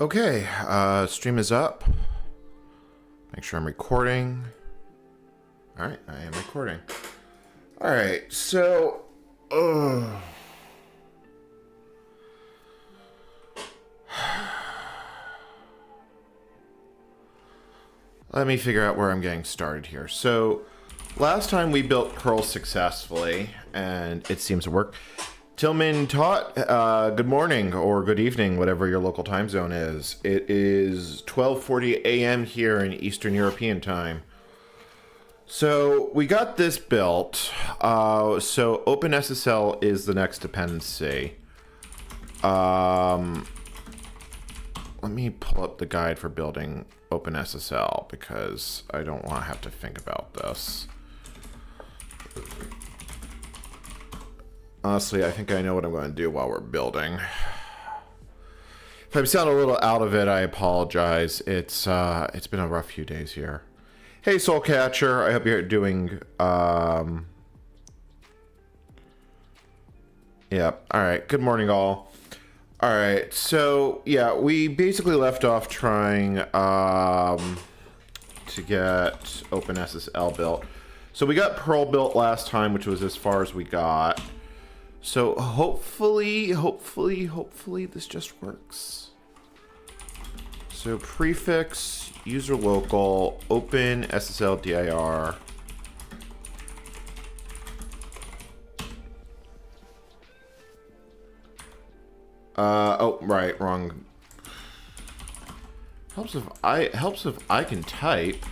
Okay, stream is up. Make sure I'm recording. All right, I am recording. All right, so, let me figure out where I'm getting started here. So, last time we built Perl successfully, and it seems to work. Tillman taught, good morning or good evening, whatever your local time zone is. It is 12:40 a.m. here in Eastern European time. So we got this built. So OpenSSL is the next dependency. Let me pull up the guide for building OpenSSL because I don't want to have to think about this. Honestly, I think I know what I'm going to do while we're building. If I sound a little out of it, I apologize. It's been a rough few days here. Hey, Soulcatcher. I hope you're doing. Yeah. All right. Good morning, all. All right. So yeah, we basically left off trying to get OpenSSL built. So we got Perl built last time, which was as far as we got. So hopefully this just works. So prefix user local open SSL dir. Oh right, wrong. Helps if I can type.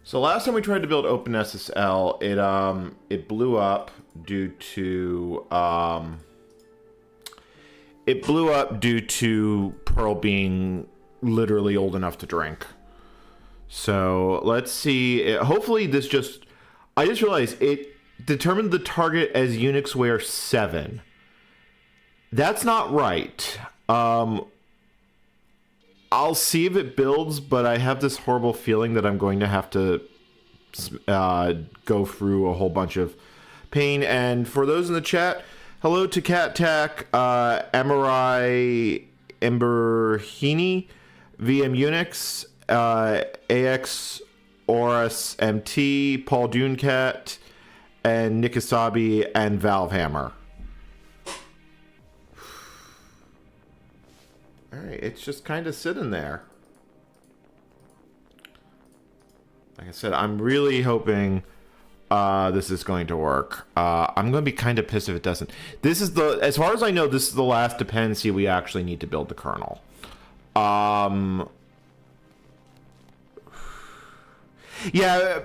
So last time we tried to build OpenSSL, it blew up due to Perl being literally old enough to drink. So let's see. Hopefully this just. I just realized it determined the target as Unixware 7. That's not right. I'll see if it builds, but I have this horrible feeling that I'm going to have to go through a whole bunch of pain. And for those in the chat, hello to CatTac, Amarai Emberhini, VM Unix, AX Oris MT, Paul Dunecat, and Nikasabi, and Valvehammer. Alright, it's just kind of sitting there. Like I said, I'm really hoping this is going to work. I'm going to be kind of pissed if it doesn't. This is as far as I know, this is the last dependency we actually need to build the kernel. Yeah,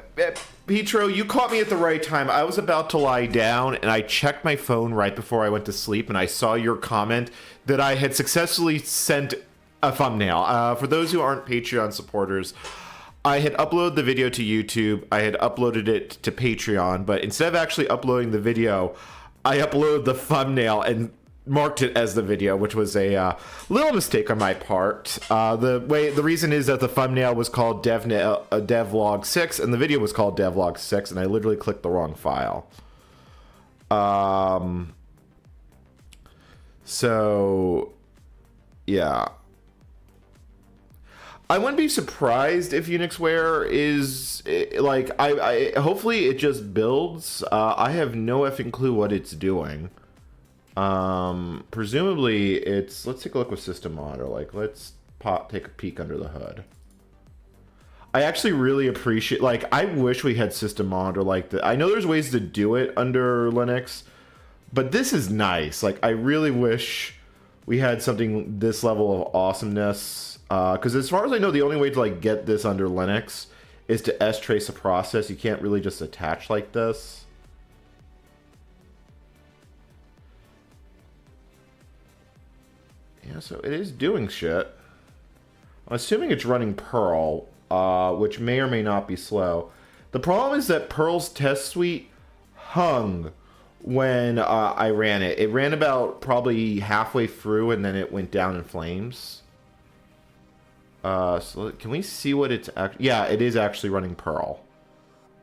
Petro, you caught me at the right time. I was about to lie down, and I checked my phone right before I went to sleep, and I saw your comment that I had successfully sent a thumbnail. For those who aren't Patreon supporters, I had uploaded the video to YouTube. I had uploaded it to Patreon, but instead of actually uploading the video, I uploaded the thumbnail and marked it as the video, which was a little mistake on my part. The reason is that the thumbnail was called devlog 6 and the video was called devlog 6, and I literally clicked the wrong file. So yeah, I wouldn't be surprised if Unixware is like I hopefully it just builds. I have no effing clue what it's doing. Presumably it's, let's take a look with system monitor. Like, let's take a peek under the hood. I actually really appreciate, like, I wish we had system monitor like that. I know there's ways to do it under Linux, but this is nice. Like, I really wish we had something this level of awesomeness. Because as far as I know, the only way to, like, get this under Linux is to strace a process. You can't really just attach like this. Yeah, so it is doing shit. I'm assuming it's running Perl, which may or may not be slow. The problem is that Perl's test suite hung when I ran it. It ran about probably halfway through and then it went down in flames. So can we see what it's actually... Yeah, it is actually running Perl.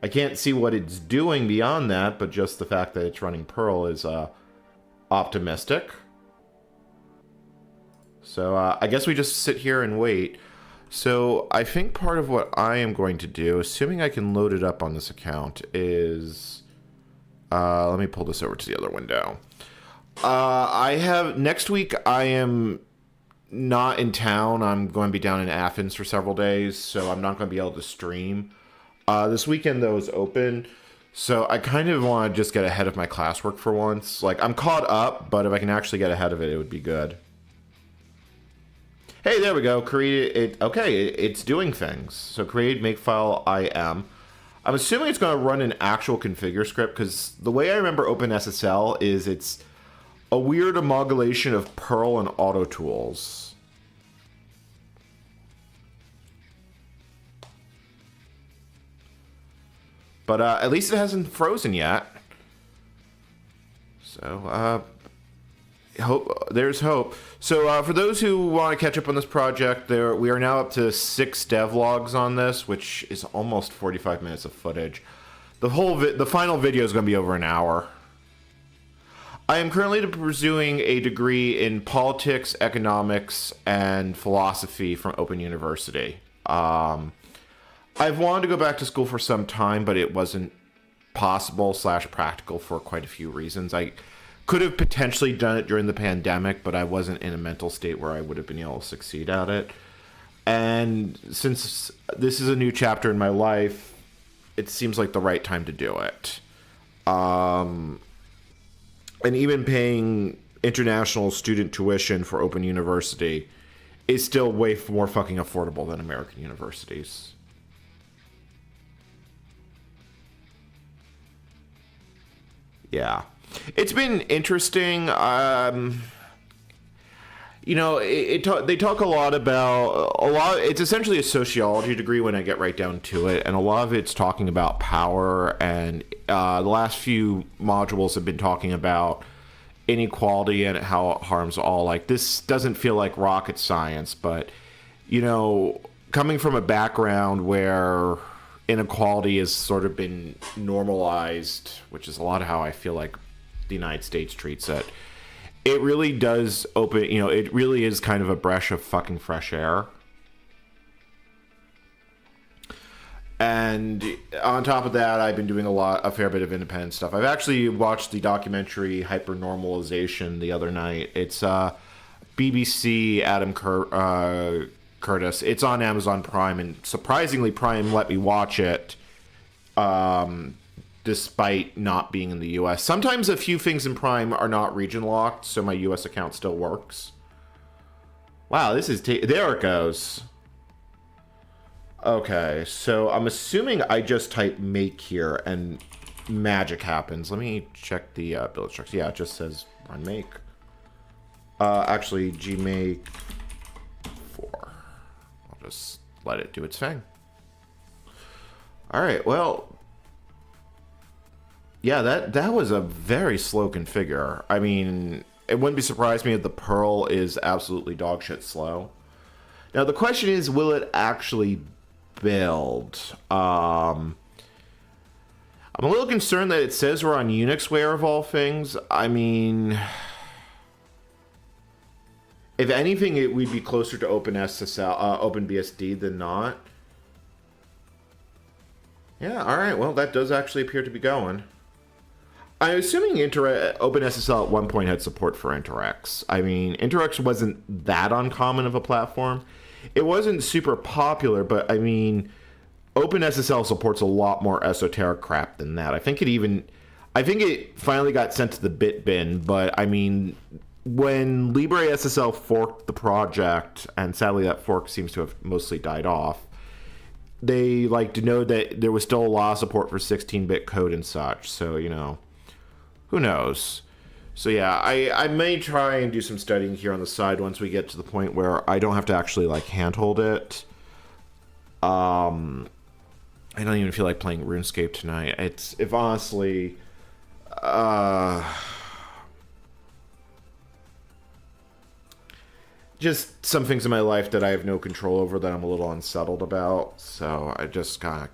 I can't see what it's doing beyond that, but just the fact that it's running Perl is optimistic. So I guess we just sit here and wait. So I think part of what I am going to do, assuming I can load it up on this account, is... let me pull this over to the other window. Next week I am not in town. I'm going to be down in Athens for several days, so I'm not going to be able to stream. This weekend, though, is open, so I kind of want to just get ahead of my classwork for once. Like, I'm caught up, but if I can actually get ahead of it, it would be good. Hey, there we go. Create it. Okay, it's doing things. So create makefile IM. I'm assuming it's going to run an actual configure script, because the way I remember OpenSSL is it's a weird amalgamation of Perl and AutoTools. But at least it hasn't frozen yet. So, there's hope. So, for those who want to catch up on this project, we are now up to 6 devlogs on this, which is almost 45 minutes of footage. The final video is going to be over an hour. I am currently pursuing a degree in politics, economics, and philosophy from Open University. I've wanted to go back to school for some time, but it wasn't possible / practical for quite a few reasons. I could have potentially done it during the pandemic, but I wasn't in a mental state where I would have been able to succeed at it. And since this is a new chapter in my life, it seems like the right time to do it. And even paying international student tuition for Open University is still way more fucking affordable than American universities. Yeah. It's been interesting. You know, they talk a lot about it's essentially a sociology degree when I get right down to it, and a lot of it's talking about power, and the last few modules have been talking about inequality and how it harms all. Like, this doesn't feel like rocket science, but, you know, coming from a background where inequality has sort of been normalized, which is a lot of how I feel like the United States treats it. It really does open, you know, it really is kind of a breath of fucking fresh air. And on top of that, I've been doing a fair bit of independent stuff. I've actually watched the documentary Hypernormalization the other night. It's BBC Adam Curtis. It's on Amazon Prime, and surprisingly, Prime let me watch it, despite not being in the U.S. Sometimes a few things in Prime are not region locked, so my U.S. account still works. Wow, this is there it goes. Okay, so I'm assuming I just type make here and magic happens. Let me check the build instructions. Yeah, it just says run make. Actually, gmake 4. I'll just let it do its thing. All right, well, yeah, that was a very slow configure. I mean, it wouldn't be surprised me if the Perl is absolutely dogshit slow. Now, the question is, will it actually build? I'm a little concerned that it says we're on Unixware of all things. I mean, if anything, we'd be closer to OpenSSL, OpenBSD than not. Yeah, all right. Well, that does actually appear to be going. I'm assuming OpenSSL at one point had support for InterX. I mean, InterX wasn't that uncommon of a platform. It wasn't super popular, but I mean, OpenSSL supports a lot more esoteric crap than that. I think it finally got sent to the bit bin, but I mean, when LibreSSL forked the project, and sadly that fork seems to have mostly died off, they like to know that there was still a lot of support for 16-bit code and such. So, you know, who knows? So yeah, I may try and do some studying here on the side once we get to the point where I don't have to actually like handhold it. I don't even feel like playing RuneScape tonight. If honestly, just some things in my life that I have no control over that I'm a little unsettled about. So I just kind of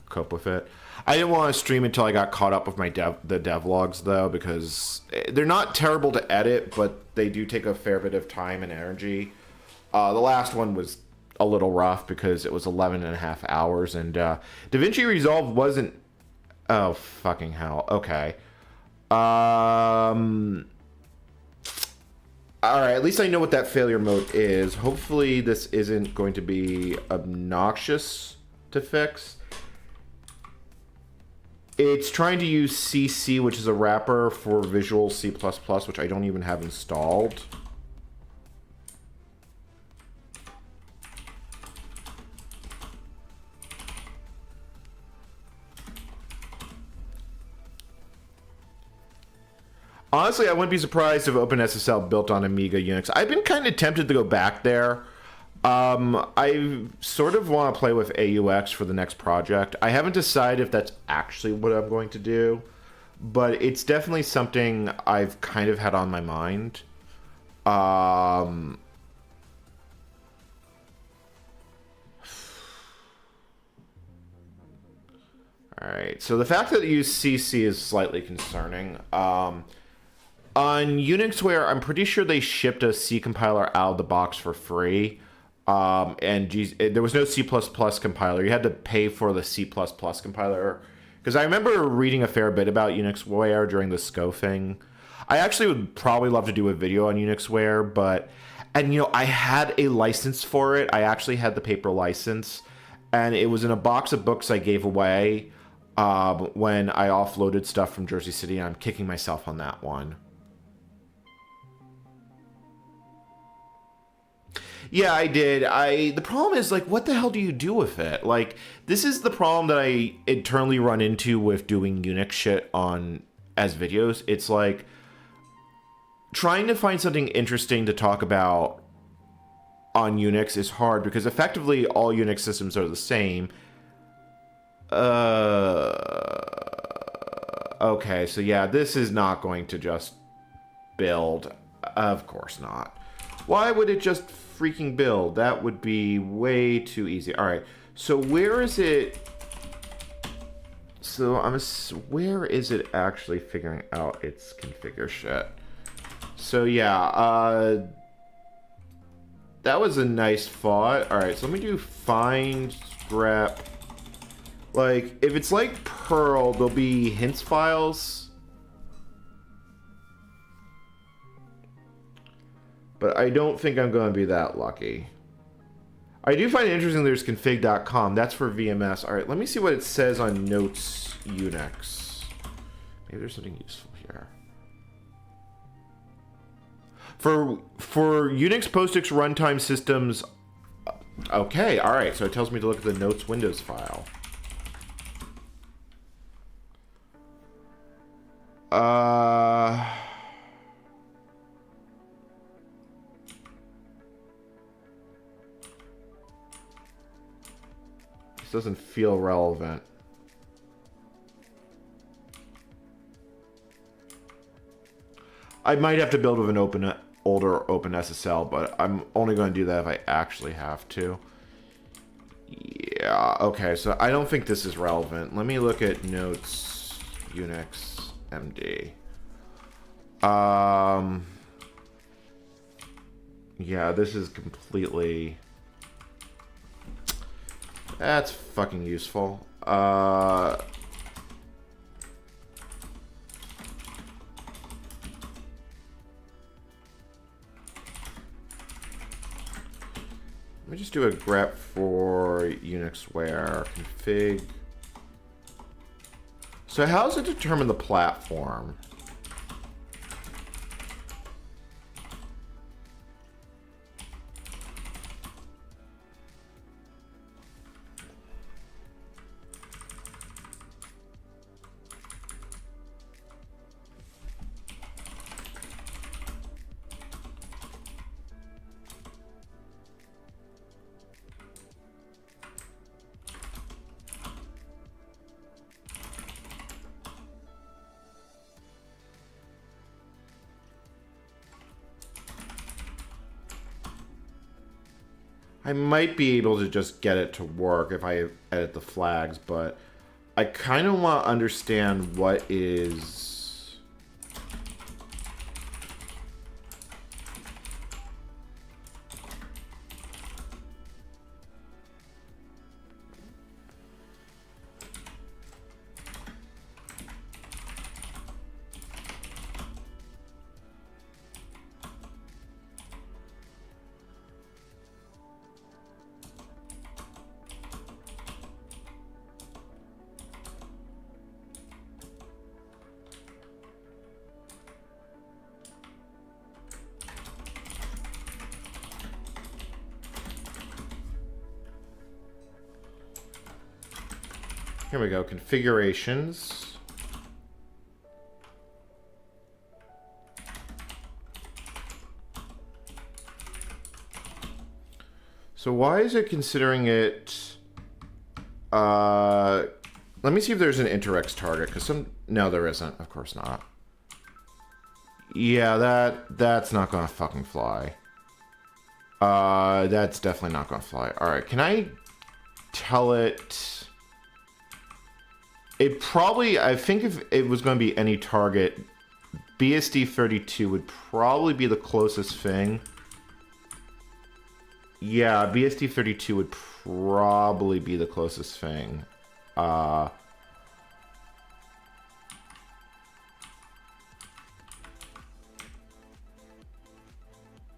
cope with it. I didn't want to stream until I got caught up with my the devlogs though, because they're not terrible to edit, but they do take a fair bit of time and energy. The last one was a little rough because it was 11 and a half hours, and DaVinci Resolve wasn't. Oh fucking hell! Okay. All right, at least I know what that failure mode is. Hopefully this isn't going to be obnoxious to fix. It's trying to use CC, which is a wrapper for Visual C++, which I don't even have installed. Honestly, I wouldn't be surprised if OpenSSL built on Amiga Unix. I've been kind of tempted to go back there. I sort of want to play with AUX for the next project. I haven't decided if that's actually what I'm going to do, but it's definitely something I've kind of had on my mind. All right, so the fact that it used CC is slightly concerning. On Unixware, I'm pretty sure they shipped a C compiler out of the box for free. And there was no C++ compiler. You had to pay for the C++ compiler. Because I remember reading a fair bit about Unixware during the SCO thing. I actually would probably love to do a video on Unixware, but... And, you know, I had a license for it. I actually had the paper license. And it was in a box of books I gave away when I offloaded stuff from Jersey City. And I'm kicking myself on that one. Yeah, I did. The problem is, like, what the hell do you do with it? Like, this is the problem that I internally run into with doing Unix shit as videos. It's like trying to find something interesting to talk about on Unix is hard because effectively all Unix systems are the same. Okay, so yeah, this is not going to just build. Of course not. Why would it just freaking build? That would be way too easy. All right, so where is it? So where is it actually figuring out its configure shit? So yeah, that was a nice thought. All right, so let me do find grep. Like, if it's like Perl, there'll be hints files. But I don't think I'm going to be that lucky. I do find it interesting there's config.com. That's for VMS. All right, let me see what it says on Notes Unix. Maybe there's something useful here. For Unix POSIX runtime systems... Okay, all right. So it tells me to look at the Notes Windows file. This doesn't feel relevant. I might have to build with an older OpenSSL, but I'm only going to do that if I actually have to. Yeah, okay, so I don't think this is relevant. Let me look at Notes Unix MD. Yeah, this is completely... That's fucking useful. Let me just do a grep for Unixware config. So how does it determine the platform? I might be able to just get it to work if I edit the flags, but I kind of want to understand what is... Here we go, configurations. So why is it considering it... let me see if there's an InterX target, because some... No, there isn't. Of course not. Yeah, that's not gonna fucking fly. That's definitely not gonna fly. Alright, can I tell it... It probably, I think if it was going to be any target, BSD32 would probably be the closest thing. Yeah, BSD32 would probably be the closest thing. Oh,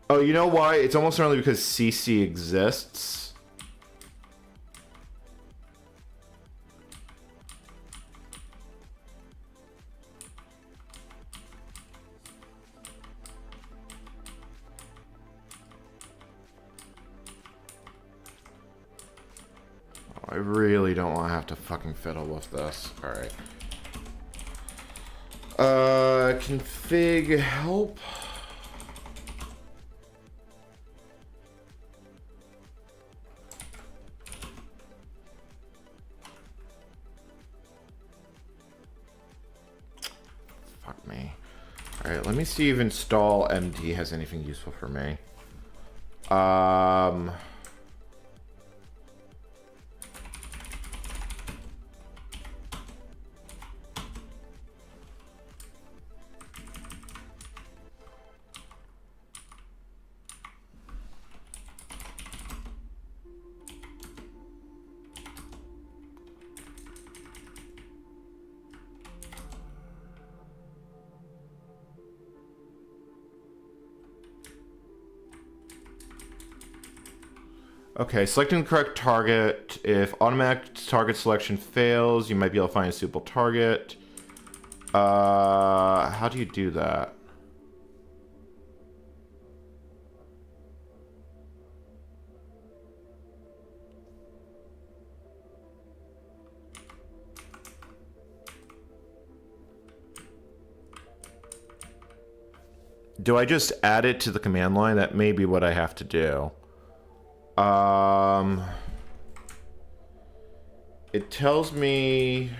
you know why? It's almost certainly because CC exists. I really don't want to have to fucking fiddle with this. Alright. Config help. Fuck me. Alright, let me see if install MD has anything useful for me. Okay, selecting the correct target. If automatic target selection fails, you might be able to find a suitable target. How do you do that? Do I just add it to the command line? That may be what I have to do. It tells me...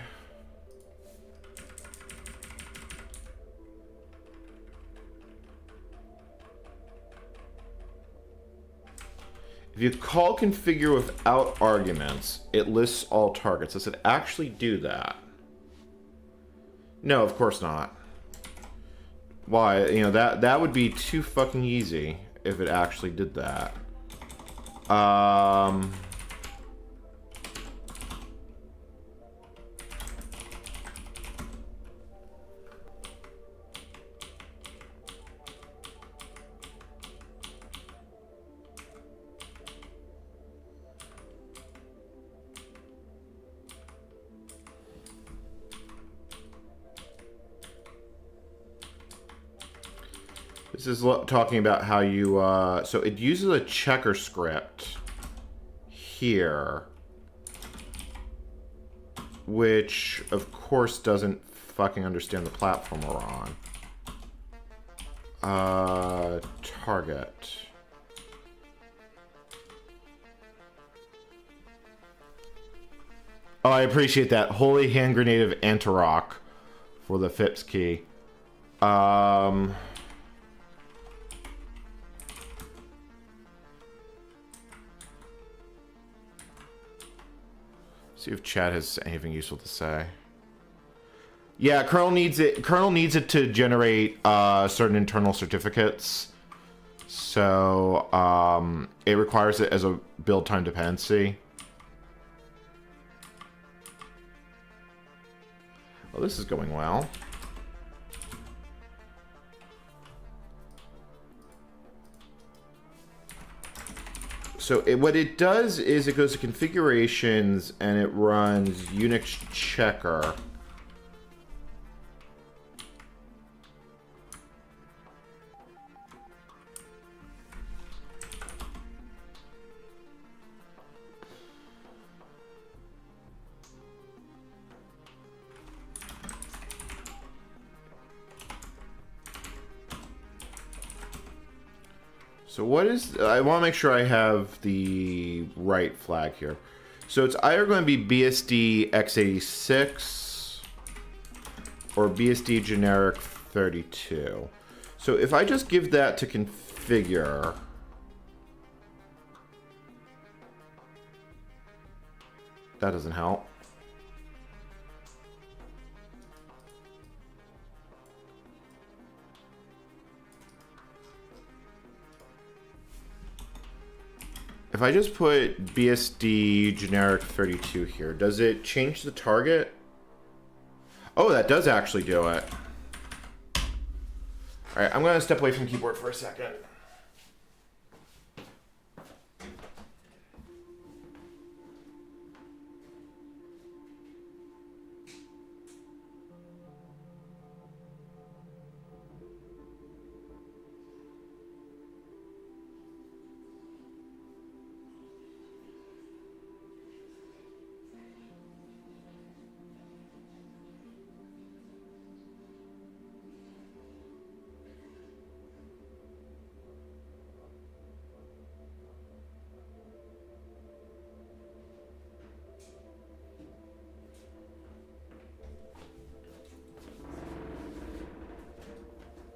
If you call configure without arguments, it lists all targets. Does it actually do that? No, of course not. Why? You know, that would be too fucking easy if it actually did that. This is talking about how you, so it uses a checker script here, which of course doesn't fucking understand the platform we're on. Target. Oh, I appreciate that. Holy hand grenade of Antarok for the FIPS key. See if chat has anything useful to say. Yeah, kernel needs it. Kernel needs it to generate certain internal certificates. So it requires it as a build time dependency. Well, this is going well. So what it does is it goes to configurations and it runs Unix checker. So what is, I want to make sure I have the right flag here. So it's either going to be BSD x86 or BSD generic 32. So if I just give that to configure, that doesn't help. If I just put BSD generic 32 here, does it change the target? Oh, that does actually do it. All right, I'm going to step away from the keyboard for a second.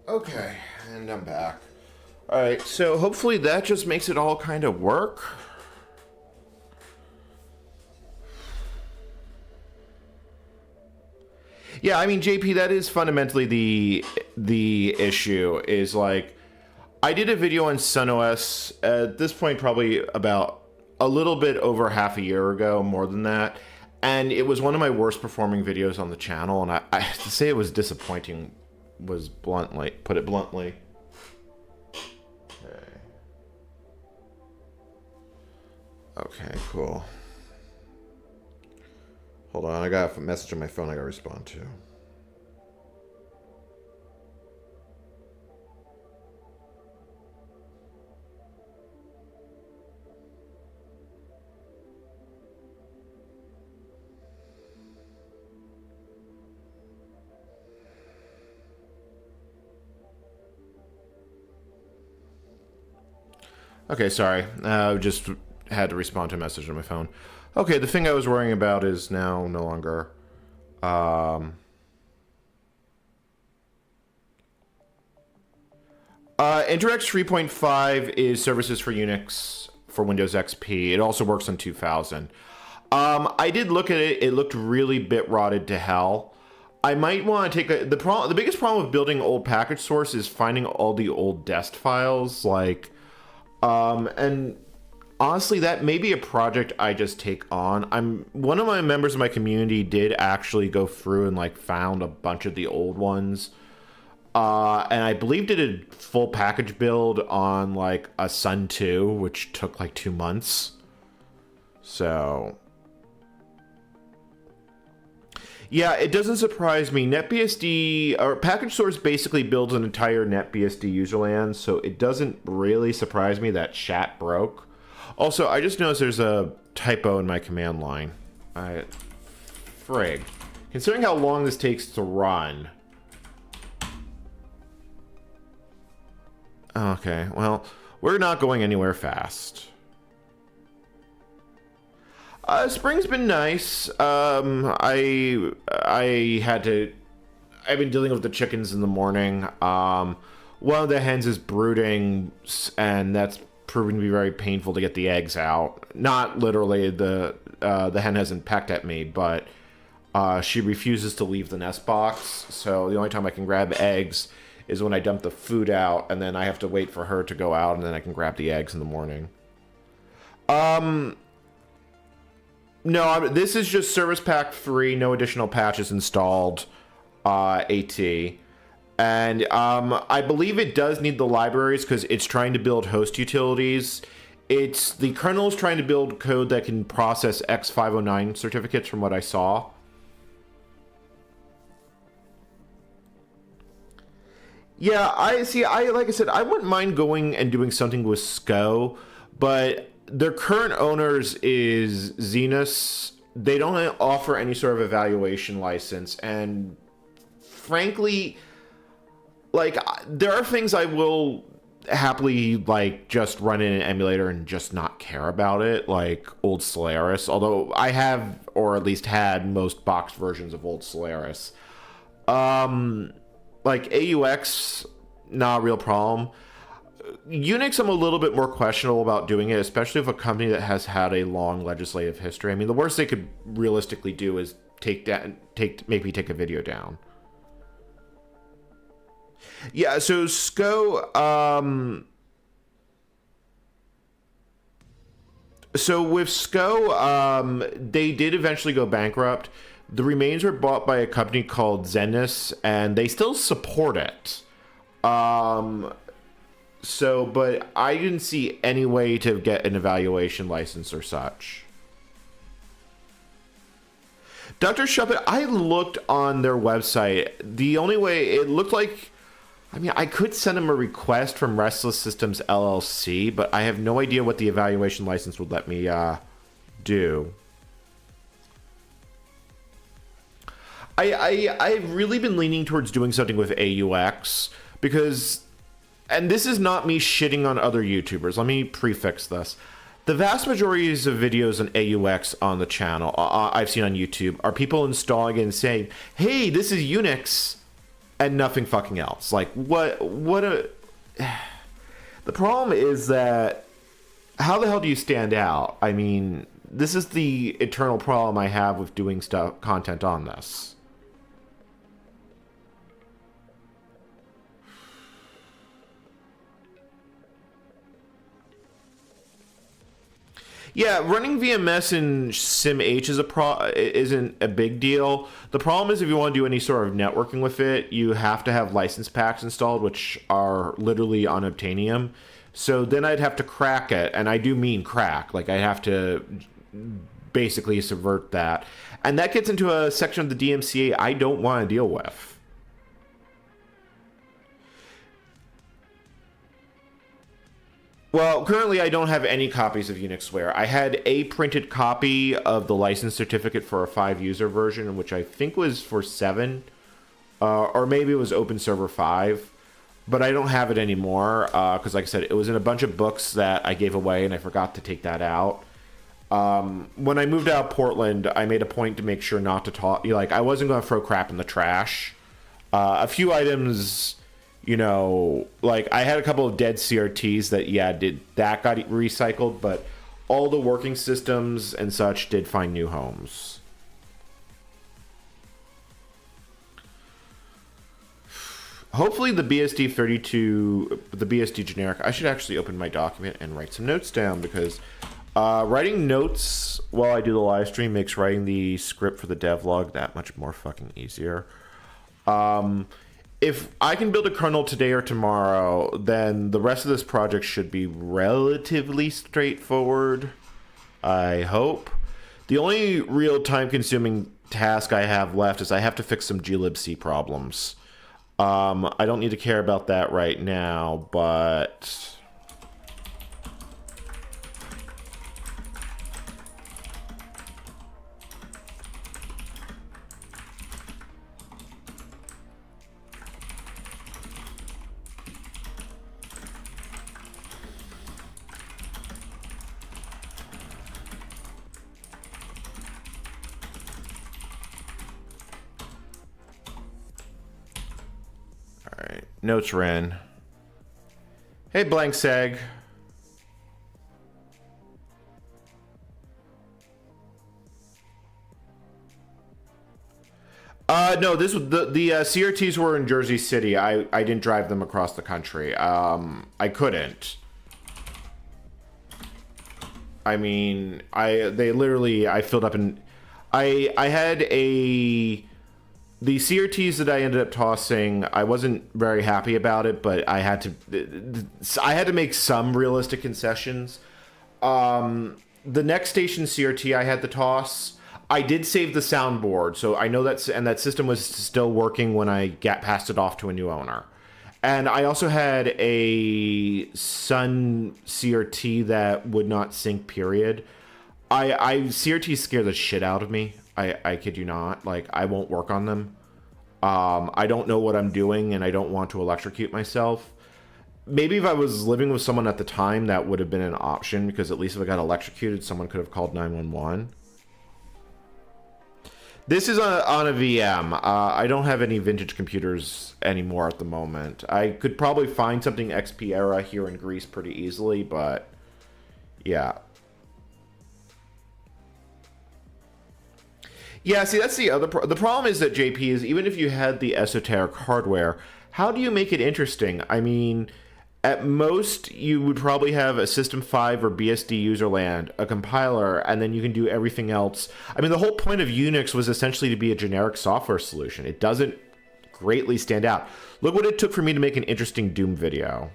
Okay, and I'm back. All right, so hopefully that just makes it all kind of work. Yeah, I mean, JP, that is fundamentally the issue. Is like, I did a video on SunOS at this point, probably about a little bit over half a year ago, more than that, and it was one of my worst performing videos on the channel. And I to say it was disappointing was bluntly, put it bluntly. Okay. Okay, cool. Hold on, I got a message on my phone I gotta respond to. Okay, sorry. Just had to respond to a message on my phone. Okay, the thing I was worrying about is now no longer. InterX 3.5 is services for Unix for Windows XP. It also works on 2000. I did look at it. It looked really bit rotted to hell. I might want to take the biggest problem with building old package source is finding all the old dest files, like. And honestly, that may be a project I just take on. One of my members of my community did actually go through and like found a bunch of the old ones. And I believe did a full package build on like a Sun 2, which took like 2 months. So yeah, it doesn't surprise me. NetBSD, or package source, basically builds an entire NetBSD userland, so it doesn't really surprise me that chat broke. Also, I just noticed there's a typo in my command line. Frig. Considering how long this takes to run. Okay, well, we're not going anywhere fast. Spring's been nice. I've been dealing with the chickens in the morning. One of the hens is brooding, and that's proving to be very painful to get the eggs out. Not literally, the hen hasn't pecked at me, but she refuses to leave the nest box. So the only time I can grab eggs is when I dump the food out, and then I have to wait for her to go out, and then I can grab the eggs in the morning. No, this is just Service Pack 3, no additional patches installed, AT. And I believe it does need the libraries because it's trying to build host utilities. The kernel is trying to build code that can process X509 certificates from what I saw. Yeah, like I said, I wouldn't mind going and doing something with SCO, but their current owners is Zenus. They don't offer any sort of evaluation license, and frankly, like, there are things I will happily, like, just run in an emulator and just not care about it, like old Solaris, although I have, or at least had, most boxed versions of old Solaris. Like, AUX, not a real problem. Unix, I'm a little bit more questionable about doing it, especially if a company that has had a long legislative history. I mean, the worst they could realistically do is maybe take a video down. Yeah, so SCO, so with SCO, they did eventually go bankrupt. The remains were bought by a company called Zenus, and they still support it. So, but I didn't see any way to get an evaluation license or such. Dr. Shuppet, I looked on their website. The only way, it looked like, I mean, I could send them a request from Restless Systems LLC, but I have no idea what the evaluation license would let me do. I've really been leaning towards doing something with AUX because, and this is not me shitting on other YouTubers. Let me prefix this. The vast majority of videos on AUX on the channel I've seen on YouTube are people installing it and saying, hey, this is Unix, and nothing fucking else. Like, what a... The problem is that, how the hell do you stand out? I mean, this is the eternal problem I have with doing content on this. Yeah, running VMS in SimH isn't a big deal. The problem is if you want to do any sort of networking with it, you have to have license packs installed, which are literally unobtainium. So then I'd have to crack it, and I do mean crack. Like, I have to basically subvert that. And that gets into a section of the DMCA I don't want to deal with. Well, currently I don't have any copies of Unixware. I had a printed copy of the license certificate for a 5-user version, which I think was for 7, or maybe it was Open Server 5, but I don't have it anymore, because like I said, it was in a bunch of books that I gave away, and I forgot to take that out. When I moved out of Portland, I made a point to make sure not to talk, like, I wasn't going to throw crap in the trash. A few items... You know, like, I had a couple of dead CRTs that got recycled, but all the working systems and such did find new homes. Hopefully the BSD32, the BSD generic, I should actually open my document and write some notes down, because writing notes while I do the live stream makes writing the script for the devlog that much more fucking easier. If I can build a kernel today or tomorrow, then the rest of this project should be relatively straightforward, I hope. The only real time-consuming task I have left is I have to fix some glibc problems. I don't need to care about that right now, but... Notes are in. Hey, Blank Seg. No, this was the CRTs were in Jersey City. I didn't drive them across the country. I couldn't. I mean, I filled up and I had the CRTs that I ended up tossing. I wasn't very happy about it, but I had to make some realistic concessions. The next station CRT I had to toss. I did save the soundboard, so I know that system was still working when I passed it off to a new owner. And I also had a Sun CRT that would not sync, period. CRTs scare the shit out of me. I kid you not. Like, I won't work on them. I don't know what I'm doing, and I don't want to electrocute myself. Maybe if I was living with someone at the time, that would have been an option, because at least if I got electrocuted, someone could have called 911. This is on a VM. I don't have any vintage computers anymore at the moment. I could probably find something XP era here in Greece pretty easily, but yeah. Yeah, see, that's the other the problem is that JP is, even if you had the esoteric hardware, how do you make it interesting? I mean, at most, you would probably have a System 5 or BSD userland, a compiler, and then you can do everything else. I mean, the whole point of Unix was essentially to be a generic software solution. It doesn't greatly stand out. Look what it took for me to make an interesting Doom video.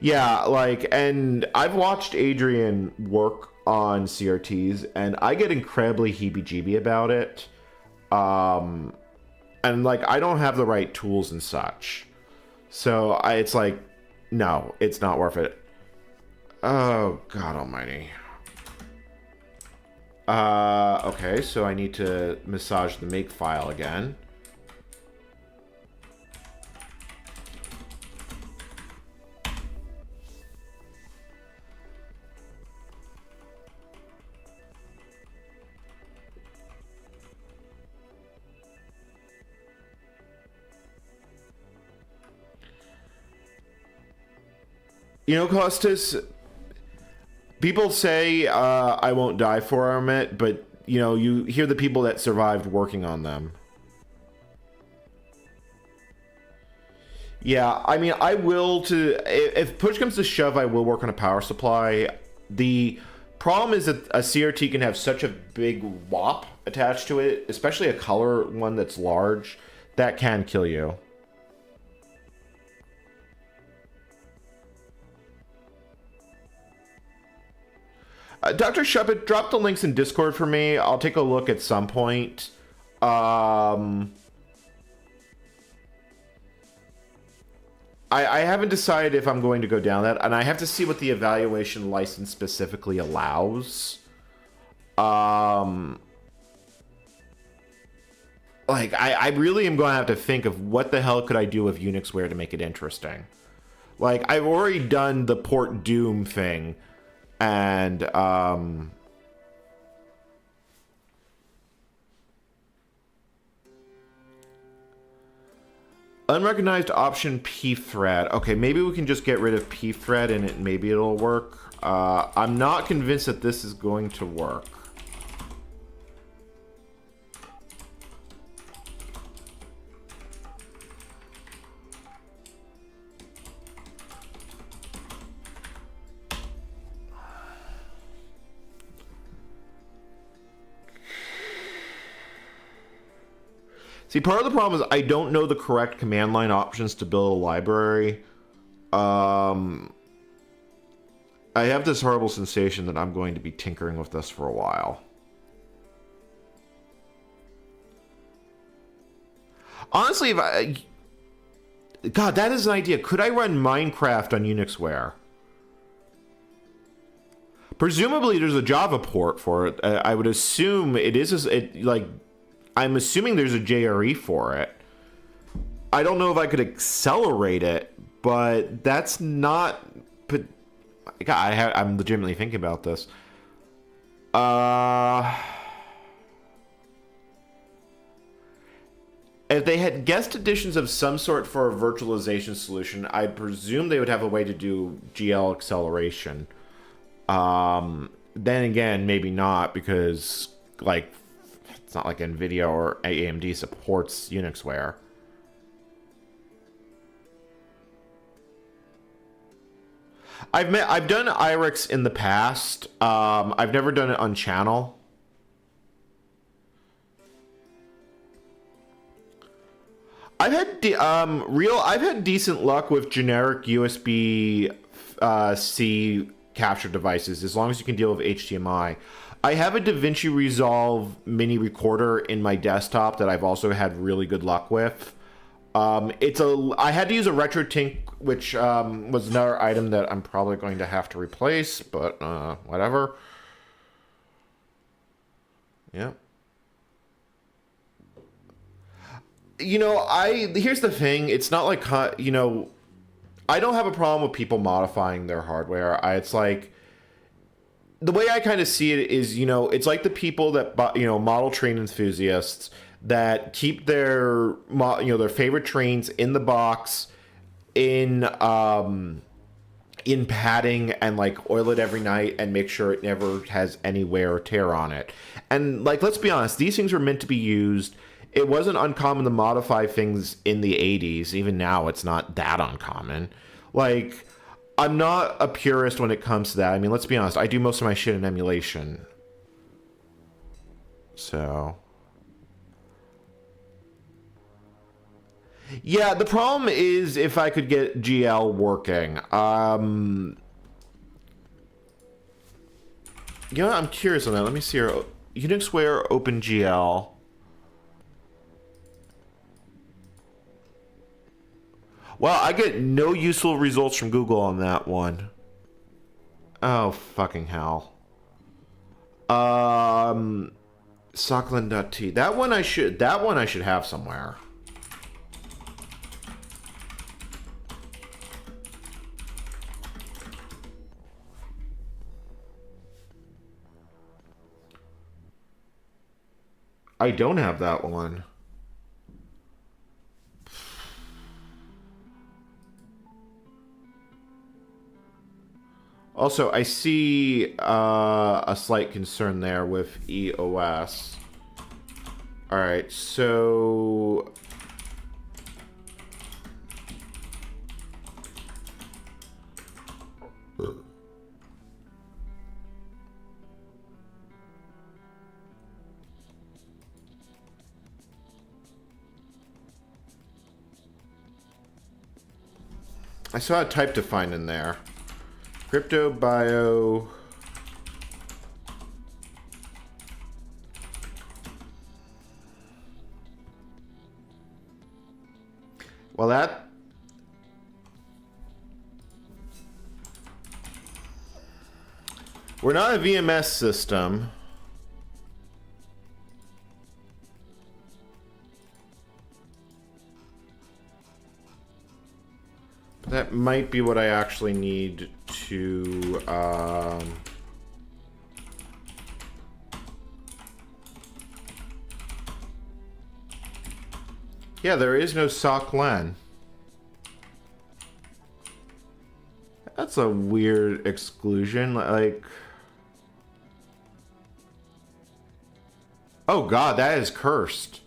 Yeah, like, and I've watched Adrian work on CRTs, and I get incredibly heebie-jeebie about it. And, like, I don't have the right tools and such. So it's like, no, it's not worth it. Oh, God almighty. Okay, so I need to massage the make file again. You know, Costas, people say I won't die for it, but, you know, you hear the people that survived working on them. Yeah, I mean, I will if push comes to shove, I will work on a power supply. The problem is that a CRT can have such a big WOP attached to it, especially a color one that's large, that can kill you. Dr. Shuppet, drop the links in Discord for me. I'll take a look at some point. I haven't decided if I'm going to go down that, and I have to see what the evaluation license specifically allows. Like, I really am going to have to think of what the hell could I do with Unixware to make it interesting. Like, I've already done the port Doom thing. And, unrecognized option pthread. Okay, maybe we can just get rid of pthread and maybe it'll work. I'm not convinced that this is going to work. See, part of the problem is I don't know the correct command line options to build a library. I have this horrible sensation that I'm going to be tinkering with this for a while. Honestly, God, that is an idea. Could I run Minecraft on Unixware? Presumably, there's a Java port for it. I would assume it is, I'm assuming there's a JRE for it. I don't know if I could accelerate it, but that's not... God, I'm legitimately thinking about this. If they had guest editions of some sort for a virtualization solution, I presume they would have a way to do GL acceleration. Then again, maybe not, because, like, It's not like NVIDIA or AMD supports Unixware. I've done IRIX in the past. I've never done it on channel. I've had decent luck with generic USB C capture devices as long as you can deal with HDMI. I have a DaVinci Resolve mini recorder in my desktop that I've also had really good luck with. I had to use a RetroTink, which was another item that I'm probably going to have to replace, but whatever. Yeah. You know, here's the thing. It's not like, you know, I don't have a problem with people modifying their hardware. It's like, the way I kind of see it is, you know, it's like the people that, you know, model train enthusiasts that keep their, you know, their favorite trains in the box, in padding, and like oil it every night and make sure it never has any wear or tear on it. And like, let's be honest, these things are meant to be used. It wasn't uncommon to modify things in the 80s. Even now, it's not that uncommon. Like, I'm not a purist when it comes to that. I mean, let's be honest. I do most of my shit in emulation. So... yeah, the problem is if I could get GL working. You know, I'm curious on that. Let me see here. Unixware OpenGL. Well, I get no useful results from Google on that one. Oh, fucking hell. Socklin.t. That one I should have somewhere. I don't have that one. Also, I see a slight concern there with EOS. All right, so... I saw a type defined in there. Crypto bio. Well, that... we're not a VMS system. That might be what I actually need to, yeah, there is no socklen. That's a weird exclusion, like... oh god, that is cursed.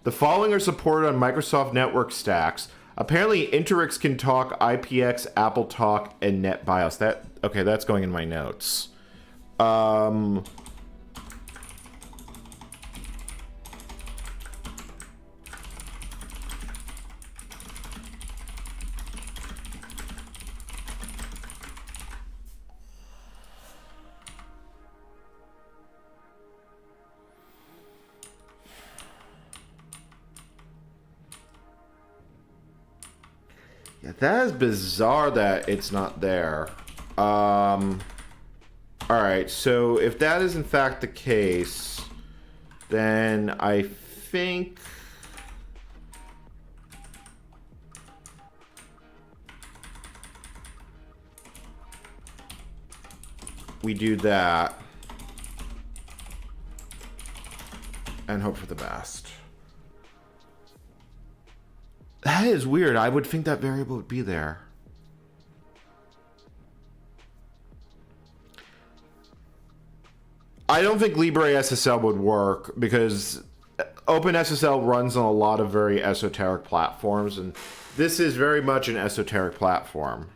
The following are supported on Microsoft network stacks. Apparently, Interix can talk IPX, Apple Talk, and NetBIOS. That... okay, that's going in my notes. Yeah, that is bizarre that it's not there. Alright, so if that is in fact the case, then I think... we do that. And hope for the best. That is weird. I would think that variable would be there. I don't think LibreSSL would work because OpenSSL runs on a lot of very esoteric platforms, and this is very much an esoteric platform.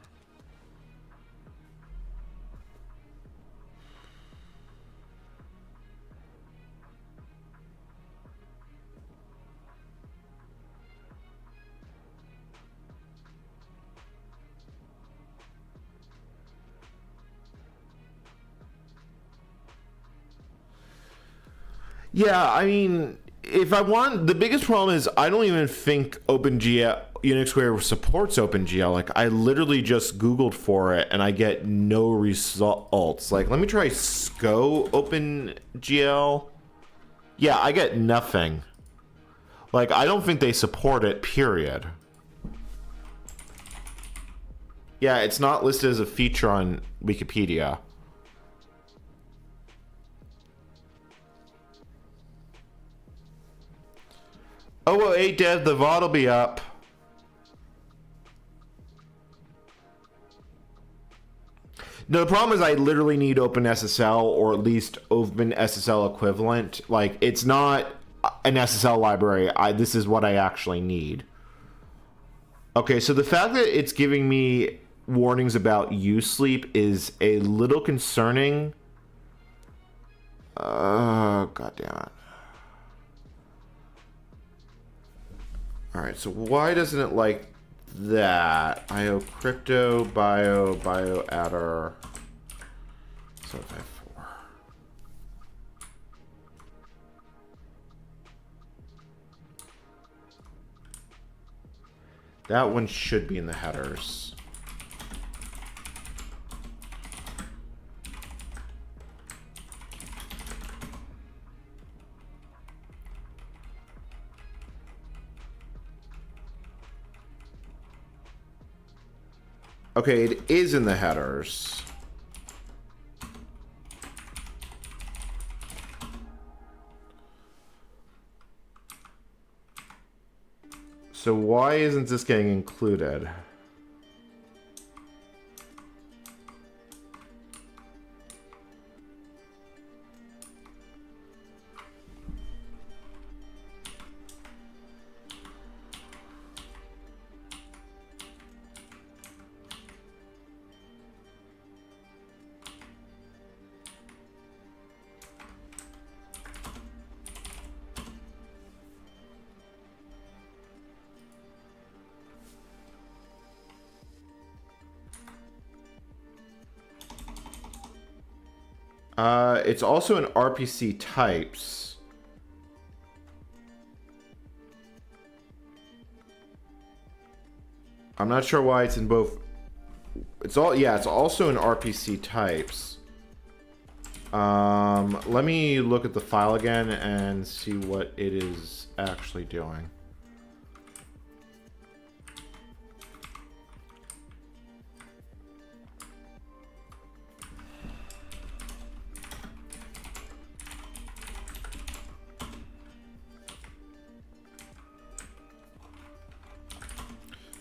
Yeah, I mean, if I want, the biggest problem is I don't even think OpenGL, Unix supports OpenGL. Like, I literally just Googled for it and I get no results. Like, let me try SCO OpenGL. Yeah, I get nothing. Like, I don't think they support it, period. Yeah, it's not listed as a feature on Wikipedia. Oh, well, hey, Dev, the VOD will be up. No, the problem is I literally need OpenSSL, or at least OpenSSL equivalent. Like, it's not an SSL library. This is what I actually need. Okay, so the fact that it's giving me warnings about USleep is a little concerning. God damn it. Alright, so why doesn't it like that? IO crypto, bio adder 754. That one should be in the headers. Okay, it is in the headers. So why isn't this getting included? It's also in RPC types. I'm not sure why it's in both. It's also in RPC types. Let me look at the file again and see what it is actually doing.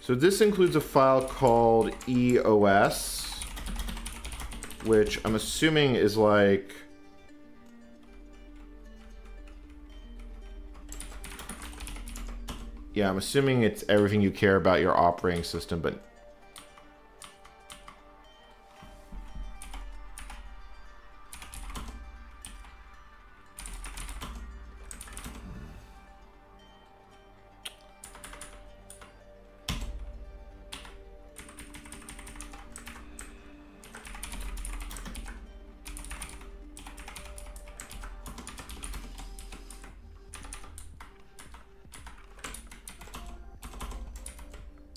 So this includes a file called EOS, which I'm assuming is like... Yeah, I'm assuming it's everything you care about your operating system, but...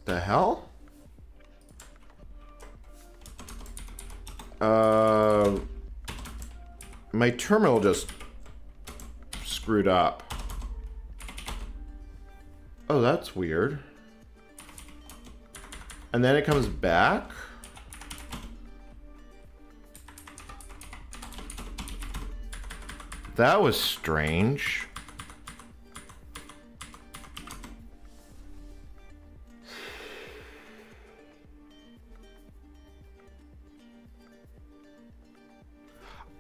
The hell? My terminal just screwed up. Oh, that's weird. And then it comes back? That was strange.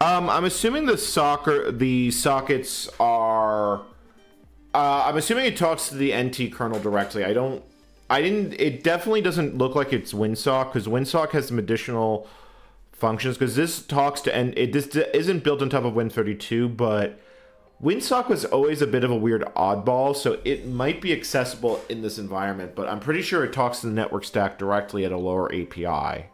I'm assuming the sockets are. I'm assuming it talks to the NT kernel directly. It definitely doesn't look like it's WinSock, because WinSock has some additional functions, because this talks to, and this isn't built on top of Win32, but WinSock was always a bit of a weird oddball, so it might be accessible in this environment, but I'm pretty sure it talks to the network stack directly at a lower API.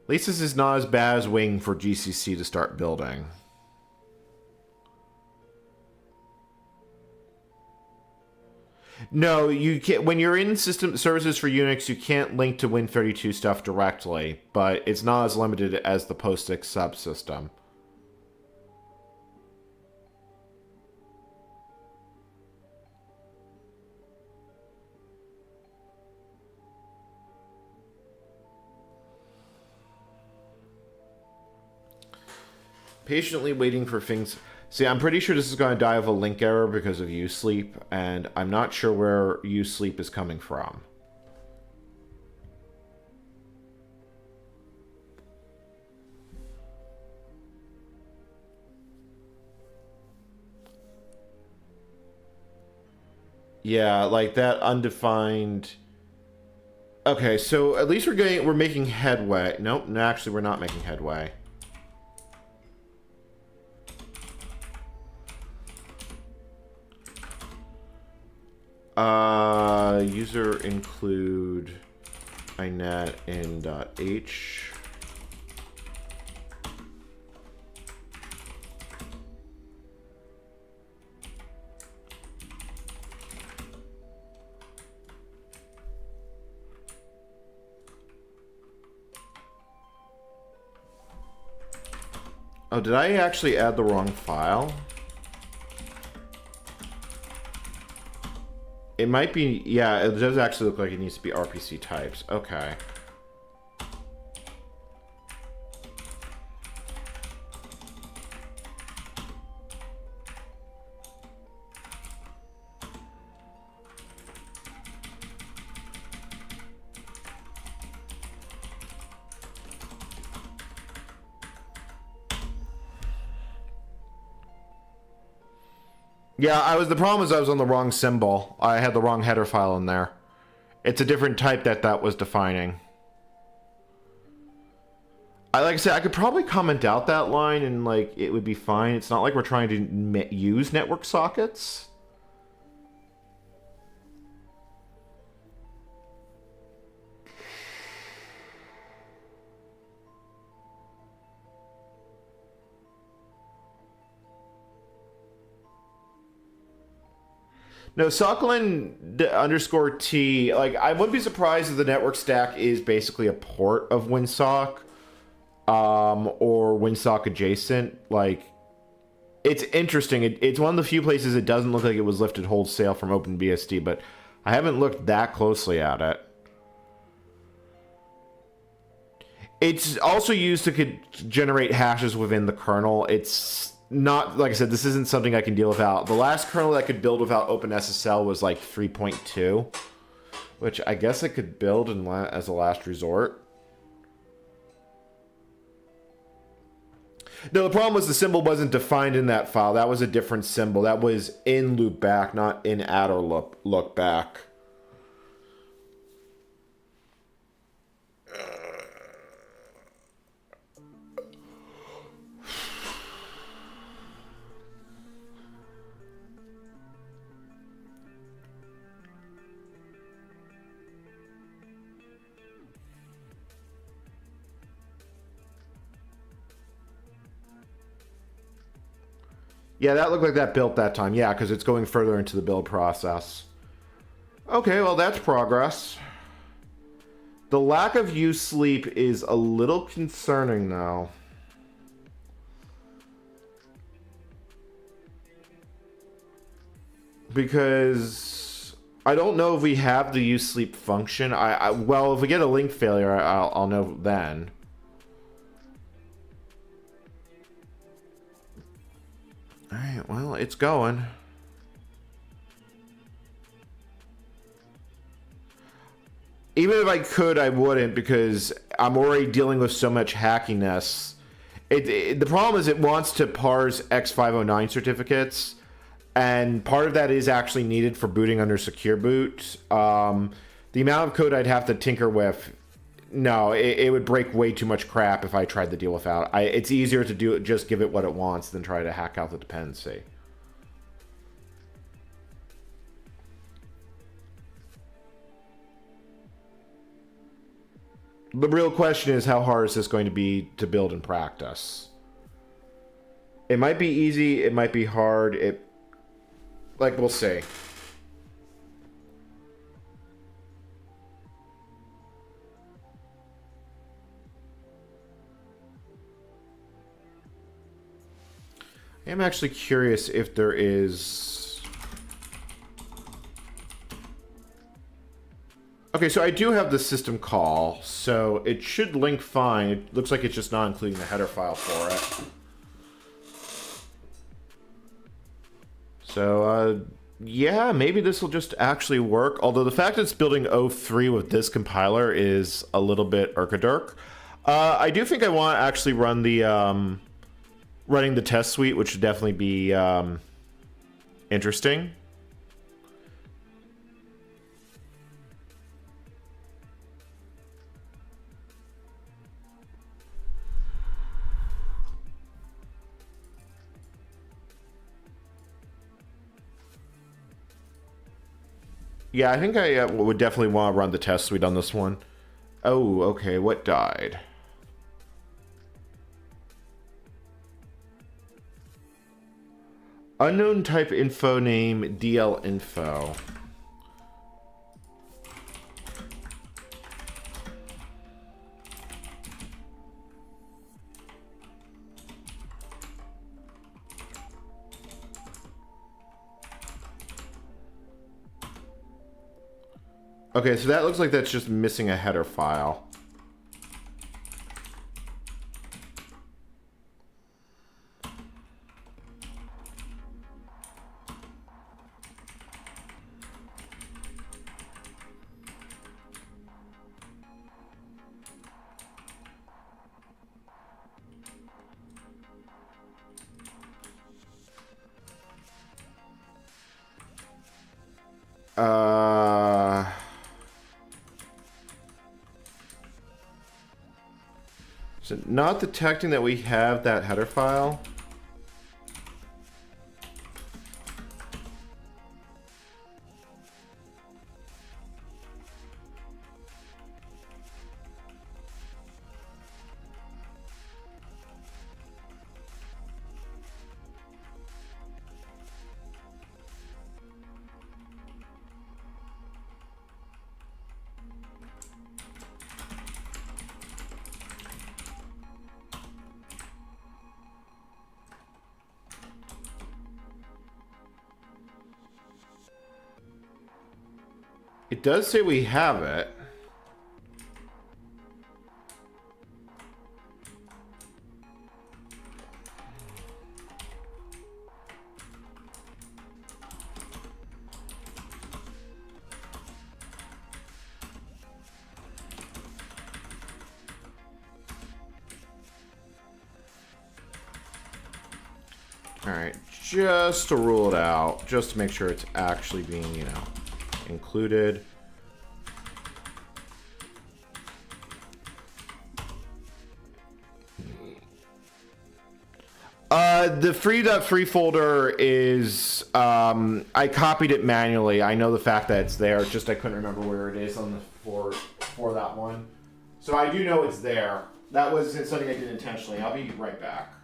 At least this is not as bad as waiting for GCC to start building. No, you can't. When you're in system services for Unix, you can't link to Win32 stuff directly, but it's not as limited as the POSIX subsystem. Patiently waiting for things. See, I'm pretty sure this is going to die of a link error because of uSleep, and I'm not sure where uSleep is coming from. Yeah, like that undefined. Okay, so at least we're making headway. Nope, no, actually we're not making headway. User include inet in .h. Oh, did I actually add the wrong file? It might be, yeah, it does actually look like it needs to be RPC types. Okay. Yeah, the problem is I was on the wrong symbol. I had the wrong header file in there. It's a different type that was defining. Like I said, I could probably comment out that line and like it would be fine. It's not like we're trying to use network sockets. No, Sokolin underscore T, like, I wouldn't be surprised if the network stack is basically a port of WinSock, or WinSock adjacent. Like, it's interesting. It's one of the few places it doesn't look like it was lifted wholesale from OpenBSD, but I haven't looked that closely at it. It's also used to generate hashes within the kernel. It's not, like I said, this isn't something I can deal without. The last kernel that I could build without OpenSSL was like 3.2, which I guess I could build as a last resort. No, the problem was the symbol wasn't defined in that file. That was a different symbol. That was in loop back, not in add or look back. Yeah, that looked like that built that time. Yeah, because it's going further into the build process. Okay, well, that's progress. The lack of uSleep is a little concerning now. Because I don't know if we have the uSleep function. Well, if we get a link failure, I'll know then. Alright, well, it's going. Even if I could, I wouldn't, because I'm already dealing with so much hackiness. The problem is it wants to parse X509 certificates, and part of that is actually needed for booting under secure boot. The amount of code I'd have to tinker with, no, it would break way too much crap if I tried to deal without. It's easier to do it, just give it what it wants than try to hack out the dependency. The real question is, how hard is this going to be to build in practice? It might be easy, it might be hard, we'll see. I am actually curious if there is... Okay, so I do have the system call, so it should link fine. It looks like it's just not including the header file for it. So, yeah, maybe this will just actually work. Although the fact that it's building O3 with this compiler is a little bit irkadirk. I do think I want to actually run the running the test suite, which should definitely be interesting. Yeah, I think I would definitely want to run the test suite on this one. Oh, okay, what died? Unknown type info name DL info. Okay, so that looks like that's just missing a header file. So not detecting that we have that header file. It does say we have it. All right, just to rule it out, just to make sure it's actually being, you know, included. The free.free folder is, I copied it manually. I know the fact that it's there, just I couldn't remember where it is on the for that one. So I do know it's there. That was something I did intentionally. I'll be right back.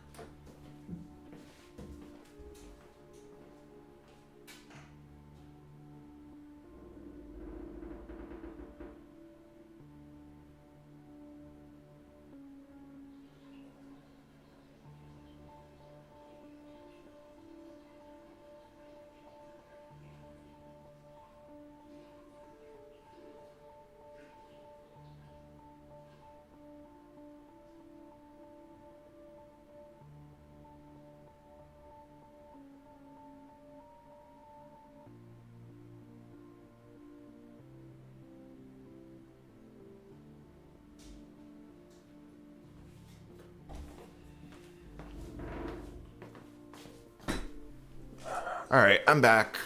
All right, I'm back.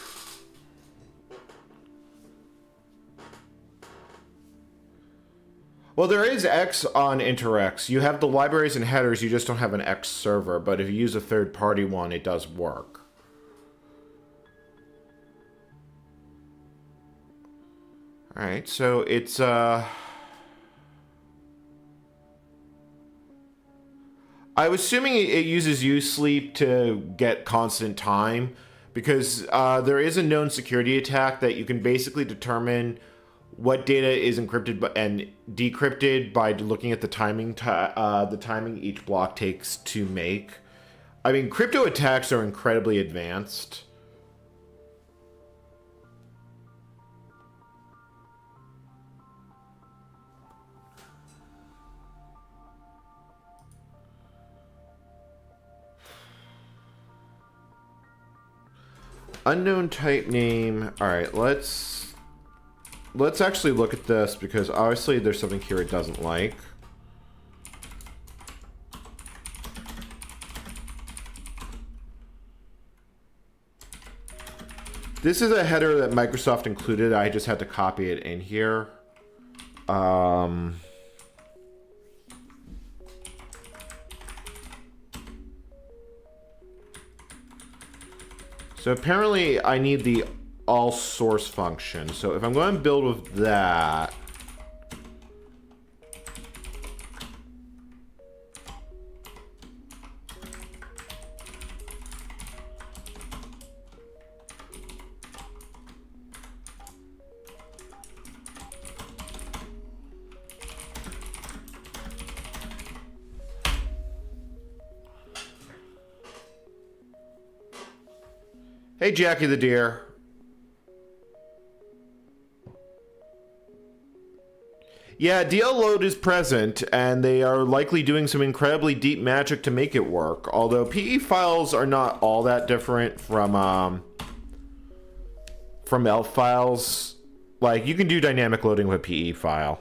Well, there is X on InterX. You have the libraries and headers, you just don't have an X server. But if you use a third-party one, it does work. All right, so it's I'm assuming it uses usleep to get constant time, because there is a known security attack that you can basically determine what data is encrypted and decrypted by looking at the timing each block takes to make. I mean, crypto attacks are incredibly advanced. Unknown type name. All right, let's actually look at this, because obviously there's something here it doesn't like. This is a header that Microsoft included. I just had to copy it in here. So apparently I need the all source function. So if I'm going to build with that, hey, Jackie the deer. Yeah, DL load is present, and they are likely doing some incredibly deep magic to make it work. Although PE files are not all that different from ELF files. Like, you can do dynamic loading with a PE file.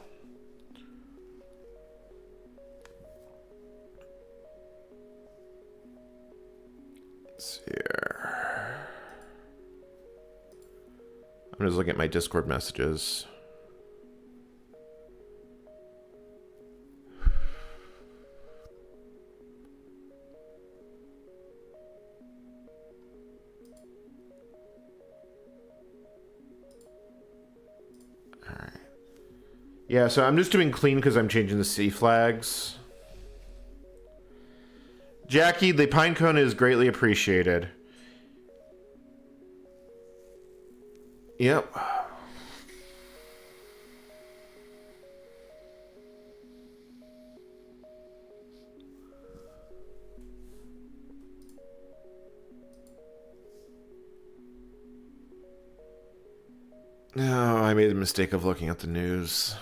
Let's see here. I'm just looking at my Discord messages. Alright. Yeah, so I'm just doing clean because I'm changing the C flags. Jackie, the pinecone is greatly appreciated. Yep. No, I made the mistake of looking at the news.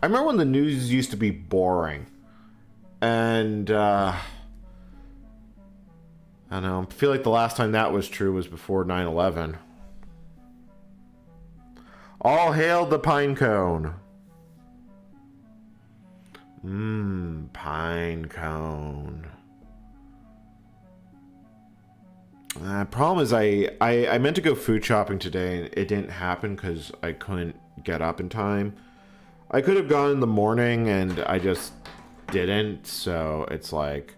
I remember when the news used to be boring. And, I don't know. I feel like the last time that was true was before 9/11. All hail the pinecone. Pinecone. Problem is, I meant to go food shopping today, and it didn't happen because I couldn't get up in time. I could have gone in the morning, and I just didn't, so it's like...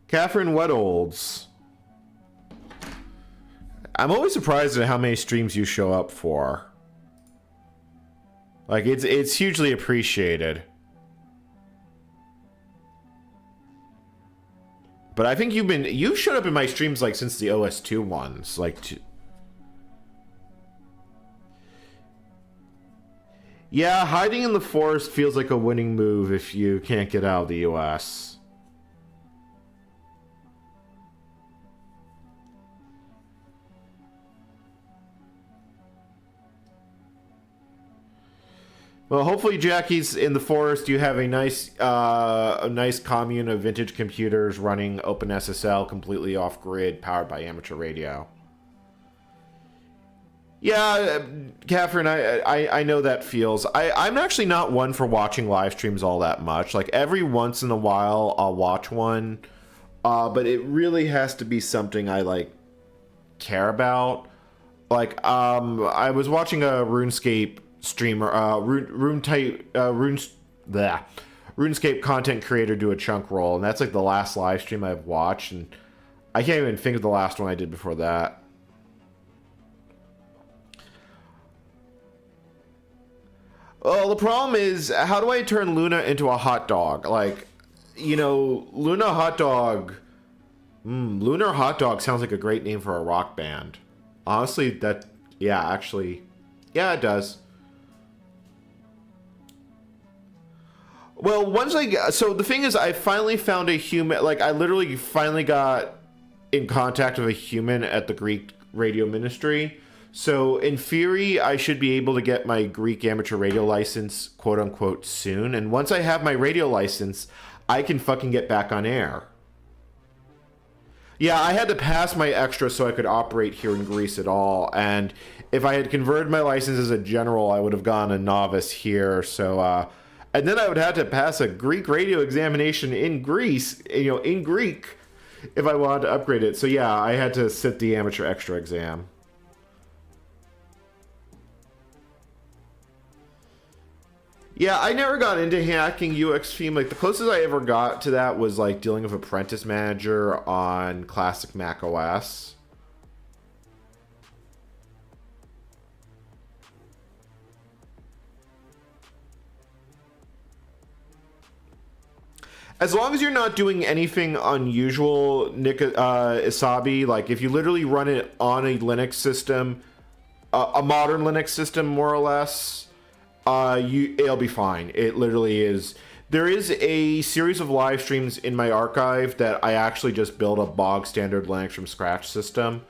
Catherine Weddolds. I'm always surprised at how many streams you show up for. Like, it's hugely appreciated. But I think you've showed up in my streams like since the OS2 ones, like yeah, hiding in the forest feels like a winning move if you can't get out of the US. Well, hopefully, Jackie's in the forest. You have a nice commune of vintage computers running OpenSSL completely off grid, powered by amateur radio. Yeah, Catherine, I know that feels. I'm actually not one for watching live streams all that much. Like every once in a while, I'll watch one, but it really has to be something I like care about. Like, I was watching a RuneScape streamer, RuneScape content creator do a chunk roll, and that's like the last live stream I've watched, and I can't even think of the last one I did before that. Well, the problem is, how do I turn Luna into a hot dog? Like, you know, Luna Hot Dog. Lunar Hot Dog sounds like a great name for a rock band. Honestly, that, yeah, actually, yeah, it does. Well, so the thing is, I finally found a human, like, I literally finally got in contact with a human at the Greek radio ministry. So in theory, I should be able to get my Greek amateur radio license, quote unquote, soon. And once I have my radio license, I can fucking get back on air. Yeah, I had to pass my extra so I could operate here in Greece at all. And if I had converted my license as a general, I would have gone a novice here. So, and then I would have to pass a Greek radio examination in Greece, you know, in Greek, if I wanted to upgrade it. So yeah, I had to sit the amateur extra exam. Yeah, I never got into hacking UX theme. Like the closest I ever got to that was like dealing with Apprentice Manager on classic Mac OS. As long as you're not doing anything unusual, Nick Isabi, like if you literally run it on a Linux system, a modern Linux system more or less, it'll be fine. It literally is. There is a series of live streams in my archive that I actually just built a bog standard Linux from scratch system.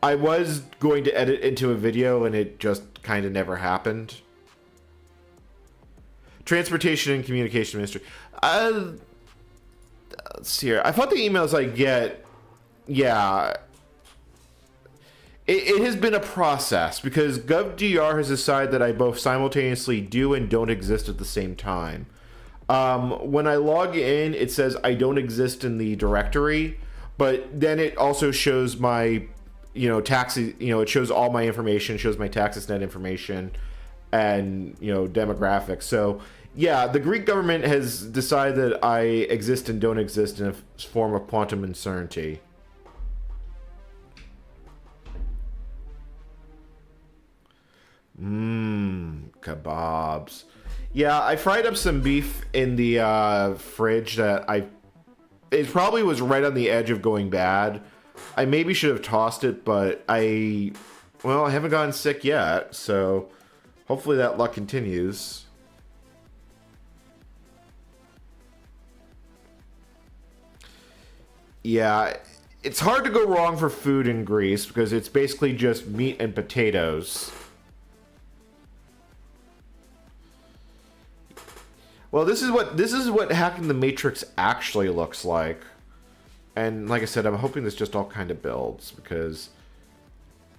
I was going to edit into a video and it just kind of never happened. Transportation and Communication Ministry. Let's see here. I thought the emails I get, yeah. It has been a process because GovDR has decided that I both simultaneously do and don't exist at the same time. When I log in, it says I don't exist in the directory, but then it also shows my, you know, taxi, you know, it shows all my information, it shows my TaxisNet information and, you know, demographics. So, yeah, the Greek government has decided that I exist and don't exist in a form of quantum uncertainty. Kebabs. Yeah, I fried up some beef in the fridge that it probably was right on the edge of going bad. I maybe should have tossed it, but I haven't gotten sick yet, so hopefully that luck continues. Yeah, it's hard to go wrong for food in Greece because it's basically just meat and potatoes. Well, this is what hacking the Matrix actually looks like. And like I said, I'm hoping this just all kind of builds because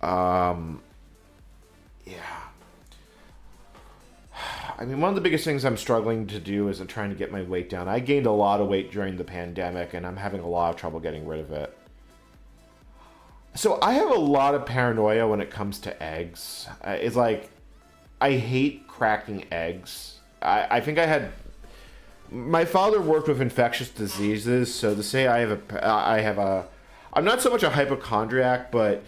yeah. I mean, one of the biggest things I'm struggling to do is I'm trying to get my weight down. I gained a lot of weight during the pandemic, and I'm having a lot of trouble getting rid of it. So I have a lot of paranoia when it comes to eggs. It's like, I hate cracking eggs. I think I had... My father worked with infectious diseases, so to say I'm not so much a hypochondriac, but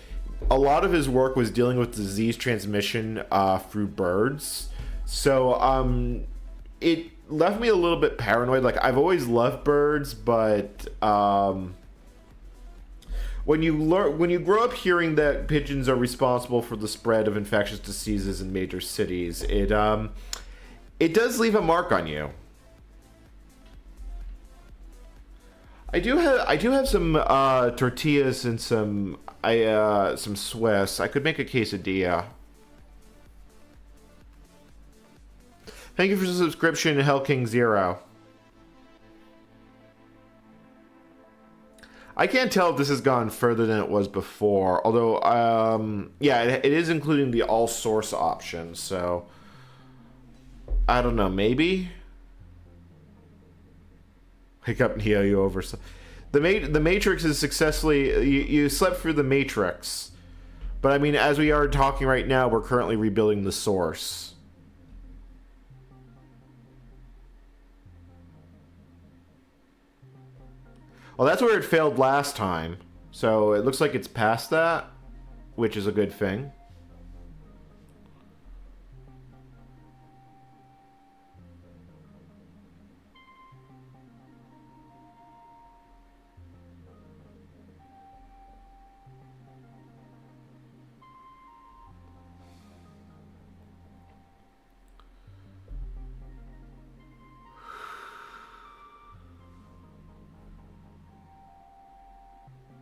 a lot of his work was dealing with disease transmission through birds. So, it left me a little bit paranoid. Like, I've always loved birds, but, when you grow up hearing that pigeons are responsible for the spread of infectious diseases in major cities, it does leave a mark on you. I do have some tortillas and some Swiss. I could make a quesadilla. Thank you for the subscription, Hell King Zero. I can't tell if this has gone further than it was before. Although, yeah, it is including the all source option. So, I don't know. Maybe. Wake up and heal you over. The Matrix is successfully. You slept through the Matrix. But I mean, as we are talking right now, we're currently rebuilding the source. Well, that's where it failed last time. So it looks like it's past that, which is a good thing.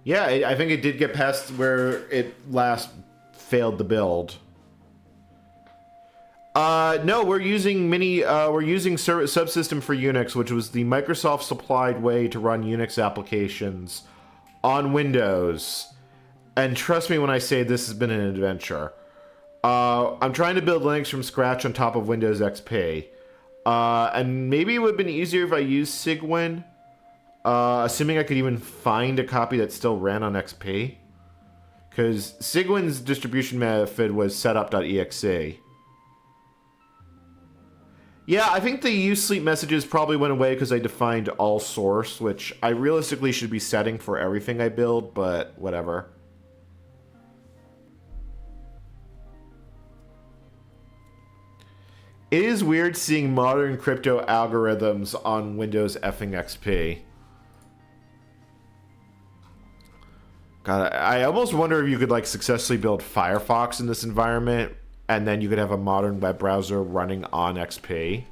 Yeah, I think it did get past where it last failed the build. No, we're using subsystem for Unix, which was the Microsoft supplied way to run Unix applications on Windows. And trust me when I say this has been an adventure. I'm trying to build Linux from scratch on top of Windows XP. And maybe it would have been easier if I used Cygwin. Assuming I could even find a copy that still ran on XP. Because Cygwin's distribution method was setup.exe. Yeah, I think the use sleep messages probably went away because I defined all source, which I realistically should be setting for everything I build, but whatever. It is weird seeing modern crypto algorithms on Windows effing XP. God, I almost wonder if you could like successfully build Firefox in this environment, and then you could have a modern web browser running on XP.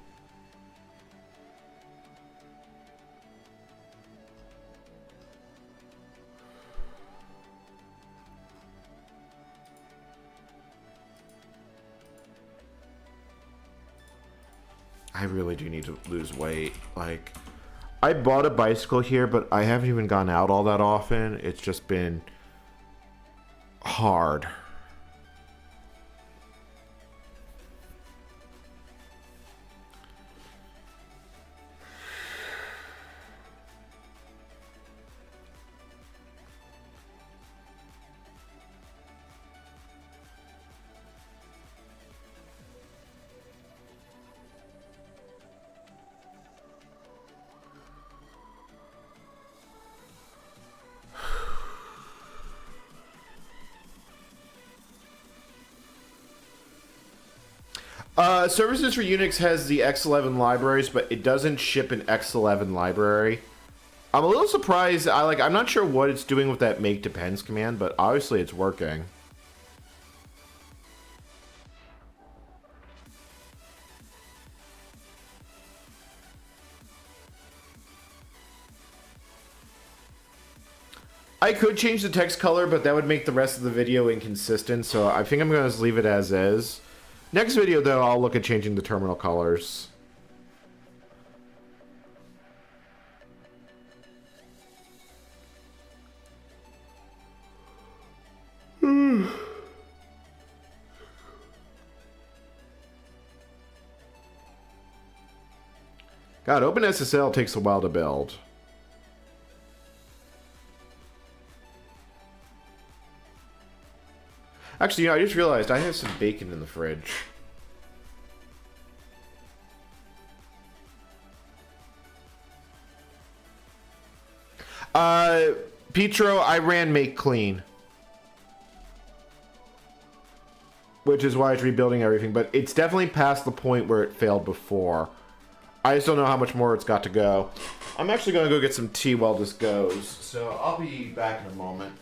I really do need to lose weight. Like, I bought a bicycle here, but I haven't even gone out all that often. It's just been hard. Services for Unix has the X11 libraries, but it doesn't ship an X11 library. I'm a little surprised. I'm not sure what it's doing with that make depends command, but obviously it's working. I could change the text color, but that would make the rest of the video inconsistent, so I think I'm going to leave it as is. Next video, though, I'll look at changing the terminal colors. God, OpenSSL takes a while to build. Actually, you know, I just realized I have some bacon in the fridge. Petro, I ran make clean. Which is why it's rebuilding everything, but it's definitely past the point where it failed before. I just don't know how much more it's got to go. I'm actually going to go get some tea while this goes, so I'll be back in a moment.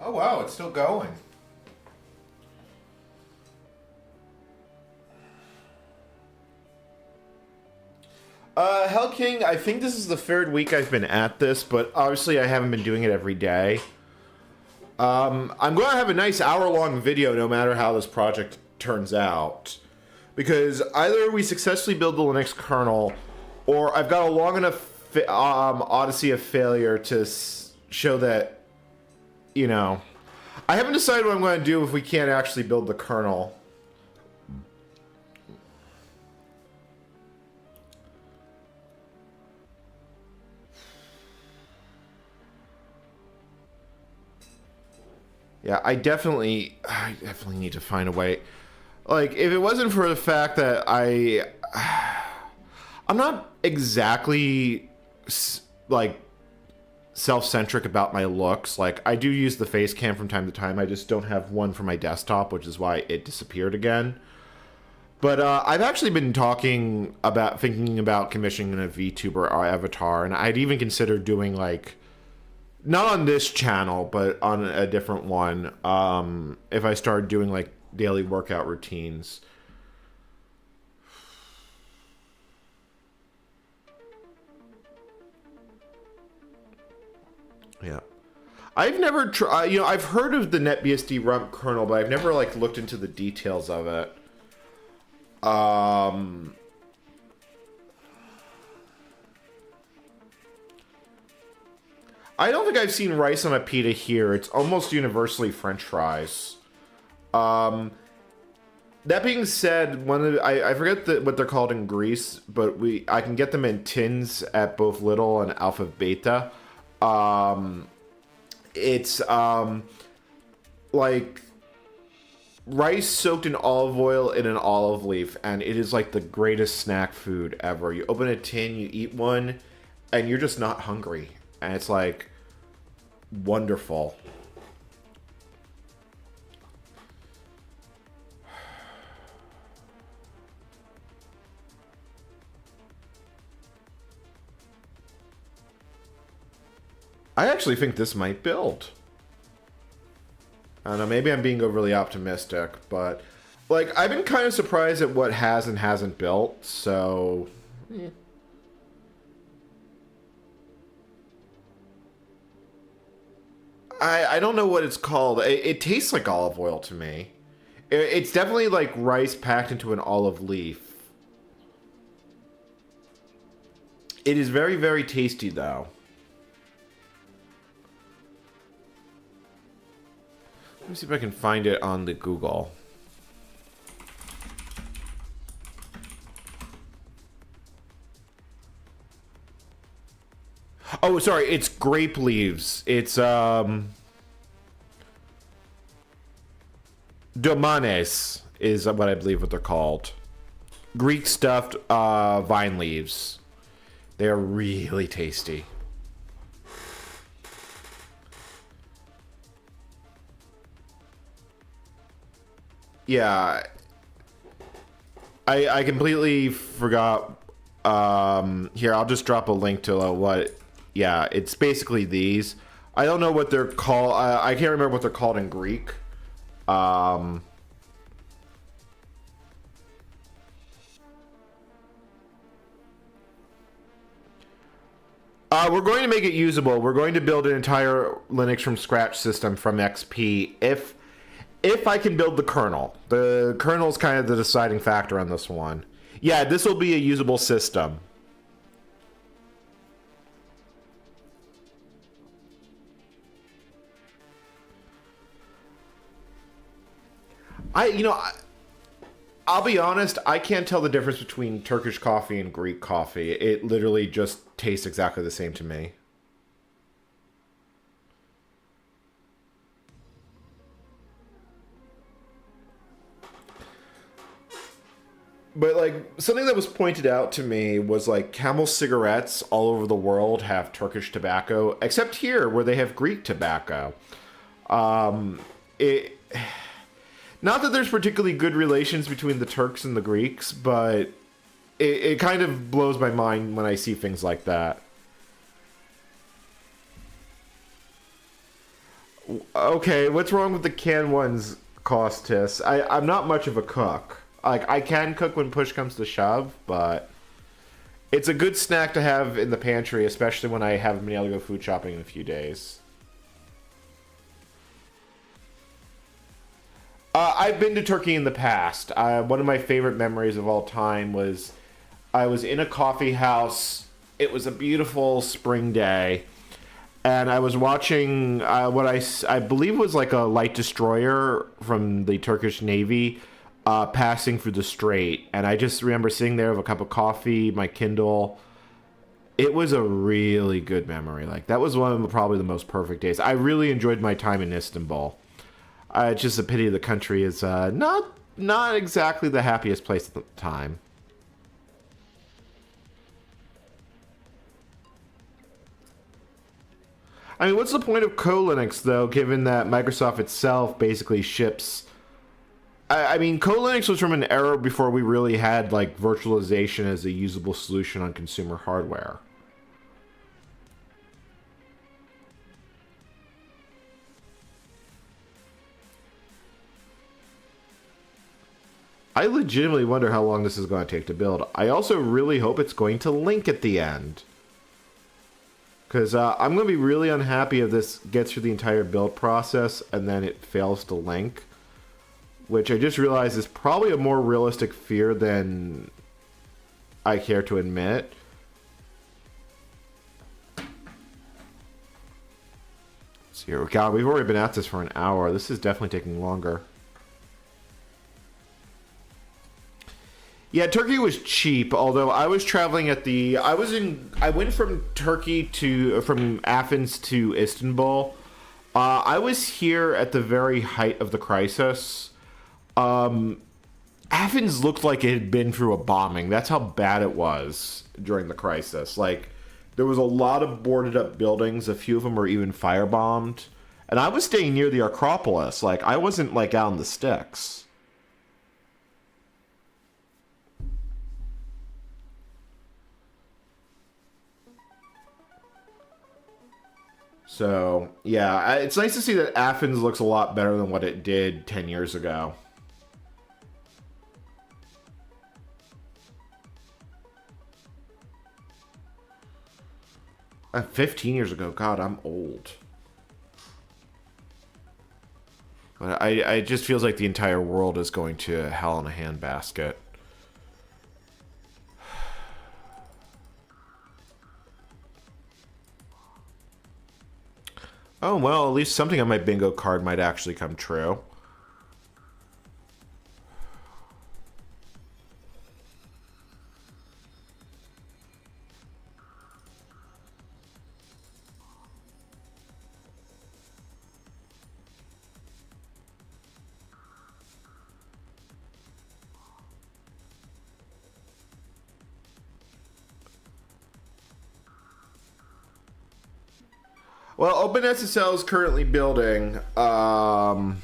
Oh wow, it's still going. Hell King, I think this is the third week I've been at this, but obviously I haven't been doing it every day. I'm going to have a nice hour-long video no matter how this project turns out. Because either we successfully build the Linux kernel, or I've got a long enough odyssey of failure to show that, you know... I haven't decided what I'm going to do if we can't actually build the kernel. Yeah, I definitely need to find a way. Like, if it wasn't for the fact that I'm not exactly like self-centric about my looks. Like, I do use the face cam from time to time. I just don't have one for my desktop, which is why it disappeared again. But I've actually been thinking about commissioning a VTuber avatar, and I'd even consider doing like, not on this channel, but on a different one, if I started doing like daily workout routines. Yeah. I've never tried, I've heard of the NetBSD rump kernel, but I've never like looked into the details of it. I don't think I've seen rice on a pita here. It's almost universally French fries. That being said, I forget what they're called in Greece, but I can get them in tins at both Little and Alpha Beta. It's like rice soaked in olive oil in an olive leaf, and it is like the greatest snack food ever. You open a tin, you eat one, and you're just not hungry. And it's like wonderful. I actually think this might build. I don't know, maybe I'm being overly optimistic, but like I've been kind of surprised at what has and hasn't built, so I don't know what it's called. It tastes like olive oil to me. It's definitely like rice packed into an olive leaf. It is very, very tasty, though. Let me see if I can find it on the Google. Oh, sorry, it's grape leaves. It's, Domanes is what I believe what they're called. Greek stuffed, vine leaves. They are really tasty. Yeah. I completely forgot. Here, I'll just drop a link to what... Yeah, it's basically these. I don't know what they're called. I can't remember what they're called in Greek. We're going to make it usable. We're going to build an entire Linux from scratch system from XP if I can build the kernel. The kernel is kind of the deciding factor on this one. Yeah, this will be a usable system. I'll be honest, I can't tell the difference between Turkish coffee and Greek coffee. It literally just tastes exactly the same to me. But, like, something that was pointed out to me was, like, Camel cigarettes all over the world have Turkish tobacco, except here, where they have Greek tobacco. Not that there's particularly good relations between the Turks and the Greeks, but it kind of blows my mind when I see things like that. Okay, what's wrong with the canned ones, Costis? I'm not much of a cook. Like, I can cook when push comes to shove, but it's a good snack to have in the pantry, especially when I haven't been able to go food shopping in a few days. I've been to Turkey in the past. One of my favorite memories of all time was I was in a coffee house. It was a beautiful spring day, and I was watching what I believe was like a light destroyer from the Turkish Navy passing through the strait. And I just remember sitting there with a cup of coffee, my Kindle. It was a really good memory. Like, that was one of probably the most perfect days. I really enjoyed my time in Istanbul. It's just a pity the country is not exactly the happiest place at the time. I mean, what's the point of Linux though, given that Microsoft itself basically ships? I mean, Linux was from an era before we really had like virtualization as a usable solution on consumer hardware. I legitimately wonder how long this is going to take to build. I also really hope it's going to link at the end. Because I'm going to be really unhappy if this gets through the entire build process and then it fails to link. Which I just realized is probably a more realistic fear than I care to admit. Let's see here. God, we've already been at this for an hour. This is definitely taking longer. Yeah, Turkey was cheap, although I was traveling at the... I went from from Athens to Istanbul. I was here at the very height of the crisis. Athens looked like it had been through a bombing. That's how bad it was during the crisis. Like, there was a lot of boarded up buildings. A few of them were even firebombed. And I was staying near the Acropolis. Like, I wasn't, like, out in the sticks. So, yeah, it's nice to see that Athens looks a lot better than what it did 10 years ago. 15 years ago. God, I'm old. But I it just feels like the entire world is going to hell in a handbasket. Oh, well, at least something on my bingo card might actually come true. Well, OpenSSL is currently building. Haven't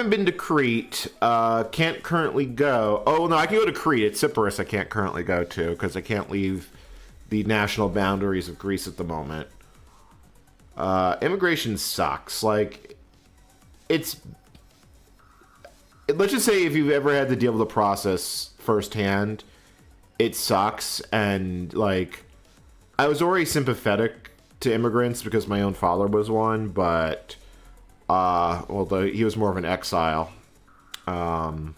been to Crete. Can't currently go. Oh, no, I can go to Crete. It's Cyprus I can't currently go to because I can't leave the national boundaries of Greece at the moment. Immigration sucks. Like, it's... Let's just say if you've ever had to deal with the process firsthand, it sucks. And, like, I was already sympathetic to immigrants because my own father was one, but although he was more of an exile. But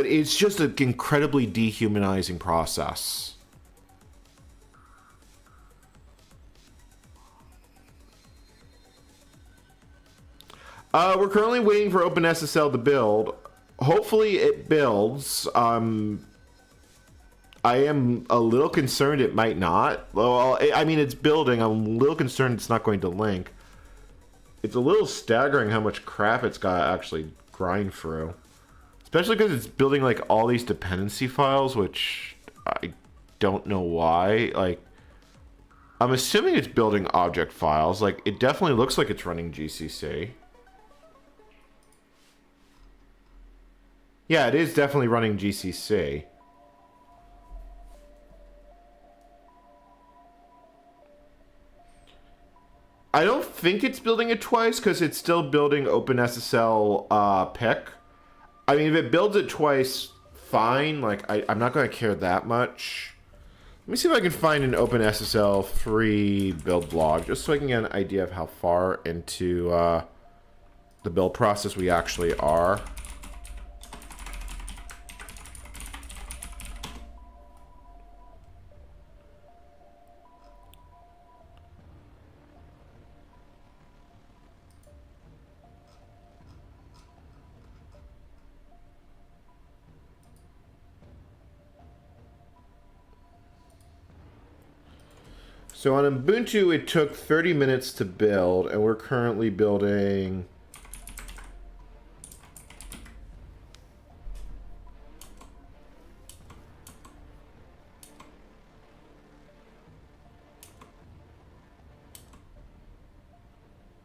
it's just an incredibly dehumanizing process. We're currently waiting for OpenSSL to build. Hopefully it builds. I am a little concerned it might not. Well, I mean, it's building. I'm a little concerned it's not going to link. It's a little staggering how much crap it's got to actually grind through. Especially because it's building, like, all these dependency files, which I don't know why. Like, I'm assuming it's building object files. Like, it definitely looks like it's running GCC. Yeah, it is definitely running GCC. I don't think it's building it twice because it's still building OpenSSL pick. I mean, if it builds it twice, fine. Like, I'm not going to care that much. Let me see if I can find an OpenSSL free build log, just so I can get an idea of how far into the build process we actually are. So on Ubuntu, it took 30 minutes to build, and we're currently building...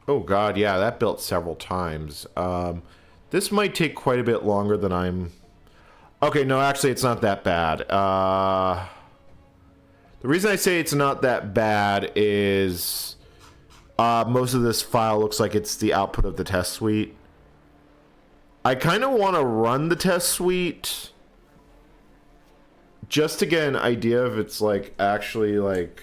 Oh god, yeah, that built several times. This might take quite a bit longer than I'm... Okay, no, actually, it's not that bad. The reason I say it's not that bad is most of this file looks like it's the output of the test suite. I kind of want to run the test suite just to get an idea if it's like actually like...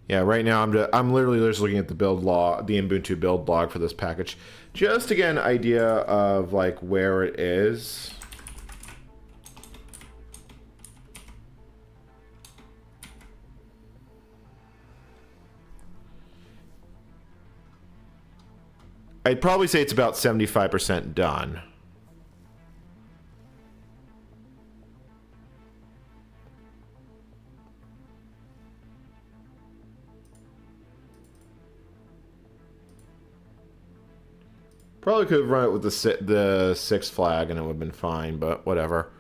Yeah, right now I'm literally just looking at the build log, the Ubuntu build log for this package, just to get an idea of like where it is. I'd probably say it's about 75% done. Probably could have run it with the 6 flag and it would have been fine, but whatever.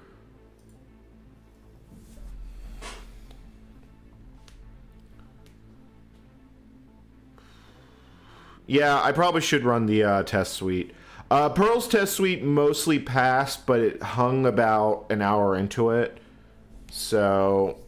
Yeah, I probably should run the test suite. Perl's test suite mostly passed, but it hung about an hour into it. So...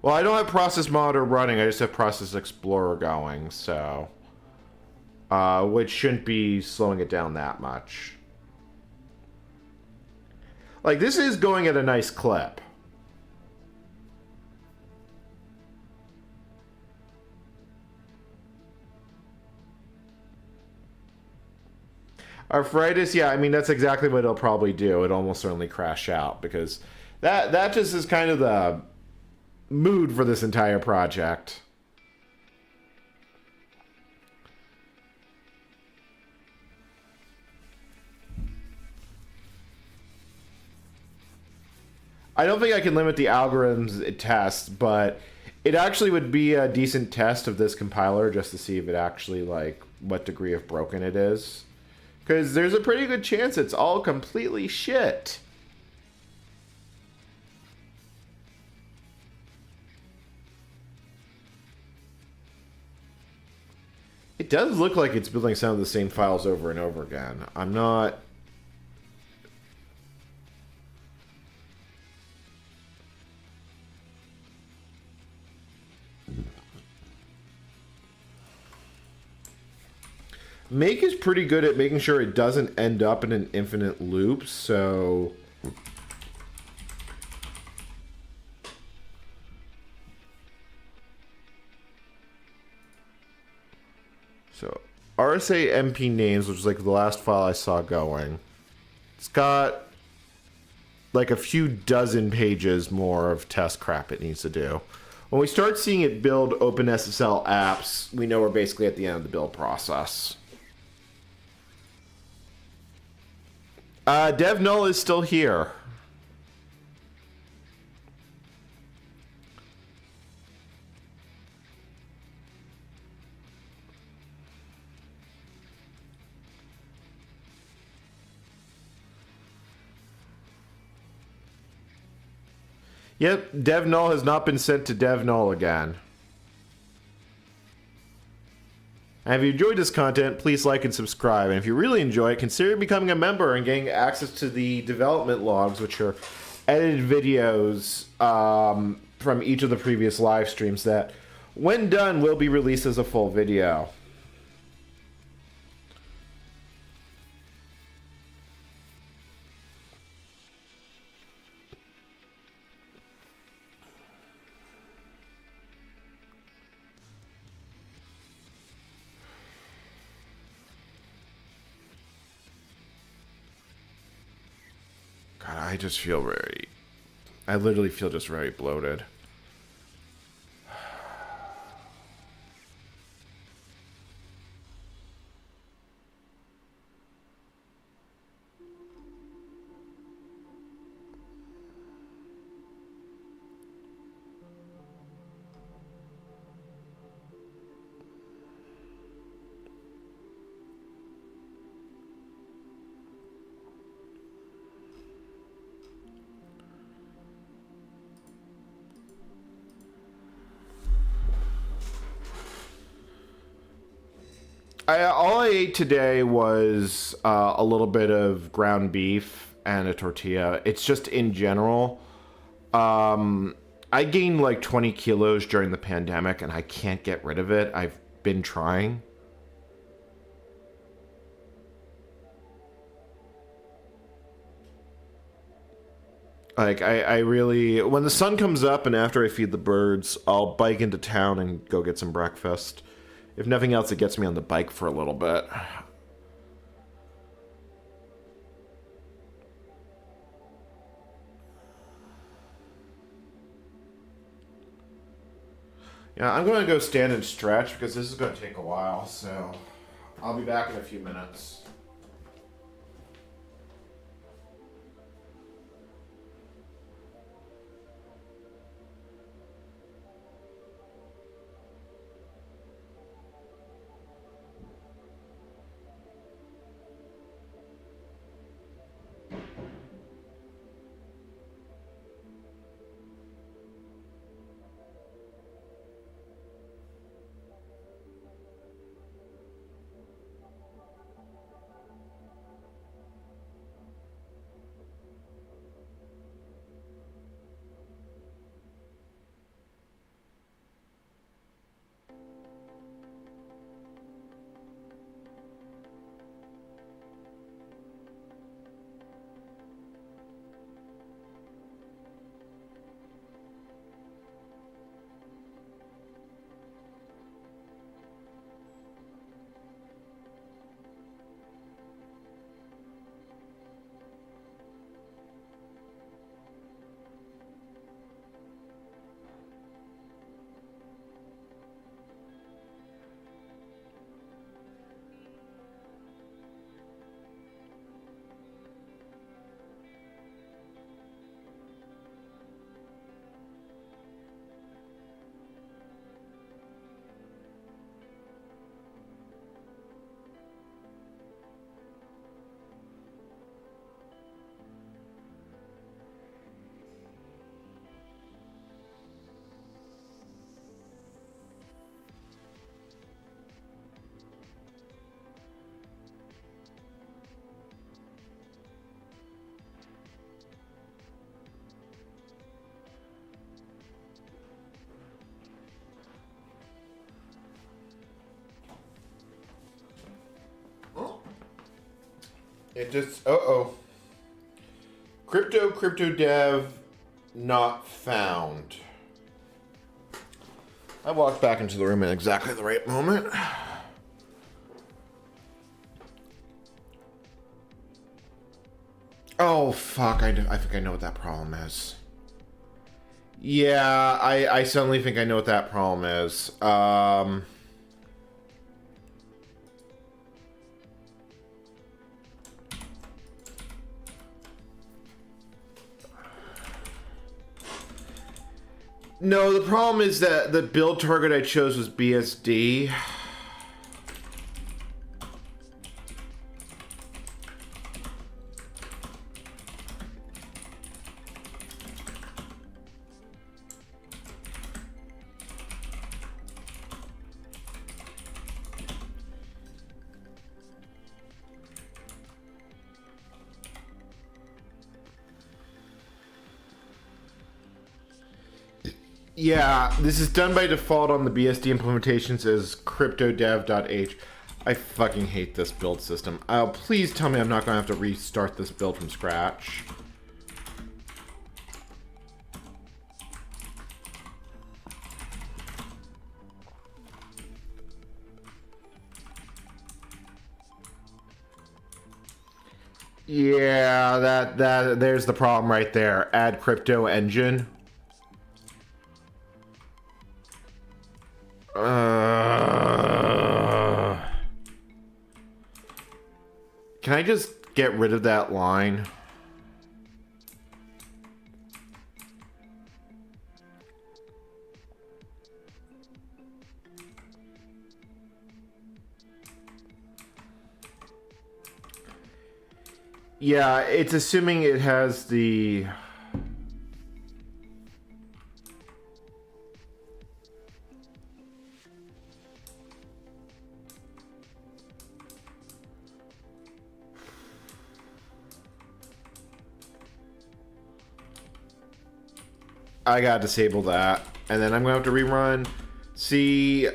Well, I don't have Process Monitor running, I just have Process Explorer going, so... which shouldn't be slowing it down that much. Like, this is going at a nice clip. Arthritis, yeah, I mean, that's exactly what it'll probably do. It'll almost certainly crash out, because that just is kind of the mood for this entire project. I don't think I can limit the algorithms it tests, but it actually would be a decent test of this compiler just to see if it actually, like, what degree of broken it is. Because there's a pretty good chance it's all completely shit. It does look like it's building some of the same files over and over again. I'm not... Make is pretty good at making sure it doesn't end up in an infinite loop, so... So, RSA MP names, which is like the last file I saw going. It's got like a few dozen pages more of test crap it needs to do. When we start seeing it build OpenSSL apps, we know we're basically at the end of the build process. Dev null is still here. Yep, dev null has not been sent to dev null again. And if you enjoyed this content, please like and subscribe. And if you really enjoy it, consider becoming a member and getting access to the development logs, which are edited videos from each of the previous live streams that, when done, will be released as a full video. God, I just feel very... I literally feel just very bloated. All I ate today was a little bit of ground beef and a tortilla. It's just in general. I gained like 20 kilos during the pandemic and I can't get rid of it. I've been trying. Like, I really... When the sun comes up and after I feed the birds, I'll bike into town and go get some breakfast. If nothing else, it gets me on the bike for a little bit. Yeah, I'm going to go stand and stretch because this is going to take a while, so I'll be back in a few minutes. It just... Uh-oh. Crypto dev not found. I walked back into the room at exactly the right moment. Oh, fuck. I think I know what that problem is. Yeah, I suddenly think I know what that problem is. No, the problem is that the build target I chose was BSD. Yeah, this is done by default on the BSD implementations as cryptodev.h. I fucking hate this build system. Please tell me I'm not going to have to restart this build from scratch. Yeah, there's the problem right there. Add crypto engine. Can I just get rid of that line? Yeah, it's assuming it has the... I gotta disable that. And then I'm gonna have to rerun. See...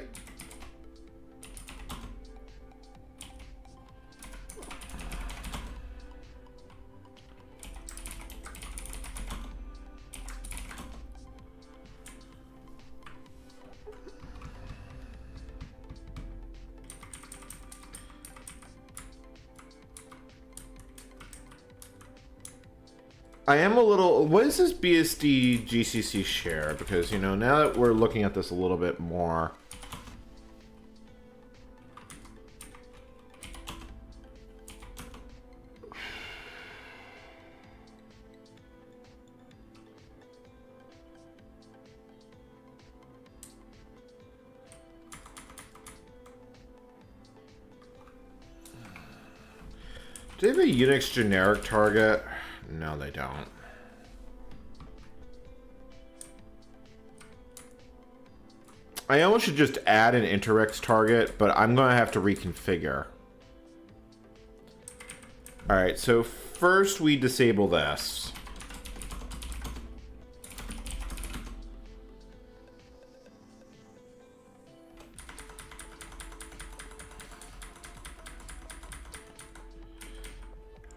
I am a little... What is this BSD GCC share? Because, you know, now that we're looking at this a little bit more... Do they have a Unix generic target? No, they don't. I almost should just add an Interix target, but I'm going to have to reconfigure. Alright, so first we disable this.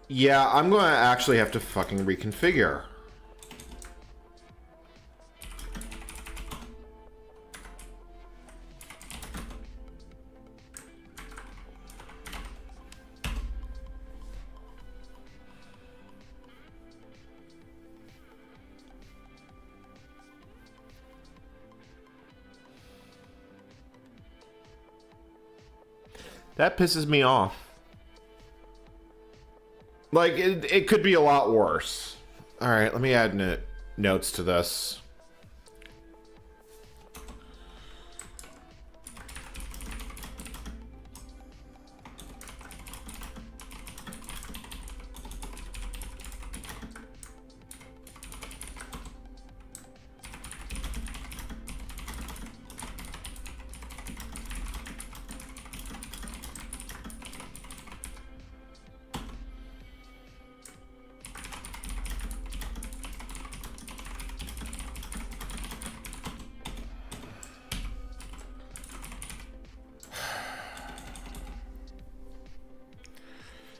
Yeah, I'm going to actually have to fucking reconfigure. That pisses me off. Like, it could be a lot worse. Alright, let me add notes to this.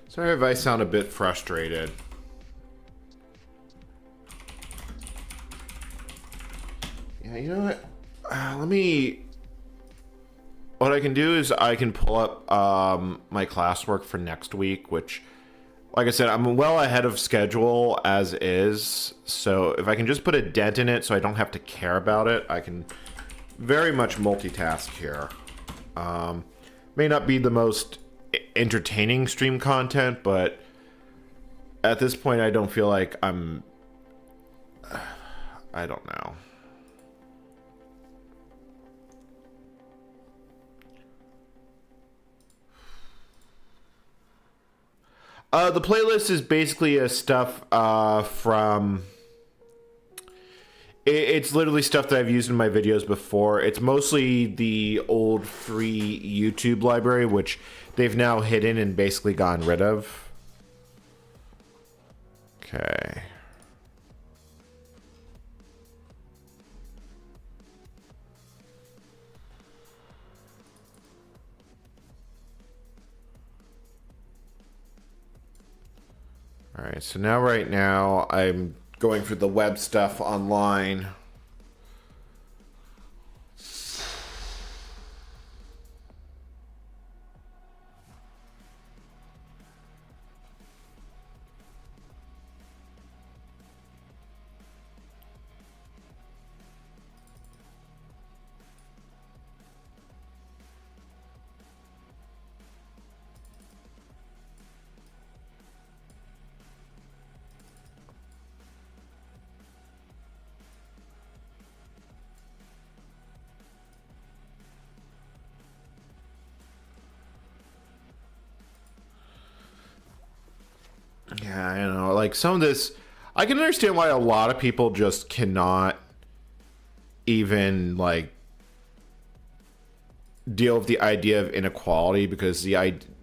Sorry if I sound a bit frustrated. Yeah, you know what? Let me... What I can do is I can pull up my classwork for next week, which, like I said, I'm well ahead of schedule as is. So if I can just put a dent in it so I don't have to care about it, I can very much multitask here. May not be the most entertaining stream content, but at this point I don't feel like I don't know. The playlist is basically a stuff from... It's literally stuff that I've used in my videos before. It's mostly the old free YouTube library, which they've now hidden and basically gotten rid of. Okay. All right, so now right now I'm going for the web stuff online. Yeah, I know. Like some of this, I can understand why a lot of people just cannot even like deal with the idea of inequality because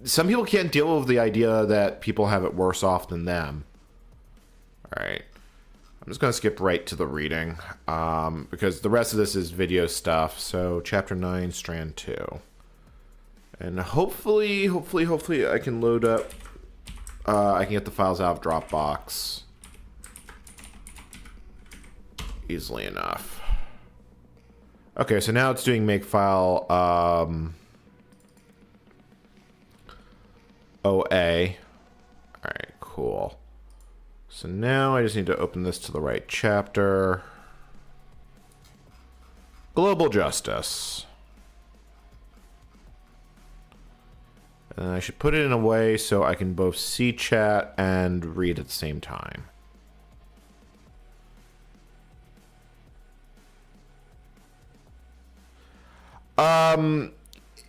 some people can't deal with the idea that people have it worse off than them. All right. I'm just going to skip right to the reading because the rest of this is video stuff. So chapter 9, strand 2. And hopefully I can load up. I can get the files out of Dropbox easily enough. Okay, so now it's doing makefile OA. Alright, cool. So now I just need to open this to the right chapter. Global Justice. And I should put it in a way so I can both see chat and read at the same time.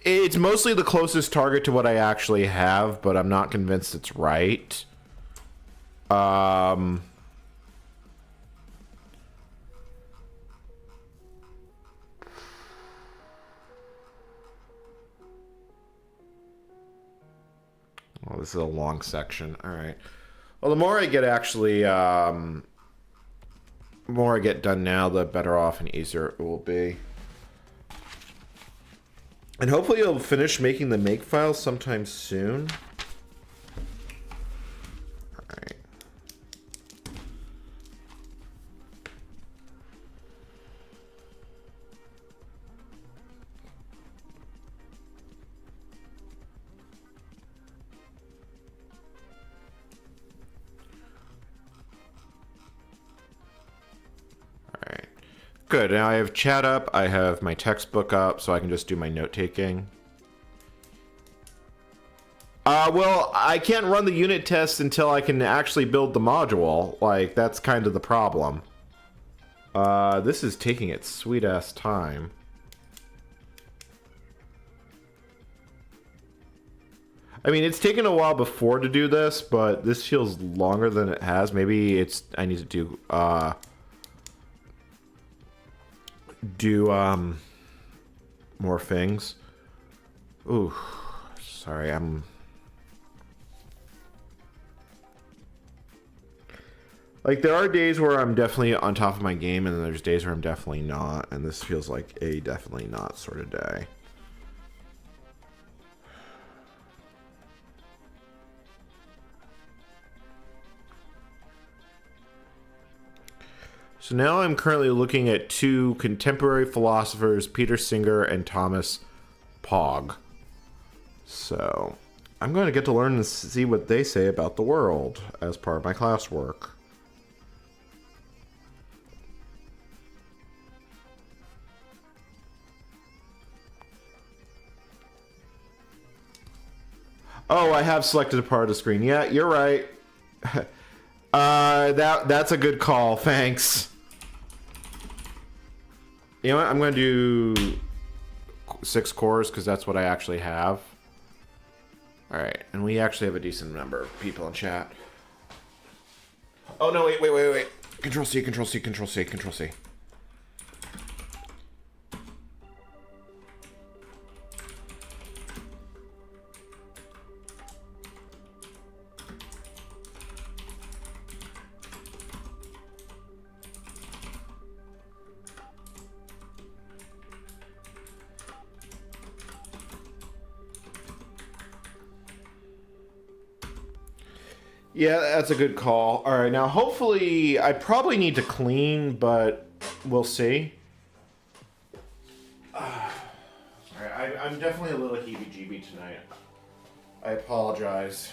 It's mostly the closest target to what I actually have, but I'm not convinced it's right. Well, this is a long section. All right. Well, the more I get actually, the more I get done now, the better off and easier it will be. And hopefully you'll finish making the makefile sometime soon. Alright. Alright. Good. Now I have chat up. I have my textbook up, so I can just do my note taking. Well, I can't run the unit test until I can actually build the module. Like, that's kind of the problem. This is taking its sweet-ass time. I mean, it's taken a while before to do this, but this feels longer than it has. Maybe it's... I need to do more things. Ooh, sorry, I'm... Like, there are days where I'm definitely on top of my game, and then there's days where I'm definitely not, and this feels like a definitely not sort of day. So now I'm currently looking at two contemporary philosophers, Peter Singer and Thomas Pogge. So I'm going to get to learn and see what they say about the world as part of my classwork. Oh, I have selected a part of the screen. Yeah, you're right. That's a good call. Thanks. You know what? I'm going to do 6 cores because that's what I actually have. Alright, and we actually have a decent number of people in chat. Oh, no, wait. Control C, Control C, Control C, Control C. Yeah, that's a good call. All right, now hopefully I probably need to clean, but we'll see. All right, I'm definitely a little heebie-jeebie tonight. I apologize.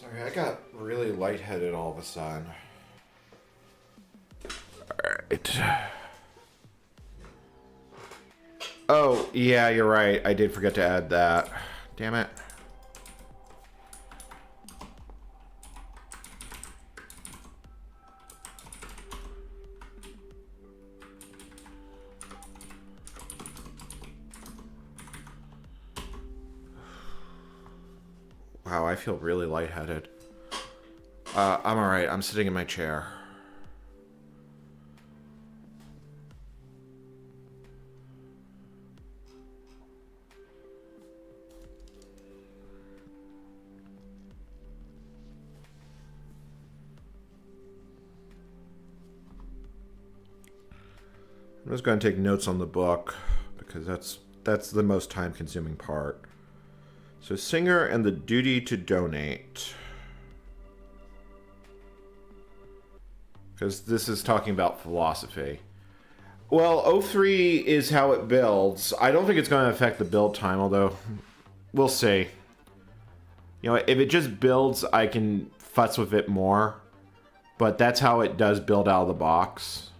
Sorry, I got really lightheaded all of a sudden. Alright. Oh, yeah, you're right. I did forget to add that. Damn it. Wow, I feel really lightheaded. I'm alright. I'm sitting in my chair. I'm just going to take notes on the book because that's the most time-consuming part. So, Singer and the Duty to Donate. Because this is talking about philosophy. Well, O3 is how it builds. I don't think it's going to affect the build time, although we'll see. You know, if it just builds, I can futz with it more. But that's how it does build out of the box.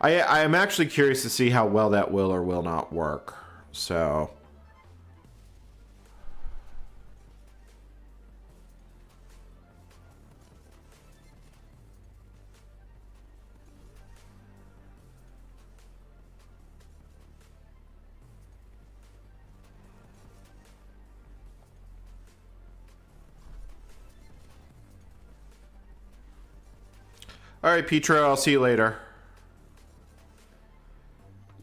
I am actually curious to see how well that will or will not work. So... Alright, Pietro, I'll see you later.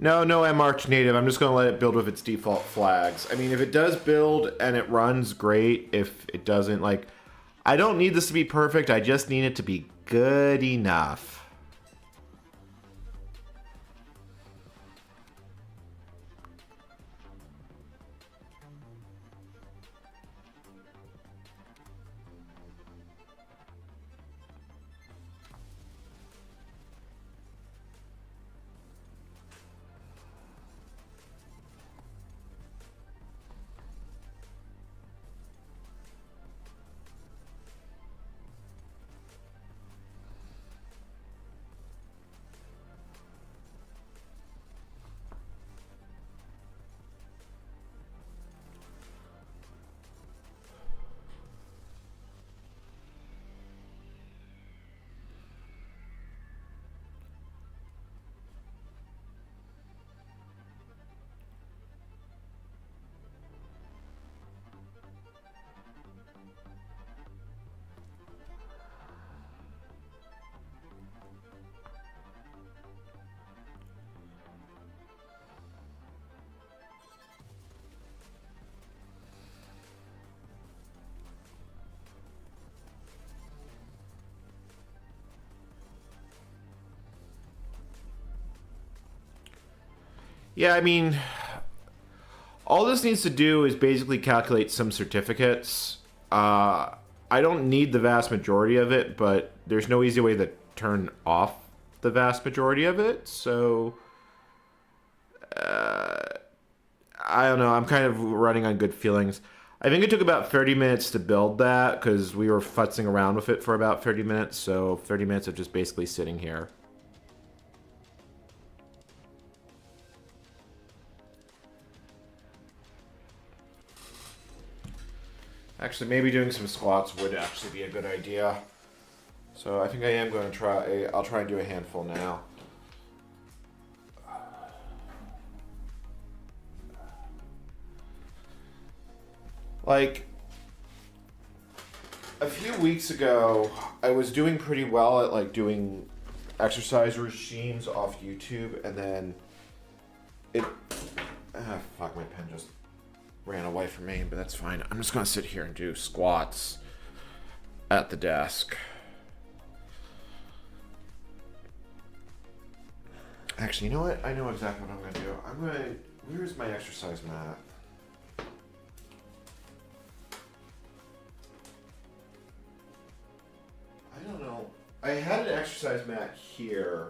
No March native. I'm just going to let it build with its default flags. I mean, if it does build and it runs, great. If it doesn't, like... I don't need this to be perfect. I just need it to be good enough. Yeah, I mean, all this needs to do is basically calculate some certificates. I don't need the vast majority of it, but there's no easy way to turn off the vast majority of it. So, I don't know. I'm kind of running on good feelings. I think it took about 30 minutes to build that because we were futzing around with it for about 30 minutes. So 30 minutes of just basically sitting here. Actually, maybe doing some squats would actually be a good idea. So I think I am going to try. I'll try and do a handful now. Like, a few weeks ago, I was doing pretty well at like doing exercise regimes off YouTube, and then it. Fuck, my pen just ran away from me, but that's fine. I'm just gonna sit here and do squats at the desk. Actually, you know what? I know exactly what I'm gonna do. Where's my exercise mat? I don't know. I had an exercise mat here.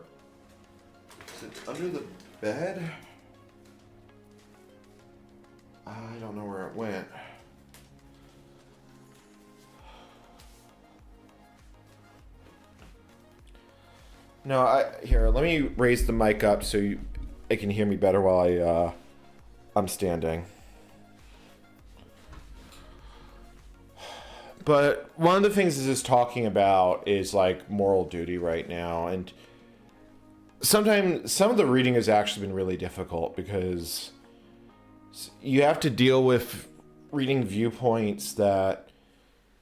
Is it under the bed? I don't know where it went. No, here, let me raise the mic up so it can hear me better while I'm standing. But one of the things this is talking about is like moral duty right now, and sometimes some of the reading has actually been really difficult because you have to deal with reading viewpoints that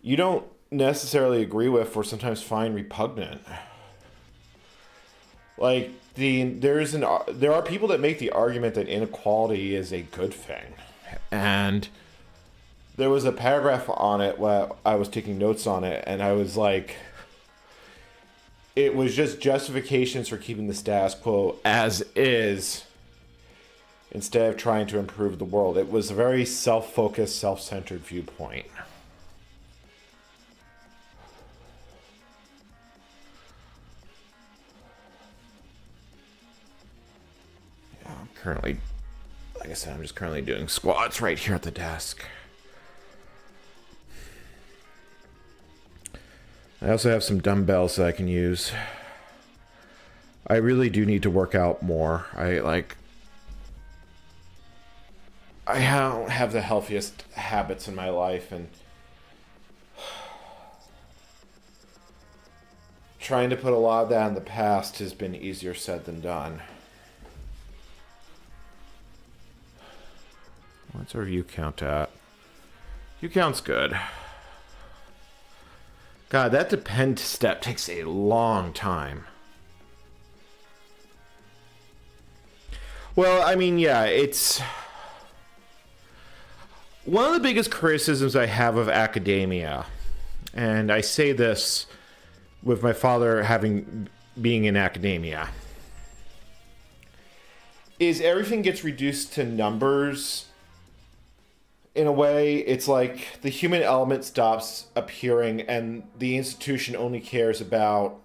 you don't necessarily agree with or sometimes find repugnant. Like there are people that make the argument that inequality is a good thing, and there was a paragraph on it where I was taking notes on it, and I was like, it was just justifications for keeping the status quo as is instead of trying to improve the world. It was a very self-focused, self-centered viewpoint. Yeah, I'm currently, like I said, I'm just currently doing squats right here at the desk. I also have some dumbbells that I can use. I really do need to work out more. I don't have the healthiest habits in my life, and trying to put a lot of that in the past has been easier said than done. What's our view count at? View count's good. God, that depend step takes a long time. Well, I mean, yeah, it's one of the biggest criticisms I have of academia, and I say this with my father being in academia, is everything gets reduced to numbers. In a way, it's like the human element stops appearing and the institution only cares about...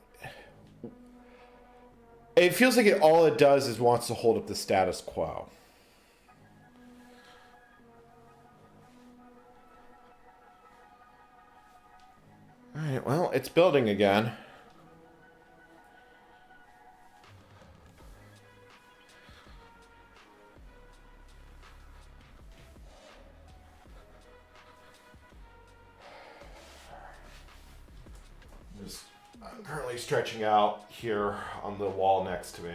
It feels like all it does is wants to hold up the status quo. Alright, well, it's building again. I'm currently stretching out here on the wall next to me.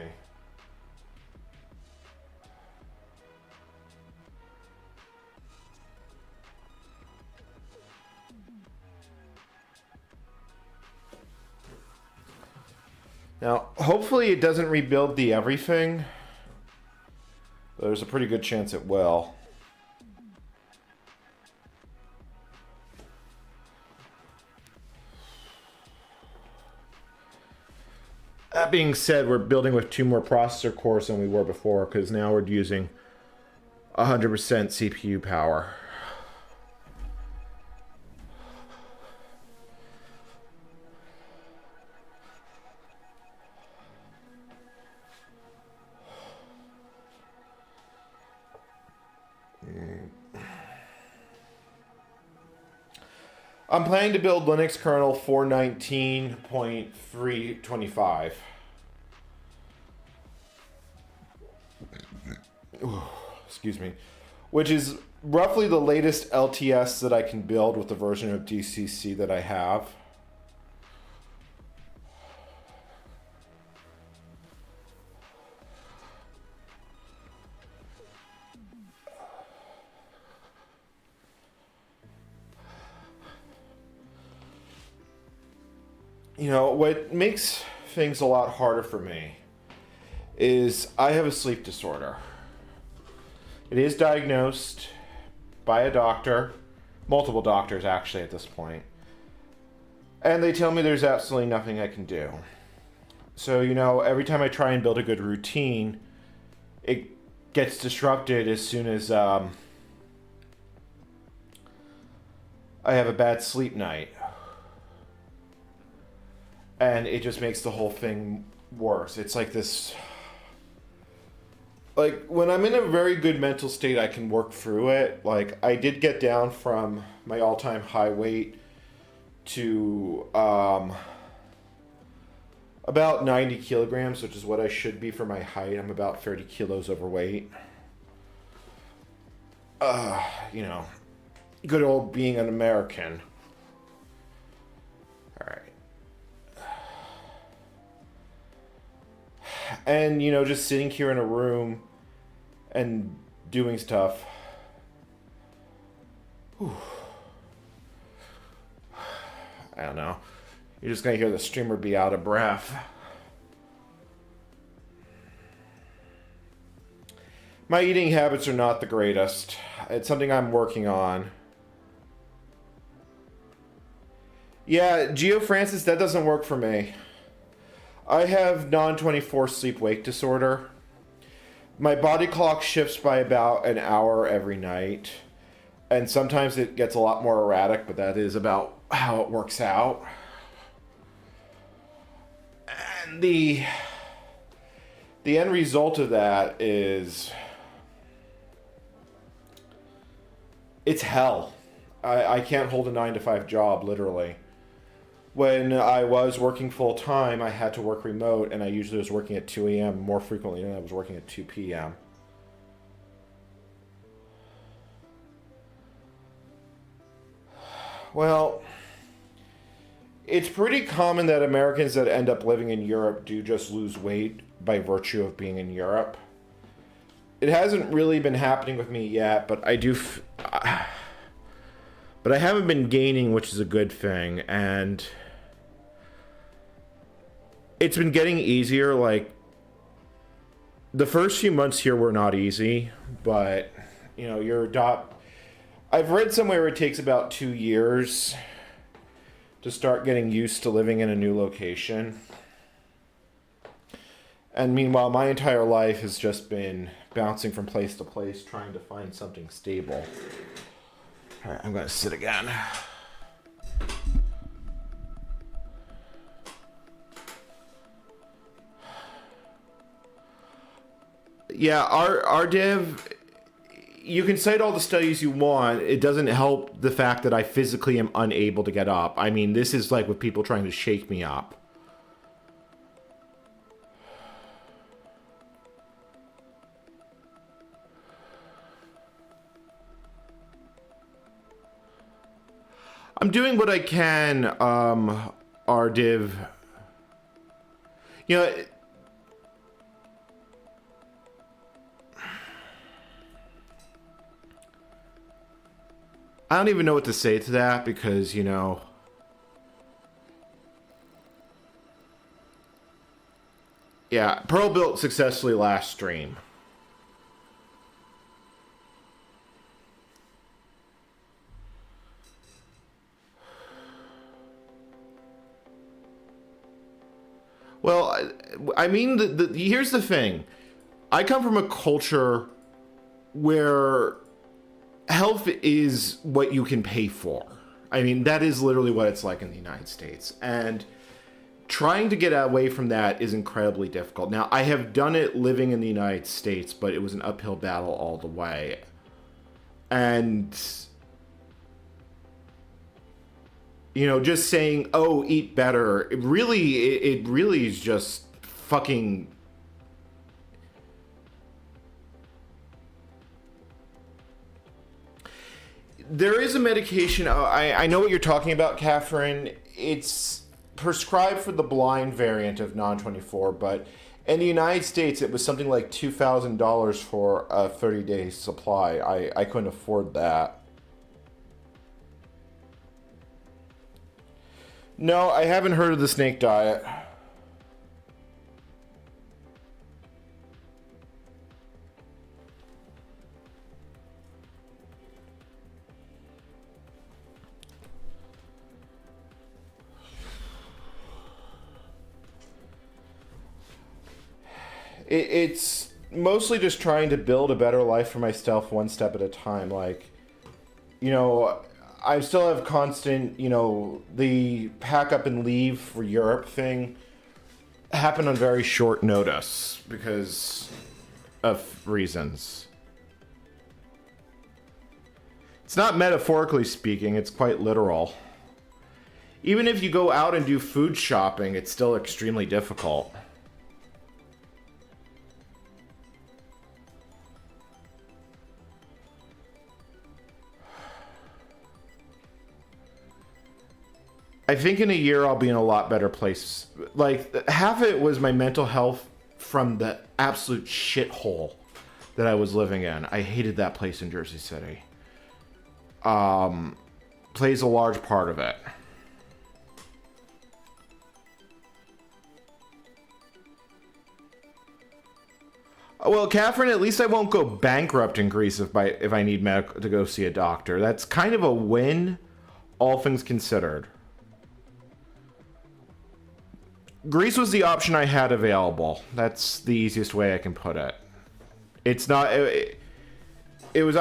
Now, hopefully it doesn't rebuild the everything. There's a pretty good chance it will. That being said, we're building with 2 more processor cores than we were before, because now we're using 100% CPU power. I'm planning to build Linux Kernel 419.325. Excuse me. Which is roughly the latest LTS that I can build with the version of DCC that I have. You know, what makes things a lot harder for me is I have a sleep disorder. It is diagnosed by a doctor, multiple doctors actually at this point, and they tell me there's absolutely nothing I can do. So, you know, every time I try and build a good routine, it gets disrupted as soon as I have a bad sleep night. And it just makes the whole thing worse. It's like this... Like, when I'm in a very good mental state, I can work through it. Like, I did get down from my all-time high weight to about 90 kilograms, which is what I should be for my height. I'm about 30 kilos overweight. You know, good old being an American. And, you know, just sitting here in a room and doing stuff. Whew. I don't know. You're just going to hear the streamer be out of breath. My eating habits are not the greatest. It's something I'm working on. Yeah, Geo Francis, that doesn't work for me. I have non-24 sleep-wake disorder. My body clock shifts by about an hour every night. And sometimes it gets a lot more erratic, but that is about how it works out. And the end result of that is... it's hell. I can't hold a 9-to-5 job, literally. When I was working full-time, I had to work remote, and I usually was working at 2 a.m. more frequently than I was working at 2 p.m. Well, it's pretty common that Americans that end up living in Europe do just lose weight by virtue of being in Europe. It hasn't really been happening with me yet, but I do... but I haven't been gaining, which is a good thing, and... it's been getting easier. Like, the first few months here were not easy, but, you know, I've read somewhere it takes about 2 years to start getting used to living in a new location. And meanwhile, my entire life has just been bouncing from place to place, trying to find something stable. All right, I'm going to sit again. Yeah, our div, you can cite all the studies you want. It doesn't help the fact that I physically am unable to get up. I mean, this is like with people trying to shake me up. I'm doing what I can, RDiv. You know, I don't even know what to say to that because, you know, yeah, Pearl built successfully last stream. Well, I mean, here's the thing. I come from a culture where health is what you can pay for. I mean, that is literally what it's like in the United States. And trying to get away from that is incredibly difficult. Now, I have done it living in the United States, but it was an uphill battle all the way. And, you know, just saying, oh, eat better, it really is just fucking... There is a medication, I know what you're talking about, Catherine. It's prescribed for the blind variant of non-24, but in the United States, it was something like $2,000 for a 30-day supply. I couldn't afford that. No, I haven't heard of the snake diet. It's mostly just trying to build a better life for myself one step at a time. Like, you know, I still have constant, you know, the pack up and leave for Europe thing happened on very short notice because of reasons. It's not metaphorically speaking, it's quite literal. Even if you go out and do food shopping, it's still extremely difficult. I think in a year I'll be in a lot better place. Like, half of it was my mental health from the absolute shithole that I was living in. I hated that place in Jersey City. Plays a large part of it. Well, Catherine, at least I won't go bankrupt in Greece if I need to go see a doctor. That's kind of a win, all things considered. Greece was the option I had available. That's the easiest way I can put it. It's not. It was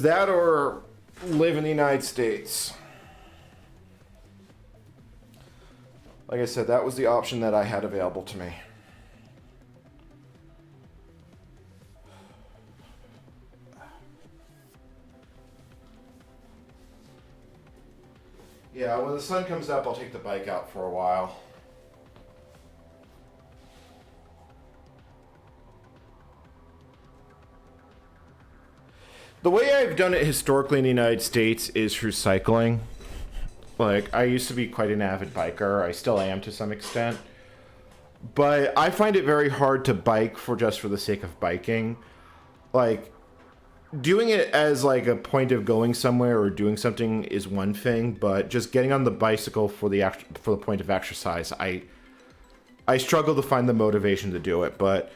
that or live in the United States. Like I said, that was the option that I had available to me. Yeah, when the sun comes up, I'll take the bike out for a while. The way I've done it historically in the United States is through cycling. Like, I used to be quite an avid biker. I still am to some extent. But I find it very hard to bike for the sake of biking. Like, doing it as like a point of going somewhere or doing something is one thing, but just getting on the bicycle for the point of exercise, I struggle to find the motivation to do it. But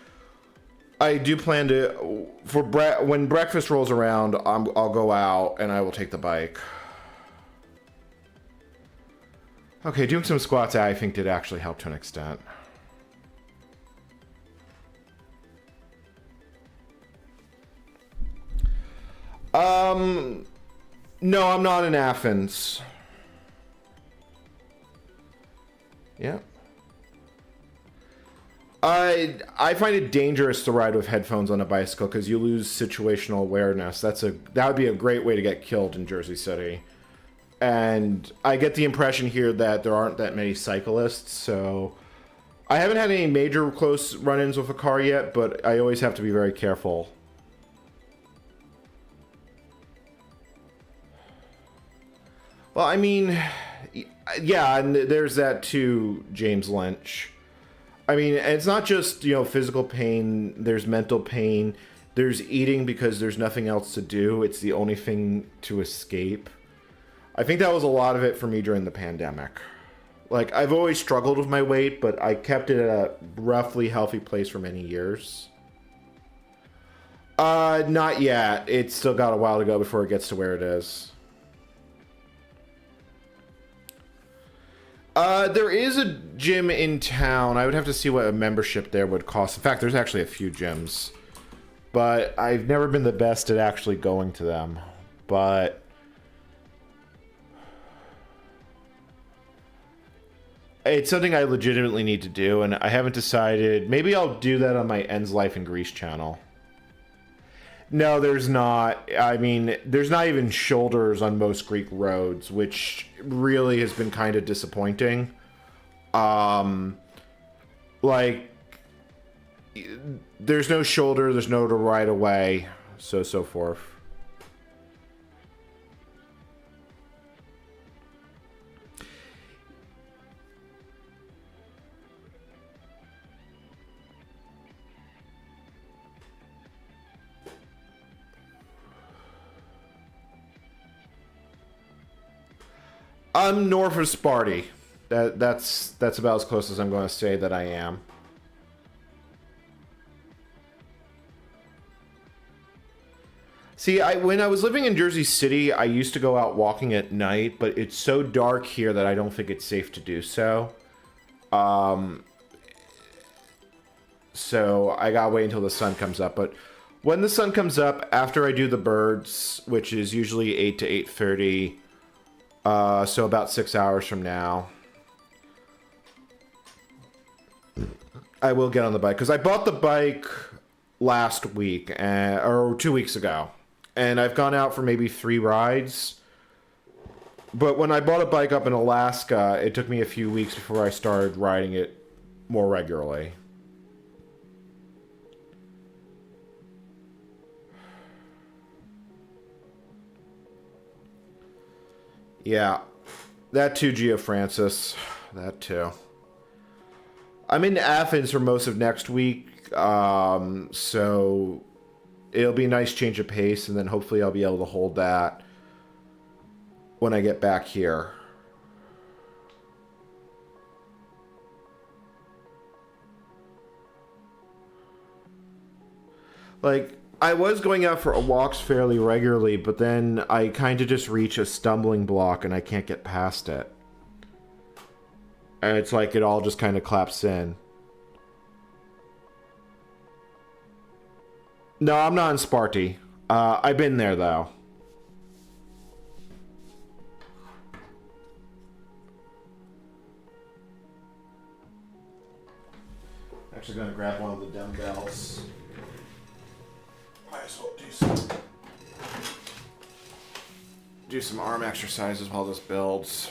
I do plan to, when breakfast rolls around, I'll go out and I will take the bike. Okay, doing some squats I think did actually help to an extent. No, I'm not in Athens. Yeah. I find it dangerous to ride with headphones on a bicycle because you lose situational awareness. That would be a great way to get killed in Jersey City. And I get the impression here that there aren't that many cyclists, so I haven't had any major close run-ins with a car yet, but I always have to be very careful. Well, I mean, yeah, and there's that too, James Lynch. I mean, it's not just, physical pain. There's mental pain. There's eating because there's nothing else to do. It's the only thing to escape. I think that was a lot of it for me during the pandemic. Like, I've always struggled with my weight, but I kept it at a roughly healthy place for many years. Not yet. It's still got a while to go before it gets to where it is. There is a gym in town. I would have to see what a membership there would cost. In fact, there's actually a few gyms. But I've never been the best at actually going to them. But it's something I legitimately need to do, and I haven't decided. Maybe I'll do that on my Ends Life in Greece channel. No, there's not. I mean, there's not even shoulders on most Greek roads, which really has been kind of disappointing. Like, there's no shoulder, there's no to right away, so forth. I'm north of Sparty. That's about as close as I'm going to say that I am. See, when I was living in Jersey City, I used to go out walking at night, but it's so dark here that I don't think it's safe to do so. So I gotta wait until the sun comes up. But when the sun comes up, after I do the birds, which is usually 8 to 8:30, so about 6 hours from now, I will get on the bike. Because I bought the bike last week, or 2 weeks ago. And I've gone out for maybe 3 rides. But when I bought a bike up in Alaska, it took me a few weeks before I started riding it more regularly. Yeah, that too, Geo Francis. That too. I'm in Athens for most of next week, so it'll be a nice change of pace, and then hopefully I'll be able to hold that when I get back here. Like, I was going out for walks fairly regularly, but then I kind of just reach a stumbling block and I can't get past it. And it's like it all just kind of claps in. No, I'm not in Sparty. I've been there, though. Actually gonna grab one of the dumbbells. Might as well do some arm exercises while this builds.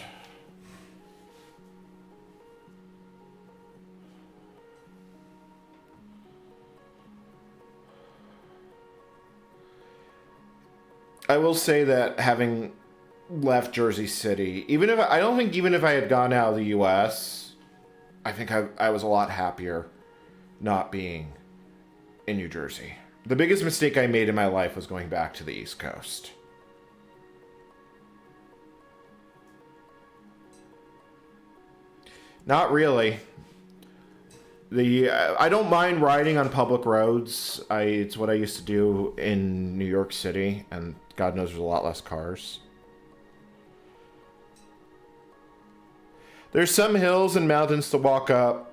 I will say that having left Jersey City, even if I don't think even if I had gone out of the U.S., I think I was a lot happier not being in New Jersey. The biggest mistake I made in my life was going back to the East Coast. Not really. I don't mind riding on public roads. It's what I used to do in New York City, and God knows there's a lot less cars. There's some hills and mountains to walk up.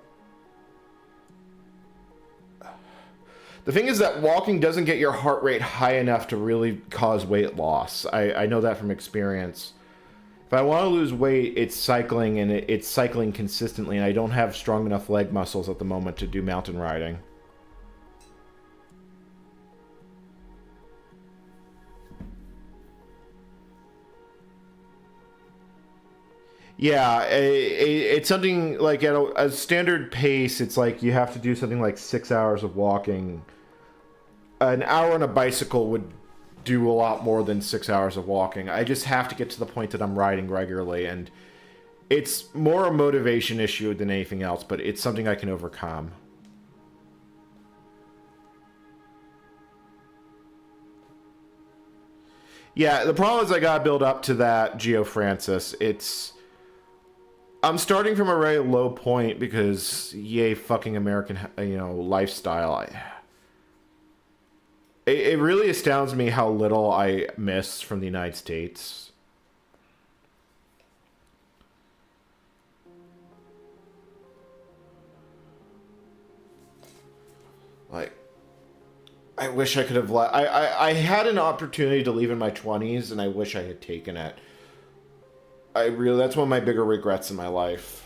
The thing is that walking doesn't get your heart rate high enough to really cause weight loss. I know that from experience. If I want to lose weight, it's cycling, and it's cycling consistently, and I don't have strong enough leg muscles at the moment to do mountain riding. Yeah, it's something like at a standard pace, it's like you have to do something like 6 hours of walking. An hour on a bicycle would do a lot more than 6 hours of walking. I just have to get to the point that I'm riding regularly, and it's more a motivation issue than anything else, but it's something I can overcome. Yeah, the problem is I gotta build up to that, Geo Francis. I'm starting from a very low point because yay fucking American, lifestyle. It really astounds me how little I miss from the United States. Like, I wish I could have I had an opportunity to leave in my 20s, and I wish I had taken it. That's one of my bigger regrets in my life.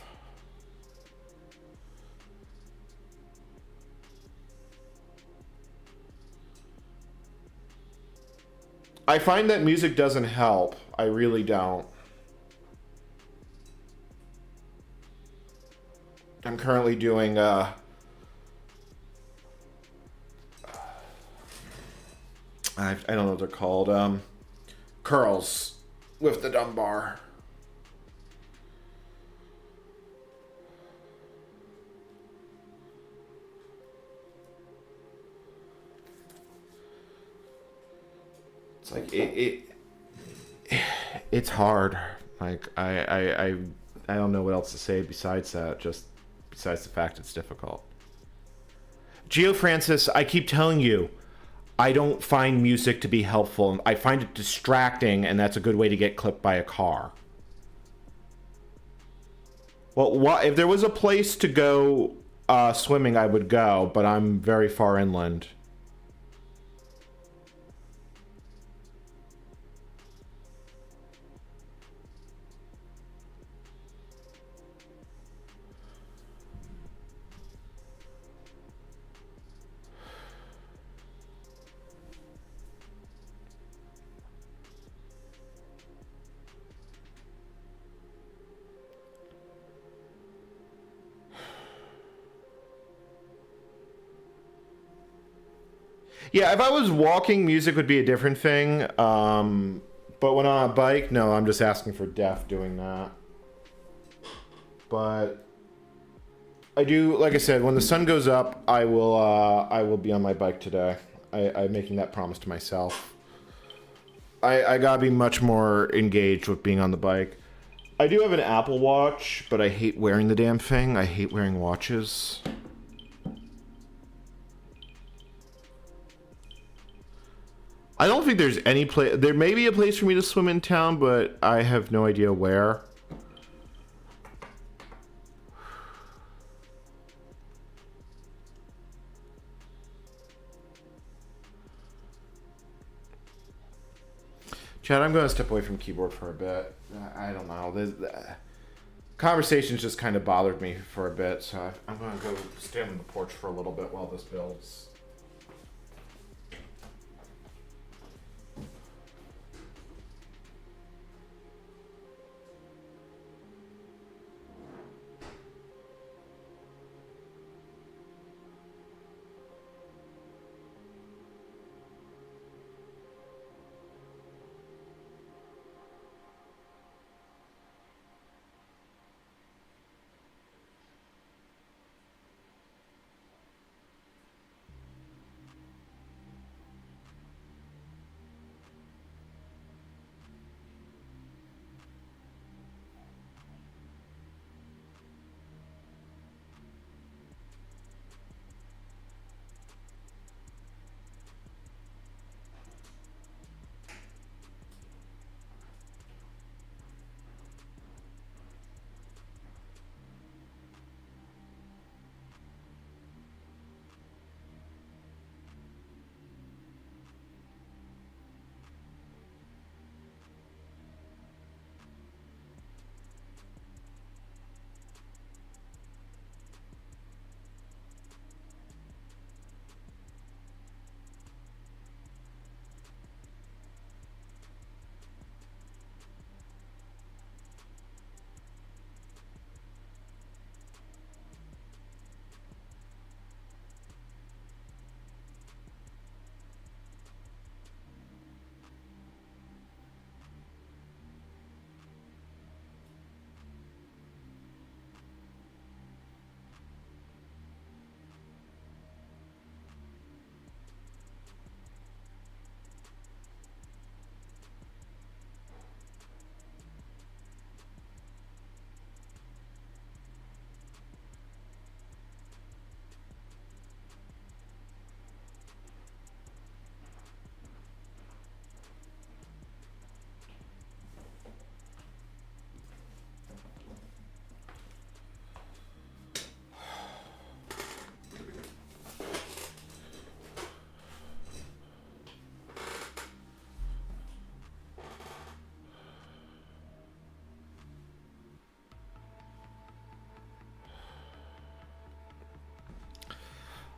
I find that music doesn't help. I really don't. I'm currently doing I don't know what they're called. Curls with the dumb bar. It's like it's hard. Like I don't know what else to say besides that. Just besides the fact it's difficult. Geo Francis, I keep telling you, I don't find music to be helpful. I find it distracting, and that's a good way to get clipped by a car. Well, if there was a place to go swimming, I would go, but I'm very far inland. Yeah, if I was walking, music would be a different thing. But when on a bike, no, I'm just asking for death doing that. But I do, like I said, when the sun goes up, I will be on my bike today. I'm making that promise to myself. I gotta be much more engaged with being on the bike. I do have an Apple Watch, but I hate wearing the damn thing. I hate wearing watches. I don't think there's any place. There may be a place for me to swim in town, but I have no idea where. Chad, I'm going to step away from keyboard for a bit. I don't know. The conversations just kind of bothered me for a bit, so I'm going to go stand on the porch for a little bit while this builds.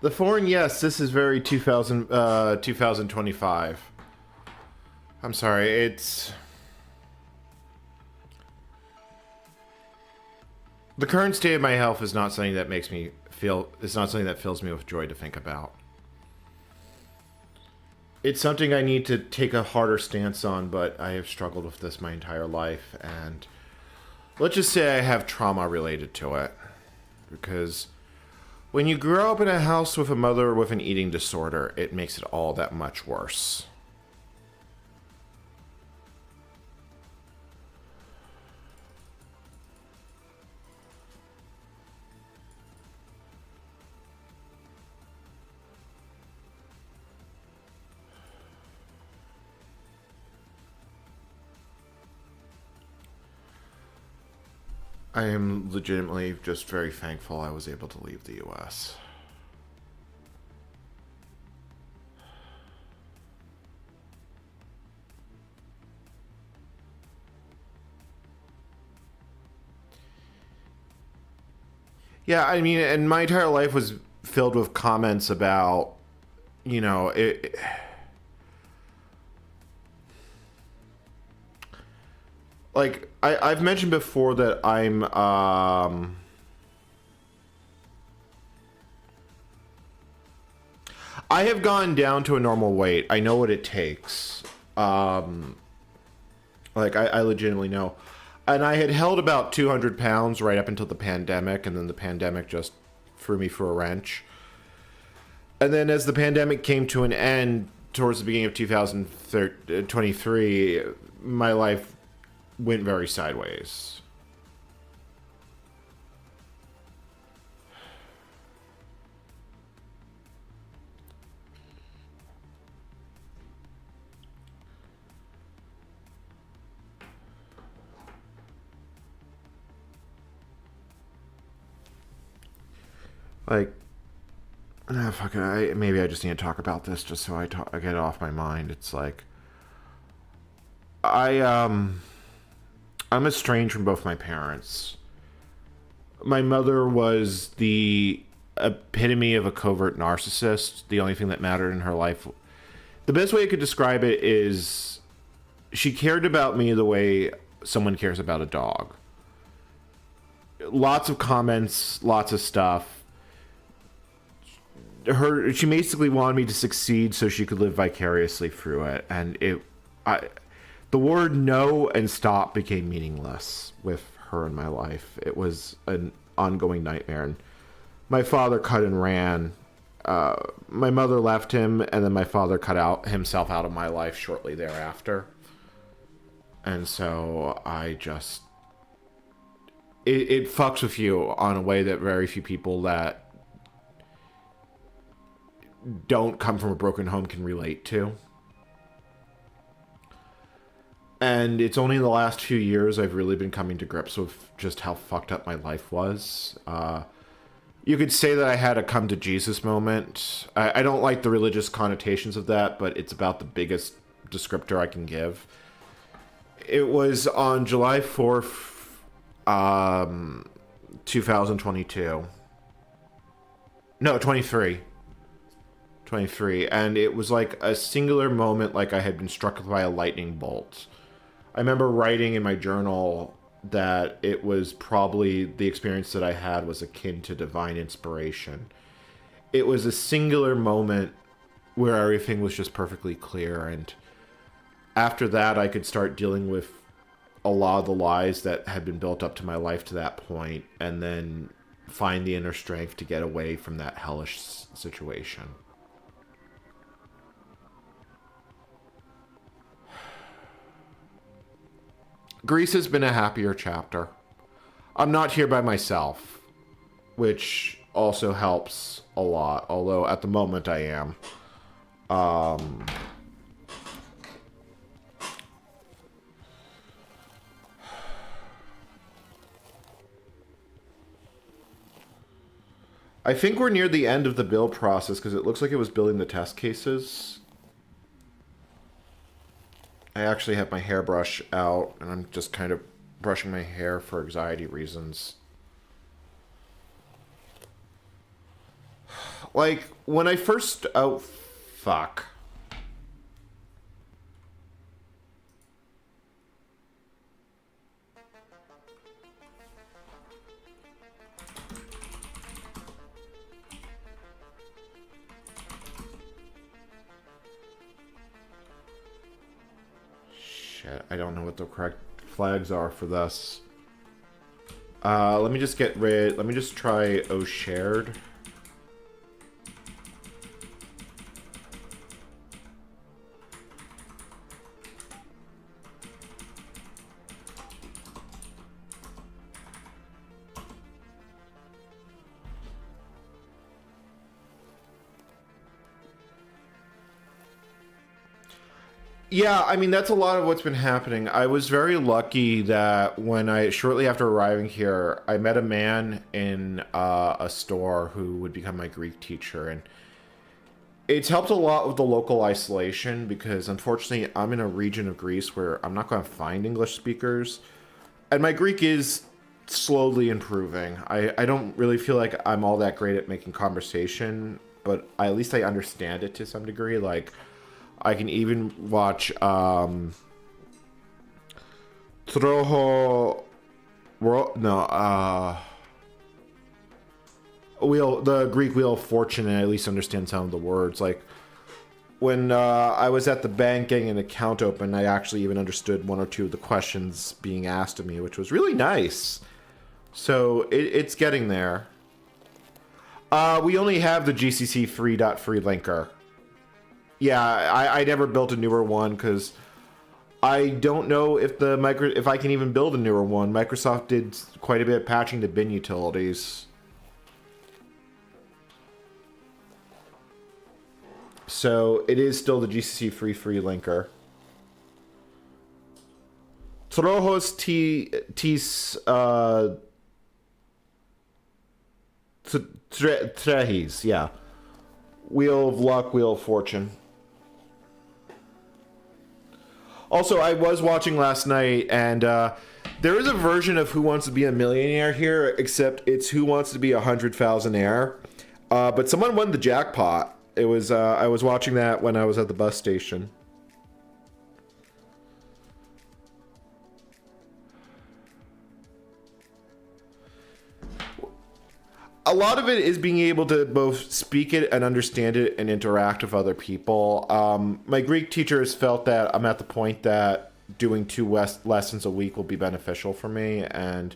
The foreign, yes, this is very 2025. I'm sorry, it's... The current state of my health is not something that makes me feel... It's not something that fills me with joy to think about. It's something I need to take a harder stance on, but I have struggled with this my entire life, and... Let's just say I have trauma related to it. Because when you grow up in a house with a mother with an eating disorder, it makes it all that much worse. I am legitimately just very thankful I was able to leave the US. Yeah, I mean, and my entire life was filled with comments about, you know, like I've mentioned before that I have gone down to a normal weight. I know what it takes. Like I legitimately know. And I had held about 200 pounds right up until the pandemic, and then the pandemic just threw me for a wrench. And then as the pandemic came to an end towards the beginning of 2023, my life went very sideways. Like, fuck it, maybe I just need to talk about this just so I get it off my mind. It's like, I'm estranged from both my parents. My mother was the epitome of a covert narcissist. The only thing that mattered in her life. The best way I could describe it is she cared about me the way someone cares about a dog. Lots of comments, lots of stuff. She basically wanted me to succeed so she could live vicariously through it, and the word no and stop became meaningless with her in my life. It was an ongoing nightmare, and my father cut and ran. My mother left him, and then my father cut himself out of my life shortly thereafter. And so I just... It fucks with you on a way that very few people that don't come from a broken home can relate to. And it's only in the last few years I've really been coming to grips with just how fucked up my life was. You could say that I had a come to Jesus moment. I don't like the religious connotations of that, but it's about the biggest descriptor I can give. It was on July 4th, 2022. No, 23. 23, and it was like a singular moment, like I had been struck by a lightning bolt. I remember writing in my journal that it was probably the experience that I had was akin to divine inspiration. It was a singular moment where everything was just perfectly clear, and after that I could start dealing with a lot of the lies that had been built up to my life to that point, and then find the inner strength to get away from that hellish situation. Greece has been a happier chapter. I'm not here by myself, which also helps a lot, although at the moment I am. I think we're near the end of the build process because it looks like it was building the test cases. I actually have my hairbrush out, and I'm just kind of brushing my hair for anxiety reasons. like, when I first... Oh, fuck. Shit, I don't know what the correct flags are for this. Let me just let me just try O shared. Yeah, I mean, that's a lot of what's been happening. I was very lucky that shortly after arriving here, I met a man in a store who would become my Greek teacher. And it's helped a lot with the local isolation because, unfortunately, I'm in a region of Greece where I'm not going to find English speakers. And my Greek is slowly improving. I don't really feel like I'm all that great at making conversation, but at least I understand it to some degree. Like, I can even watch Troho the Greek Wheel of Fortune, and at least understand some of the words. Like when I was at the bank getting an account open, I actually even understood one or two of the questions being asked of me, which was really nice. So it's getting there. We only have the GCC free linker. Yeah, I never built a newer one because I don't know if if I can even build a newer one. Microsoft did quite a bit of patching to bin utilities. So it is still the GCC free linker. Trojos Trehis, yeah. Wheel of Luck, Wheel of Fortune. Also, I was watching last night, and there is a version of Who Wants to Be a Millionaire here, except it's Who Wants to Be a 100,000-aire. But someone won the jackpot. It was I was watching that when I was at the bus station. A lot of it is being able to both speak it and understand it and interact with other people. My Greek teacher has felt that I'm at the point that doing 2 lessons a week will be beneficial for me, and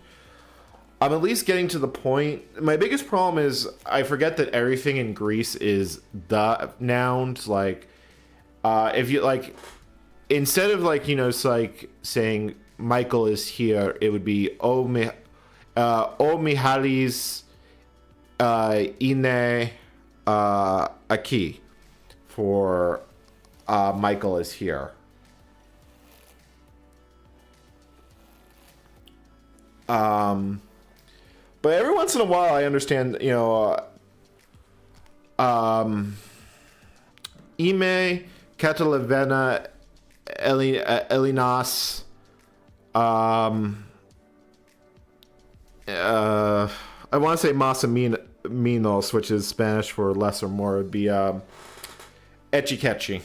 I'm at least getting to the point. My biggest problem is I forget that everything in Greece is the nouns. Like, if you like, instead of like, you know, it's like saying Michael is here, it would be O Mihalis Ine Aki for Michael is here. But every once in a while I understand, you know, Ime Catalavena Elinas I want to say Masaminos, which is Spanish for less or more. It would be Echiquechi.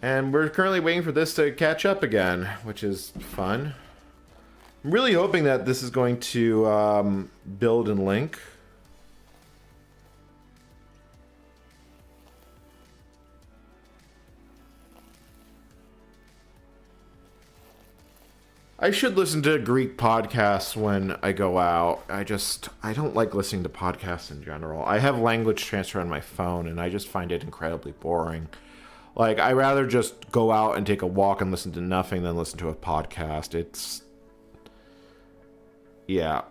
And we're currently waiting for this to catch up again, which is fun. I'm really hoping that this is going to build and link. I should listen to Greek podcasts when I go out. I don't like listening to podcasts in general. I have language transfer on my phone, and I just find it incredibly boring. Like, I'd rather just go out and take a walk and listen to nothing than listen to a podcast. It's... yeah.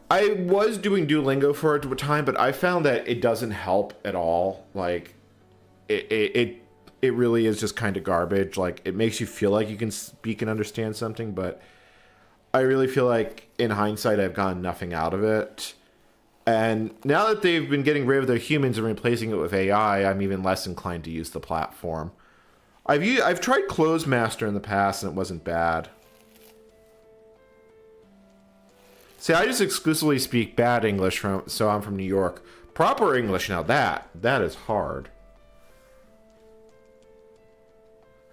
I was doing Duolingo for a time, but I found that it doesn't help at all. Like, it really is just kind of garbage. Like, it makes you feel like you can speak and understand something, but I really feel like, in hindsight, I've gotten nothing out of it. And now that they've been getting rid of their humans and replacing it with AI, I'm even less inclined to use the platform. I've tried Close Master in the past and it wasn't bad. See, I just exclusively speak bad English so I'm from New York. Proper English, now that is hard.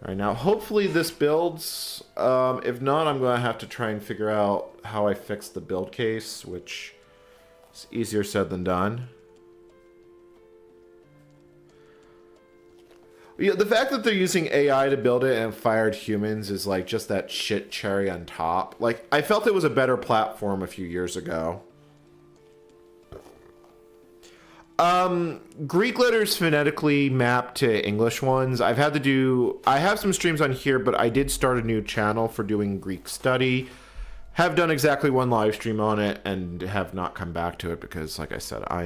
All right, now hopefully this builds. If not, I'm going to have to try and figure out how I fix the build case, which is easier said than done. Yeah, the fact that they're using AI to build it and fired humans is like just that shit cherry on top. Like, I felt it was a better platform a few years ago. Greek letters phonetically map to English ones. I have some streams on here, but I did start a new channel for doing Greek study. Have done exactly one live stream on it and have not come back to it because, like I said, I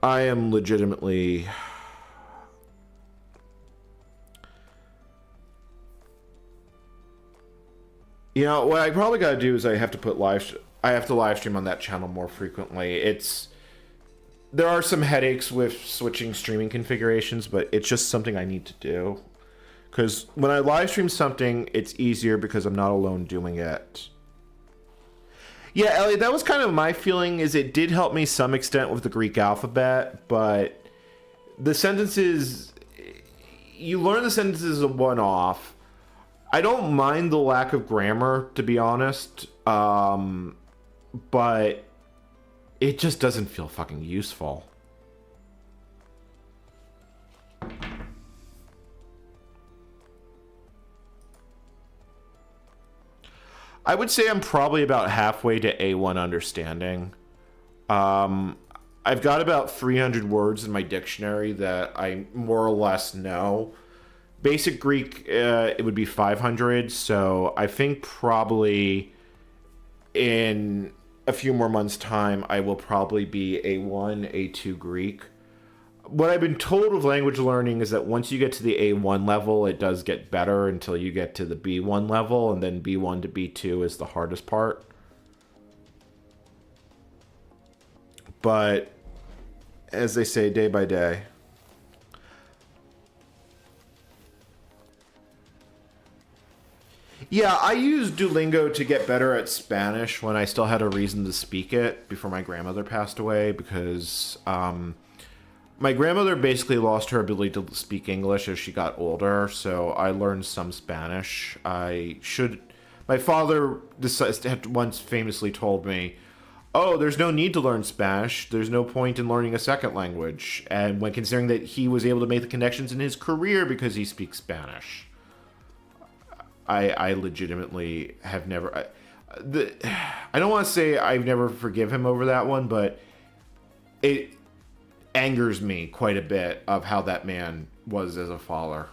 am legitimately... You know, what I probably got to do is I have to live stream on that channel more frequently. There are some headaches with switching streaming configurations, but it's just something I need to do. Because when I live stream something, it's easier because I'm not alone doing it. Yeah, Elliot, that was kind of my feeling, is it did help me some extent with the Greek alphabet, but the sentences, you learn the sentences a one-off. I don't mind the lack of grammar, to be honest, but it just doesn't feel fucking useful. I would say I'm probably about halfway to A1 understanding. I've got about 300 words in my dictionary that I more or less know. Basic Greek, it would be 500, so I think probably in a few more months' time, I will probably be A1, A2 Greek. What I've been told with language learning is that once you get to the A1 level, it does get better until you get to the B1 level, and then B1 to B2 is the hardest part. But, as they say, day by day. Yeah, I used Duolingo to get better at Spanish when I still had a reason to speak it before my grandmother passed away, because my grandmother basically lost her ability to speak English as she got older, so I learned some Spanish. My father had once famously told me, oh, there's no need to learn Spanish. There's no point in learning a second language. And when considering that he was able to make the connections in his career because he speaks Spanish. I legitimately have never... I don't want to say I've never forgive him over that one, but it angers me quite a bit of how that man was as a father.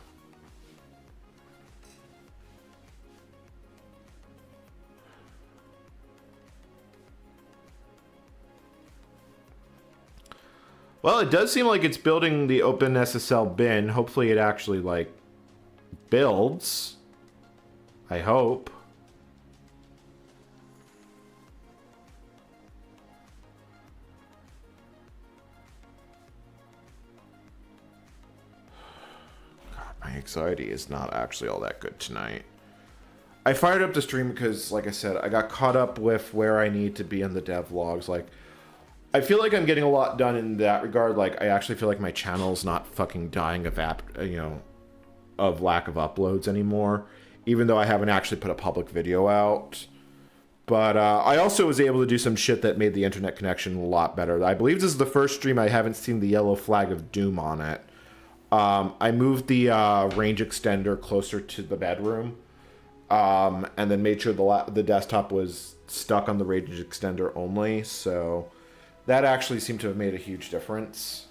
Well, it does seem like it's building the OpenSSL bin. Hopefully it actually, like, builds. I hope. God, my anxiety is not actually all that good tonight. I fired up the stream because, like I said, I got caught up with where I need to be in the dev logs. Like, I feel like I'm getting a lot done in that regard. Like, I actually feel like my channel's not fucking dying of of lack of uploads anymore. Even though I haven't actually put a public video out. But I also was able to do some shit that made the internet connection a lot better. I believe this is the first stream I haven't seen the yellow flag of doom on it. I moved the range extender closer to the bedroom. And then made sure the desktop was stuck on the range extender only. So that actually seemed to have made a huge difference.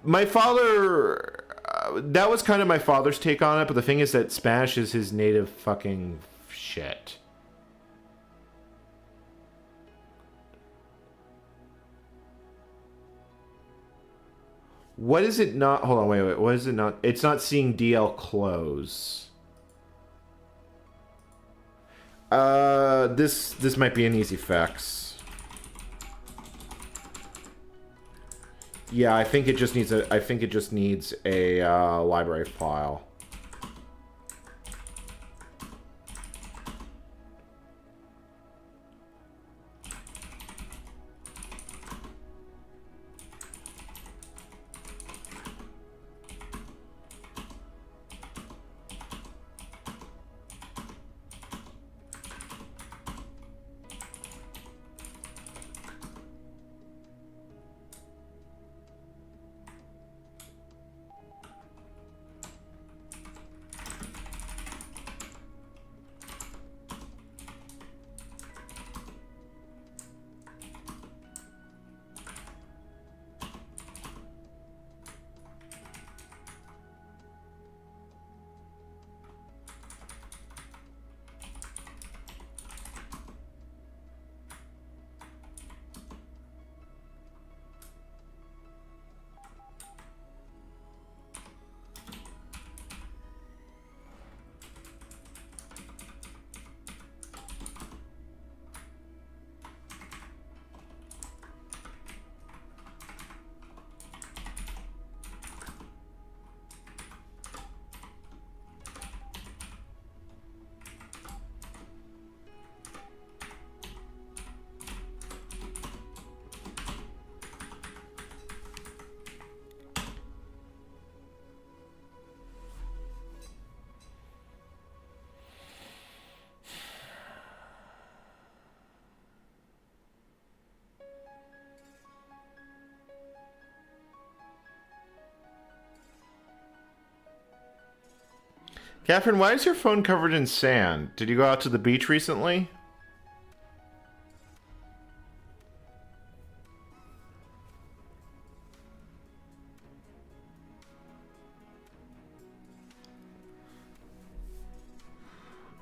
My father, that was kind of my father's take on it, but the thing is that Spanish is his native fucking shit. What is it not? Hold on, wait. What is it not? It's not seeing DL close. This might be an easy fix. Yeah, I think it just needs a. I think it just needs a library file. Catherine, why is your phone covered in sand? Did you go out to the beach recently?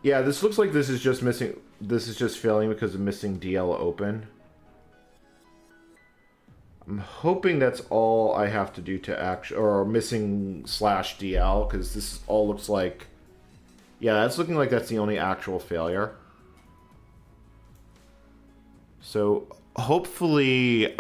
Yeah, this looks like this is just missing. This is just failing because of missing DL open. I'm hoping that's all I have to do to actually, or missing slash DL, because this all looks like. Yeah, that's looking like that's the only actual failure. So hopefully,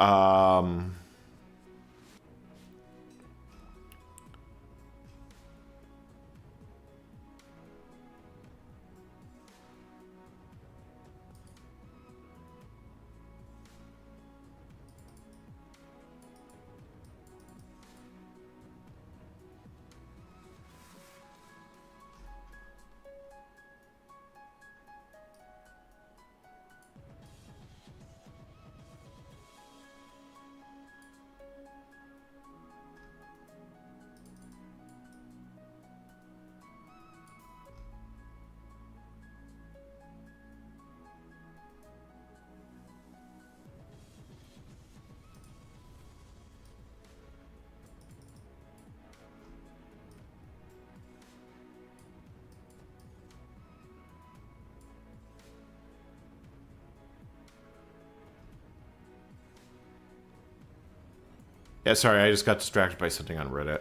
yeah, sorry, I just got distracted by something on Reddit.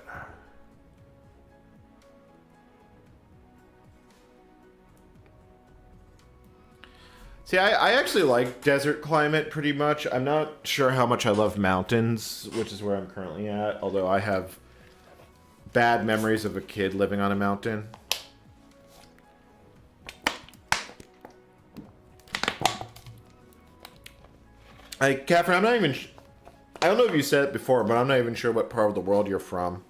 See, I actually like desert climate pretty much. I'm not sure how much I love mountains, which is where I'm currently at, although I have bad memories of a kid living on a mountain. Catherine, I'm not even... I don't know if you said it before, but I'm not even sure what part of the world you're from.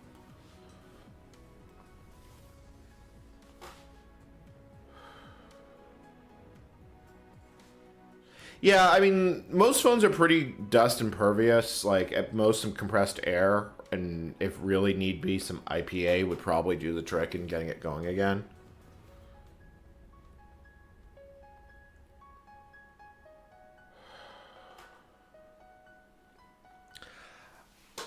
Yeah, I mean, most phones are pretty dust impervious. Like, at most, some compressed air, and if really need be, some IPA would probably do the trick in getting it going again.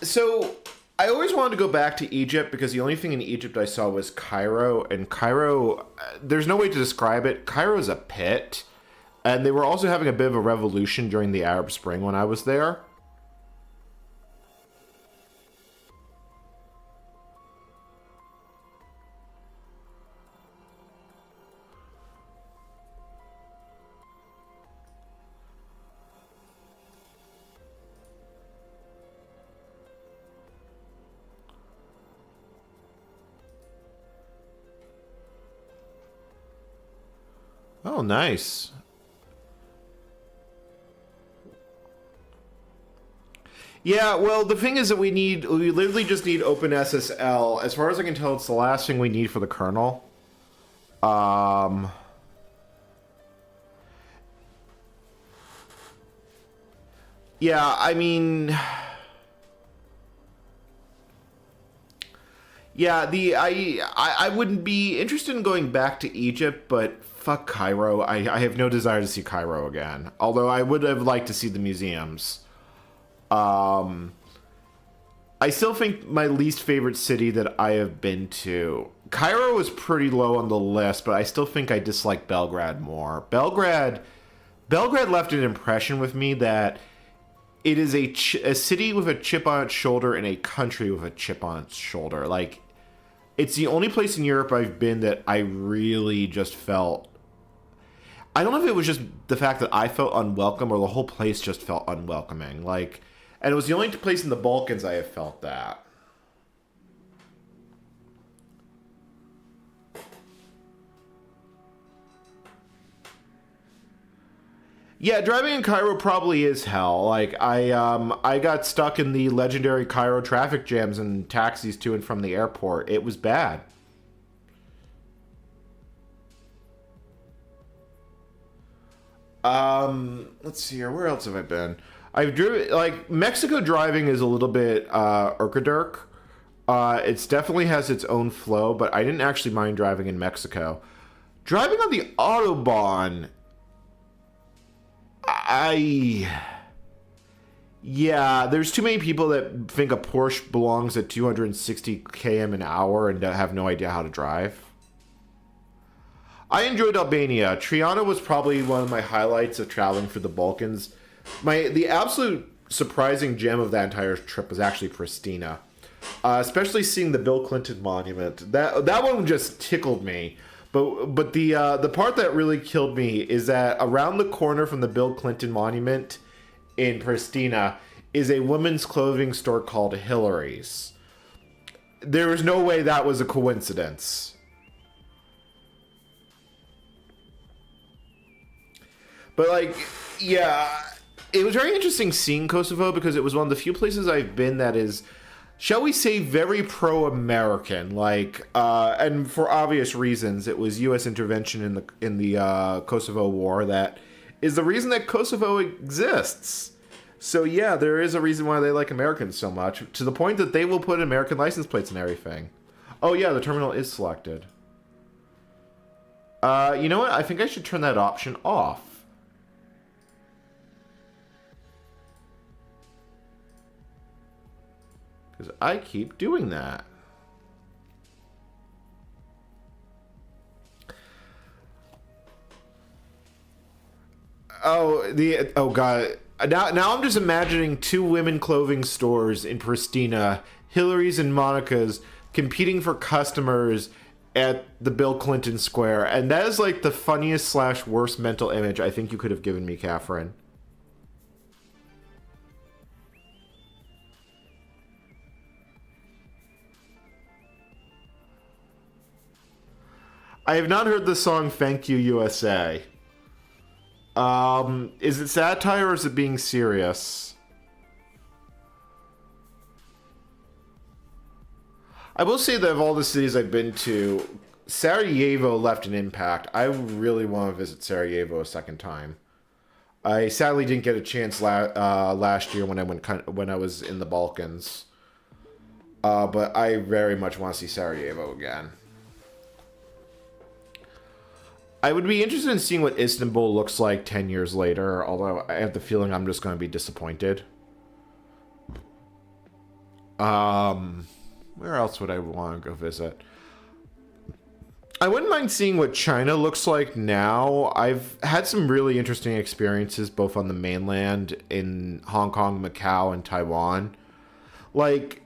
So, I always wanted to go back to Egypt because the only thing in Egypt I saw was Cairo, and Cairo, there's no way to describe it. Cairo is a pit. And they were also having a bit of a revolution during the Arab Spring when I was there. Oh, nice. Yeah, well, the thing is that we literally just need OpenSSL. As far as I can tell, it's the last thing we need for the kernel. Um, yeah, I mean, yeah, I wouldn't be interested in going back to Egypt, but fuck Cairo. I have no desire to see Cairo again. Although I would have liked to see the museums. Um, I still think my least favorite city that I have been to. Cairo was pretty low on the list, but I still think I dislike Belgrade more. Belgrade left an impression with me that it is a city with a chip on its shoulder and a country with a chip on its shoulder. Like, it's the only place in Europe I've been that I really just felt. I don't know if it was just the fact that I felt unwelcome or the whole place just felt unwelcoming. Like, and it was the only place in the Balkans I have felt that. Yeah, driving in Cairo probably is hell. Like I got stuck in the legendary Cairo traffic jams and taxis to and from the airport. It was bad. Let's see here. Where else have I been? I've driven like Mexico. Driving is a little bit irkadirk. It's definitely has its own flow, but I didn't actually mind driving in Mexico. Driving on the autobahn, I yeah, there's too many people that think a Porsche belongs at 260 km an hour and have no idea how to drive. I enjoyed Albania. Triana was probably one of my highlights of traveling through the Balkans. The absolute surprising gem of that entire trip was actually Pristina, especially seeing the Bill Clinton monument. That one just tickled me. But the part that really killed me is that around the corner from the Bill Clinton monument in Pristina is a women's clothing store called Hillary's. There was no way that was a coincidence. But like, yeah, it was very interesting seeing Kosovo because it was one of the few places I've been that is, shall we say, very pro-American. Like, and for obvious reasons, it was U.S. intervention in the Kosovo War that is the reason that Kosovo exists. So yeah, there is a reason why they like Americans so much, to the point that they will put American license plates and everything. Oh yeah, the terminal is selected. You know what? I think I should turn that option off. Because I keep doing that. Oh god. Now I'm just imagining two women clothing stores in Pristina, Hillary's and Monica's, competing for customers at the Bill Clinton Square, and that is like the funniest slash worst mental image I think you could have given me, Catherine. I have not heard the song "Thank You USA." Is it satire or is it being serious? I will say that of all the cities I've been to, Sarajevo left an impact. I really want to visit Sarajevo a second time. I sadly didn't get a chance last year when when I was in the Balkans. But I very much want to see Sarajevo again. I would be interested in seeing what Istanbul looks like 10 years later, although I have the feeling I'm just going to be disappointed. Where else would I want to go visit? I wouldn't mind seeing what China looks like now. I've had some really interesting experiences both on the mainland, in Hong Kong, Macau, and Taiwan. Like,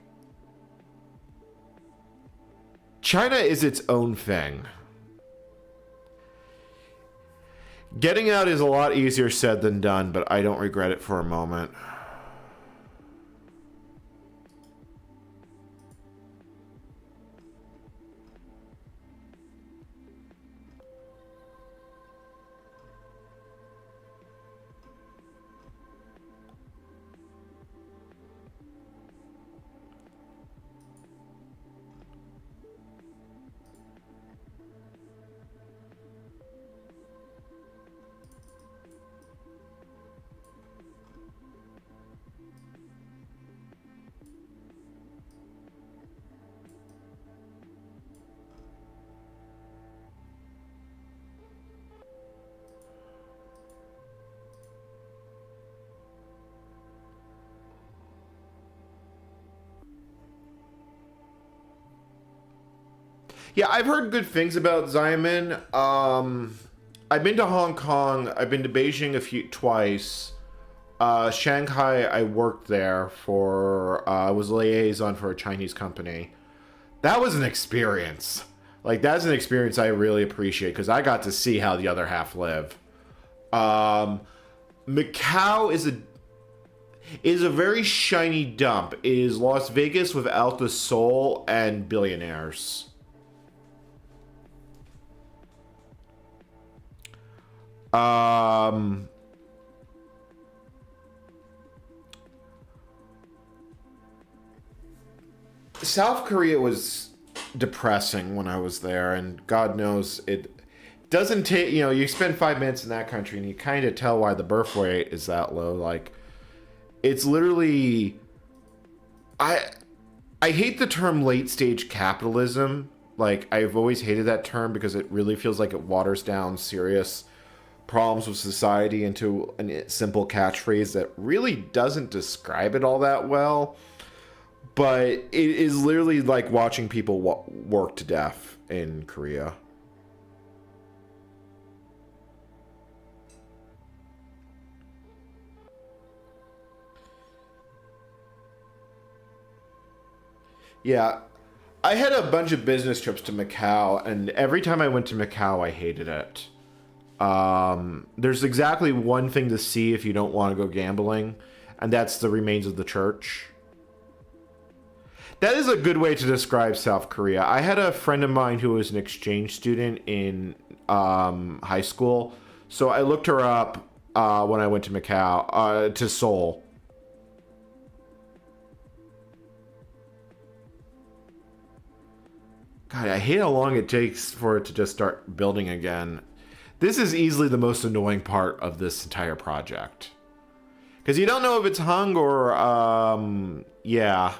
China is its own thing. Getting out is a lot easier said than done, but I don't regret it for a moment. Yeah, I've heard good things about Xiamen. I've been to Hong Kong. I've been to Beijing twice. Shanghai, I worked there for. I was a liaison for a Chinese company. That was an experience. Like that's an experience I really appreciate because I got to see how the other half live. Um, Macau is a very shiny dump. It is Las Vegas without the soul and billionaires. Um, South Korea was depressing when I was there, and God knows it doesn't take. You spend 5 minutes in that country, and you kind of tell why the birth rate is that low. Like, it's literally, I I hate the term late stage capitalism. Like, I've always hated that term because it really feels like it waters down serious problems with society into a simple catchphrase that really doesn't describe it all that well. But it is literally like watching people work to death in Korea. Yeah, I had a bunch of business trips to Macau, and every time I went to Macau, I hated it. There's exactly one thing to see if you don't want to go gambling, and that's the remains of the church. That is a good way to describe South Korea. I had a friend of mine who was an exchange student in high school, so I looked her up when I went to Macau, to Seoul. God, I hate how long it takes for it to just start building again. This is easily the most annoying part of this entire project. Because you don't know if it's hung or, yeah.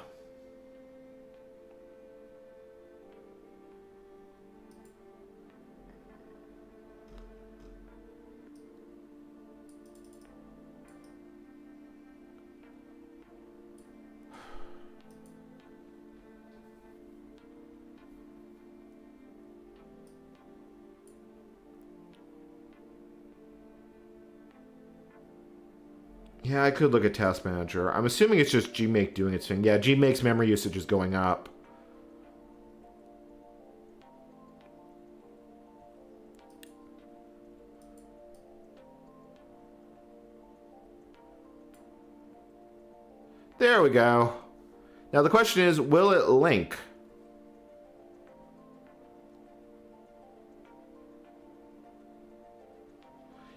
Yeah, I could look at Task Manager. I'm assuming it's just Gmake doing its thing. Yeah, Gmake's memory usage is going up. There we go. Now the question is, will it link?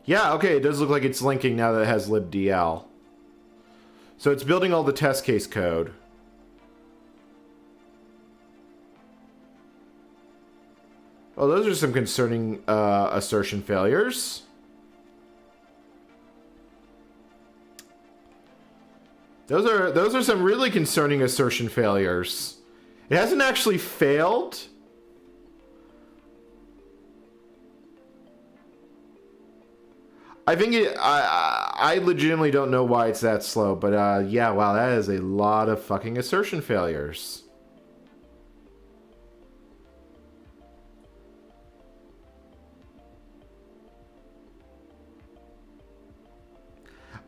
Yeah, okay, it does look like it's linking now that it has libdl. So it's building all the test case code. Oh, those are some concerning assertion failures. Those are some really concerning assertion failures. It hasn't actually failed. I think I legitimately don't know why it's that slow, but yeah, wow, that is a lot of fucking assertion failures.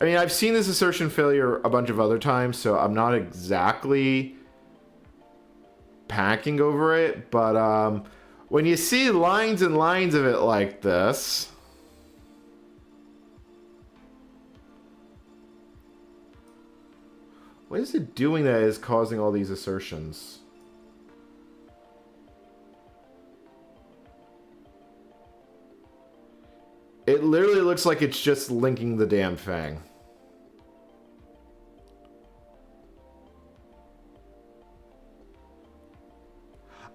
I mean, I've seen this assertion failure a bunch of other times, so I'm not exactly panicking over it, but when you see lines and lines of it like this... What is it doing that is causing all these assertions? It literally looks like it's just linking the damn thing.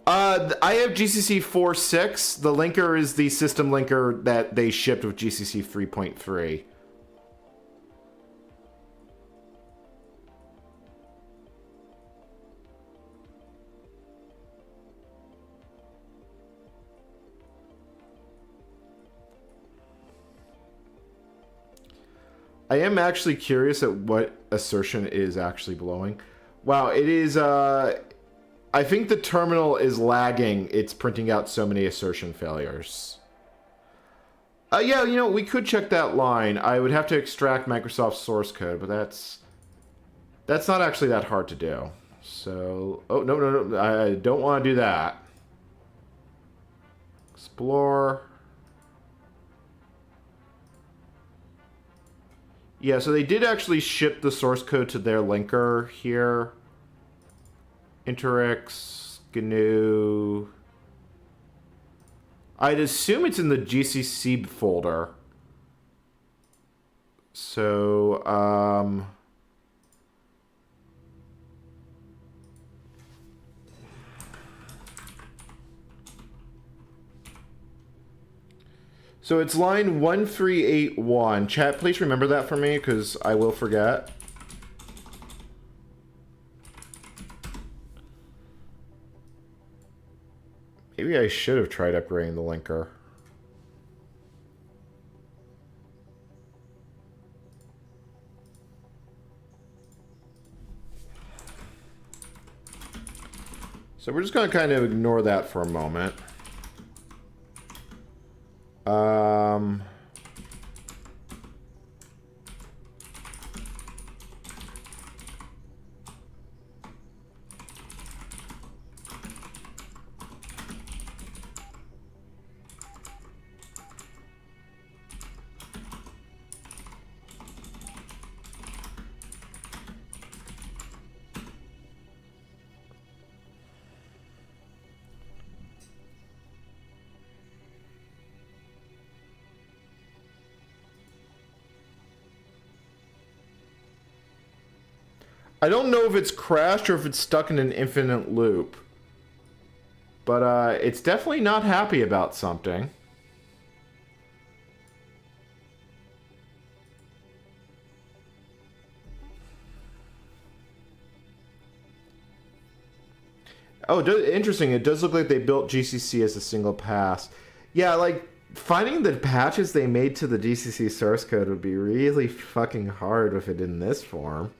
I have GCC 4.6. The linker is the system linker that they shipped with GCC 3.3. I am actually curious at what assertion is actually blowing. Wow, it is I think the terminal is lagging. It's printing out so many assertion failures. Yeah, you know, we could check that line. I would have to extract Microsoft's source code, but that's not actually that hard to do. So, oh, no, I don't want to do that. Explore. Yeah, so they did actually ship the source code to their linker here. Interix, GNU. I'd assume it's in the GCC folder. So, so it's line 1381. Chat, please remember that for me, because I will forget. Maybe I should have tried upgrading the linker. So we're just going to kind of ignore that for a moment. I don't know if it's crashed or if it's stuck in an infinite loop. But it's definitely not happy about something. Oh, interesting. It does look like they built GCC as a single pass. Yeah, like, finding the patches they made to the GCC source code would be really fucking hard with it in this form.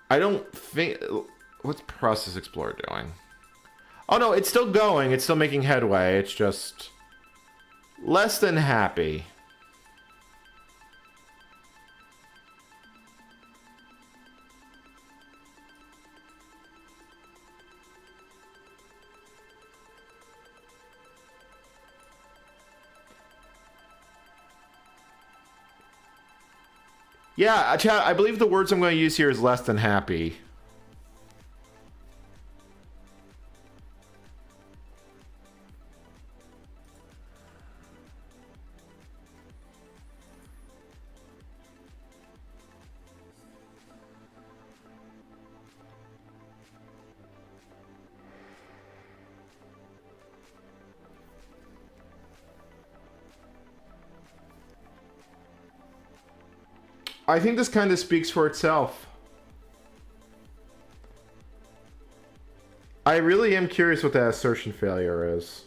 I don't think... What's Process Explorer doing? Oh no, it's still going. It's still making headway. It's just... less than happy. Yeah, chat, I believe the words I'm going to use here is less than happy. I think this kind of speaks for itself. I really am curious what that assertion failure is.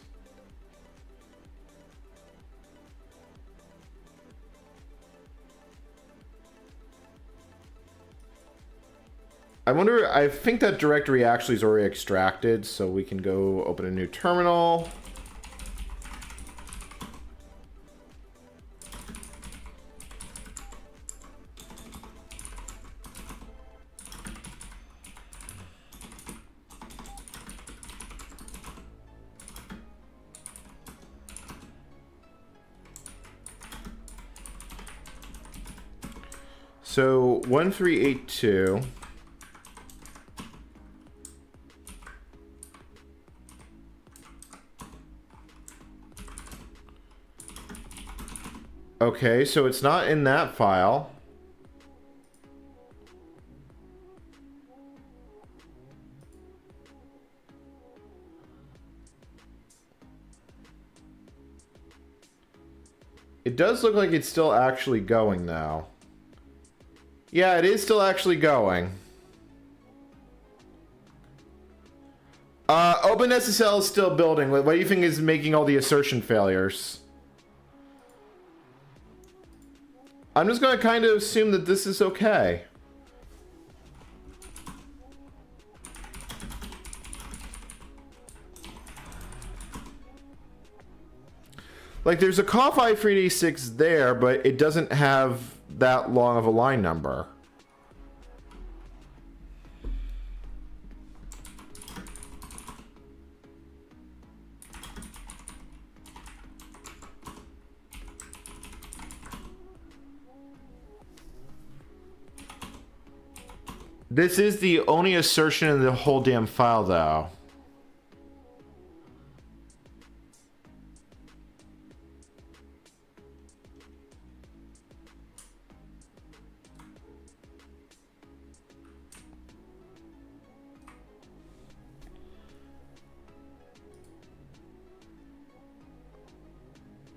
I wonder, I think that directory actually is already extracted, so we can go open a new terminal. So 1382. Okay, so it's not in that file. It does look like it's still actually going now. Yeah, it is still actually going. OpenSSL is still building. What do you think is making all the assertion failures? I'm just going to kind of assume that this is okay. Like, there's a COFI 3D6 there, but it doesn't have that long of a line number. This is the only assertion in the whole damn file, though.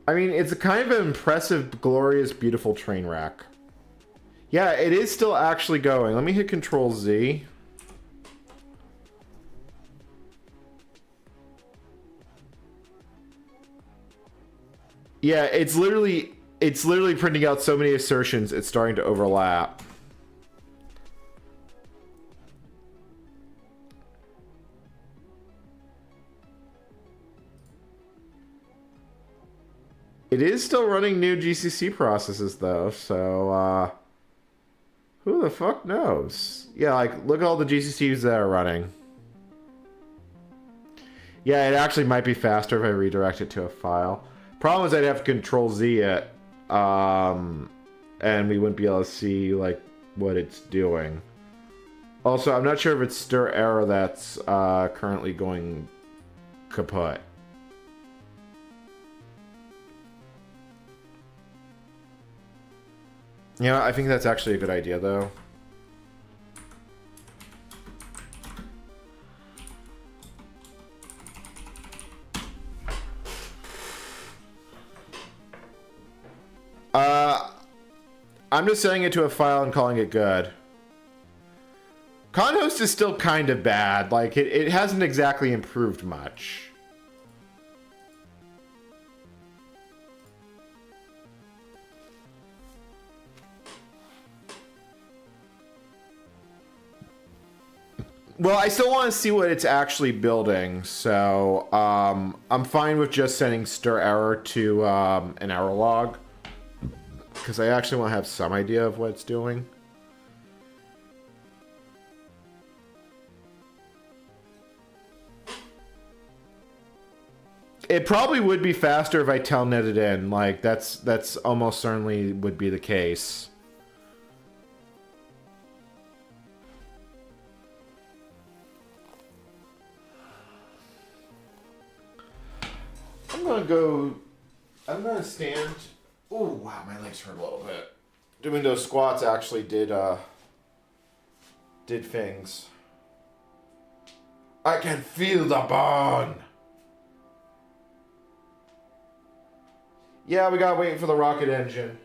I mean, it's a kind of an impressive, glorious, beautiful train wreck. Yeah, it is still actually going. Let me hit Control Z. Yeah, it's literally printing out so many assertions, it's starting to overlap. It is still running new GCC processes, though, so, who the fuck knows? Yeah, like, look at all the GCCs that are running. Yeah, it actually might be faster if I redirect it to a file. Problem is I'd have to Control Z it, and we wouldn't be able to see, like, what it's doing. Also, I'm not sure if it's stir error that's, currently going kaput. Yeah, I think that's actually a good idea, though. I'm just setting it to a file and calling it good. Conhost is still kind of bad. Like, it hasn't exactly improved much. Well, I still want to see what it's actually building, so I'm fine with just sending stir error to an error log, because I actually want to have some idea of what it's doing. It probably would be faster if I telnet it in. Like, that's almost certainly would be the case. I'm gonna stand. Oh wow, my legs hurt a little bit. Doing those squats actually did things. I can feel the bone. Yeah, we gotta wait for the rocket engine.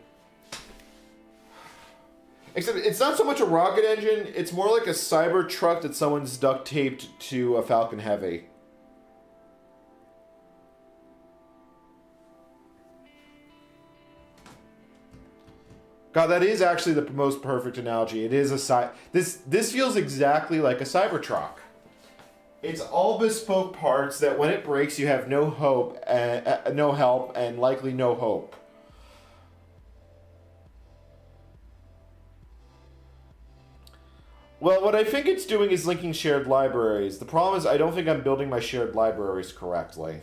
Except it's not so much a rocket engine, it's more like a cyber truck that someone's duct taped to a Falcon Heavy. God, that is actually the most perfect analogy. It is a this feels exactly like a Cybertruck. It's all bespoke parts that when it breaks, you have no hope, no help, and likely no hope. Well, what I think it's doing is linking shared libraries. The problem is I don't think I'm building my shared libraries correctly.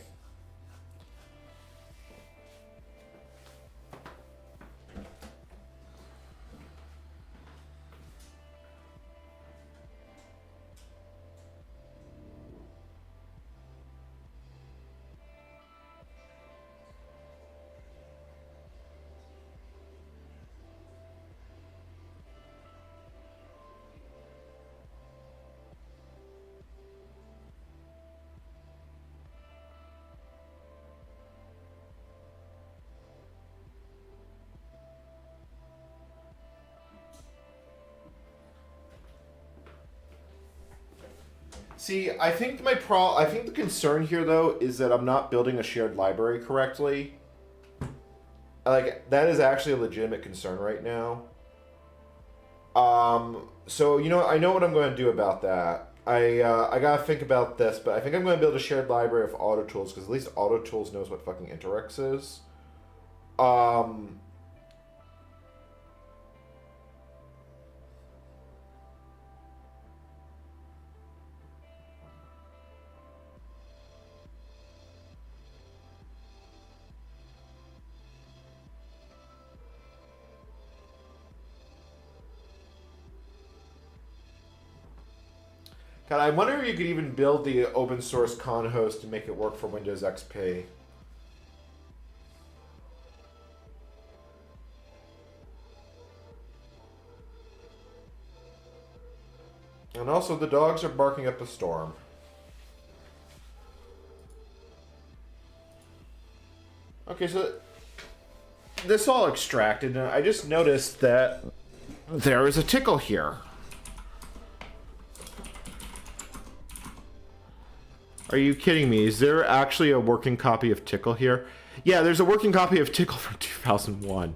See, I think I think the concern here though is that I'm not building a shared library correctly. Like that is actually a legitimate concern right now. So you know, I know what I'm going to do about that. I gotta think about this, but I think I'm going to build a shared library of AutoTools because at least AutoTools knows what fucking Interx is. Um, God, I wonder if you could even build the open source con host to make it work for Windows XP. And also, the dogs are barking up a storm. Okay, so this all extracted, and I just noticed that there is a tickle here. Are you kidding me? Is there actually a working copy of Tickle here? Yeah, there's a working copy of Tickle from 2001.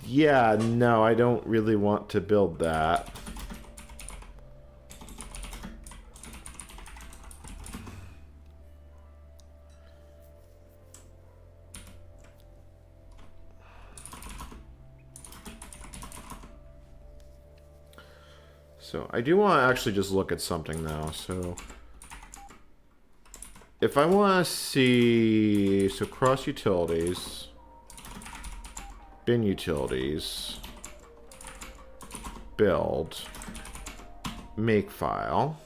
Yeah, no, I don't really want to build that. So I do want to actually just look at something now. So if I want to see, so cross utilities, bin utilities, build, make file.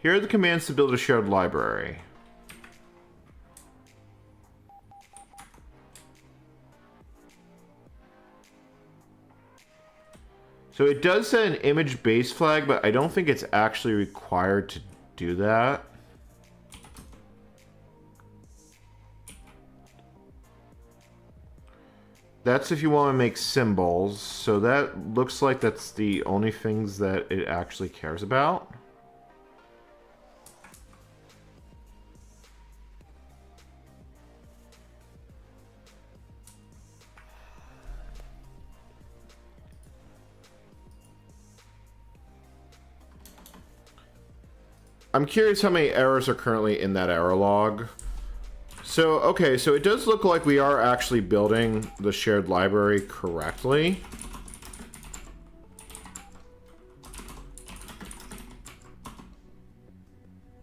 Here are the commands to build a shared library. So it does set an image base flag, but I don't think it's actually required to do that. That's if you want to make symbols. So that looks like that's the only things that it actually cares about. I'm curious how many errors are currently in that error log. So, okay, so it does look like we are actually building the shared library correctly.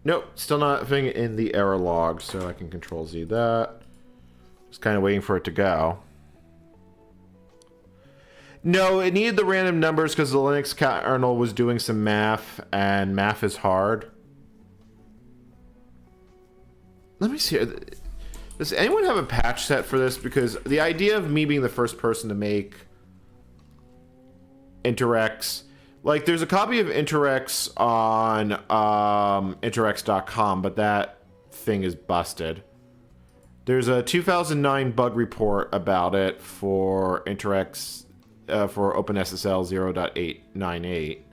Nope, still not thing in the error log, so I can control Z that. Just kind of waiting for it to go. No, it needed the random numbers because the Linux kernel was doing some math, and math is hard. Let me see. Does anyone have a patch set for this? Because the idea of me being the first person to make Interx, like there's a copy of Interx on interx.com, but that thing is busted. There's a 2009 bug report about it for Interx, for OpenSSL 0.898.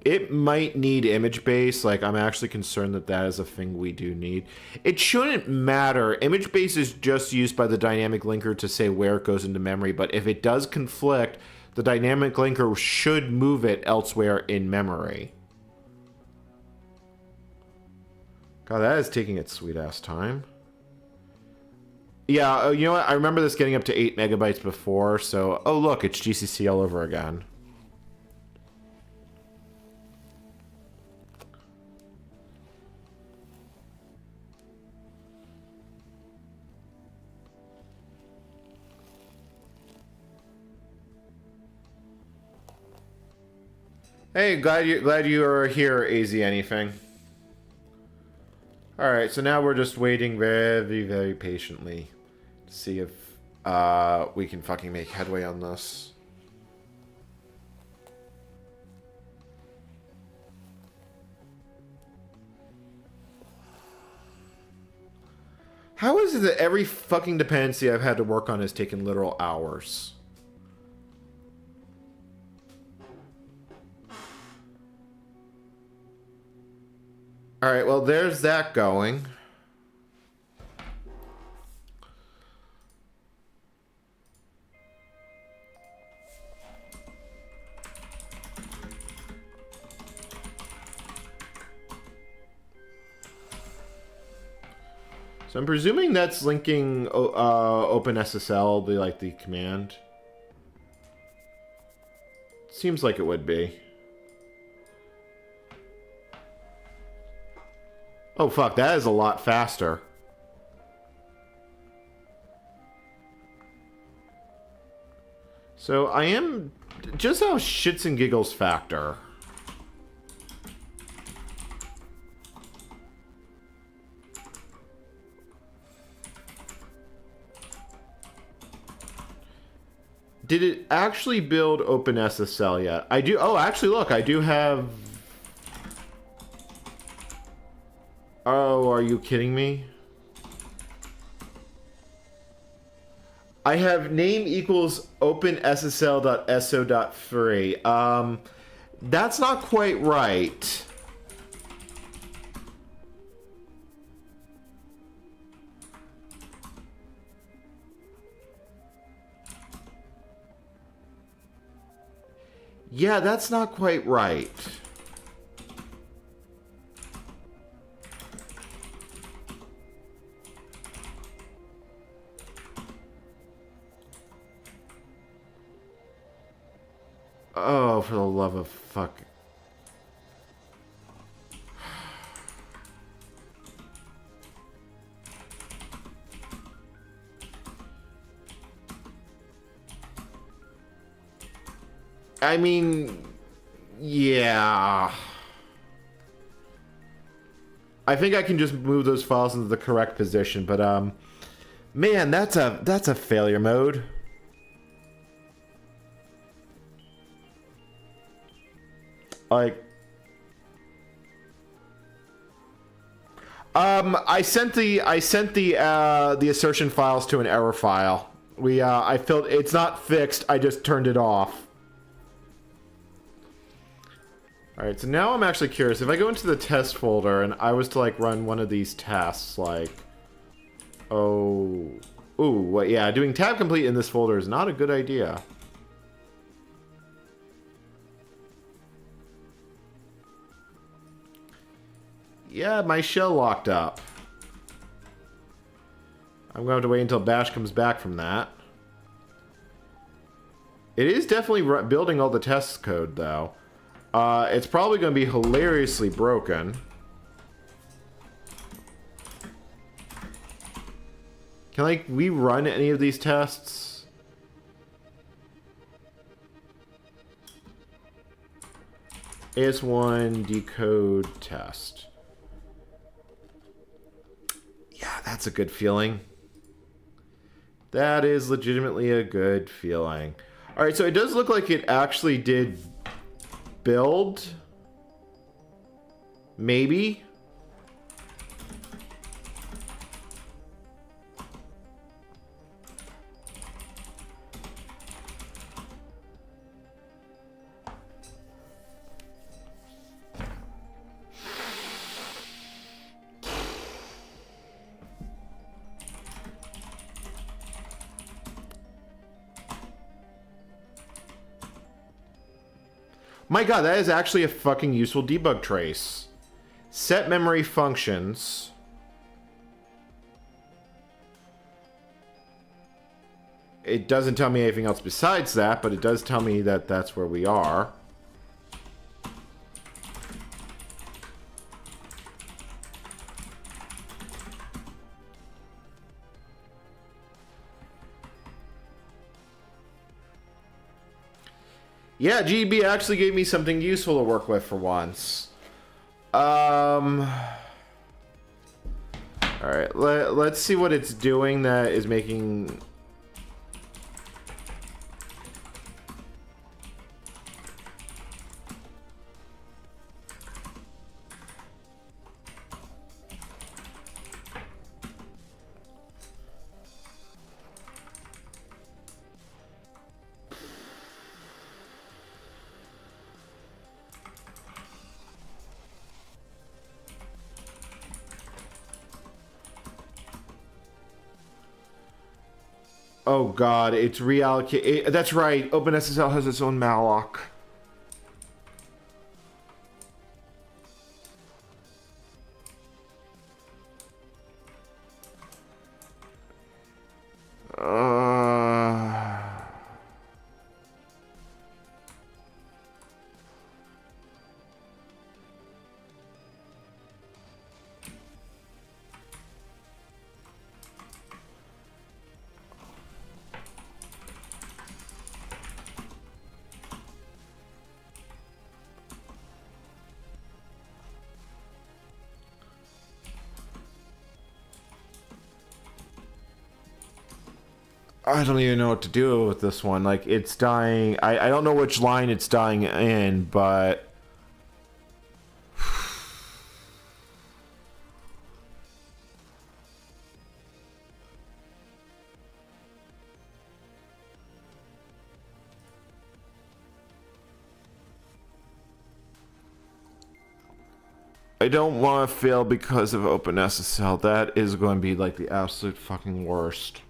it might need image base. Like, I'm actually concerned that that is a thing we do need. It shouldn't matter. Image base is just used by the dynamic linker to say where it goes into memory, but if it does conflict, the dynamic linker should move it elsewhere in memory. God, that is taking its sweet-ass time. Yeah, you know what? I remember this getting up to 8 megabytes before, so... Oh, look, it's GCC all over again. Hey, glad you are here, AZ Anything. Alright, so now we're just waiting very, very patiently to see if we can fucking make headway on this. How is it that every fucking dependency I've had to work on has taken literal hours? Alright, well, there's that going. So I'm presuming that's linking OpenSSL, the command. Seems like it would be. Oh fuck, that is a lot faster. So I am just how shits and giggles factor. Did it actually build OpenSSL yet? I do. Oh, actually, look, I do have. Oh, are you kidding me? I have name equals OpenSSL.so.3. That's not quite right. Yeah, that's not quite right. Oh, for the love of fuck. I mean, yeah. I think I can just move those files into the correct position, but man, that's a failure mode. Like, I sent the assertion files to an error file. I felt it's not fixed. I just turned it off. All right, so now I'm actually curious. If I go into the test folder and I was to like run one of these tests, like, yeah, doing tab complete in this folder is not a good idea. Yeah, my shell locked up. I'm going to have to wait until Bash comes back from that. It is definitely building all the test code, though. It's probably going to be hilariously broken. Can, like, we run any of these tests? AS1 decode test. Yeah, that's a good feeling. That is legitimately a good feeling. All right, so it does look like it actually did build. Maybe. My god, that is actually a fucking useful debug trace. Set memory functions. It doesn't tell me anything else besides that, but it does tell me that that's where we are. Yeah, GB actually gave me something useful to work with for once. Alright, let's see what it's doing that is making... Oh god, it's reallocate. That's right. OpenSSL has its own malloc. I don't even know what to do with this one. Like, it's dying. I don't know which line it's dying in, but... I don't want to fail because of OpenSSL. That is going to be, like, the absolute fucking worst.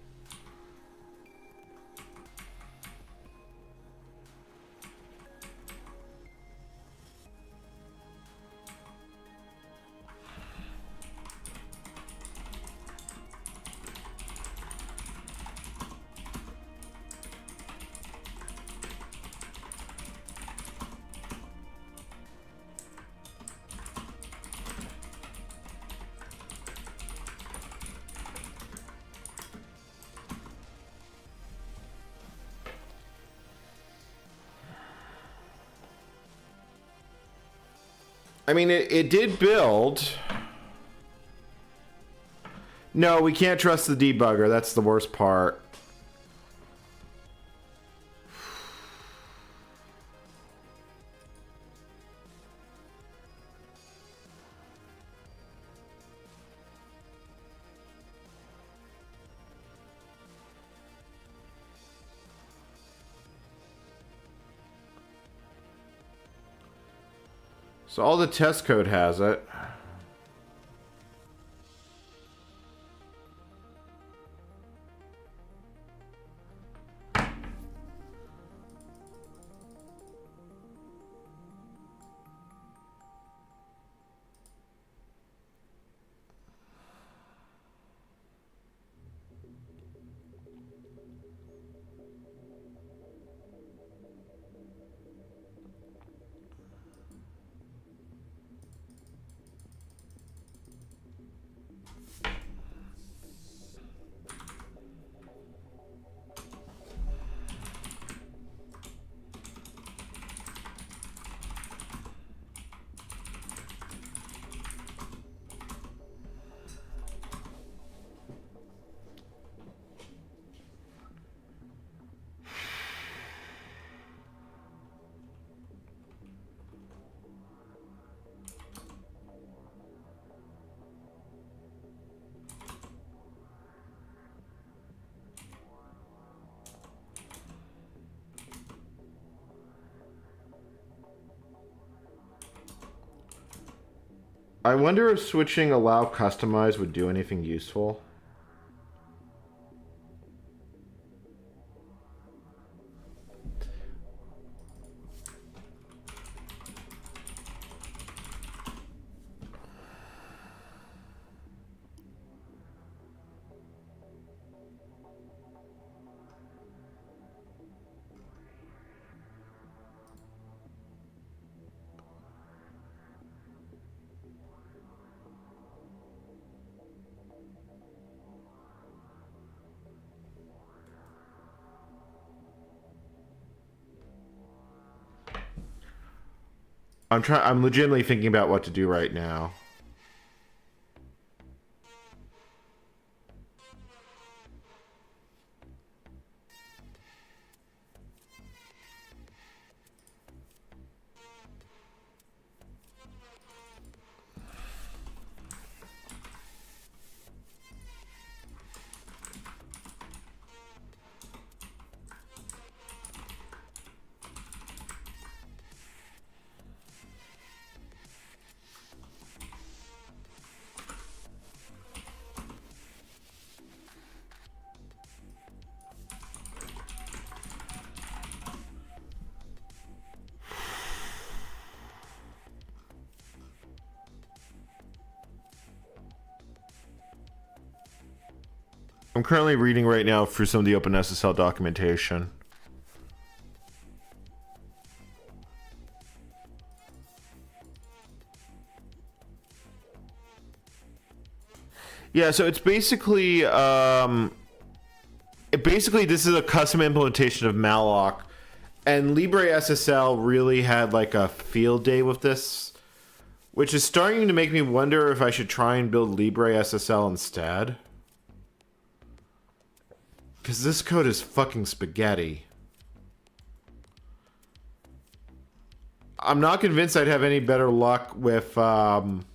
I mean, it did build. No, we can't trust the debugger. That's the worst part. So all the test code has it. I wonder if switching allow customize would do anything useful. I'm legitimately thinking about what to do right now. I'm currently reading right now through some of the OpenSSL documentation. Yeah, so it's basically, this is a custom implementation of malloc, and LibreSSL really had like a field day with this, which is starting to make me wonder if I should try and build LibreSSL instead. Because this code is fucking spaghetti. I'm not convinced I'd have any better luck with, I'm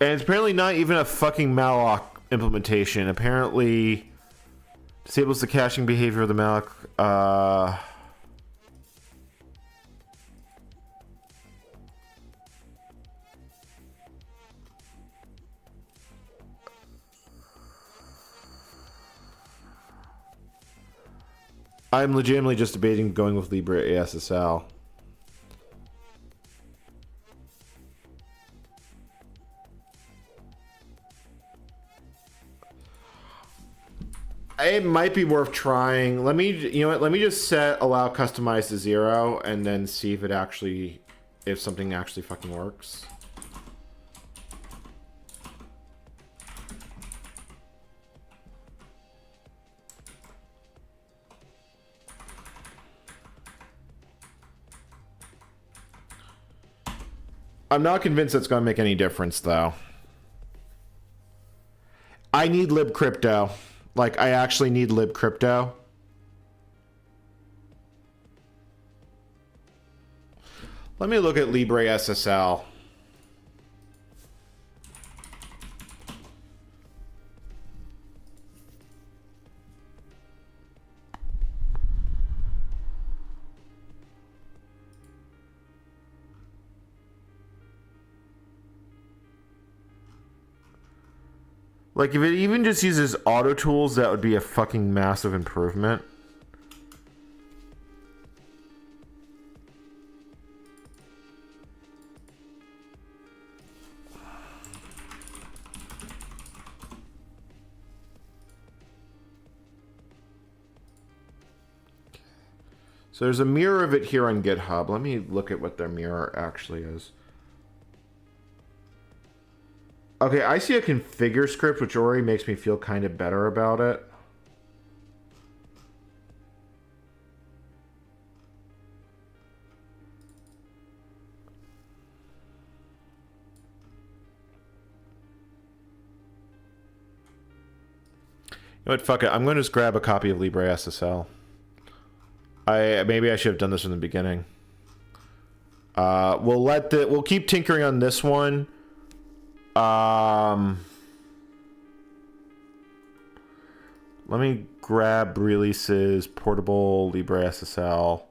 And it's apparently not even a fucking malloc implementation. Apparently disables the caching behavior of the malloc. I'm legitimately just debating going with LibreSSL. It might be worth trying. Let me, you know what? Let me just set allow customize to 0 and then see if it actually, if something actually fucking works. I'm not convinced it's going to make any difference, though. I need libcrypto. Like, I actually need libcrypto. Let me look at LibreSSL. Like, if it even just uses auto tools, that would be a fucking massive improvement. So there's a mirror of it here on GitHub. Let me look at what their mirror actually is. Okay, I see a configure script, which already makes me feel kind of better about it. You know what? Fuck it. I'm going to just grab a copy of LibreSSL. Maybe I should have done this from the beginning. We'll keep tinkering on this one. Let me grab releases, portable LibreSSL.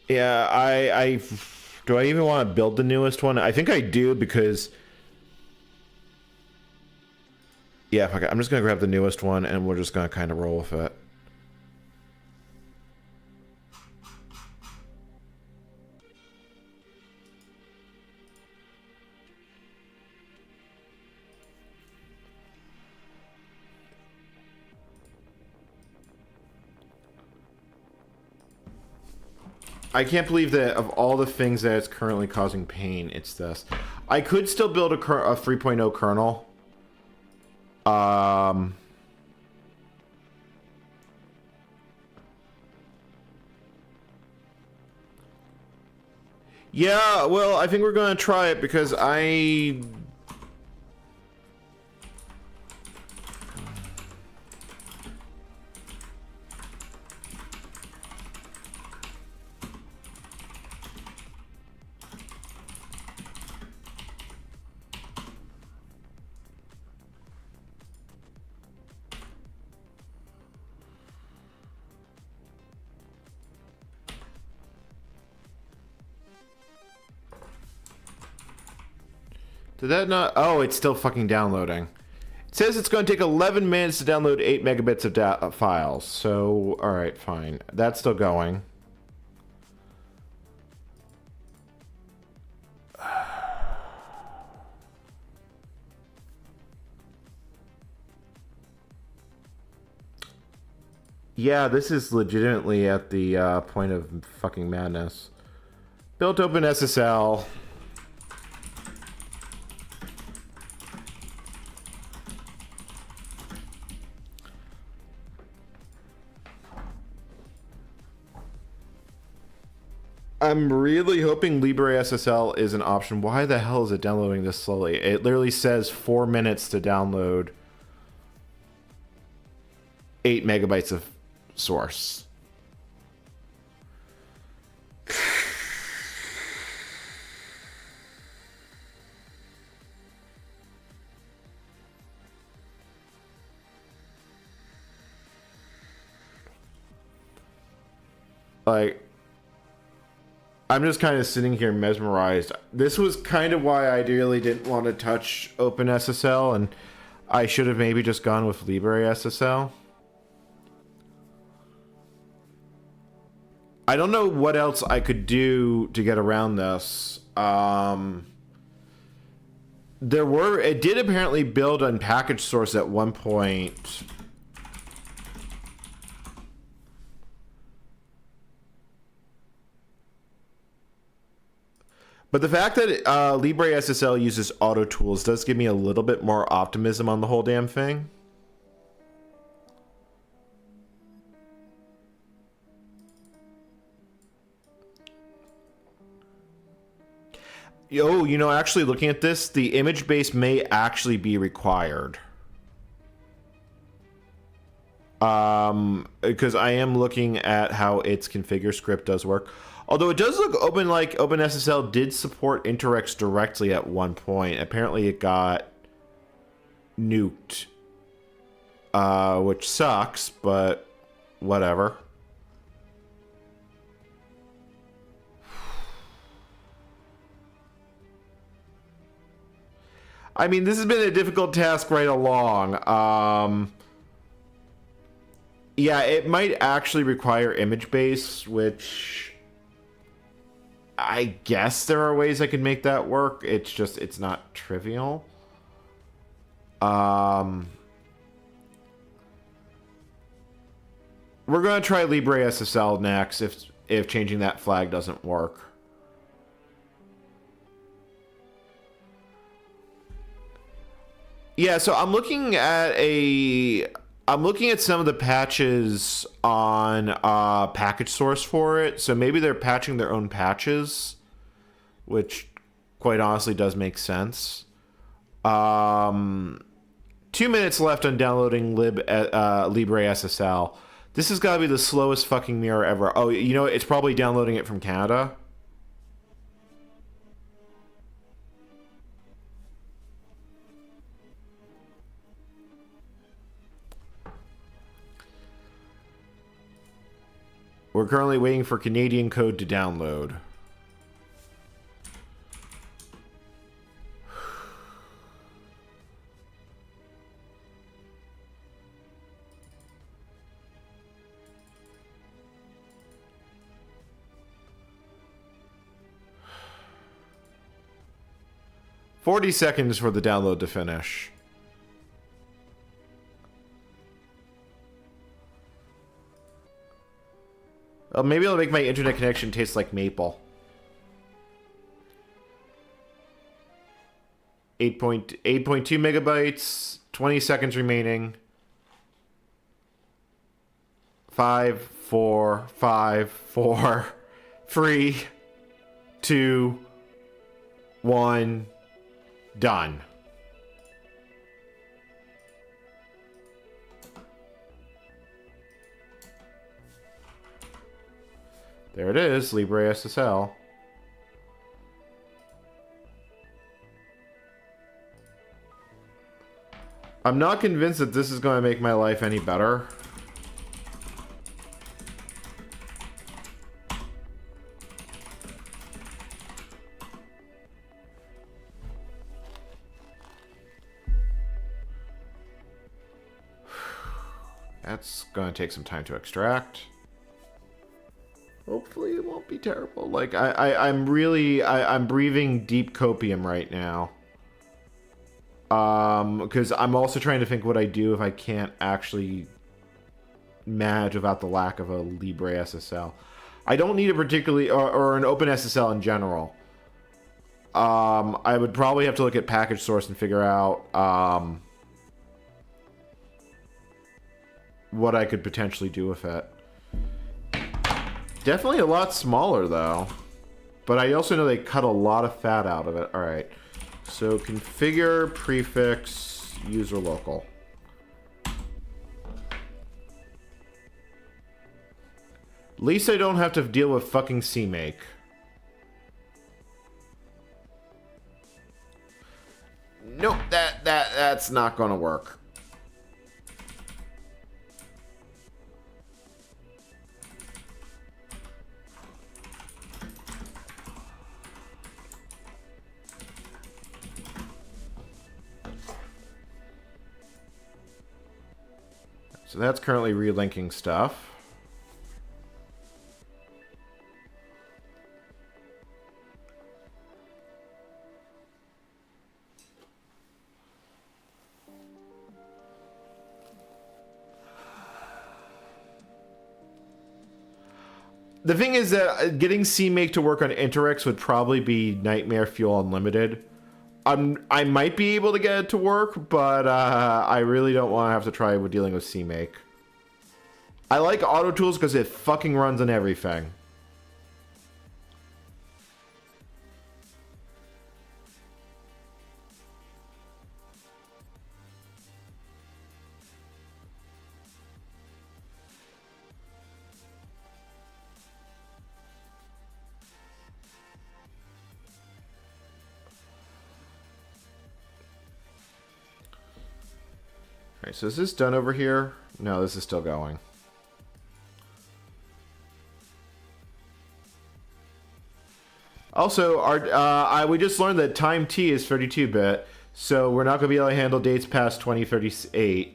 Yeah, I do I even want to build the newest one? I think I do because yeah, fuck it. I'm just gonna grab the newest one and we're just gonna kind of roll with it. I can't believe that of all the things that is currently causing pain, it's this. I could still build a 3.0 kernel. Yeah, well, I think we're going to try it because did that not... Oh, it's still fucking downloading. It says it's going to take 11 minutes to download 8 megabits of files. So, alright, fine. That's still going. Yeah, this is legitimately at the point of fucking madness. Built OpenSSL. I'm really hoping LibreSSL is an option. Why the hell is it downloading this slowly? It literally says 4 minutes to download 8 megabytes of source. Like, I'm just kind of sitting here mesmerized. This was kind of why I really didn't want to touch OpenSSL, and I should have maybe just gone with LibreSSL. I don't know what else I could do to get around this. It did apparently build on package source at one point. But the fact that LibreSSL uses auto tools does give me a little bit more optimism on the whole damn thing. Oh, you know, actually looking at this, the image base may actually be required. Because I am looking at how its configure script does work. Although it does look open, like OpenSSL did support Interx directly at one point. Apparently it got nuked. Which sucks, but whatever. I mean, this has been a difficult task right along. Yeah, it might actually require image base, which I guess there are ways I could make that work. It's just, it's not trivial. We're going to try LibreSSL next if changing that flag doesn't work. Yeah, so I'm looking at some of the patches on package source for it. So maybe they're patching their own patches, which quite honestly does make sense. 2 minutes left on downloading LibreSSL. This has got to be the slowest fucking mirror ever. Oh, you know, it's probably downloading it from Canada. We're currently waiting for Canadian code to download. $40 seconds for the download to finish. Well, maybe it'll make my internet connection taste like maple. 8.2 megabytes, 20 seconds remaining. 5, 4, 5, 4, 3, 2, 1, done. There it is, LibreSSL. I'm not convinced that this is going to make my life any better. That's going to take some time to extract. Hopefully it won't be terrible. Like, I'm breathing deep copium right now. Because I'm also trying to think what I do if I can't actually manage without the lack of a LibreSSL. I don't need a particularly, or an OpenSSL in general. I would probably have to look at package source and figure out, what I could potentially do with it. Definitely a lot smaller, though. But I also know they cut a lot of fat out of it. Alright. So, configure, prefix, user local. At least I don't have to deal with fucking CMake. Nope, that's not gonna work. So that's currently relinking stuff. The thing is that getting CMake to work on Interix would probably be Nightmare Fuel Unlimited. I might be able to get it to work, but I really don't want to have to try with dealing with CMake. I like AutoTools because it fucking runs on everything. Alright, so is this done over here? No, this is still going. Also, we just learned that time T is 32-bit, so we're not going to be able to handle dates past 2038.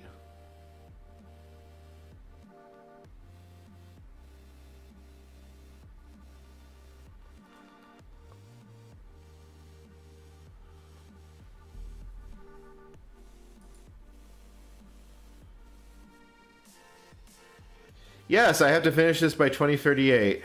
Yes, I have to finish this by 2038.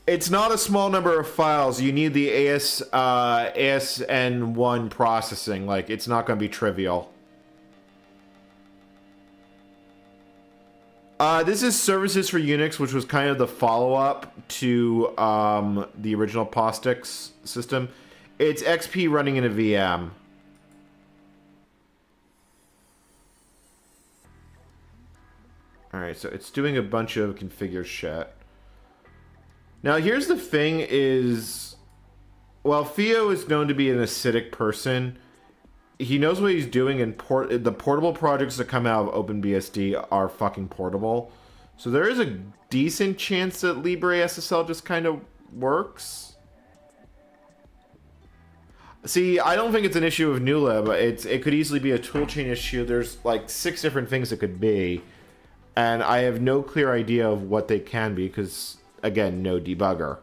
It's not a small number of files. You need the ASN1 processing. Like, it's not going to be trivial. This is Services for Unix, which was kind of the follow-up to the original POSIX system. It's XP running in a VM. Alright, so it's doing a bunch of configure shit. Now, here's the thing is, while Theo is known to be an acidic person, he knows what he's doing, and the portable projects that come out of OpenBSD are fucking portable. So there is a decent chance that LibreSSL just kind of works. See, I don't think it's an issue of newlib. It could easily be a toolchain issue. There's like 6 different things it could be, and I have no clear idea of what they can be because, again, no debugger.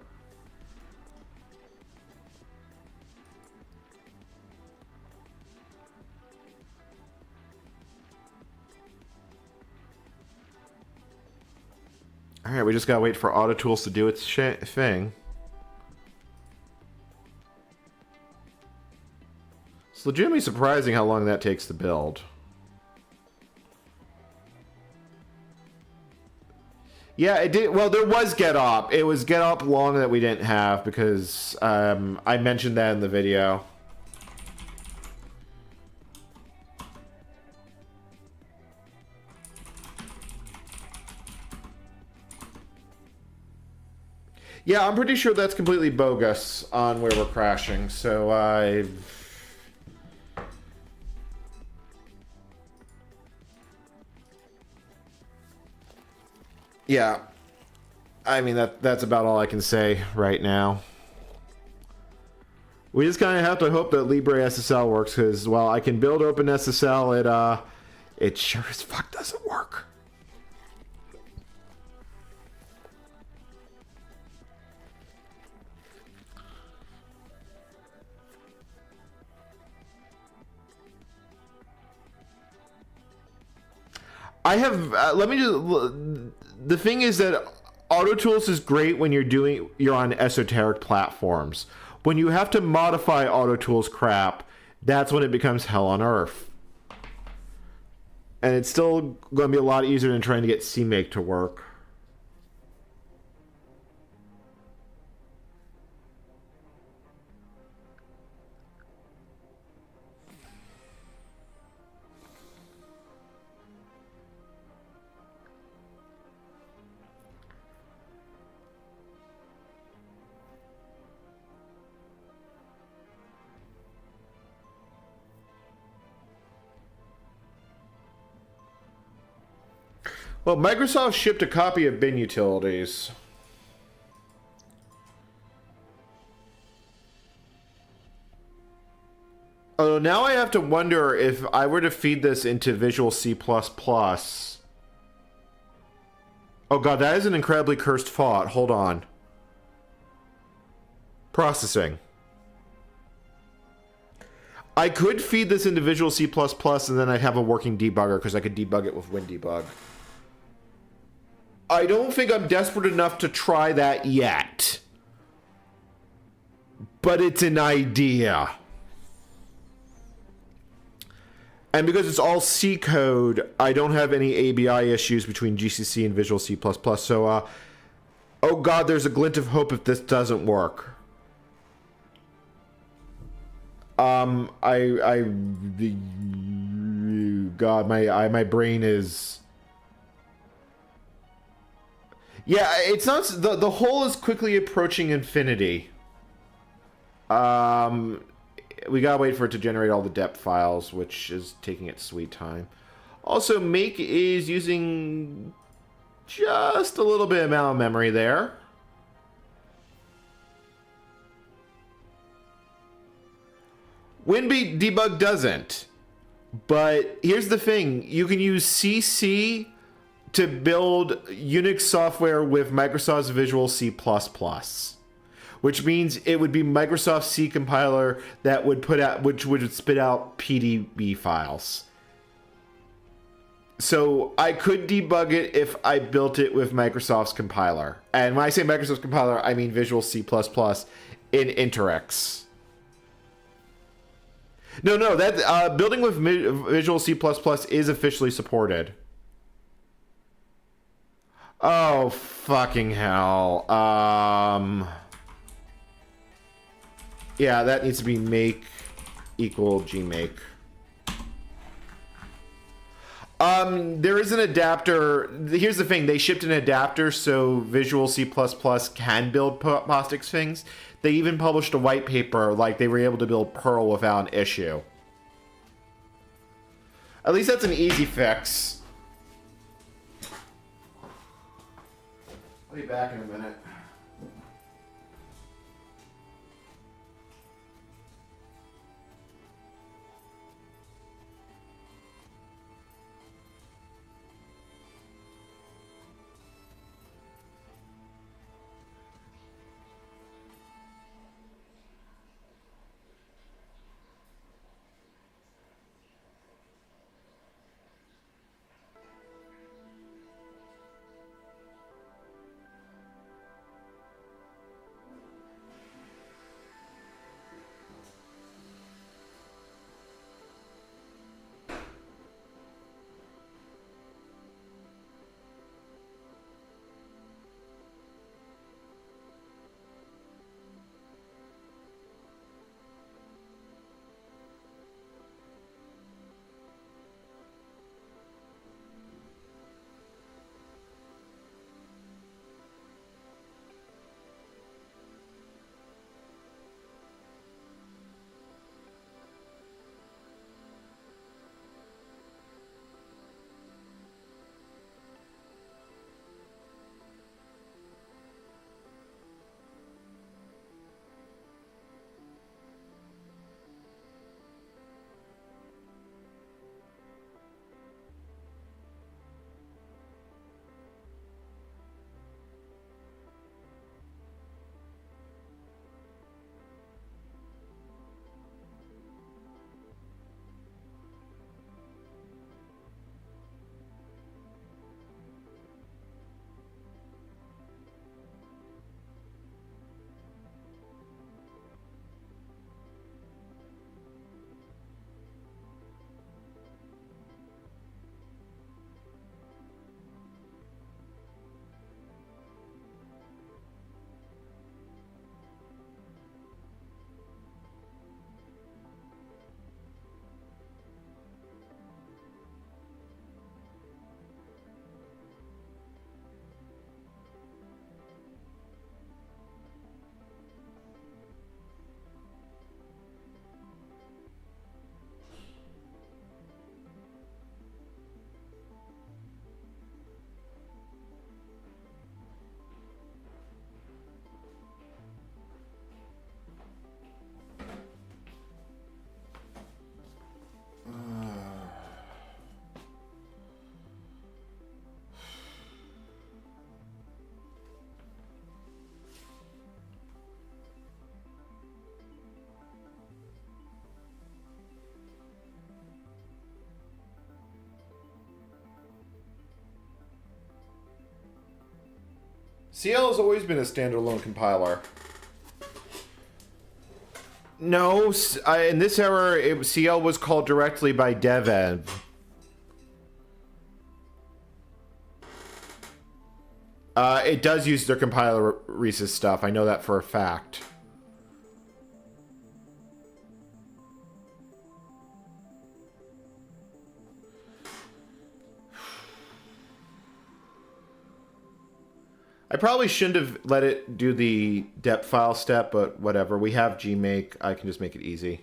All right, we just gotta wait for AutoTools to do its thing. It's legitimately surprising how long that takes to build. Yeah, it did. Well, there was GetOp. It was GetOp long that we didn't have because I mentioned that in the video. Yeah, I'm pretty sure that's completely bogus on where we're crashing, so yeah. I mean, that's about all I can say right now. We just kind of have to hope that LibreSSL works, because, well, I can build OpenSSL, it sure as fuck doesn't work. I have, let me just, the thing is that AutoTools is great when you're on esoteric platforms. When you have to modify AutoTools crap, that's when it becomes hell on earth. And it's still going to be a lot easier than trying to get CMake to work. Well, Microsoft shipped a copy of bin utilities. Oh, now I have to wonder if I were to feed this into Visual C++. Oh god, that is an incredibly cursed font. Hold on. Processing. I could feed this into Visual C++ and then I'd have a working debugger because I could debug it with WinDebug. I don't think I'm desperate enough to try that yet. But it's an idea. And because it's all C code, I don't have any ABI issues between GCC and Visual C++. So, oh god, there's a glint of hope if this doesn't work. God, my brain is... Yeah, it's not... The hole is quickly approaching infinity. We gotta wait for it to generate all the dep files, which is taking its sweet time. Also, Make is using just a little bit amount of memory there. WinDebug doesn't. But here's the thing. You can use CC to build Unix software with Microsoft's Visual C++, which means it would be Microsoft C compiler that would which would spit out PDB files. So I could debug it if I built it with Microsoft's compiler. And when I say Microsoft's compiler, I mean Visual C++ in Interx. No, that building with Visual C++ is officially supported. Oh, fucking hell. Yeah, that needs to be make equal gmake. There is an adapter. Here's the thing. They shipped an adapter so Visual C++ can build POSIX things. They even published a white paper, like they were able to build Perl without an issue. At least that's an easy fix. I'll be back in a minute. CL has always been a standalone compiler. No, in this era, CL was called directly by dev. It does use their compiler Reese's stuff. I know that for a fact. I probably shouldn't have let it do the dep file step, but whatever. We have gmake. I can just make it easy.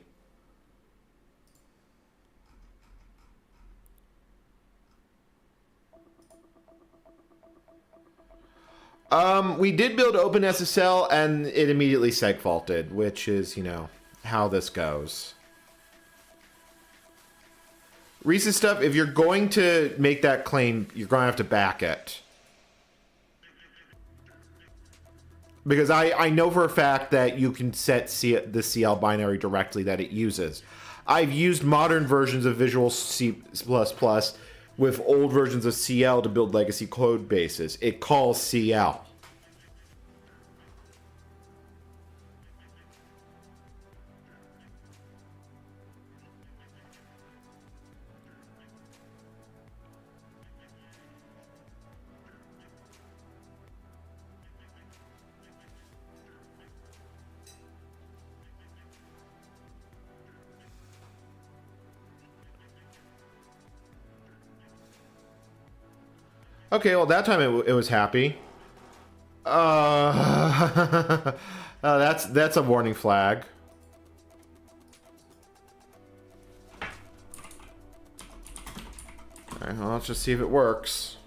We did build OpenSSL, and it immediately segfaulted, which is, you know, how this goes. Reese's stuff, if you're going to make that claim, you're going to have to back it. Because I know for a fact that you can set the CL binary directly that it uses. I've used modern versions of Visual C++ with old versions of CL to build legacy code bases. It calls CL. Okay, well, that time it was happy. That's a warning flag. All right, well, let's just see if it works.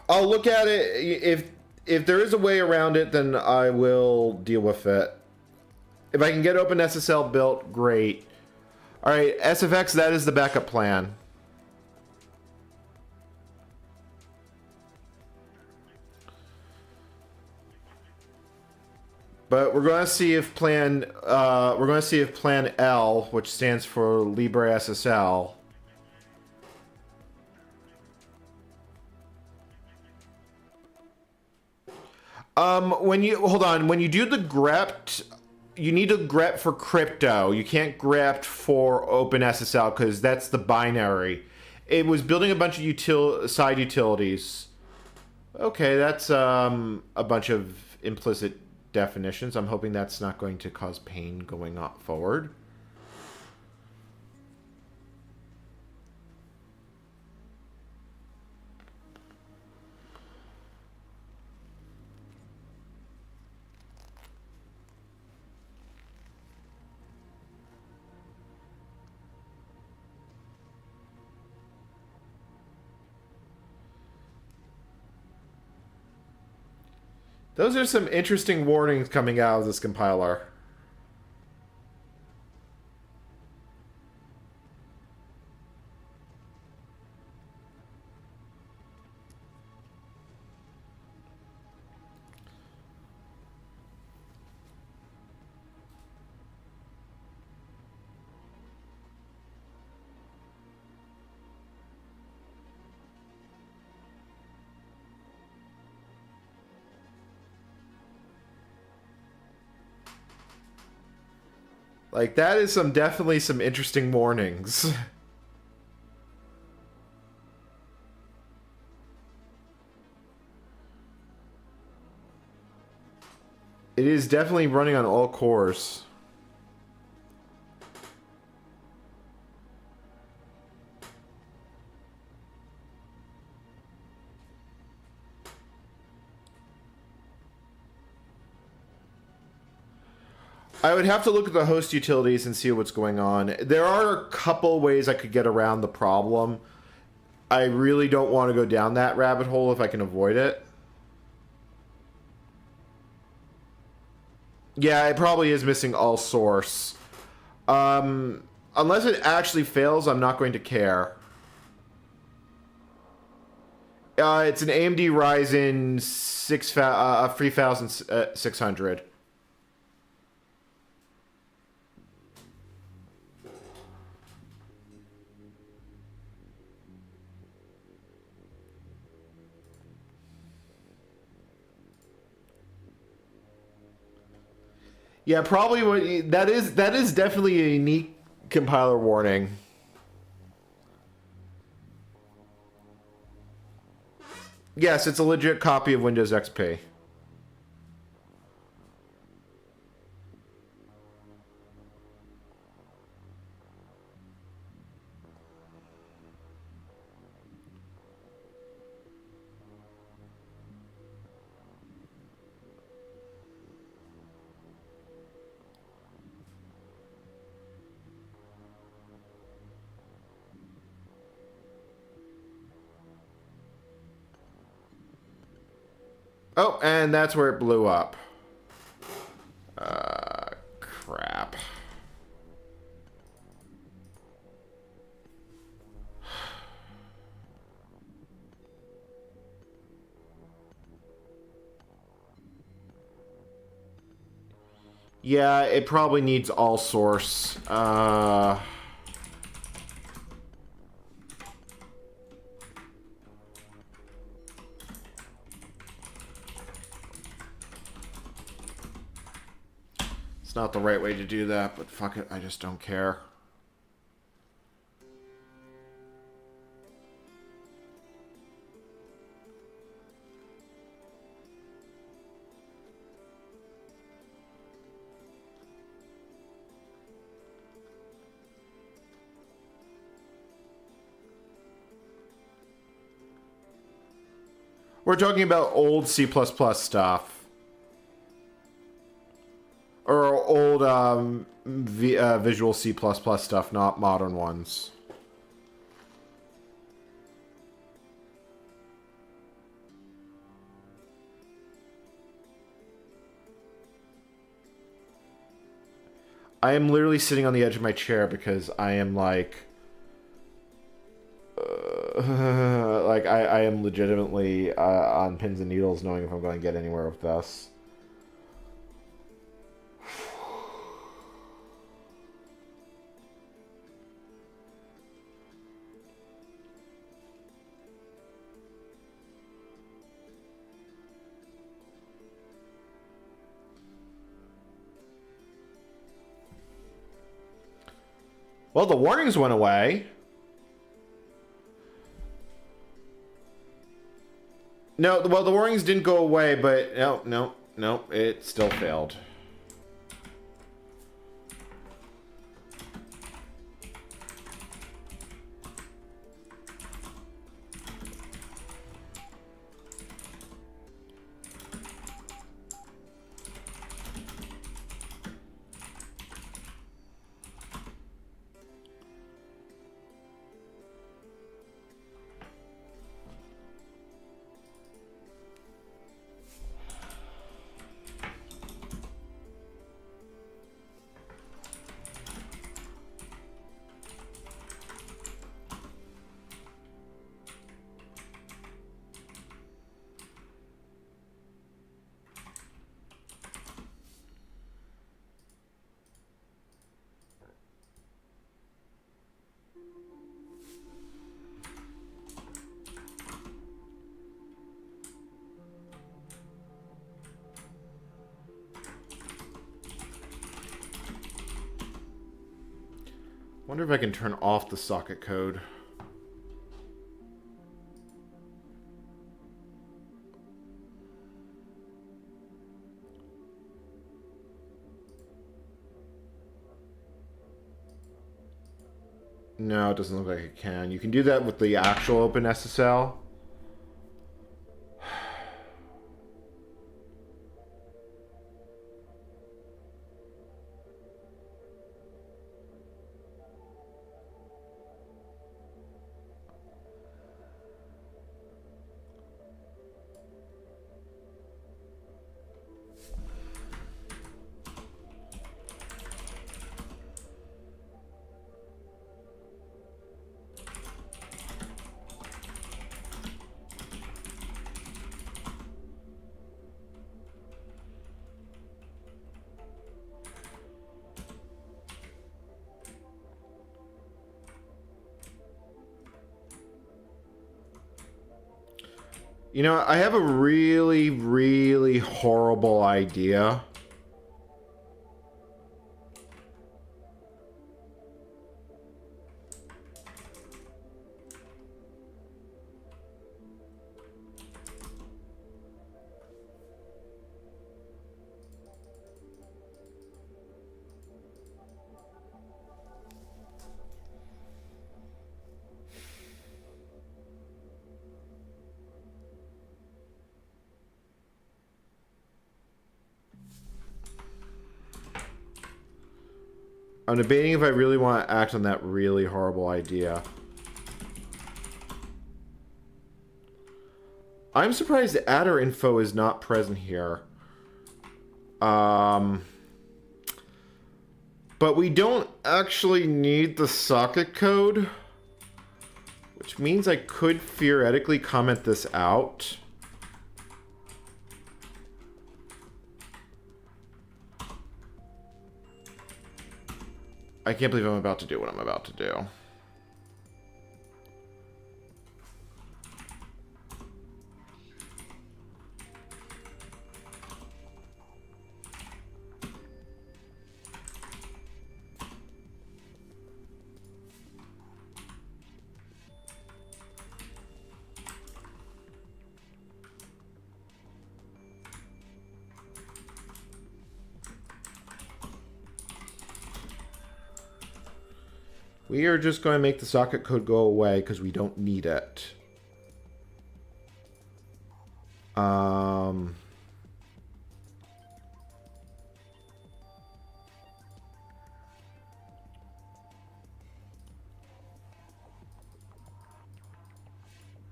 I'll look at it. If there is a way around it, then I will deal with it. If I can get OpenSSL built, great. All right, SFX, that is the backup plan. But we're going to see if plan L, which stands for LibreSSL. When you do the grep, you need to grep for crypto. You can't grep for OpenSSL because that's the binary. It was building a bunch of side utilities. Okay, that's a bunch of implicit definitions. I'm hoping that's not going to cause pain going forward. Those are some interesting warnings coming out of this compiler. Like, that is definitely some interesting warnings. It is definitely running on all cores. I would have to look at the host utilities and see what's going on. There are a couple ways I could get around the problem. I really don't want to go down that rabbit hole if I can avoid it. Yeah, it probably is missing all source. Unless it actually fails, I'm not going to care. It's an AMD Ryzen 3600. Yeah, probably that is definitely a unique compiler warning. Yes, it's a legit copy of Windows XP. Oh, and that's where it blew up. Crap. Yeah, it probably needs all source. It's not the right way to do that, but fuck it, I just don't care. We're talking about old C++ stuff. Or old Visual C++ stuff, not modern ones. I am literally sitting on the edge of my chair because I am like... like, I am legitimately on pins and needles knowing if I'm going to get anywhere with this. Well, the warnings went away. No, well, the warnings didn't go away, but no, it still failed. Wonder if I can turn off the socket code. No, it doesn't look like it can. You can do that with the actual OpenSSL. You know, I have a really, really horrible idea. I'm debating if I really want to act on that really horrible idea. I'm surprised the adder info is not present here. But we don't actually need the socket code, which means I could theoretically comment this out. I can't believe I'm about to do what I'm about to do. We are just going to make the socket code go away because we don't need it. Um...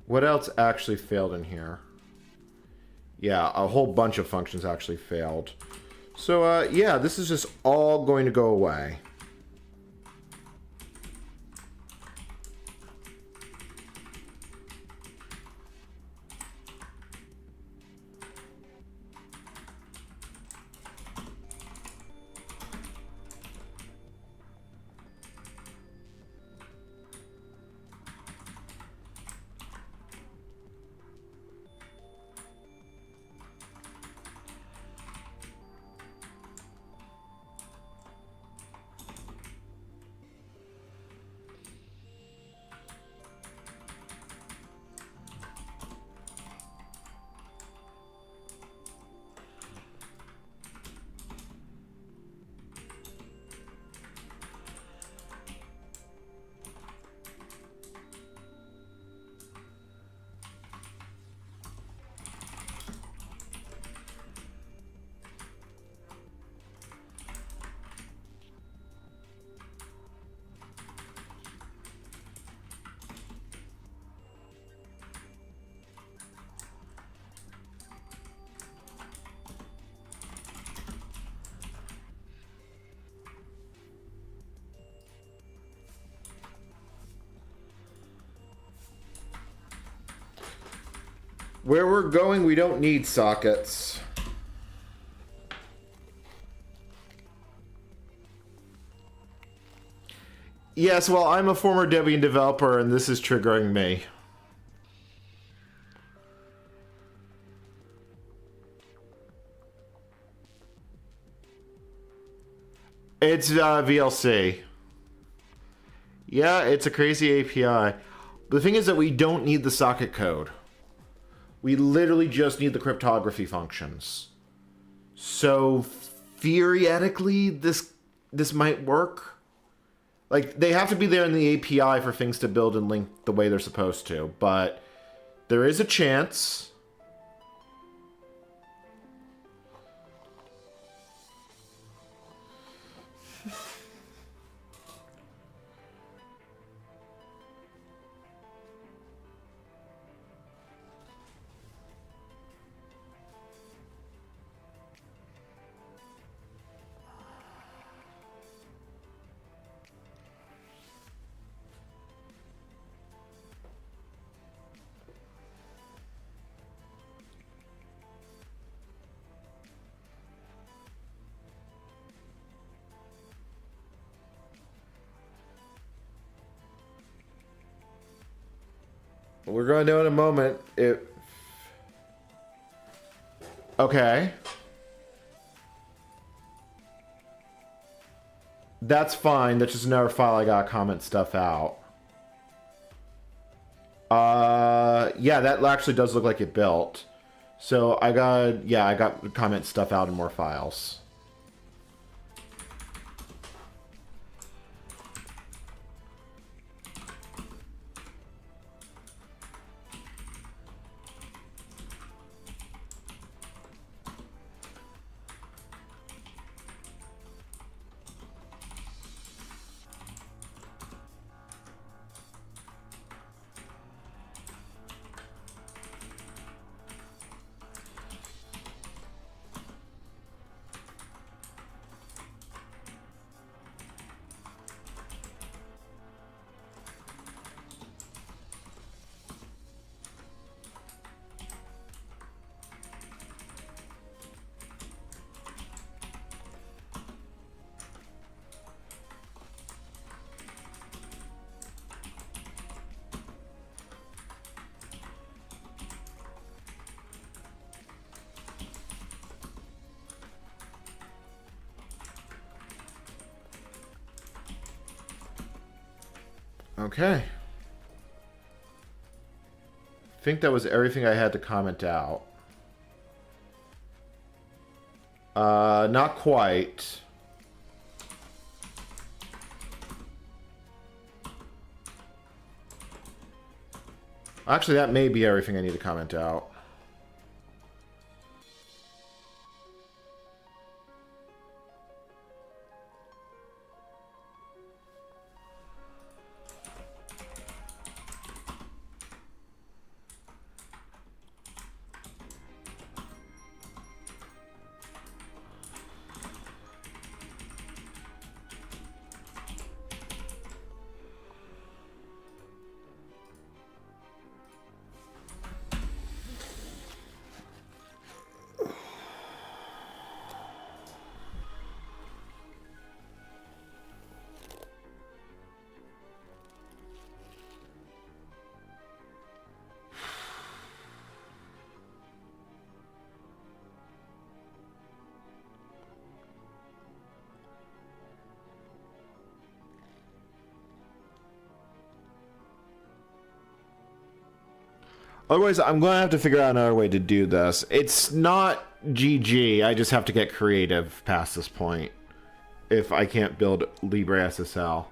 What else actually failed in here? Yeah, a whole bunch of functions actually failed. So, yeah, this is just all going to go away. Where we're going, we don't need sockets. Yes, well, I'm a former Debian developer, and this is triggering me. It's VLC. Yeah, it's a crazy API. The thing is that we don't need the socket code. We literally just need the cryptography functions. So theoretically, this might work. Like, they have to be there in the API for things to build and link the way they're supposed to, but there is a chance. We're going to know in a moment. Okay. That's fine. That's just another file I gotta comment stuff out. Yeah, that actually does look like it built. So I got comment stuff out in more files. Okay. I think that was everything I had to comment out. Not quite. Actually, that may be everything I need to comment out. Otherwise, I'm going to have to figure out another way to do this. It's not GG. I just have to get creative past this point if I can't build LibreSSL.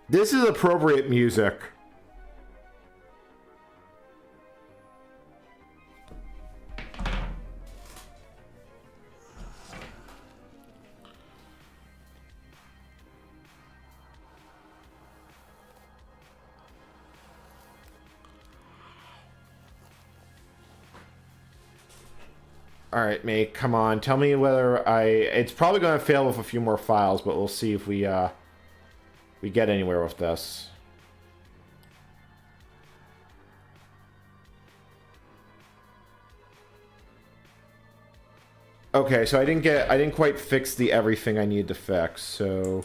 This is appropriate music. All right, mate, come on. Tell me whether it's probably going to fail with a few more files, but we'll see if we get anywhere with this. Okay, so I didn't quite fix the everything I need to fix. So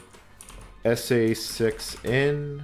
SA6 in.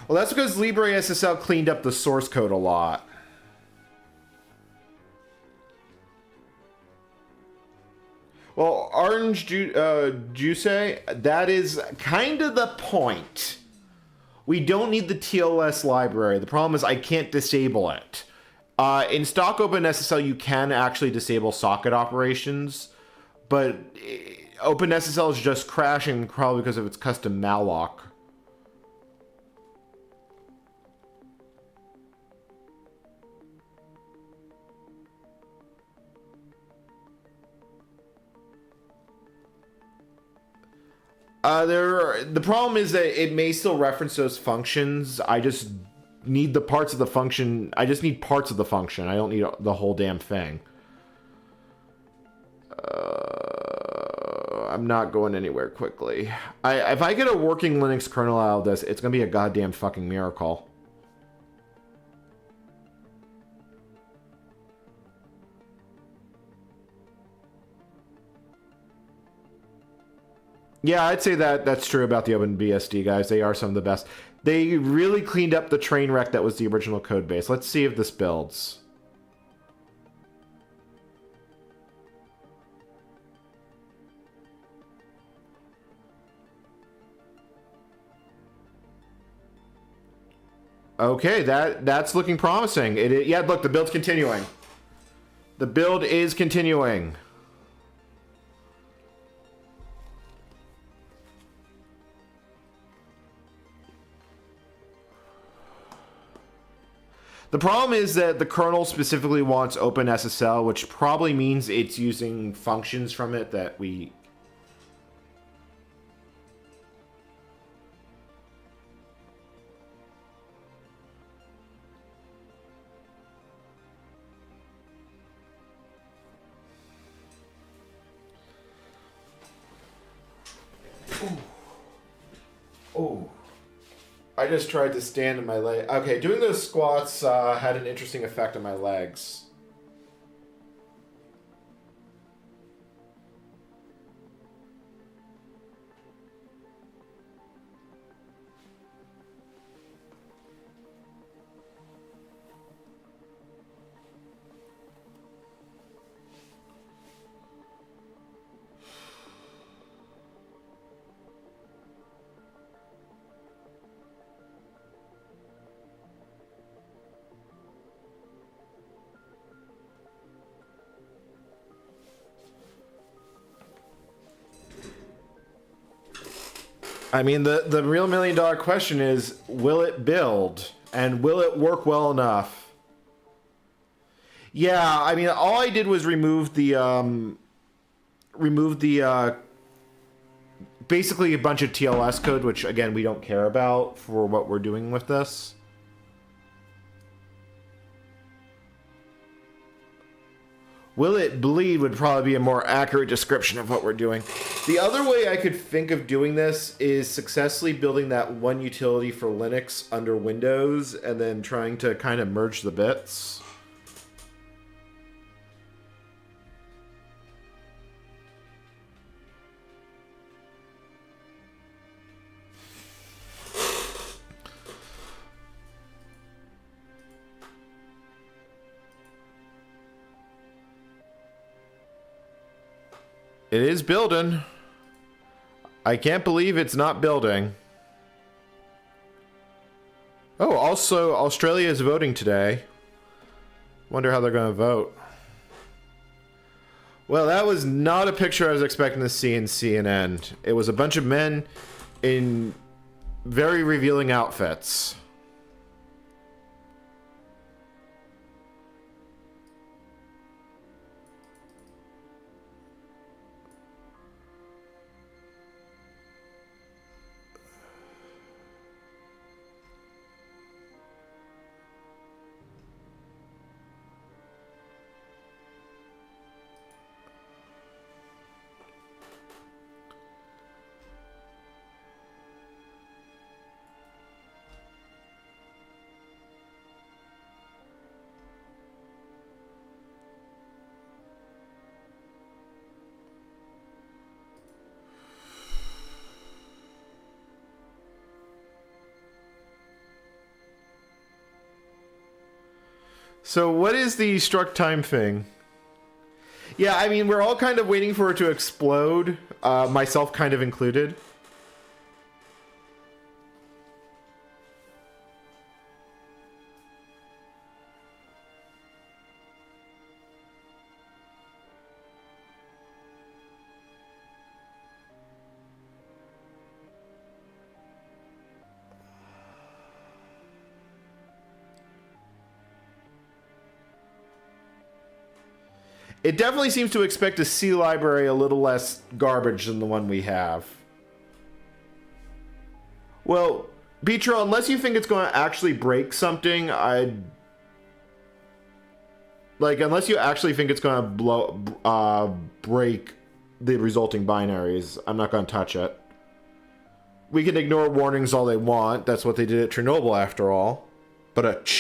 Well, that's because LibreSSL cleaned up the source code a lot. Well, Orange Juice, that is kind of the point. We don't need the TLS library. The problem is I can't disable it. In stock OpenSSL, you can actually disable socket operations, but OpenSSL is just crashing probably because of its custom malloc. The problem is that it may still reference those functions. I just need the parts of the function. I just need parts of the function. I don't need the whole damn thing. I'm not going anywhere quickly. If I get a working Linux kernel out of this, it's going to be a goddamn fucking miracle. Yeah, I'd say that's true about the OpenBSD guys. They are some of the best. They really cleaned up the train wreck that was the original code base. Let's see if this builds. Okay, that's looking promising. Yeah, look, the build's continuing. The build is continuing. The problem is that the kernel specifically wants OpenSSL, which probably means it's using functions from it that we... Oh. I just tried to stand on my leg. Okay, doing those squats had an interesting effect on my legs. I mean, the real $1 million question is, will it build? And will it work well enough? Yeah, I mean, all I did was remove the basically a bunch of TLS code, which again, we don't care about for what we're doing with this. Will it bleed would probably be a more accurate description of what we're doing. The other way I could think of doing this is successfully building that one utility for Linux under Windows and then trying to kind of merge the bits. It is building. I can't believe it's not building. Oh, also, Australia is voting today. Wonder how they're going to vote. Well, that was not a picture I was expecting to see in CNN. It was a bunch of men in very revealing outfits. So what is the struck time thing? Yeah, I mean, we're all kind of waiting for it to explode, myself kind of included. It definitely seems to expect a C library a little less garbage than the one we have. Well, Petro, unless you think it's going to actually break something, unless you actually think it's going to break the resulting binaries, I'm not going to touch it. We can ignore warnings all they want. That's what they did at Chernobyl, after all. But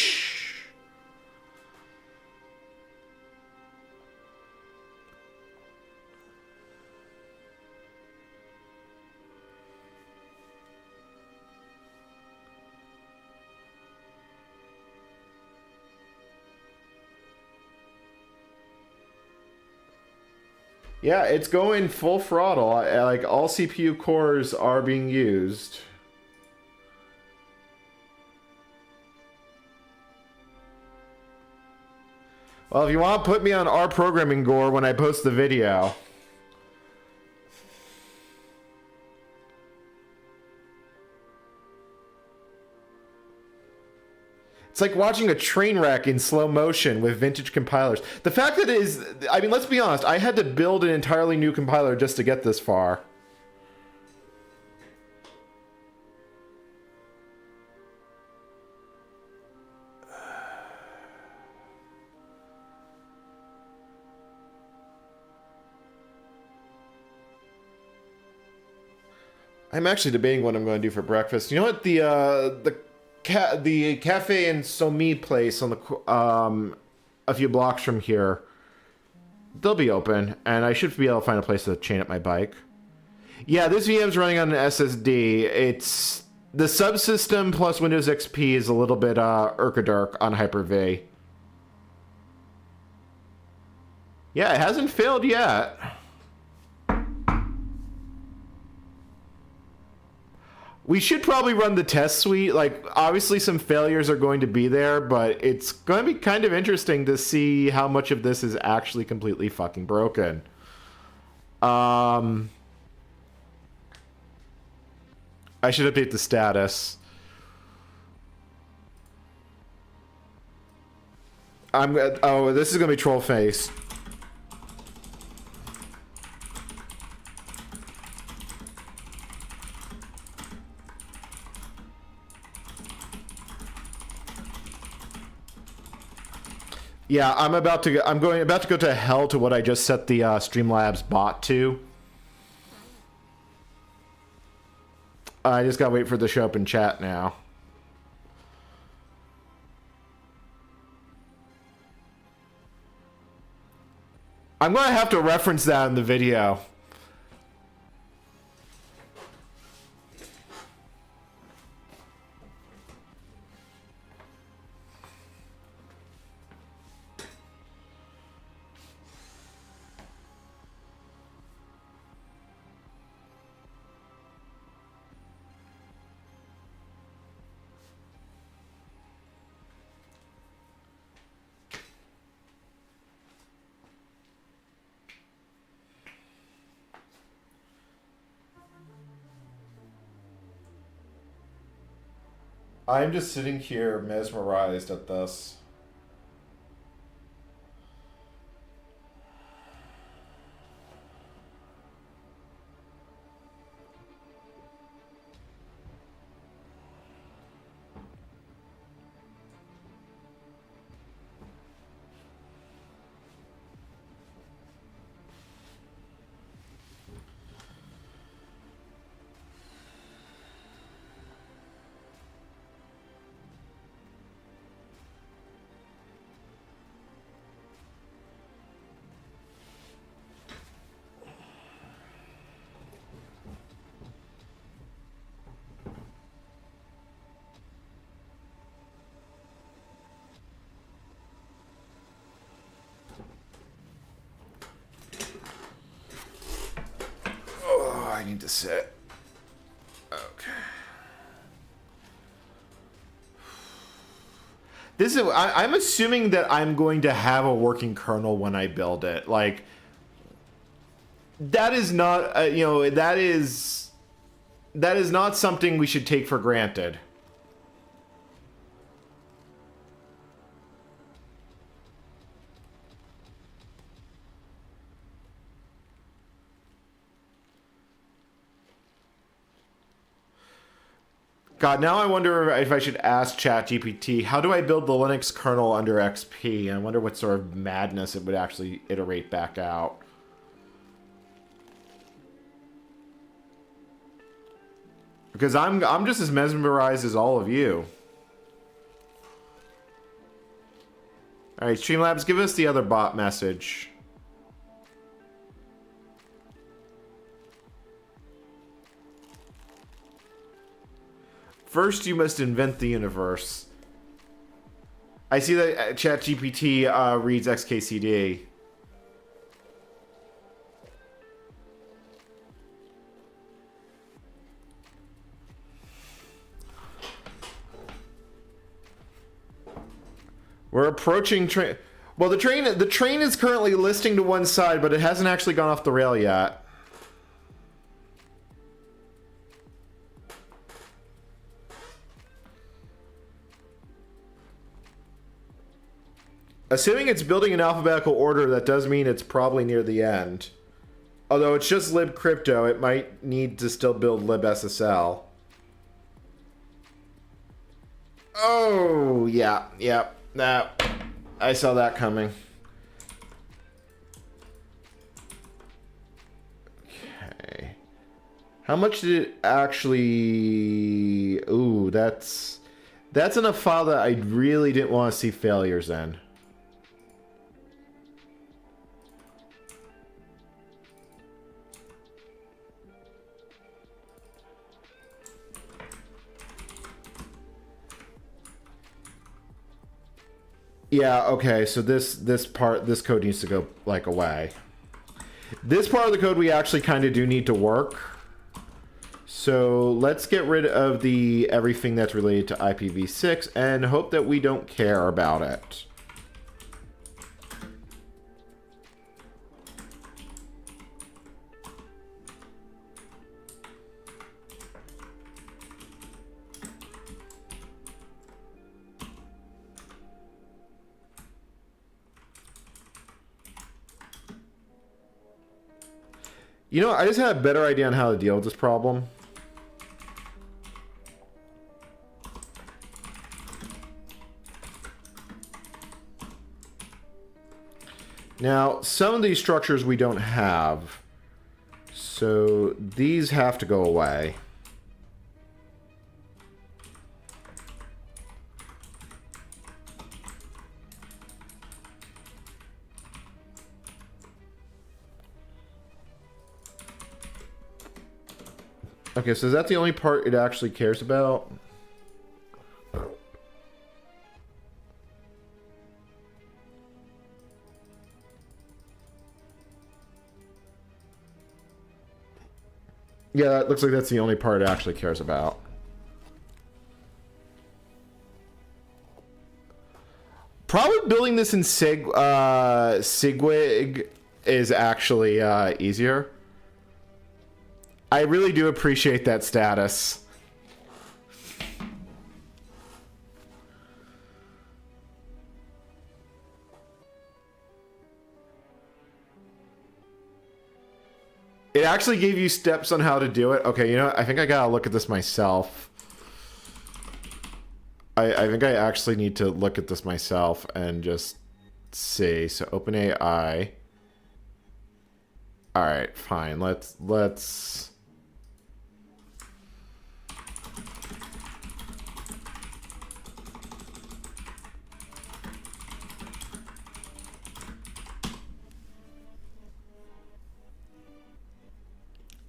yeah, it's going full throttle. Like, all CPU cores are being used. Well, if you want, put me on R Programming Gore when I post the video. It's like watching a train wreck in slow motion with vintage compilers. The fact that it is, I mean, let's be honest, I had to build an entirely new compiler just to get this far. I'm actually debating what I'm going to do for breakfast. You know what, the Cafe and Somi place on the a few blocks from here, they'll be open, and I should be able to find a place to chain up my bike. Yeah, this VM's running on an SSD. It's the subsystem plus Windows XP is a little bit irkadirk on Hyper-V. Yeah, it hasn't failed yet. We should probably run the test suite. Like, obviously some failures are going to be there, but it's going to be kind of interesting to see how much of this is actually completely fucking broken. I should update the status. Oh, this is gonna be troll face. Yeah, I'm about to go to hell to what I just set the Streamlabs bot to. I just gotta wait for it to show up in chat now. I'm gonna have to reference that in the video. I'm just sitting here mesmerized at this. I need to sit. Okay. This is. I'm assuming that I'm going to have a working kernel when I build it. Like, that is not. You know, that is not something we should take for granted. God, now I wonder if I should ask ChatGPT, how do I build the Linux kernel under XP? I wonder what sort of madness it would actually iterate back out. Because I'm just as mesmerized as all of you. All right, Streamlabs, give us the other bot message. First, you must invent the universe. I see that ChatGPT reads XKCD. We're approaching train. Well, the train is currently listing to one side, but it hasn't actually gone off the rail yet. Assuming it's building in alphabetical order, that does mean it's probably near the end. Although it's just libcrypto, it might need to still build libSSL. Oh, yeah, I saw that coming. Okay. How much did it actually... Ooh, that's enough file that I really didn't want to see failures in. Yeah, okay, so this code needs to go, like, away. This part of the code we actually kind of do need to work. So let's get rid of the everything that's related to IPv6 and hope that we don't care about it. You know, I just had a better idea on how to deal with this problem. Now, some of these structures we don't have. So these have to go away. Okay, so is that the only part it actually cares about? Yeah, it looks like that's the only part it actually cares about. Probably building this in Sigwig is actually easier. I really do appreciate that status. It actually gave you steps on how to do it. Okay, you know what? I think I gotta look at this myself. I think I actually need to look at this myself and just see. So OpenAI. All right, fine. Let's.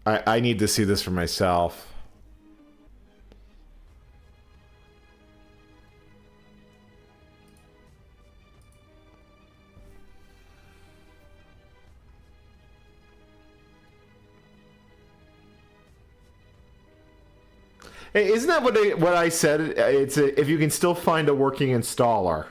I need to see this for myself. Hey, isn't that what I said? It's if you can still find a working installer.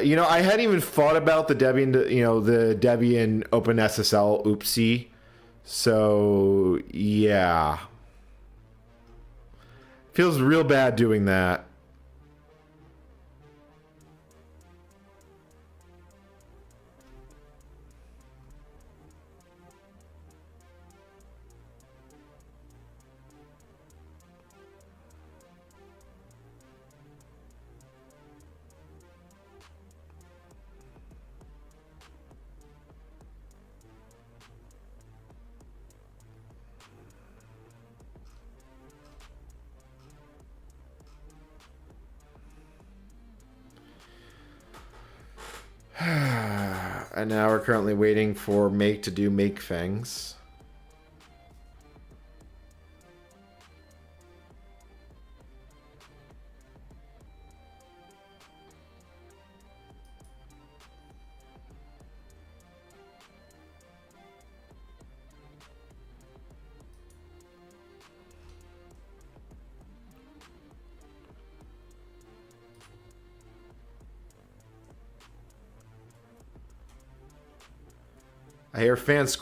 You know, I hadn't even thought about the Debian, you know, the Debian OpenSSL oopsie. So, yeah. Feels real bad doing that. And now we're currently waiting for make to do make things. I hear fans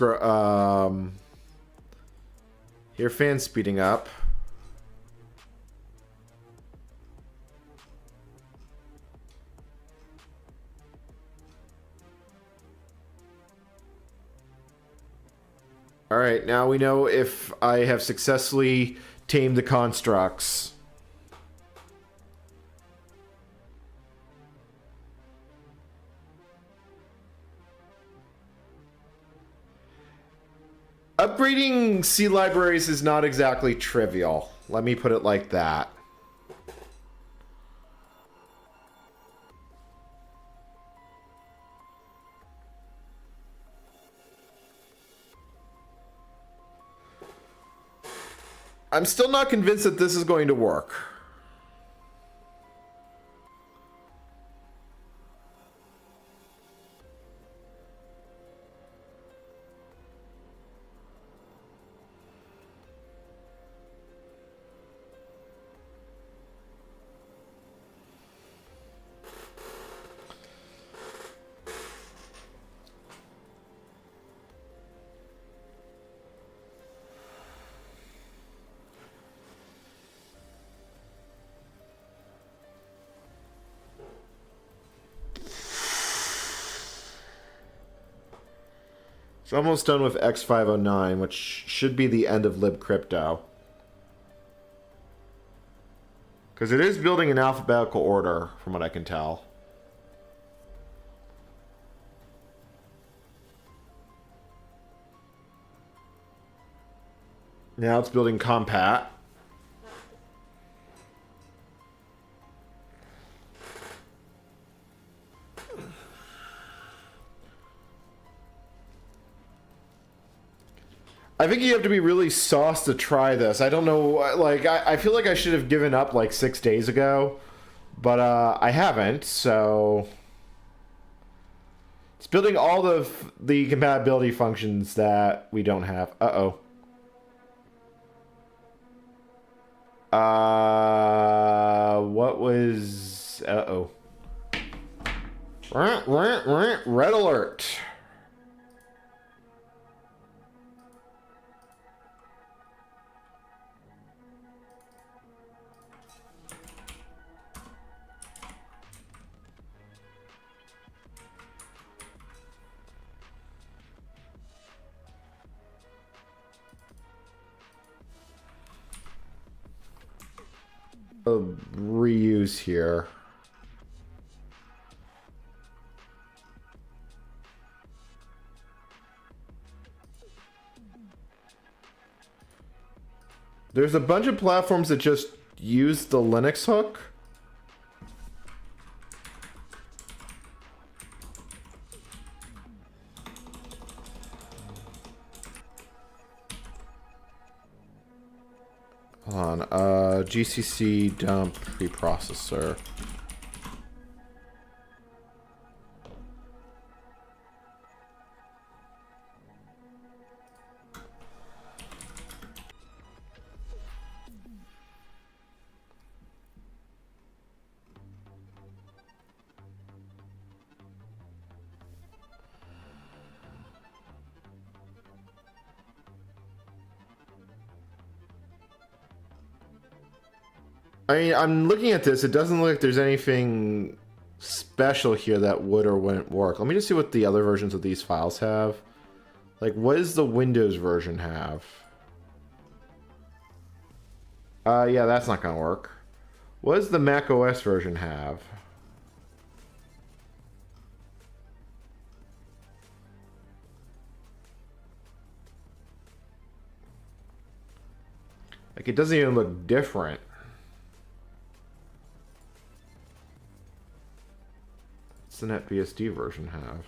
hear fans speeding up. All right, now we know if I have successfully tamed the constructs. Upgrading C libraries is not exactly trivial. Let me put it like that. I'm still not convinced that this is going to work. It's almost done with X509, which should be the end of libcrypto. Because it is building in alphabetical order, from what I can tell. Now it's building Compat. I think you have to be really sauced to try this. I don't know, like, I feel like I should have given up like 6 days ago, but I haven't, so... It's building all the compatibility functions that we don't have. Uh-oh. What was... Uh-oh. Red alert. Reuse here. There's a bunch of platforms that just use the Linux hook. Hold on, GCC dump preprocessor. I mean, I'm looking at this. It doesn't look like there's anything special here that would or wouldn't work. Let me just see what the other versions of these files have. Like, what does the Windows version have? Yeah, that's not gonna work. What does the Mac OS version have? Like, it doesn't even look different. What's the NetBSD version have?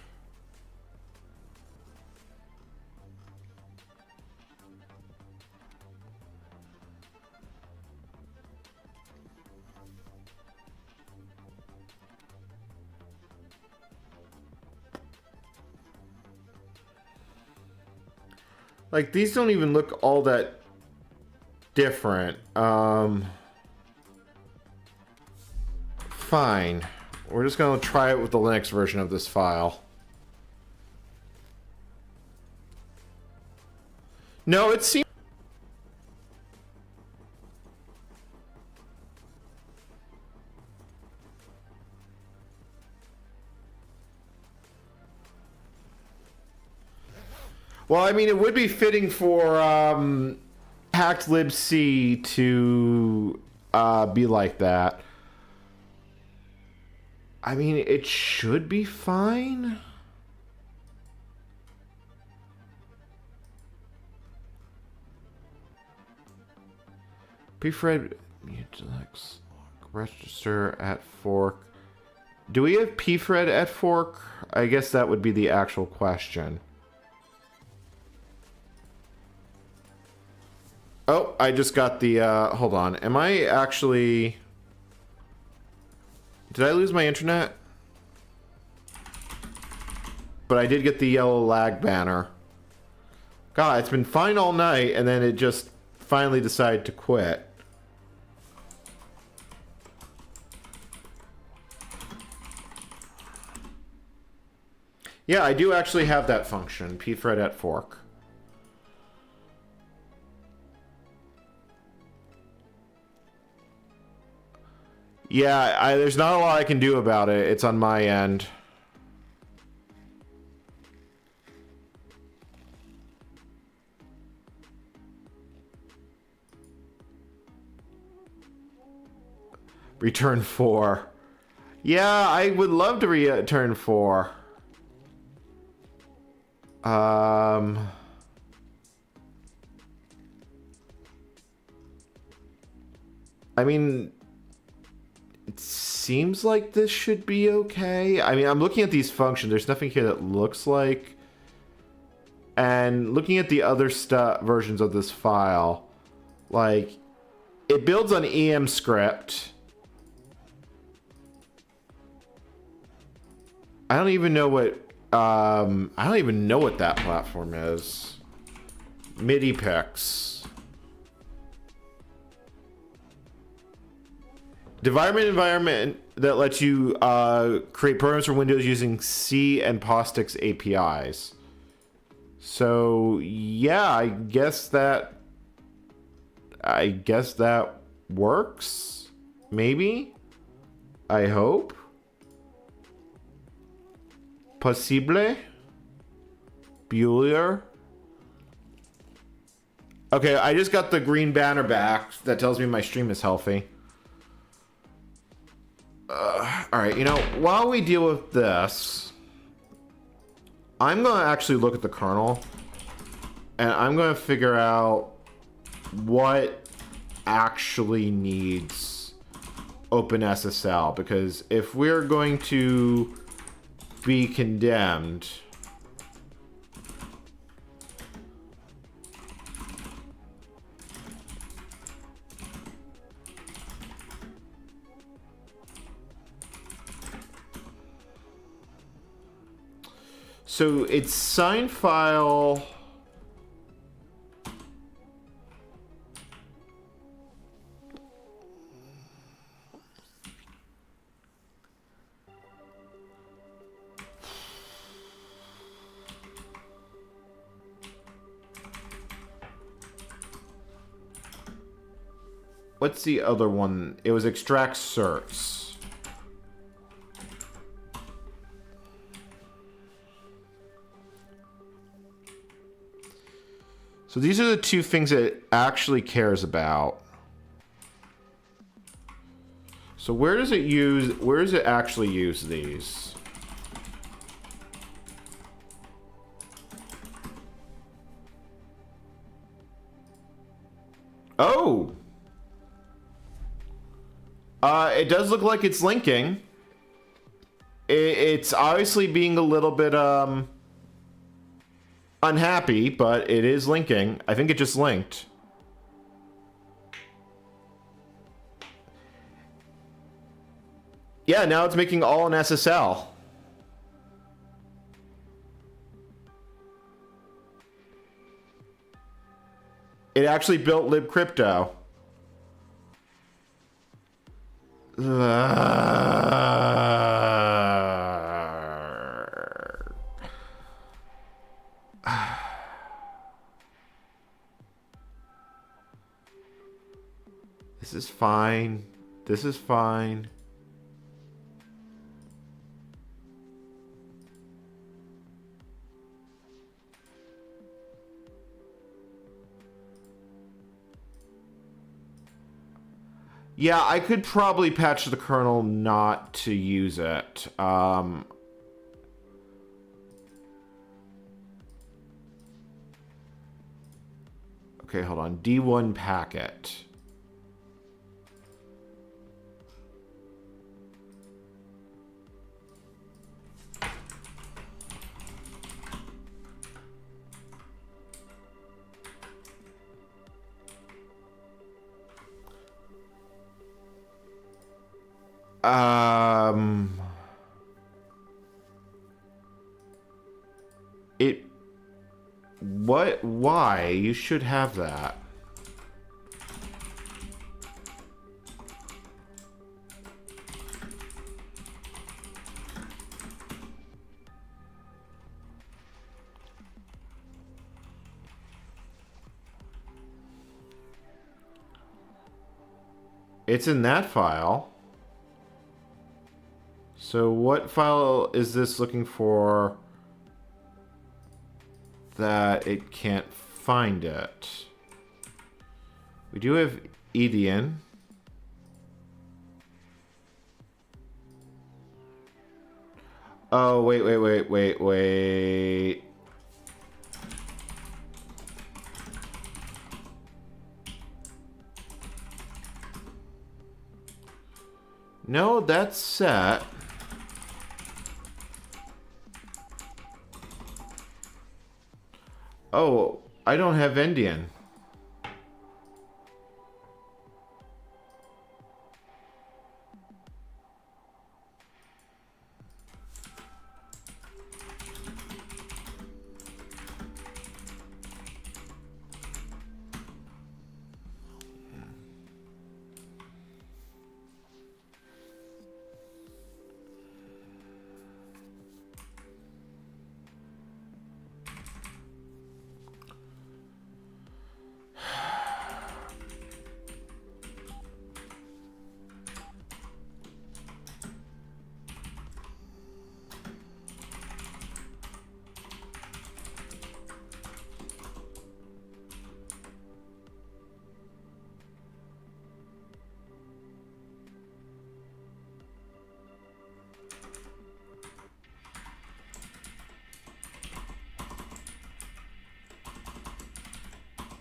Like, these don't even look all that different. Fine. We're just going to try it with the Linux version of this file. No, it seems... Well, I mean, it would be fitting for hacked libc to be like that. I mean, it should be fine. pfred Linux register at fork. Do we have pfred at fork? I guess that would be the actual question. Oh, I just got the, hold on. Am I actually... Did I lose my internet? But I did get the yellow lag banner. God, it's been fine all night, and then it just finally decided to quit. Yeah, I do actually have that function, pthread at fork. Yeah, there's not a lot I can do about it. It's on my end. Return 4. Yeah, I would love to return 4. I mean, it seems like this should be okay. I mean, I'm looking at these functions. There's nothing here that looks like. And looking at the other versions of this file, like, it builds on EM script. I don't even know what that platform is. MIDI picks. Environment that lets you create programs for Windows using C and POSIX APIs. So yeah, I guess that works. Maybe. I hope. Possible. Bueller. Okay, I just got the green banner back that tells me my stream is healthy. Alright, you know, while we deal with this, I'm going to actually look at the kernel, and I'm going to figure out what actually needs OpenSSL, because if we're going to be condemned, so it's sign file. What's the other one? It was extract certs. So these are the two things that it actually cares about. So where does it actually use these? Oh! It does look like it's linking. It's obviously being a little bit, unhappy, but it is linking. I think it just linked. Yeah, now it's making all an SSL. It actually built libcrypto. This is fine. This is fine. Yeah, I could probably patch the kernel not to use it. Okay, hold on. D1 packet. Why? You should have that. It's in that file. So what file is this looking for that it can't find it? We do have Edian. Oh, wait. No, that's set. Oh, I don't have Indian.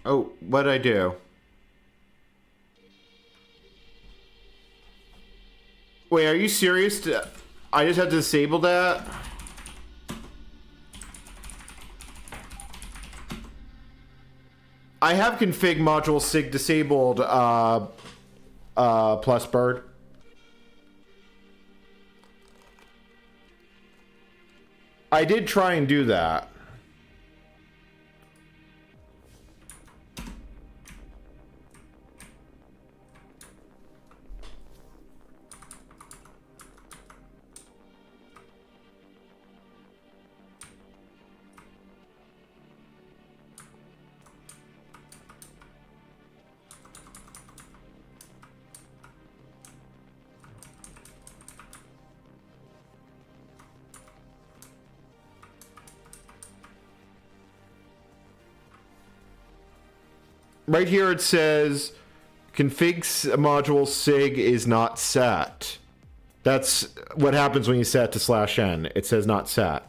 Oh, what'd I do? Wait, are you serious? I just have to disable that? I have config module sig disabled, plus bird. I did try and do that. Right here it says config module sig is not set. That's what happens when you set to /n. It says not set.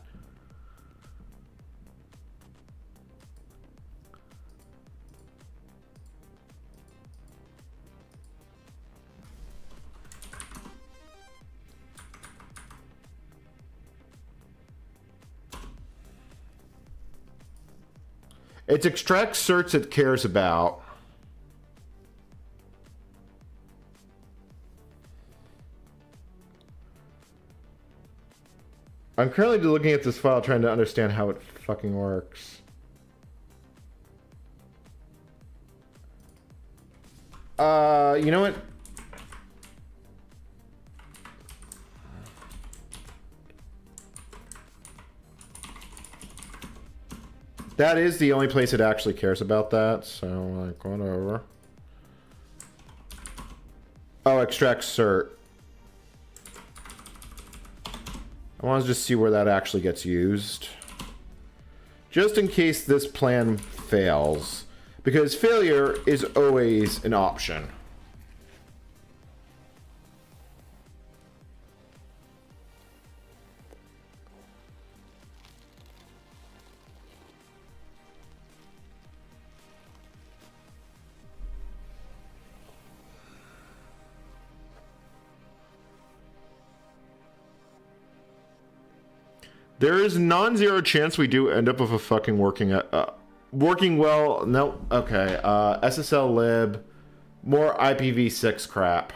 It's extract certs it cares about. I'm currently looking at this file trying to understand how it fucking works. You know what? That is the only place it actually cares about that, so, like, whatever. Oh, extract cert. I want to just see where that actually gets used. Just in case this plan fails. Because failure is always an option. There is non-zero chance we do end up with a fucking working well. No, okay. SSL lib, more IPv6 crap.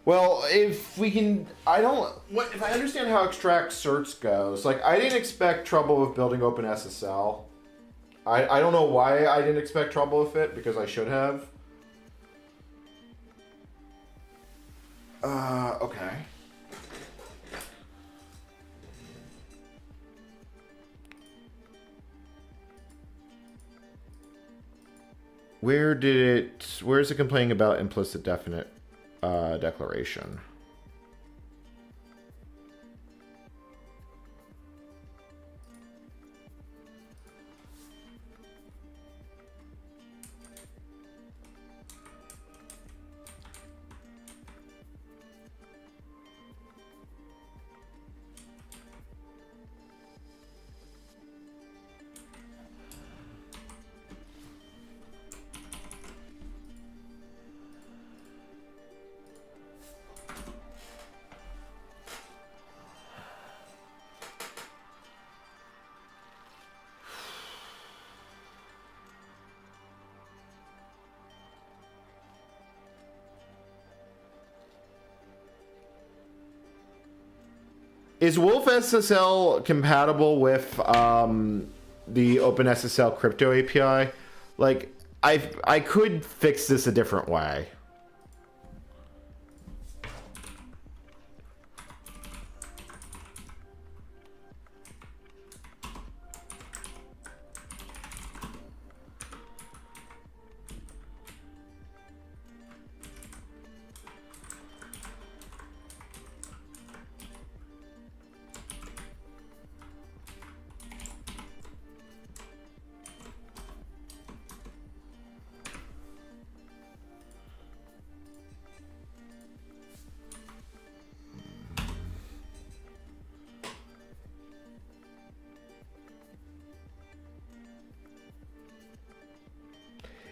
Well, if we can, I don't. What if I understand how extract certs goes? Like, I didn't expect trouble with building OpenSSL. I don't know why I didn't expect trouble with it, because I should have. Okay. Where's it complaining about implicit definite declaration? Is Wolf SSL compatible with the OpenSSL crypto API? Like, I could fix this a different way.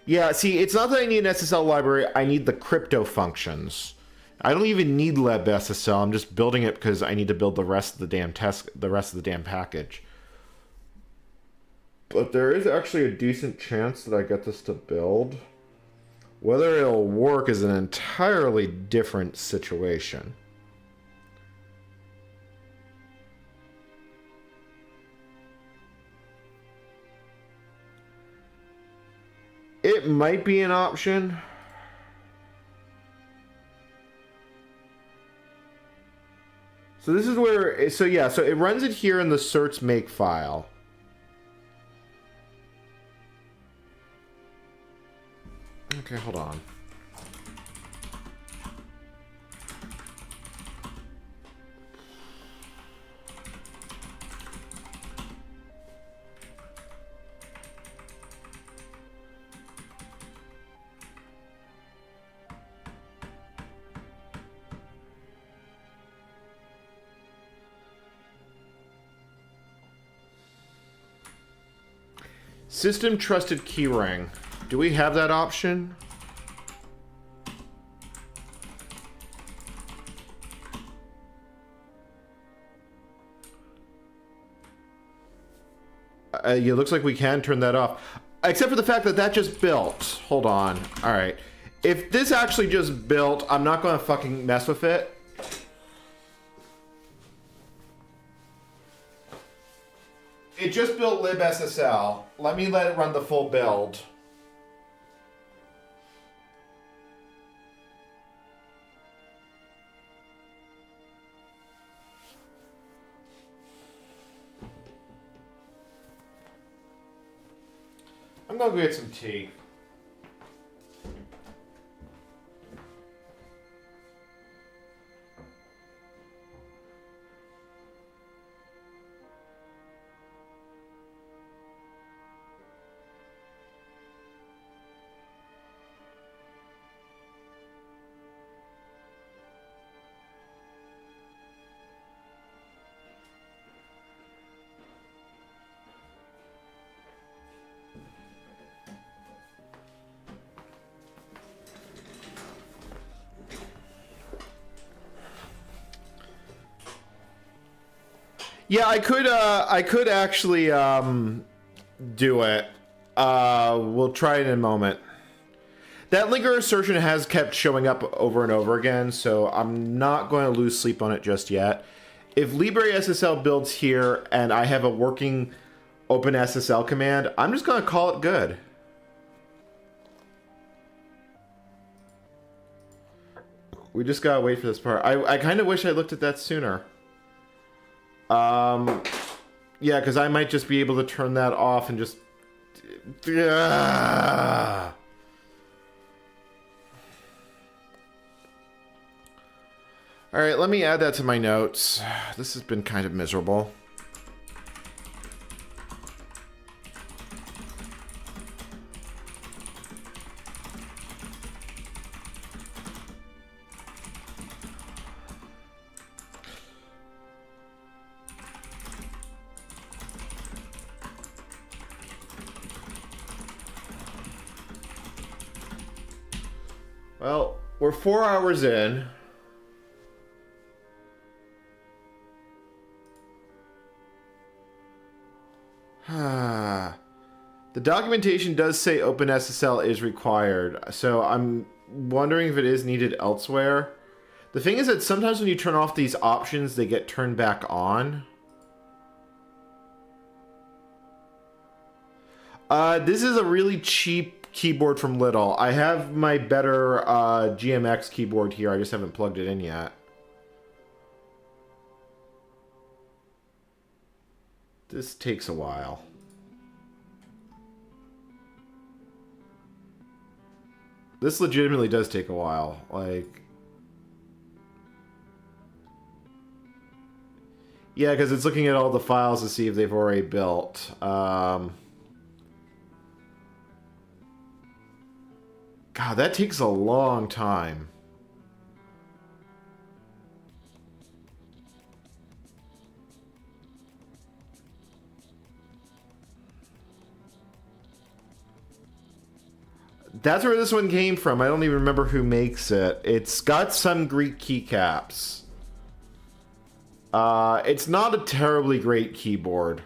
Yeah, see, it's not that I need an SSL library. I need the crypto functions. I don't even need libSSL. I'm just building it because I need to build the rest of the damn package. But there is actually a decent chance that I get this to build. Whether it'll work is an entirely different situation. It might be an option. So this is where, so yeah, so it runs it here in the certs make file. Okay, hold on. System trusted keyring. Do we have that option? It looks like we can turn that off. Except for the fact that that just built. Hold on. All right. If this actually just built, I'm not going to fucking mess with it. It just built libSSL. Let me let it run the full build. I'm gonna go get some tea. Yeah, I could actually do it. We'll try it in a moment. That linker assertion has kept showing up over and over again, so I'm not going to lose sleep on it just yet. If LibreSSL builds here and I have a working OpenSSL command, I'm just going to call it good. We just gotta wait for this part. I kind of wish I looked at that sooner. Yeah, because I might just be able to turn that off and just... Alright, let me add that to my notes. This has been kind of miserable. Well, we're 4 hours in. The documentation does say OpenSSL is required, so I'm wondering if it is needed elsewhere. The thing is that sometimes when you turn off these options, they get turned back on. This is a really cheap keyboard from Little. I have my better GMX keyboard here. I just haven't plugged it in yet. This takes a while. This legitimately does take a while. Like... Yeah, because it's looking at all the files to see if they've already built. God, that takes a long time. That's where this one came from. I don't even remember who makes it. It's got some Greek keycaps. It's not a terribly great keyboard.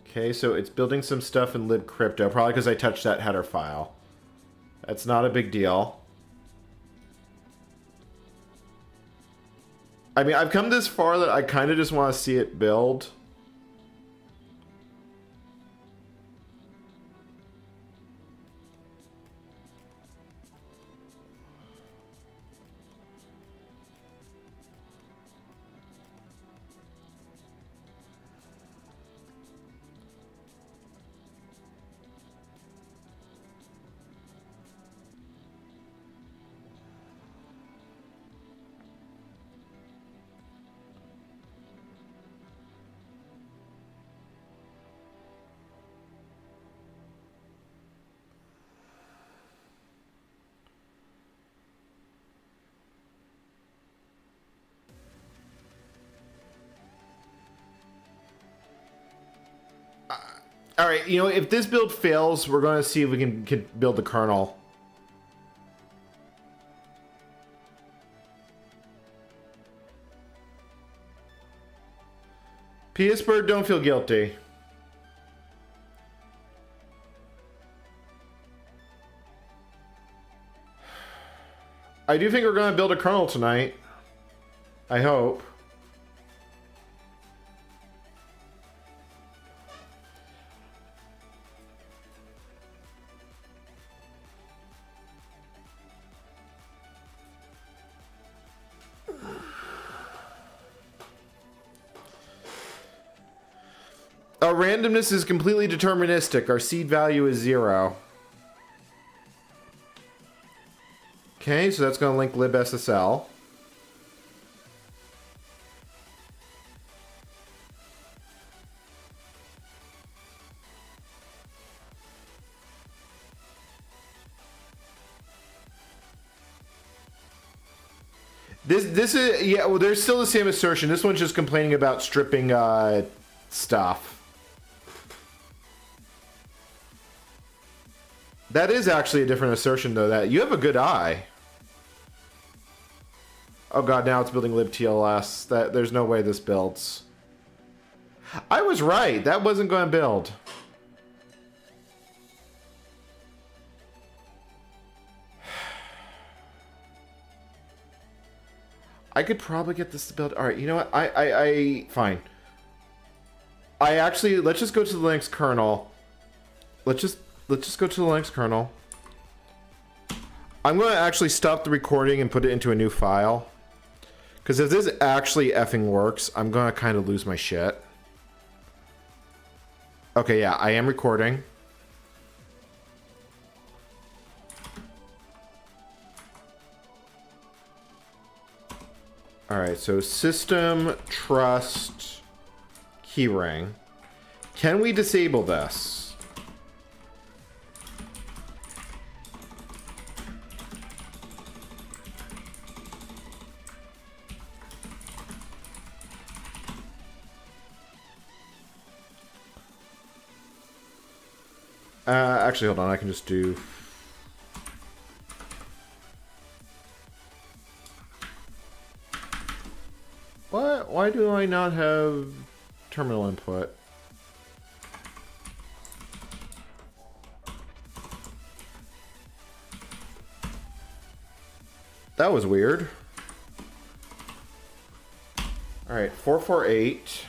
Okay, so it's building some stuff in libcrypto, probably because I touched that header file. That's not a big deal. I mean, I've come this far that I kind of just want to see it build. All right, you know, if this build fails, we're going to see if we can build the kernel. Petersburg, don't feel guilty. I do think we're going to build a kernel tonight. I hope. Our randomness is completely deterministic. Our seed value is 0. Okay, so that's going to link libSSL. This is, yeah, well, there's still the same assertion. This one's just complaining about stripping stuff. That is actually a different assertion, though. That you have a good eye. Oh god, now it's building libTLS. There's no way this builds. I was right. That wasn't going to build. I could probably get this to build. All right, you know what? Fine. Let's just go to the Linux kernel. Let's just go to the Linux kernel. I'm going to actually stop the recording and put it into a new file. Because if this actually effing works, I'm going to kind of lose my shit. Okay, yeah, I am recording. Alright, so system trust keyring. Can we disable this? Actually, hold on, I can just do... What? Why do I not have terminal input? That was weird. Alright, 448.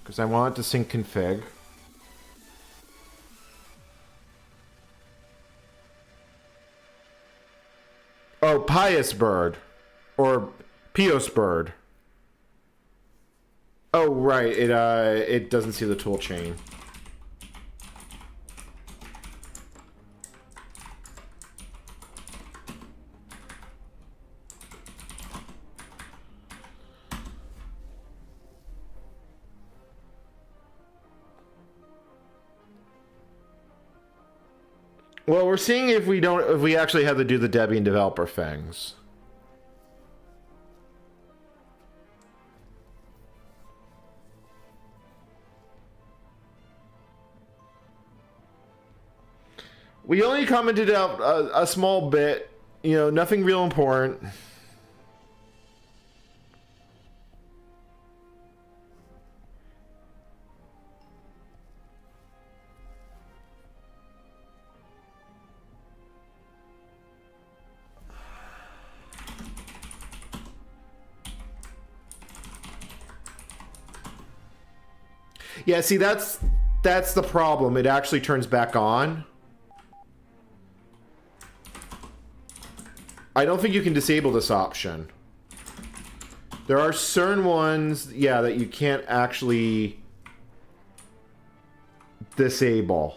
Because I want it to sync config. Oh, Pious Bird. Or Pios Bird. Oh, right. It doesn't see the tool chain. Well, we're seeing if we actually have to do the Debian developer things. We only commented out a small bit, you know, nothing real important. Yeah, see, that's the problem. It actually turns back on. I don't think you can disable this option. There are certain ones, yeah, that you can't actually disable.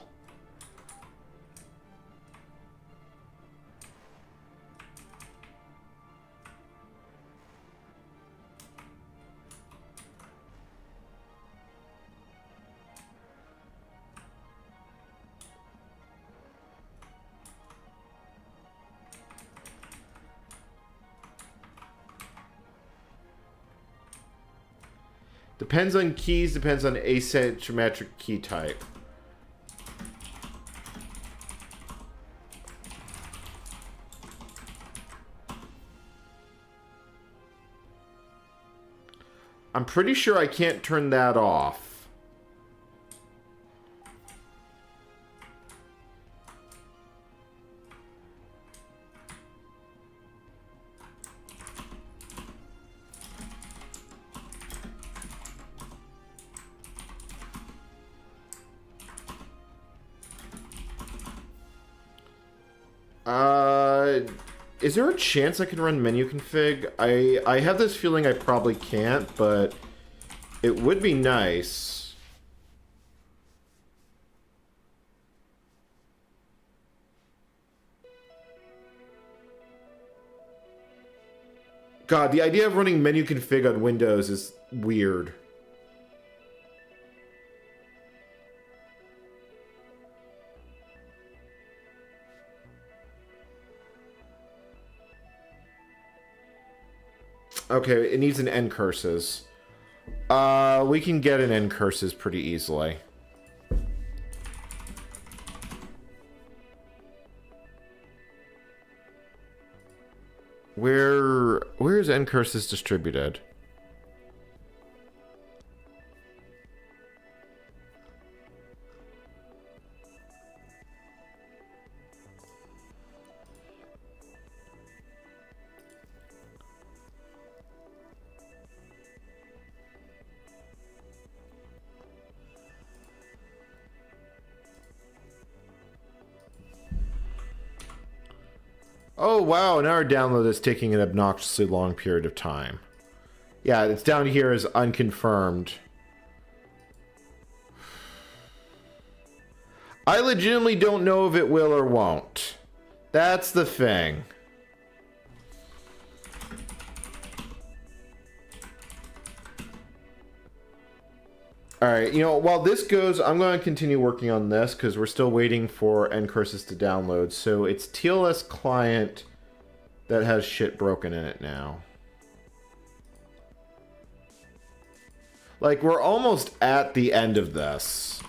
Depends on keys, depends on asymmetric key type. I'm pretty sure I can't turn that off. Is there a chance I can run menu config? I have this feeling I probably can't, but it would be nice. God, the idea of running menu config on Windows is weird. Okay, it needs an end curses. We can get an end curses pretty easily. Where is ncurses distributed? Oh, wow, and our download is taking an obnoxiously long period of time. Yeah, it's down here as unconfirmed. I legitimately don't know if it will or won't. That's the thing. Alright, you know, while this goes, I'm going to continue working on this because we're still waiting for ncurses to download. So it's TLS client that has shit broken in it now. Like, we're almost at the end of this.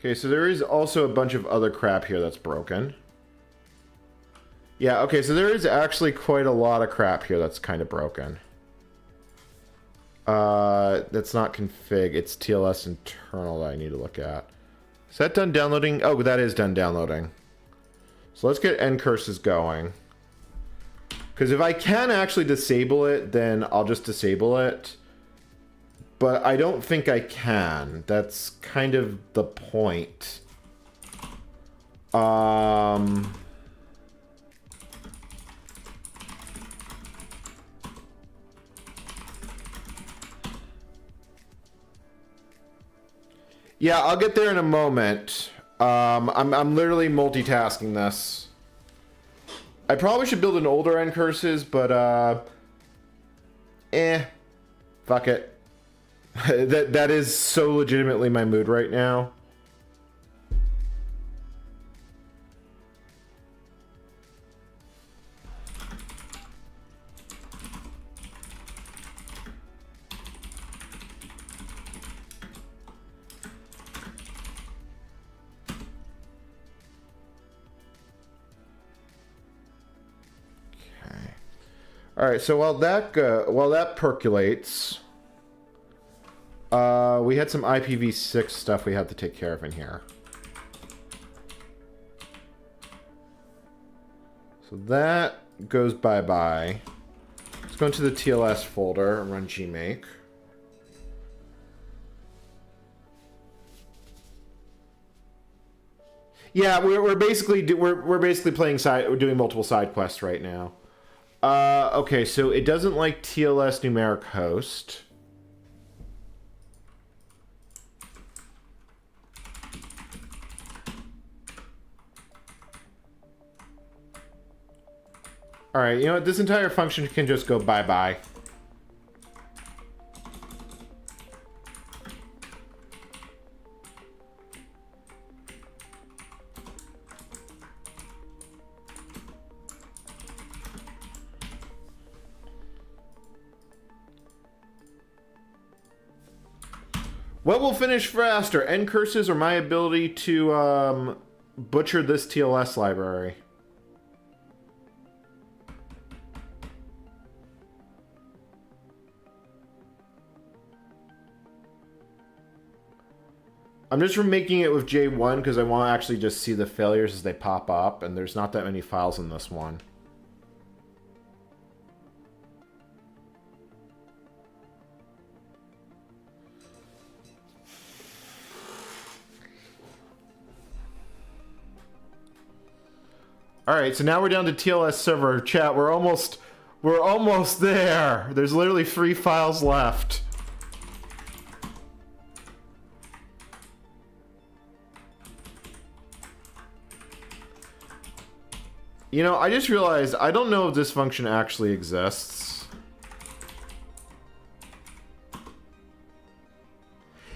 Okay, so there is also a bunch of other crap here that's broken. Yeah, okay, so there is actually quite a lot of crap here that's kind of broken. That's not config, it's TLS internal that I need to look at. Is that done downloading? Oh, that is done downloading. So let's get ncurses going. Because if I can actually disable it, then I'll just disable it. But I don't think I can. That's kind of the point. Yeah, I'll get there in a moment. I'm literally multitasking this. I probably should build an older ncurses, but fuck it. that is so legitimately my mood right now. Okay. All right. So while that percolates. We had some IPv6 stuff we had to take care of in here. So that goes bye-bye. Let's go into the TLS folder and run gmake. Yeah, we're basically playing we're doing multiple side quests right now. Okay, so it doesn't like TLS numeric host. All right, you know what? This entire function can just go bye-bye. What will finish faster, ncurses or my ability to butcher this TLS library? I'm just remaking it with J1 because I want to actually just see the failures as they pop up, and there's not that many files in this one. All right, so now we're down to TLS server chat. We're almost there. There's literally 3 files left. You know, I just realized I don't know if this function actually exists.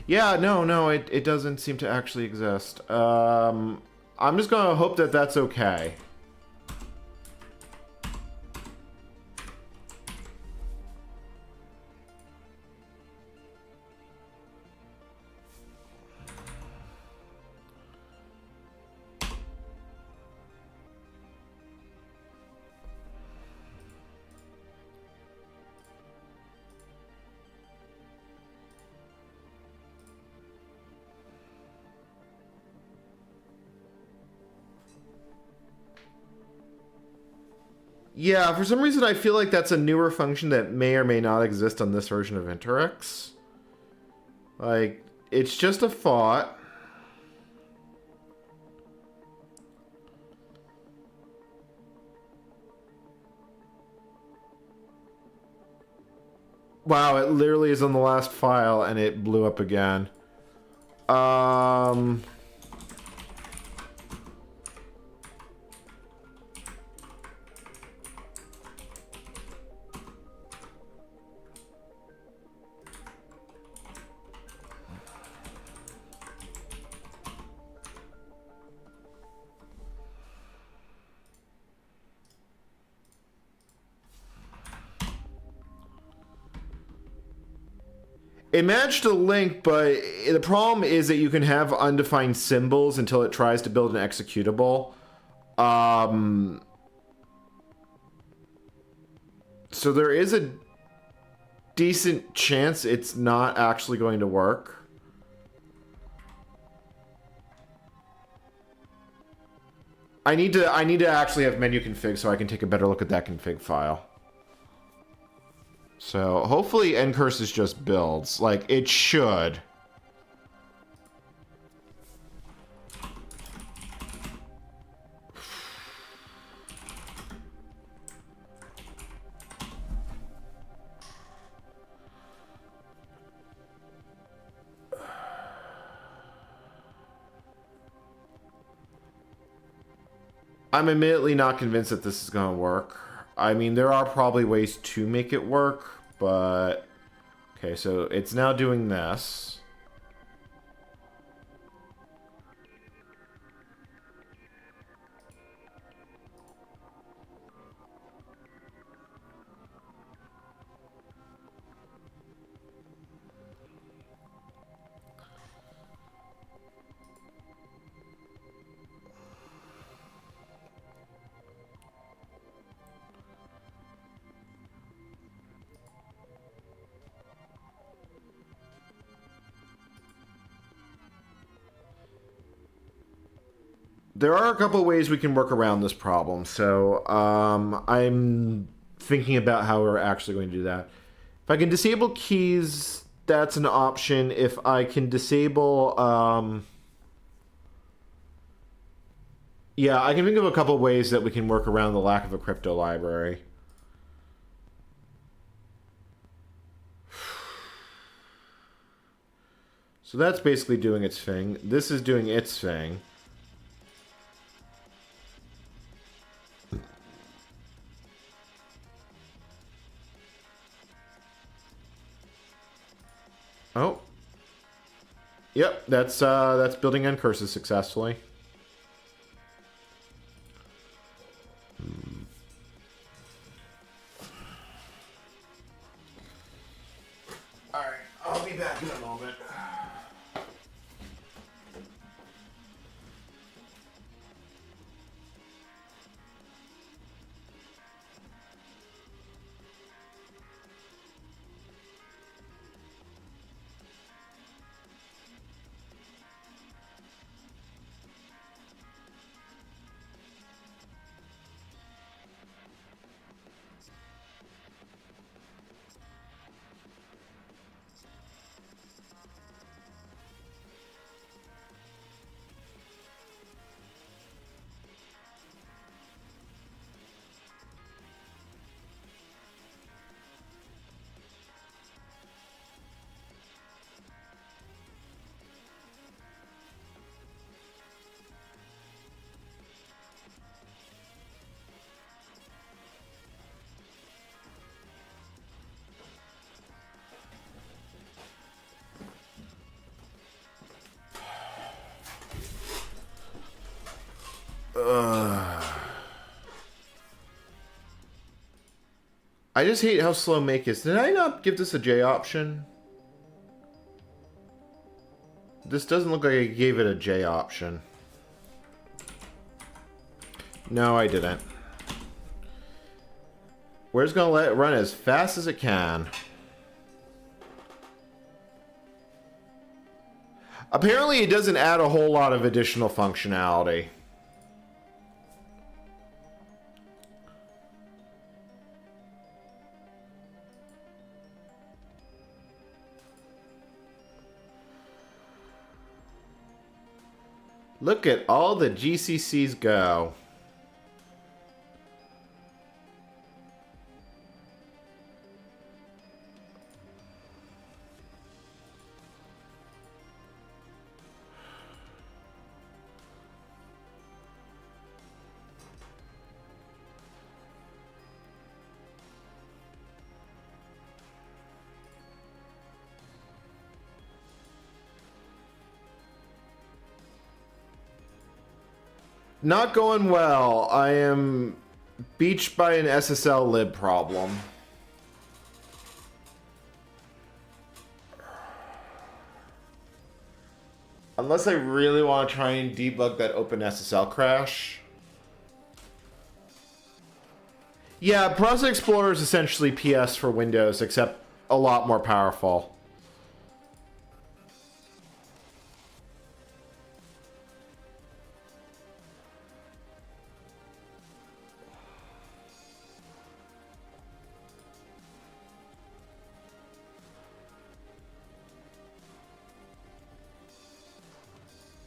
Yeah, no, it doesn't seem to actually exist. I'm just gonna hope that that's okay. Yeah, for some reason I feel like that's a newer function that may or may not exist on this version of Interix. Like, it's just a thought. Wow, it literally is on the last file and it blew up again. It matched a link, but the problem is that you can have undefined symbols until it tries to build an executable. So there is a decent chance it's not actually going to work. I need to actually have menu config so I can take a better look at that config file. So hopefully ncurses just builds. Like, it should. I'm admittedly not convinced that this is going to work. I mean, there are probably ways to make it work, but... Okay, so it's now doing this. There are a couple ways we can work around this problem, so I'm thinking about how we're actually going to do that. If I can disable keys, that's an option. If I can disable... yeah, I can think of a couple ways that we can work around the lack of a crypto library. So that's basically doing its thing. This is doing its thing. Oh. Yep, that's building ncurses successfully. Alright, I'll be back in a moment. I just hate how slow make is. Did I not give this a J option? This doesn't look like I gave it a J option. No, I didn't. We're just gonna let it run as fast as it can. Apparently it doesn't add a whole lot of additional functionality. Look at all the GCCs go. Not going well. I am beached by an SSL lib problem. Unless I really want to try and debug that OpenSSL crash. Yeah, Process Explorer is essentially PS for Windows, except a lot more powerful.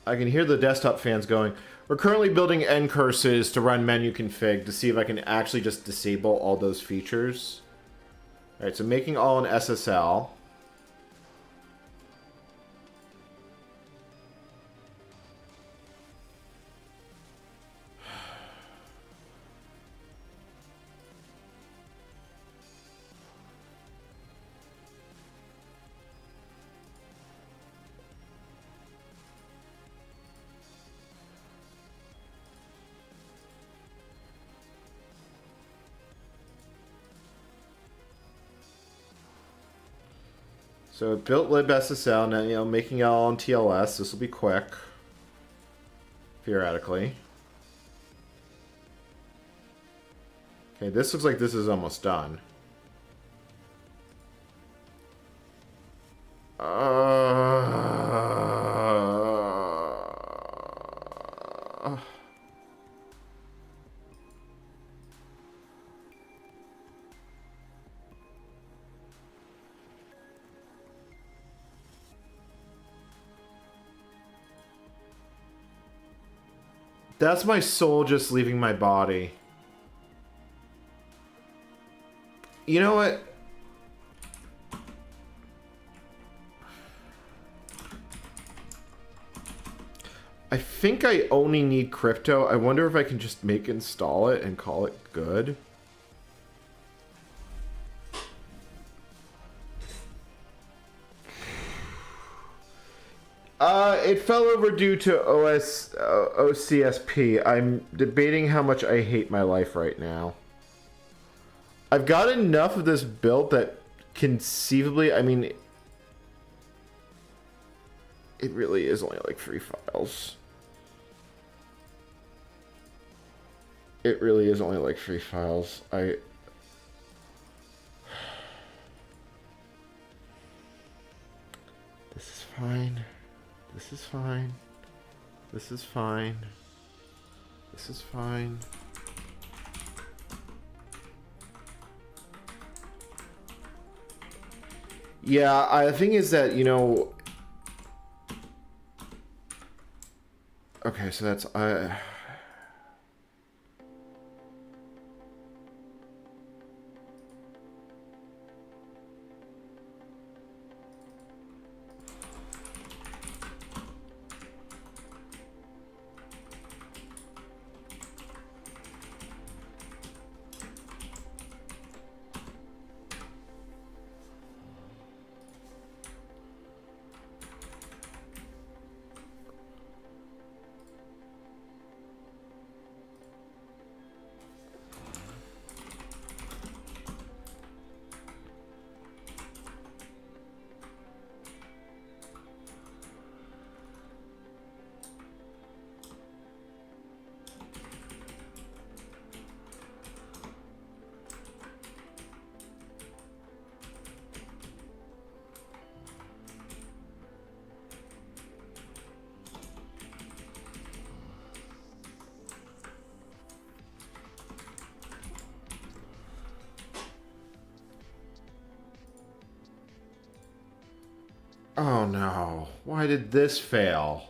I can hear the desktop fans going. We're currently building ncurses to run menu config to see if I can actually just disable all those features. Alright, so making all an SSL. So built libSSL, now, you know, making it all on TLS. This will be quick, theoretically. Okay, this looks like this is almost done. That's my soul just leaving my body. You know what? I think I only need crypto. I wonder if I can just install it and call it good. It fell over due to OCSP. I'm debating how much I hate my life right now. I've got enough of this built that conceivably, I mean, it really is only like 3 files. It really is only like 3 files. This is fine. This is fine. This is fine. This is fine. Yeah, the thing is that, you know... Okay, so that's... Oh no. Why did this fail?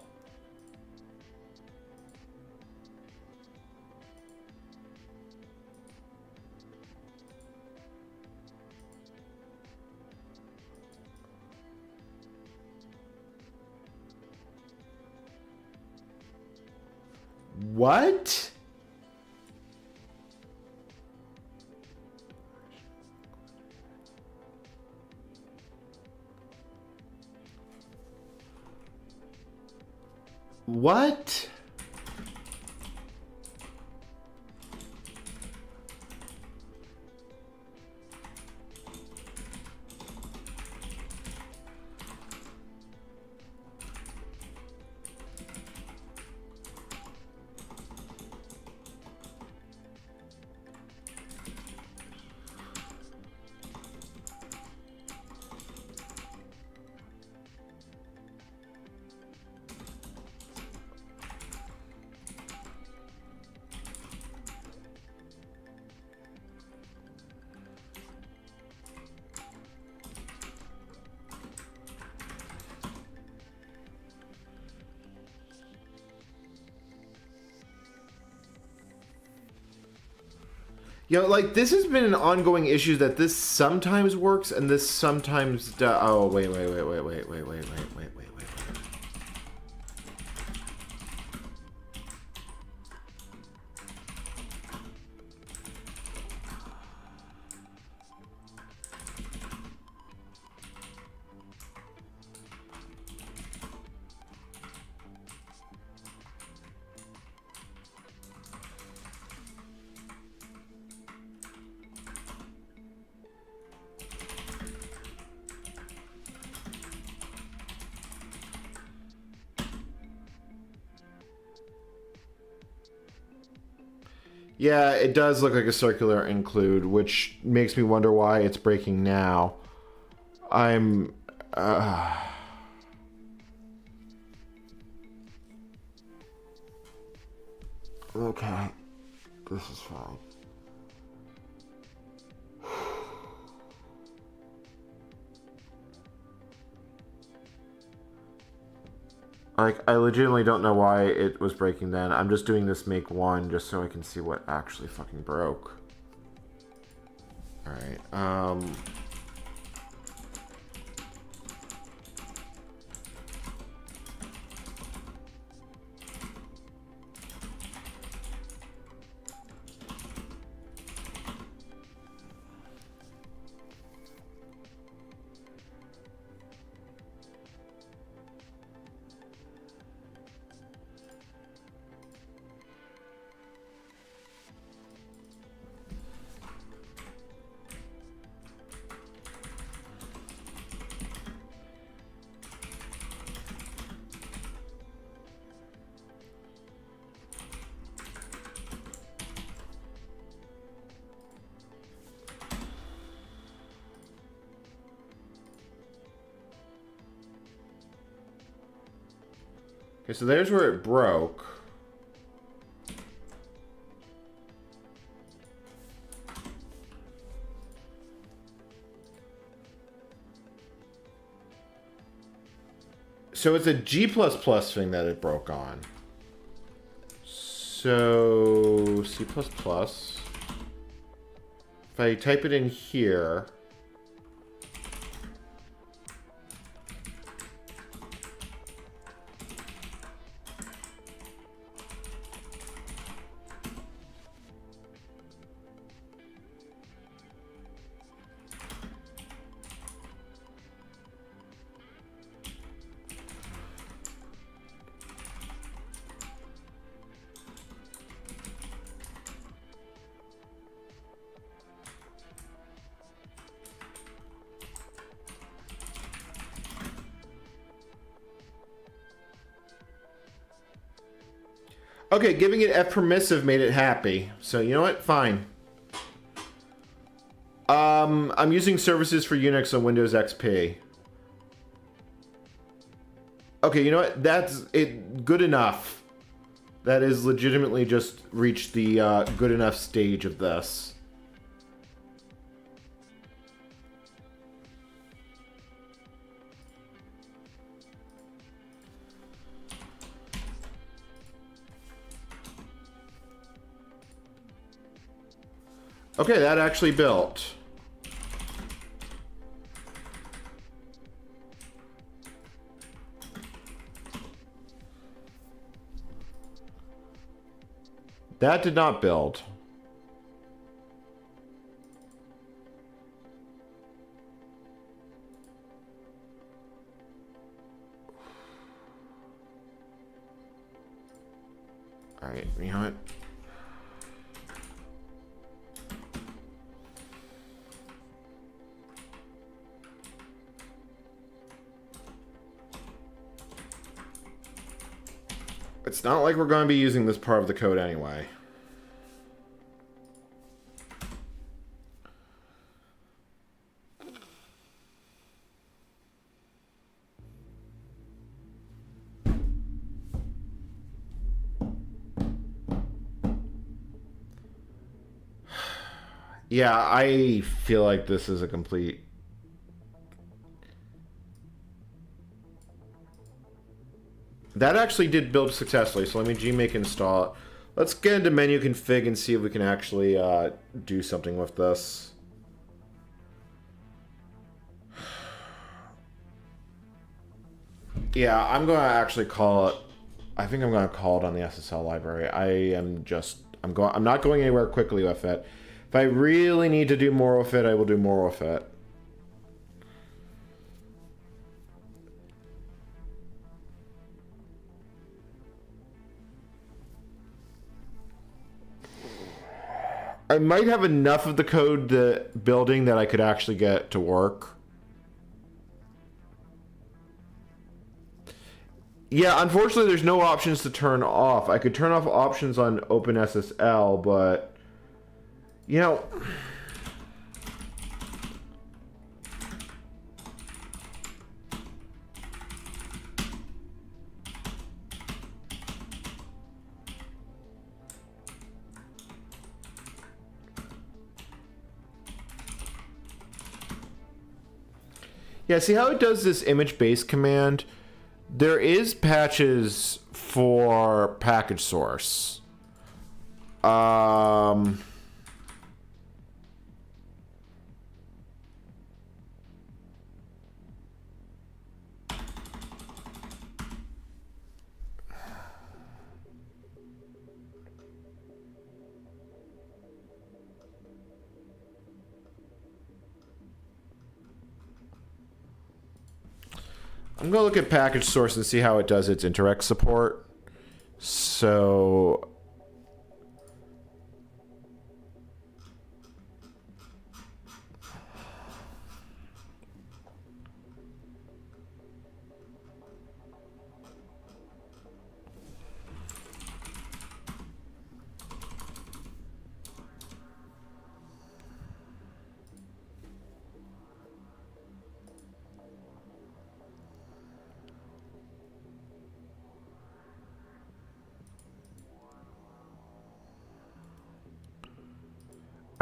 What? What? You know, like, this has been an ongoing issue that this sometimes works and this sometimes does. Oh, wait. Yeah, it does look like a circular include, which makes me wonder why it's breaking now. I'm... Okay. This is fine. Like, I legitimately don't know why it was breaking then. I'm just doing this make one just so I can see what actually fucking broke. Alright, okay, so there's where it broke. So it's a G++ thing that it broke on. So C++. If I type it in here... Okay, giving it F permissive made it happy. So you know what? Fine. I'm using services for Unix on Windows XP. Okay, you know what? That's it. Good enough. That is legitimately just reached the good enough stage of this. Okay, that actually built. That did not build. Alright, you know what? It's not like we're going to be using this part of the code anyway. Yeah, I feel like this is a complete... That actually did build successfully, so let me gmake install it. Let's get into menu config and see if we can actually do something with this. Yeah, I'm going to actually call it... I think I'm going to call it on the SSL library. I'm not going anywhere quickly with it. If I really need to do more with it, I will do more with it. I might have enough of the code building that I could actually get to work. Yeah, unfortunately there's no options to turn off. I could turn off options on OpenSSL, but... You know... Yeah, see how it does this image-based command? There is patches for package source. I'm going to look at package source and see how it does its Interx support. So...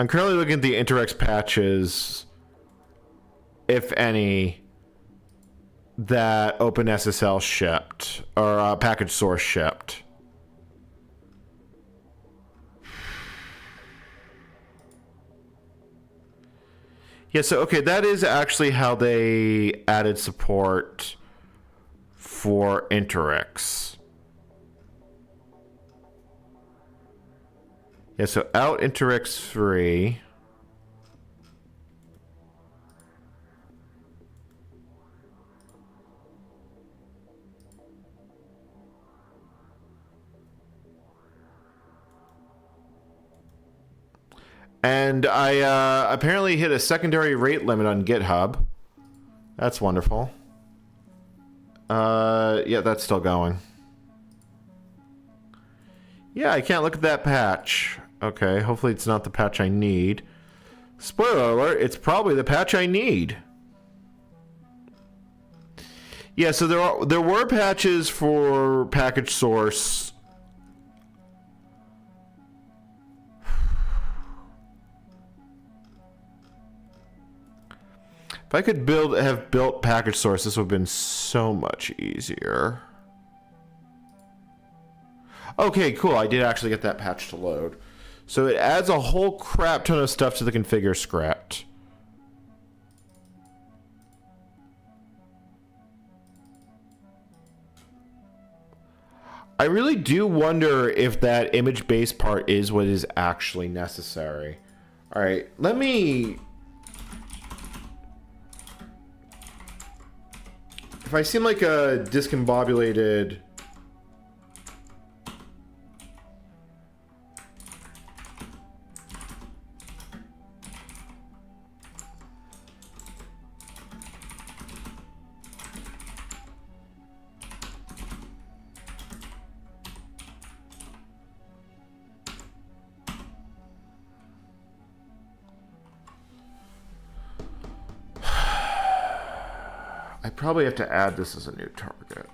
I'm currently looking at the Interx patches, if any, that OpenSSL shipped, or package source shipped. Yeah, so, okay, that is actually how they added support for Interx. Yeah, so out Interx free. And I apparently hit a secondary rate limit on GitHub. That's wonderful. Yeah, that's still going. Yeah, I can't look at that patch. Okay, hopefully it's not the patch I need. Spoiler alert, it's probably the patch I need. Yeah, so there were patches for package source. If I could have built package source, this would have been so much easier. Okay, cool. I did actually get that patch to load. So it adds a whole crap ton of stuff to the configure script. I really do wonder if that image base part is what is actually necessary. All right, let me... If I seem like a discombobulated... I probably have to add this as a new target.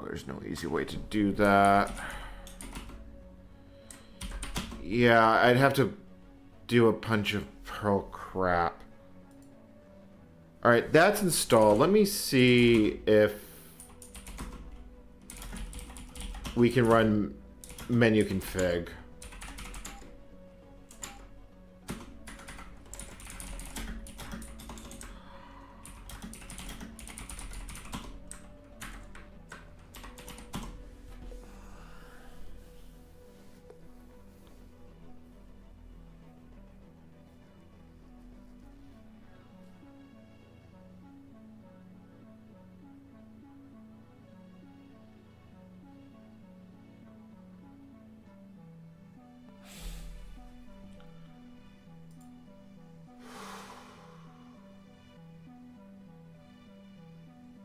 There's no easy way to do that. Yeah, I'd have to do a bunch of Perl crap. Alright, that's installed. Let me see if we can run menu config.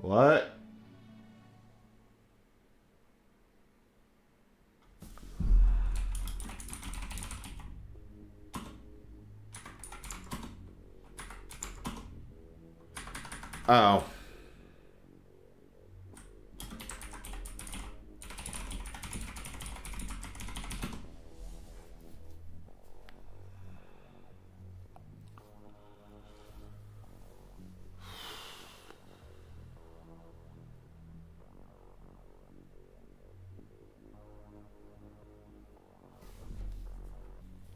What? Oh.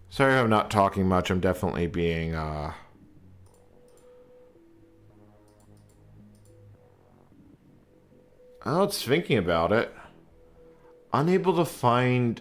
Sorry I'm not talking much. I'm definitely being, Oh, it's thinking about it. Unable to find...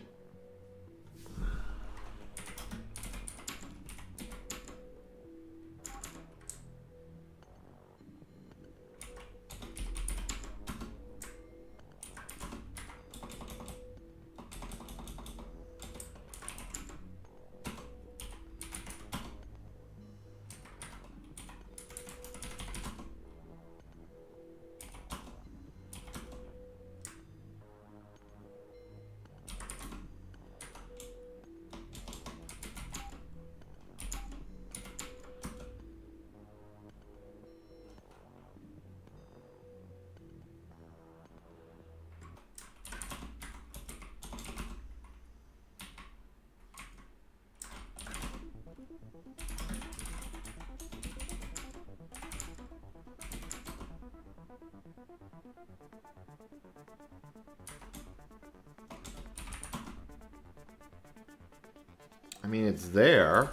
I mean, it's there.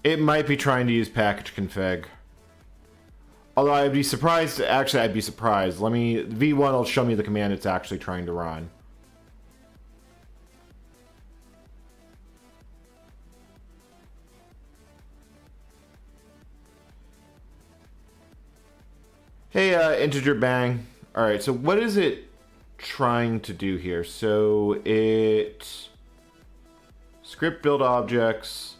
It might be trying to use package config. Although I'd be surprised, actually I'd be surprised. Let me, V1 will show me the command it's actually trying to run. Hey, integer bang. All right, so what is it trying to do here? So it script build objects.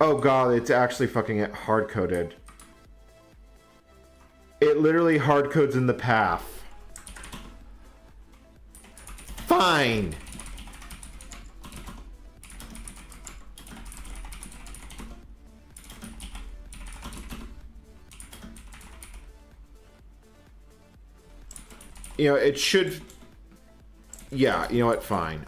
Oh god, it's actually fucking hard-coded. It literally hard-codes in the path. Fine! You know, it should... Yeah, you know what? Fine.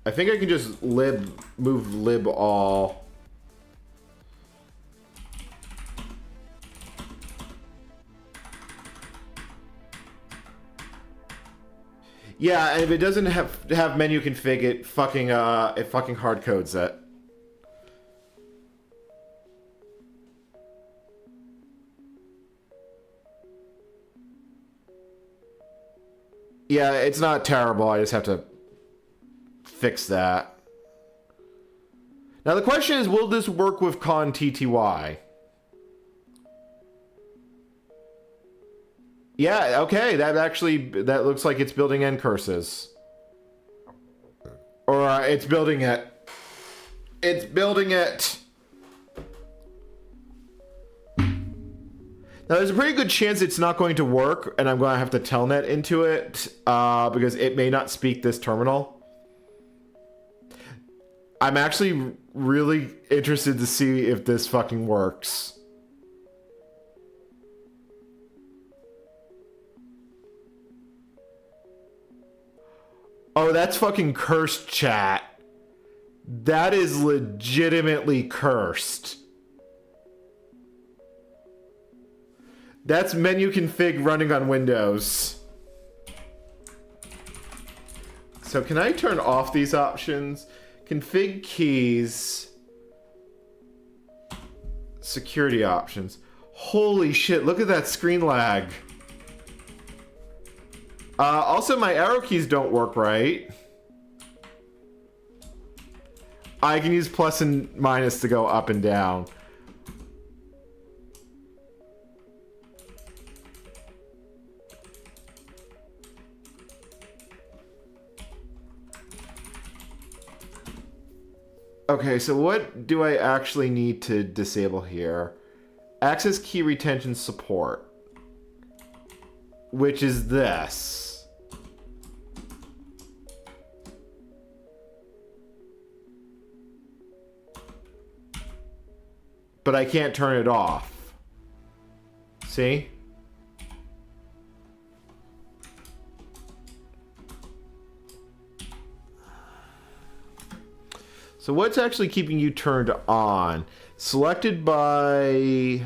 I think I can just move lib all. Yeah, and if it doesn't have menu config, it fucking hard codes it. Yeah, it's not terrible. I just have to fix that. Now the question is, will this work with con TTY? Yeah, okay, that looks like it's building end curses. Or it's building it. It's building it. Now there's a pretty good chance it's not going to work, and I'm going to have to telnet into it, because it may not speak this terminal. I'm actually really interested to see if this fucking works. Oh, that's fucking cursed, chat. That is legitimately cursed. That's menu config running on Windows. So can I turn off these options? Config keys. Security options. Holy shit, look at that screen lag. Also, my arrow keys don't work right. I can use plus and minus to go up and down. Okay, so what do I actually need to disable here? Access key retention support. Which is this. But I can't turn it off. See? So what's actually keeping you turned on? Selected by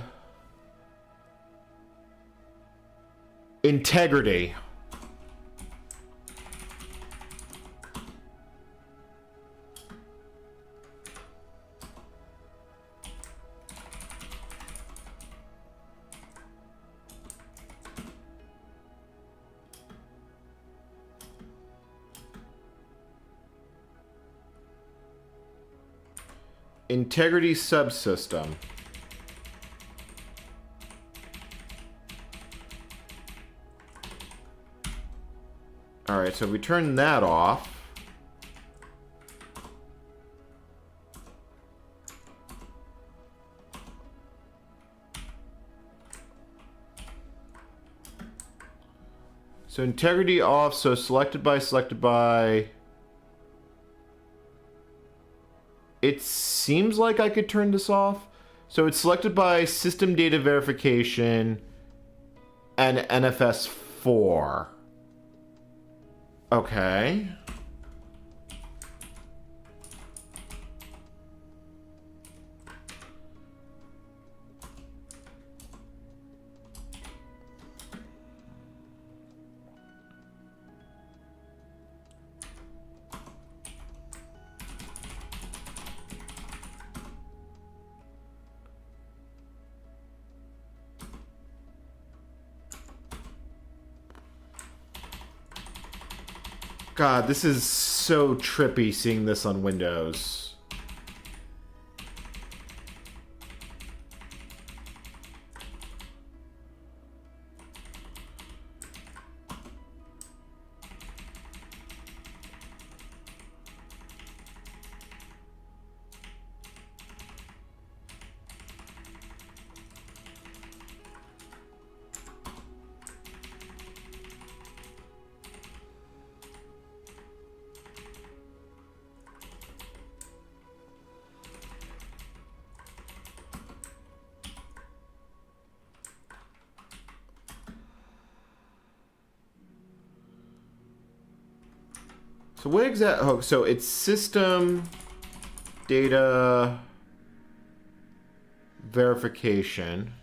integrity. Integrity subsystem. All right, so we turn that off. So integrity off, so selected by. It seems like I could turn this off. So it's selected by system data verification and NFS4. Okay. God, this is so trippy seeing this on Windows. So what exactly? Oh, so it's system data verification.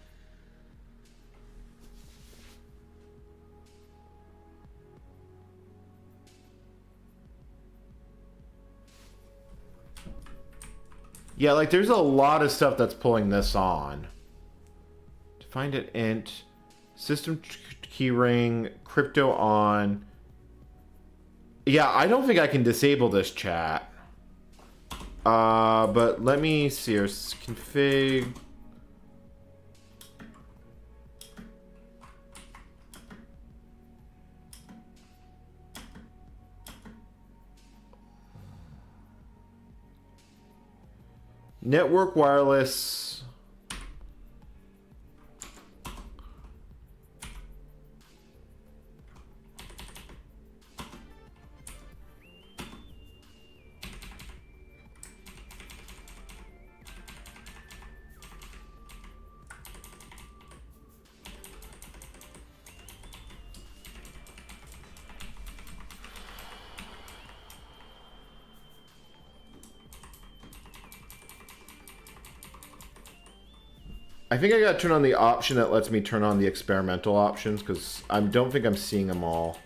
Yeah, like there's a lot of stuff that's pulling this on. Find it int, system keyring, crypto on. Yeah, I don't think I can disable this chat. But let me see here. Config. Network wireless. I think I got to turn on the option that lets me turn on the experimental options because I don't think I'm seeing them all.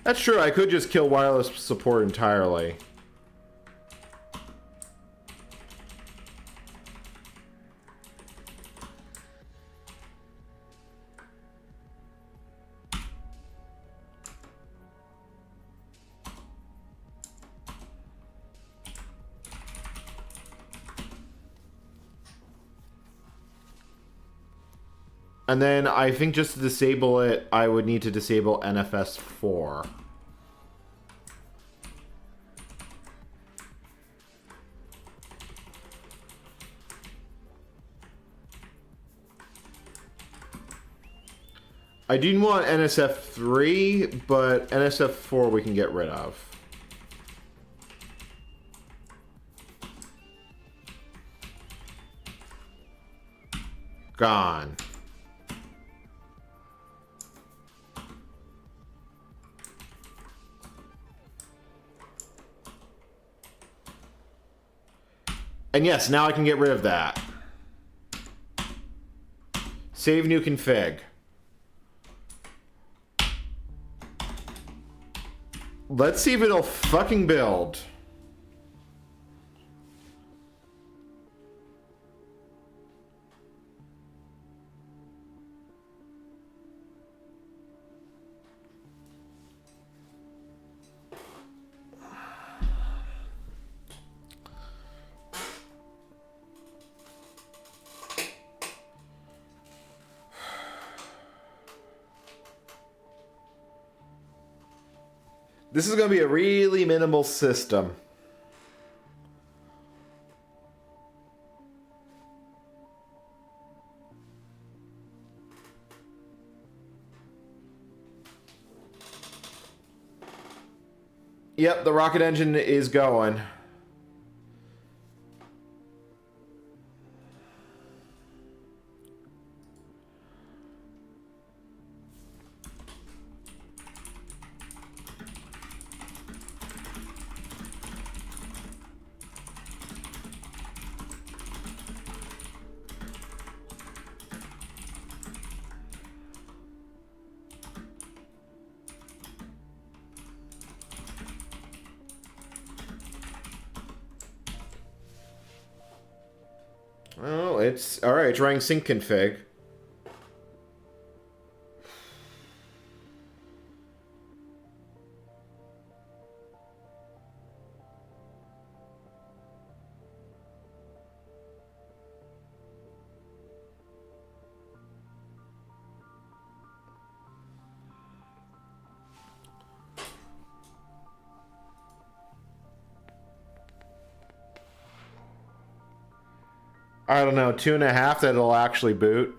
That's true. I could just kill wireless support entirely. And then I think just to disable it, I would need to disable NFS 4. I do want NSF 3, but NSF 4 we can get rid of. Gone. And yes, now I can get rid of that. Save new config. Let's see if it'll fucking build. This is going to be a really minimal system. Yep, the rocket engine is going. Oh, it's all right. It's running sync config. I don't know, 2.5 that it'll actually boot.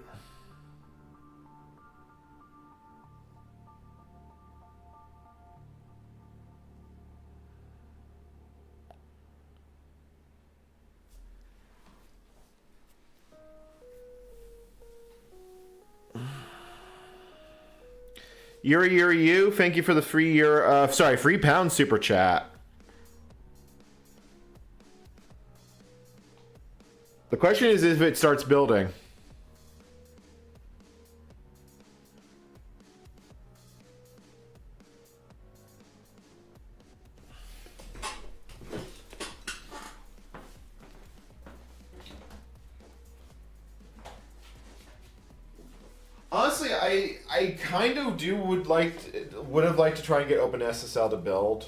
Yuri, thank you for the free year. Free pound super chat. The question is if it starts building. Honestly, I kind of would have liked to try and get OpenSSL to build.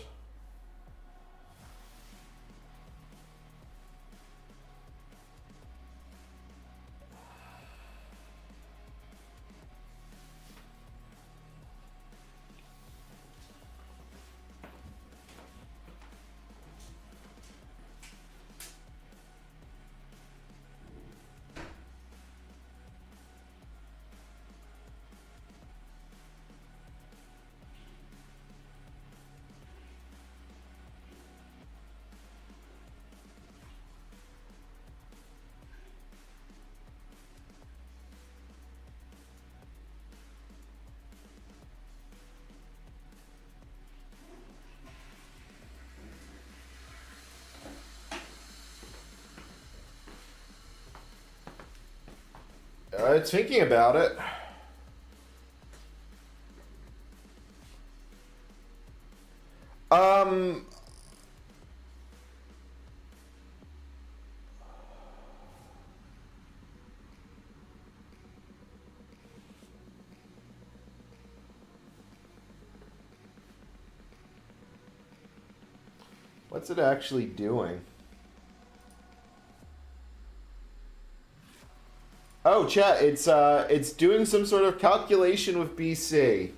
It's thinking about it. What's it actually doing? Oh, chat, it's doing some sort of calculation with BC.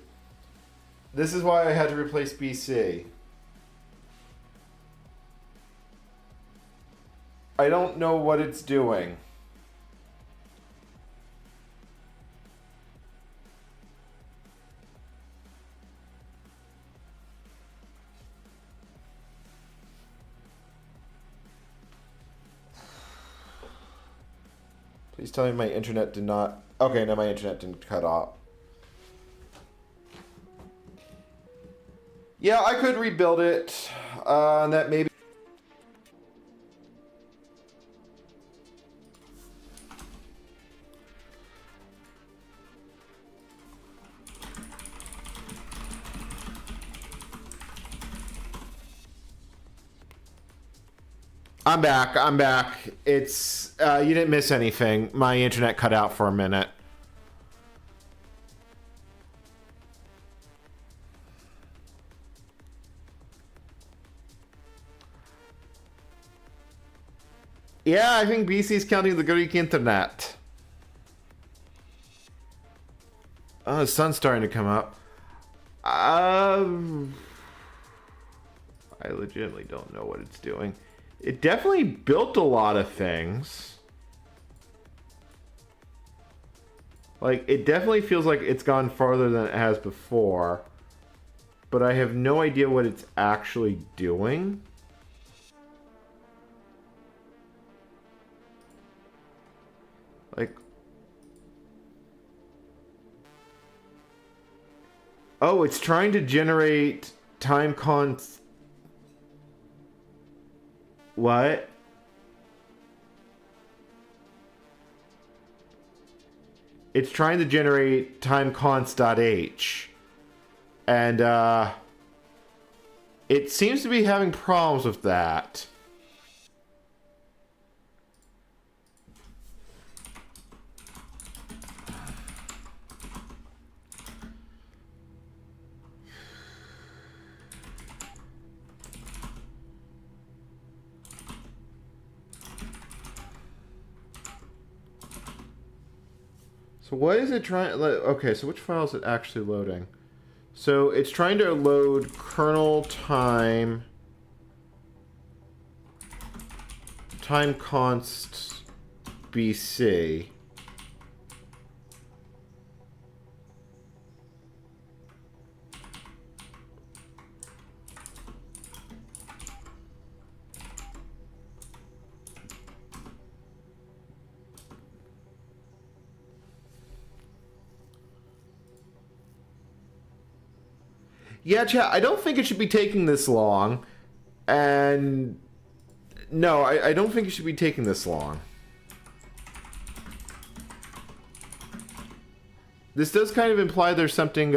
This is why I had to replace BC. I don't know what it's doing. Please tell me my internet did not... Okay, no, my internet didn't cut off. Yeah, I could rebuild it. That maybe... I'm back. It's, you didn't miss anything. My internet cut out for a minute. Yeah, I think BC's counting the Greek internet. Oh, the sun's starting to come up. I legitimately don't know what it's doing. It definitely built a lot of things. Like, it definitely feels like it's gone farther than it has before. But I have no idea what it's actually doing. Like... Oh, it's trying to generate time const... What? It's trying to generate timeconst.h. And, it seems to be having problems with that. So what is it trying... Okay, so which file is it actually loading? So it's trying to load kernel time const BC. Yeah, chat, I don't think it should be taking this long. And no, I don't think it should be taking this long. This does kind of imply there's something,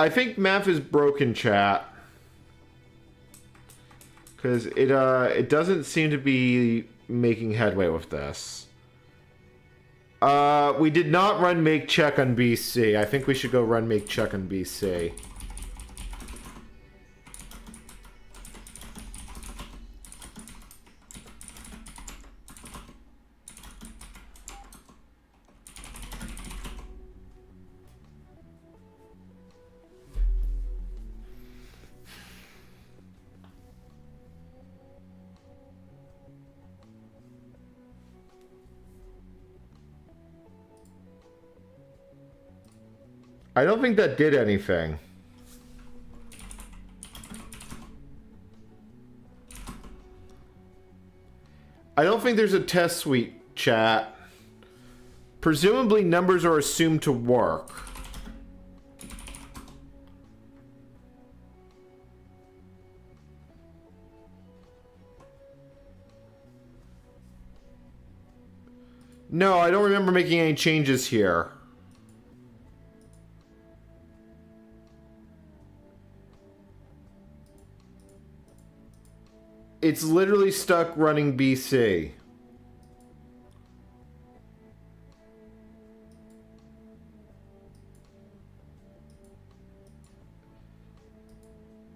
I think math is broken, chat. Because it doesn't seem to be making headway with this. We did not run make check on BC. I think we should go run make check on BC. I don't think that did anything. I don't think there's a test suite, chat. Presumably numbers are assumed to work. No, I don't remember making any changes here. It's literally stuck running BC.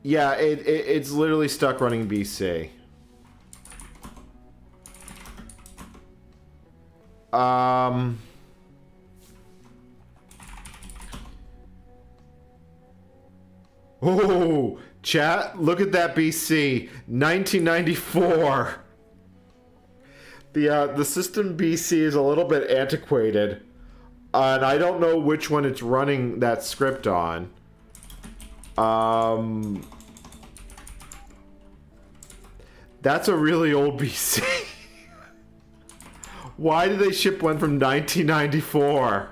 Yeah, it's literally stuck running BC. Oh, chat, look at that BC, 1994. The system BC is a little bit antiquated, and I don't know which one it's running that script on. That's a really old BC. Why did they ship one from 1994?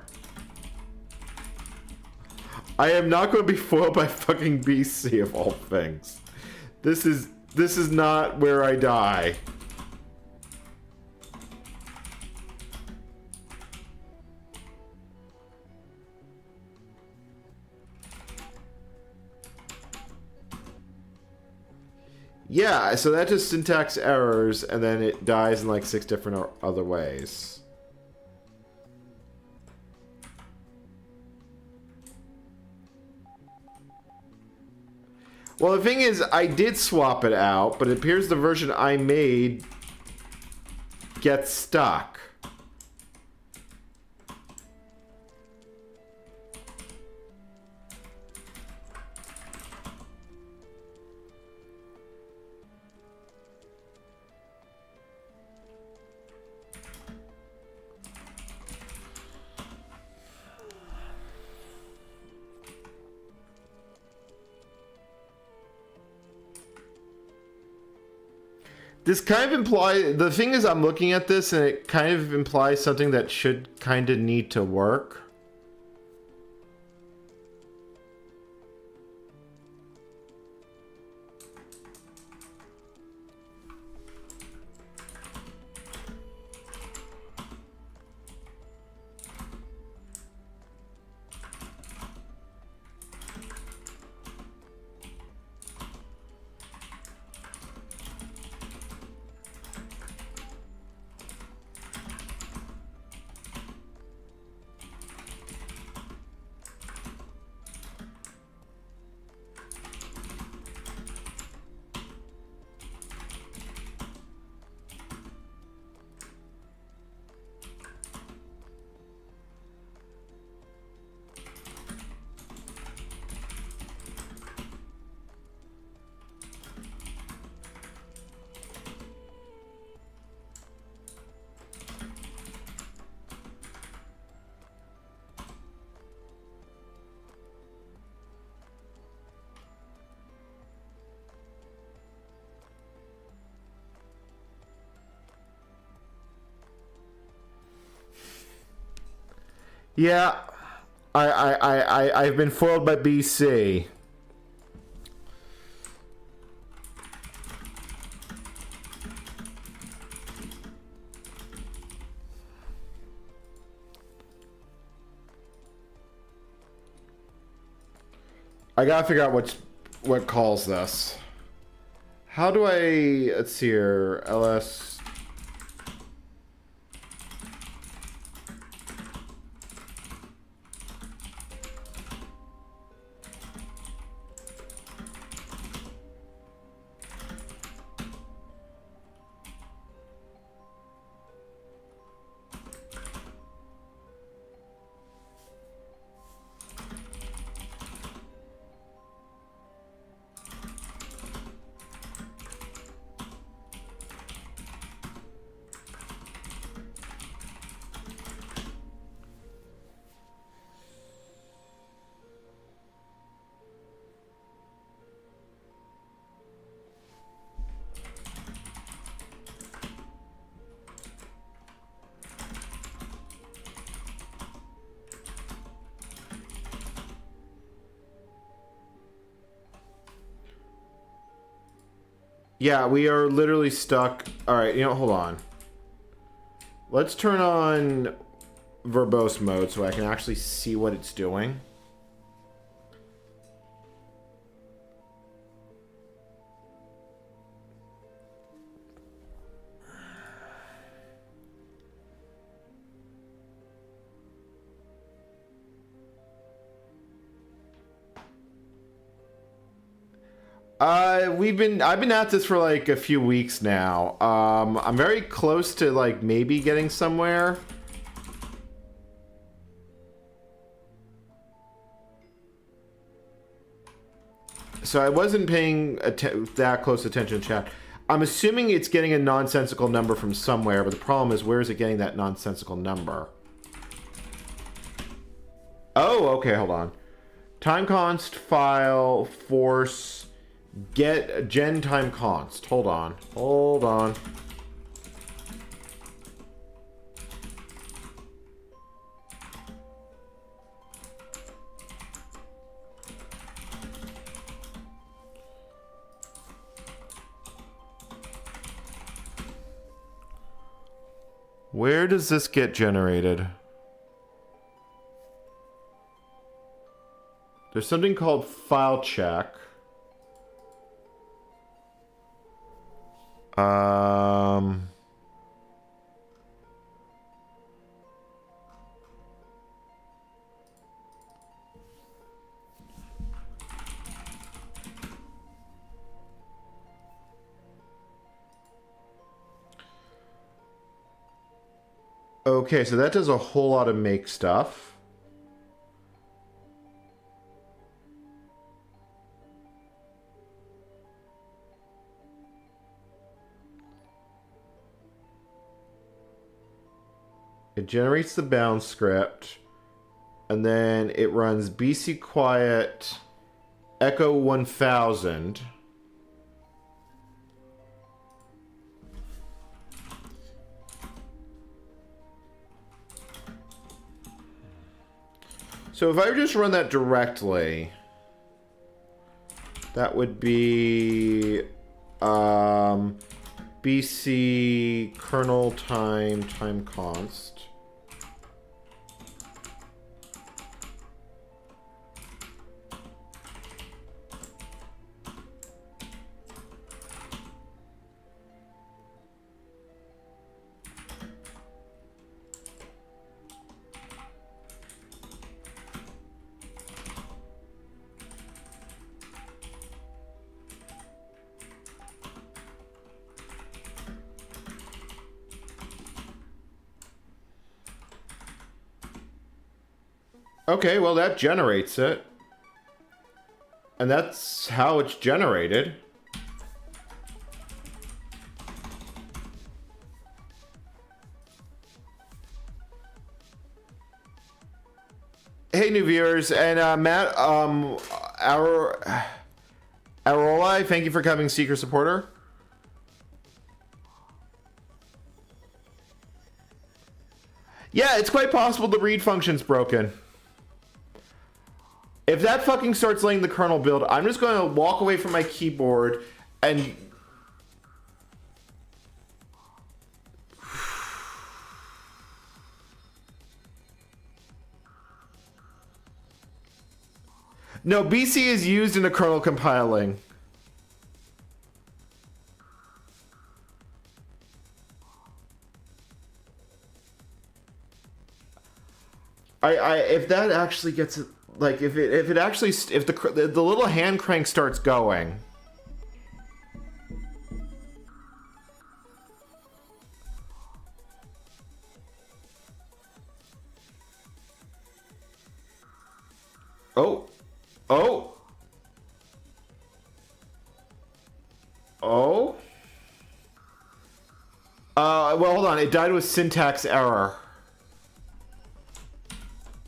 I am not going to be foiled by fucking BC of all things. This is not where I die. Yeah, so that just syntax errors, and then it dies in like 6 different other ways. Well, the thing is, I did swap it out, but it appears the version I made gets stuck. This kind of implies... The thing is, I'm looking at this, and it kind of implies something that should kind of need to work. Yeah, I've been foiled by BC. I gotta figure out what calls this. How do I, let's see here, ls. Yeah, we are literally stuck. All right, hold on. Let's turn on verbose mode so I can actually see what it's doing. I've been at this for like a few weeks now. I'm very close to like maybe getting somewhere. So I wasn't paying that close attention to chat. I'm assuming it's getting a nonsensical number from somewhere, but the problem is, where is it getting that nonsensical number? Oh, okay, hold on. Time const file force get gen time const. Hold on. Hold on. Where does this get generated? There's something called file check. Okay, so that does a whole lot of make stuff. It generates the bound script, and then it runs BC quiet echo 1000. So if I just run that directly, that would be BC kernel time const. Okay, well that generates it. And that's how it's generated. Hey new viewers, and Matt, Arolai, thank you for coming, Seeker Supporter. Yeah, it's quite possible the read function's broken. If that fucking starts letting the kernel build, I'm just going to walk away from my keyboard and... No, BC is used in the kernel compiling. If that actually gets it, like if the little hand crank starts going. Oh. Oh. Oh. Well, hold on. It died with syntax error.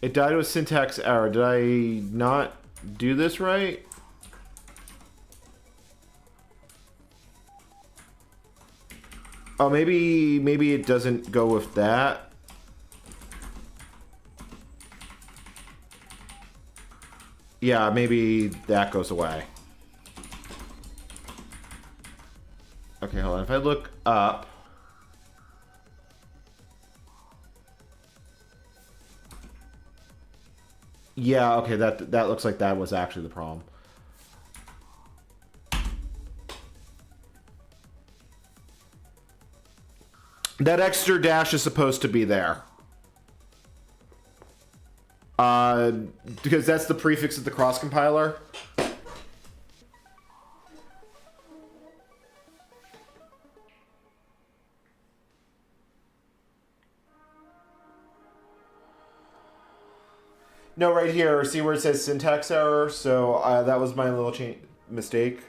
It died with syntax error. Did I not do this right? Oh, maybe it doesn't go with that. Yeah, maybe that goes away. Okay, hold on. If I look up... Yeah, okay, that looks like that was actually the problem. That extra dash is supposed to be there. Because that's the prefix of the cross compiler. No, right here. See where it says syntax error? So that was my little mistake.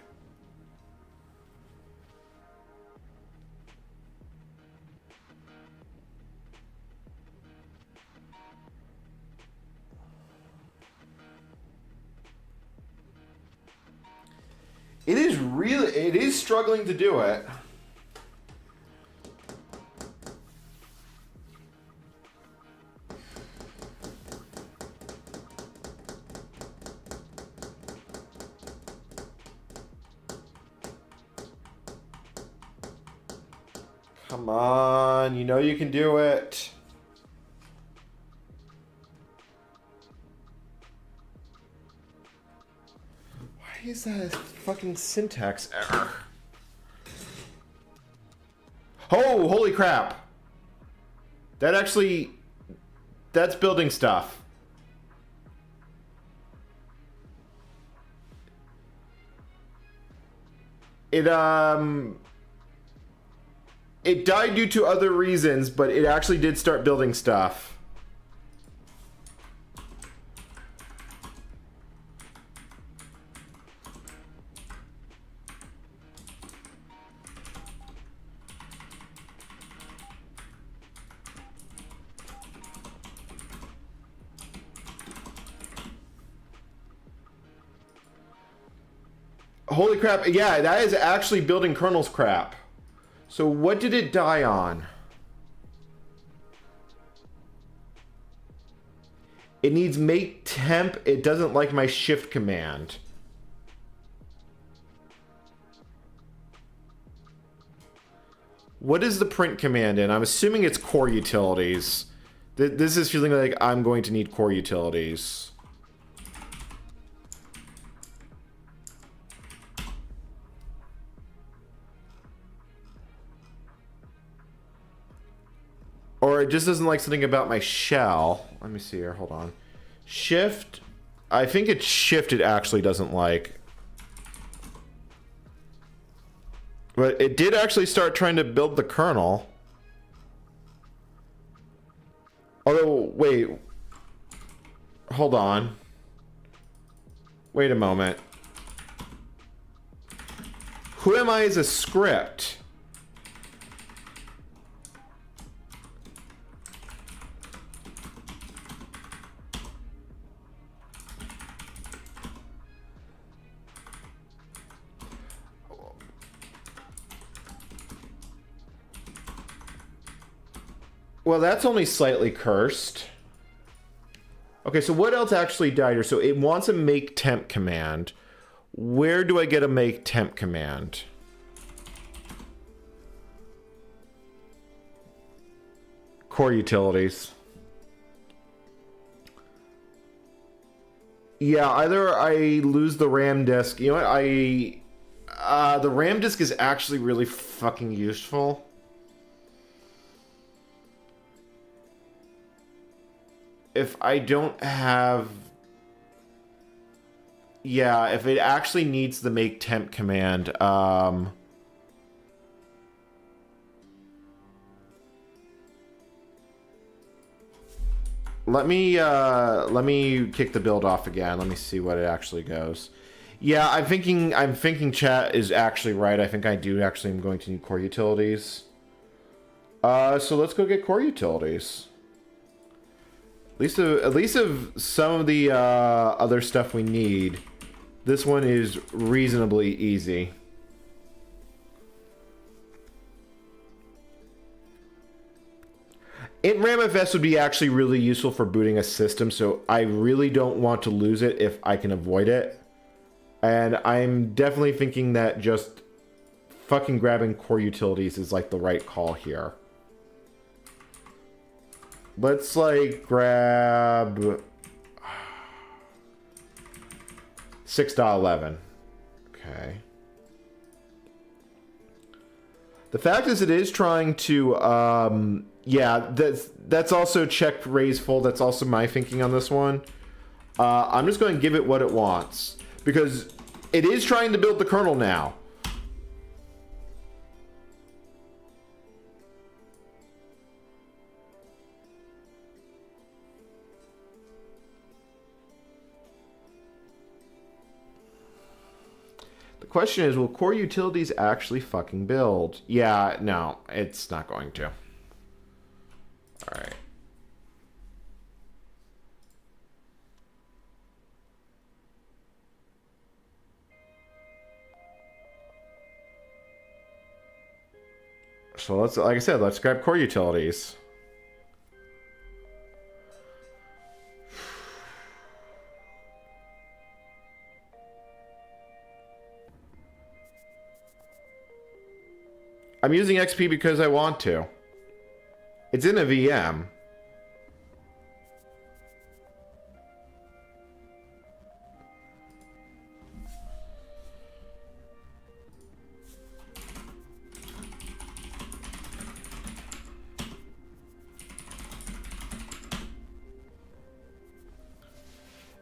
It is struggling to do it. Come on, you know you can do it. Why is that a fucking syntax error? Oh, holy crap. That's building stuff. It died due to other reasons, but it actually did start building stuff. Holy crap, yeah, that is actually building kernel's crap. So what did it die on? It needs make temp. It doesn't like my shift command. What is the print command in? I'm assuming it's core utilities. This is feeling like I'm going to need core utilities. Or it just doesn't like something about my shell. Let me see here. Hold on. Shift. I think it's shift it actually doesn't like. But it did actually start trying to build the kernel. Although, wait. Hold on. Wait a moment. Who am I as a script? Well, that's only slightly cursed. Okay, so what else actually died here? So it wants a make temp command. Where do I get a make temp command? Core utilities. Yeah, either I lose the RAM disk. You know what? The RAM disk is actually really fucking useful. If I don't have... Yeah, if it actually needs the make temp command, let me kick the build off again. Let me see what it actually goes. Yeah, I'm thinking chat is actually right. I think I do actually am going to need core utilities. So let's go get core utilities. At least of some of the other stuff we need. This one is reasonably easy. IntRamFS would be actually really useful for booting a system, so I really don't want to lose it if I can avoid it. And I'm definitely thinking that just fucking grabbing core utilities is like the right call here. Let's like grab 6.11. Okay. The fact is it is trying to yeah, that's also check raise full. That's also my thinking on this one. I'm just going to give it what it wants because it is trying to build the kernel now. The question is, will core utilities actually fucking build? Yeah, no, it's not going to. All right. So let's, like I said, let's grab core utilities. I'm using XP because I want to. It's in a VM.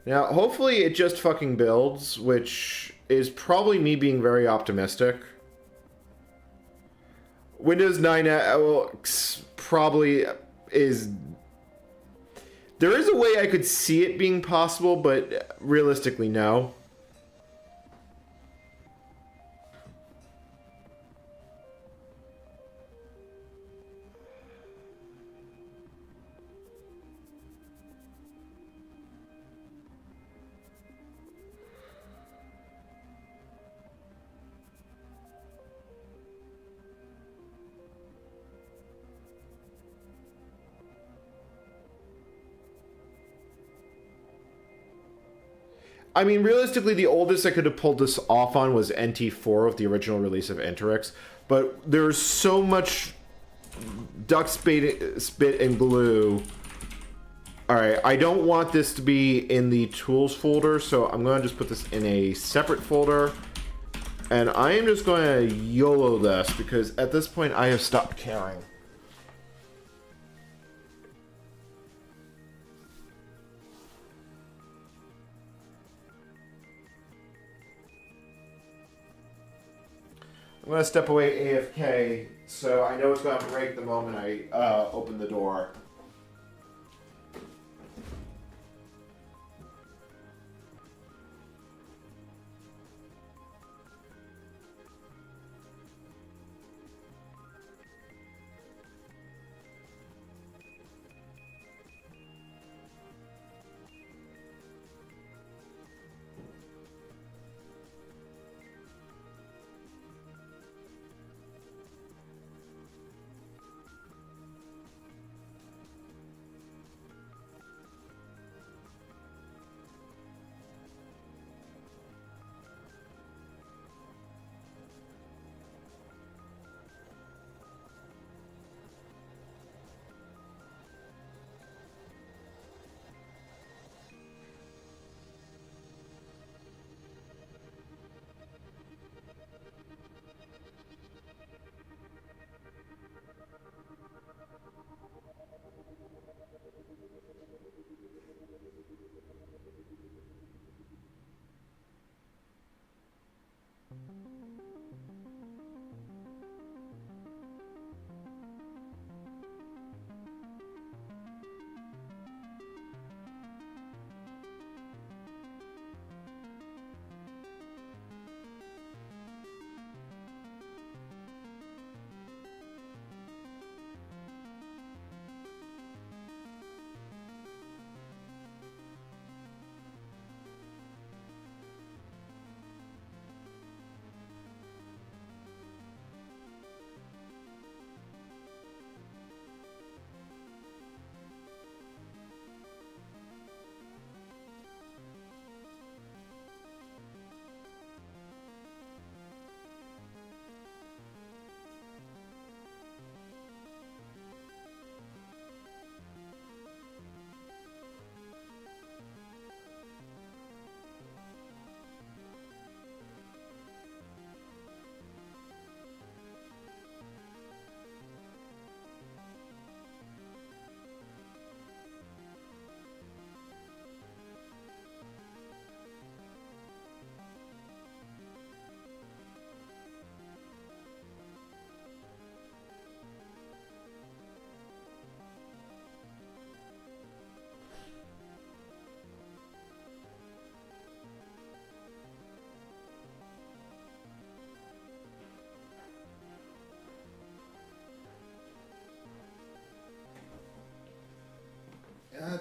Now, hopefully it just fucking builds, which is probably me being very optimistic. Windows 9 probably is... There is a way I could see it being possible, but realistically, no. I mean, realistically, the oldest I could have pulled this off on was NT4 with the original release of Enterix. But there's so much duct spit and glue. Alright, I don't want this to be in the tools folder, so I'm going to just put this in a separate folder. And I am just going to YOLO this, because at this point I have stopped caring. I'm going to step away AFK, so I know it's going to break the moment I open the door.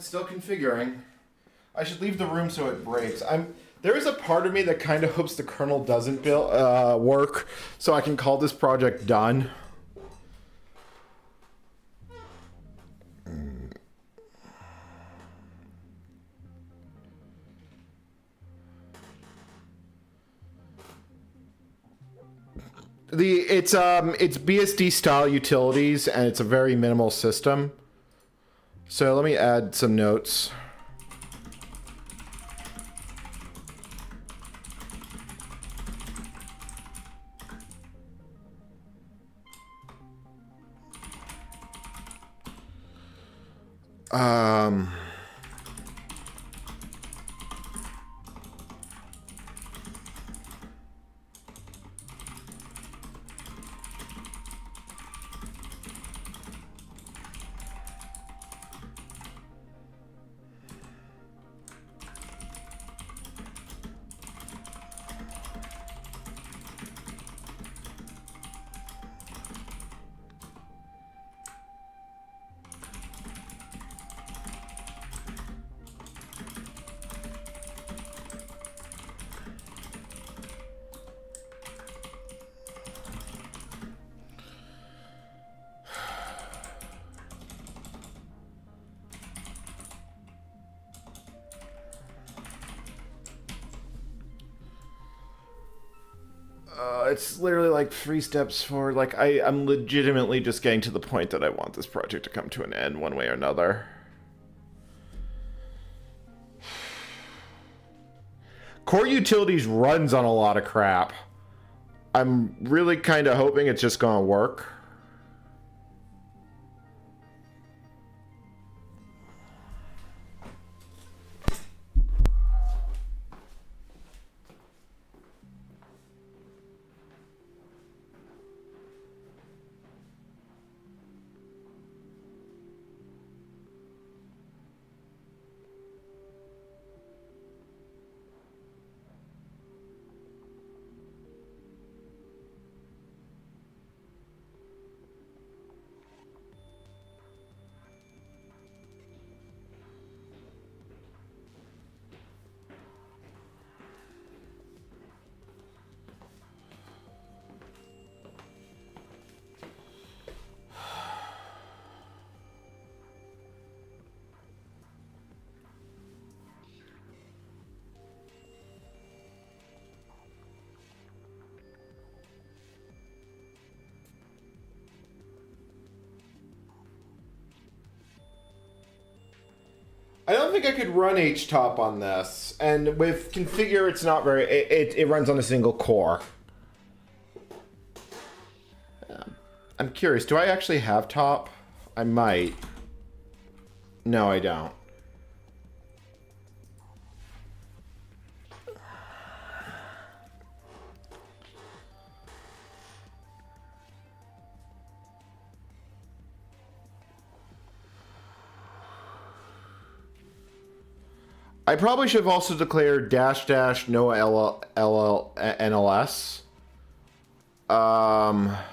it's still configuring. I should leave the room so it breaks. There is a part of me that kind of hopes the kernel doesn't work, so I can call this project done. It's BSD style utilities, and it's a very minimal system. So let me add some notes. It's literally like 3 steps forward. Like, I'm legitimately just getting to the point that I want this project to come to an end one way or another. Core Utilities runs on a lot of crap. I'm really kind of hoping it's just gonna work. I don't think I could run htop on this, and with configure, it's not very. It runs on a single core. I'm curious. Do I actually have top? I might. No, I don't. I probably should have also declared -- no NLS. I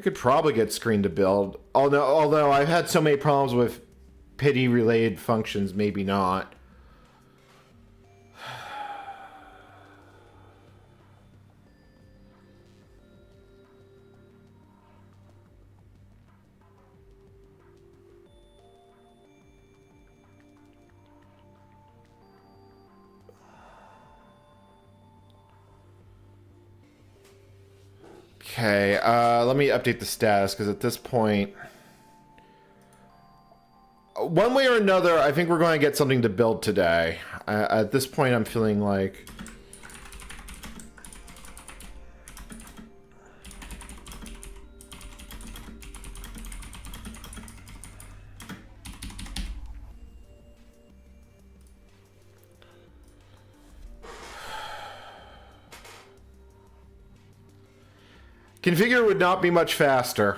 could probably get screen to build. Although I've had so many problems with PID related functions, maybe not. Okay, let me update the status, because at this point, one way or another, I think we're going to get something to build today. At this point, I'm feeling like... Configure would not be much faster.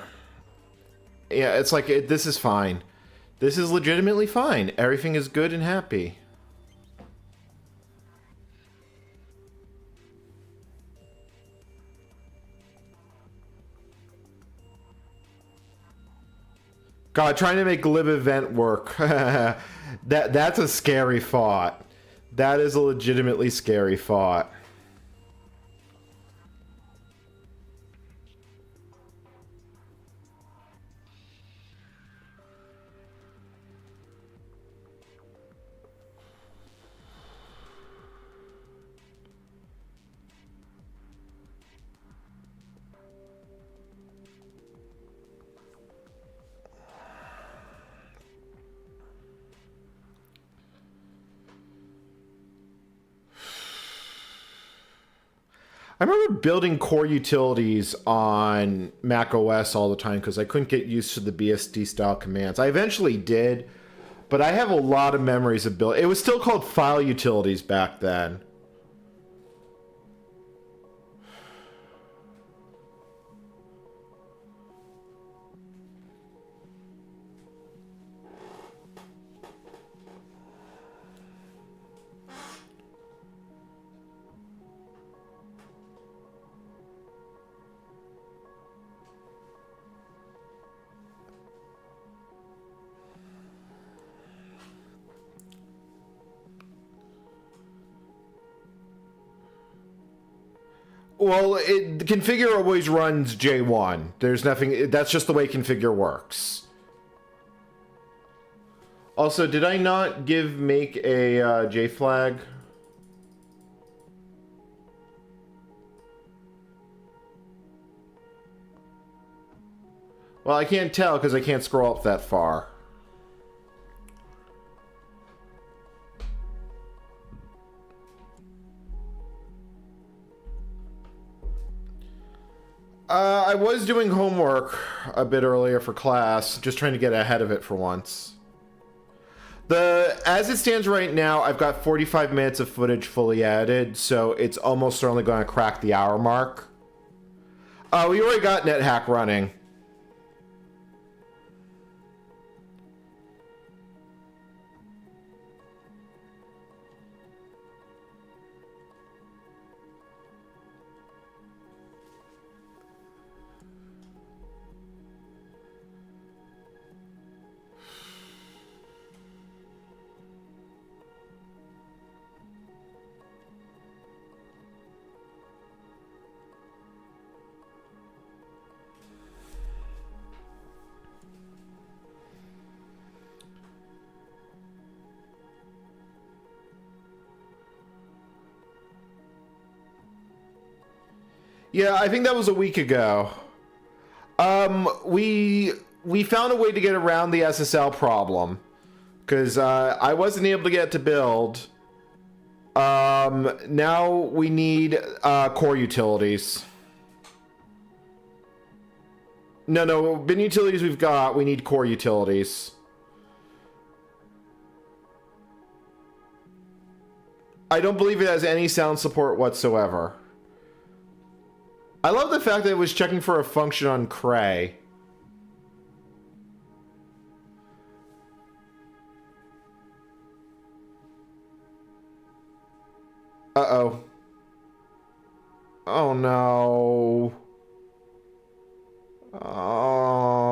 Yeah, it's like, this is fine. This is legitimately fine. Everything is good and happy. God, trying to make lib event work. That's a scary thought. That is a legitimately scary thought. I remember building core utilities on Mac OS all the time because I couldn't get used to the BSD style commands. I eventually did, but I have a lot of memories of building. It was still called file utilities back then. Well, the configure always runs J1. There's nothing. That's just the way configure works. Also, did I not make a J flag? Well, I can't tell because I can't scroll up that far. I was doing homework a bit earlier for class, just trying to get ahead of it for once. As it stands right now, I've got 45 minutes of footage fully edited, so it's almost certainly going to crack the hour mark. We already got NetHack running. Yeah, I think that was a week ago. We found a way to get around the SSL problem because I wasn't able to get it to build. Now we need core utilities. No, bin utilities we've got. We need core utilities. I don't believe it has any sound support whatsoever. I love the fact that it was checking for a function on Cray. Uh-oh. Oh, no. Oh.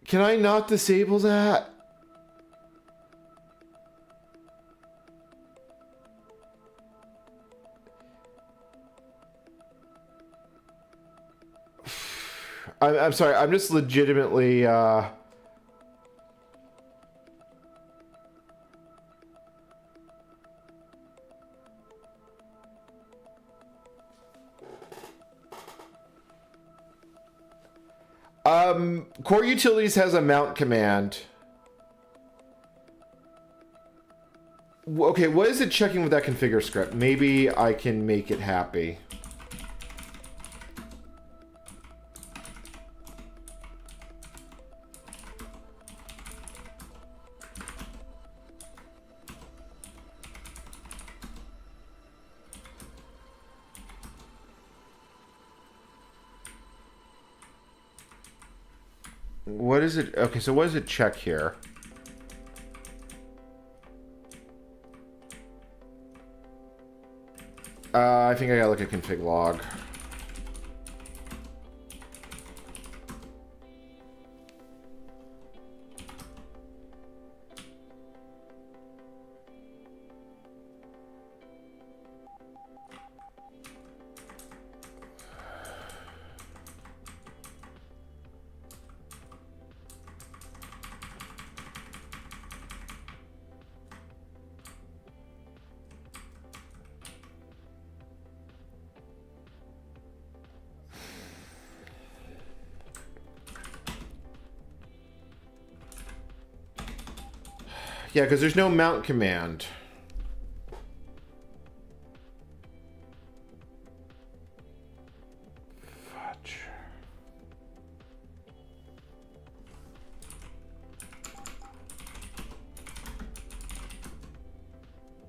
Can I not disable that? I'm sorry, I'm just legitimately, core utilities has a mount command. Okay, what is it checking with that configure script? Maybe I can make it happy. What is it? Okay, so what does it check here? I think I gotta look at config log. Yeah, because there's no mount command. Fudge.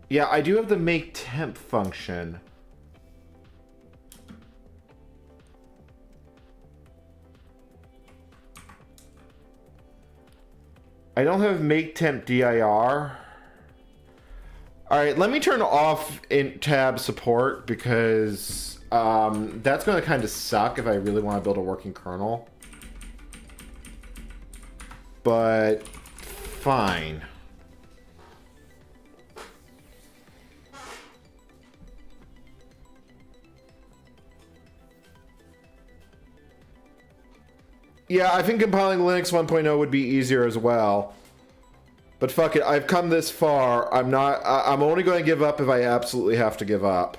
Yeah, I do have the make temp function. I don't have make temp dir. All right, let me turn off in tab support because that's going to kind of suck if I really want to build a working kernel. But fine. Yeah, I think compiling Linux 1.0 would be easier as well. But fuck it, I've come this far. I'm only going to give up if I absolutely have to give up.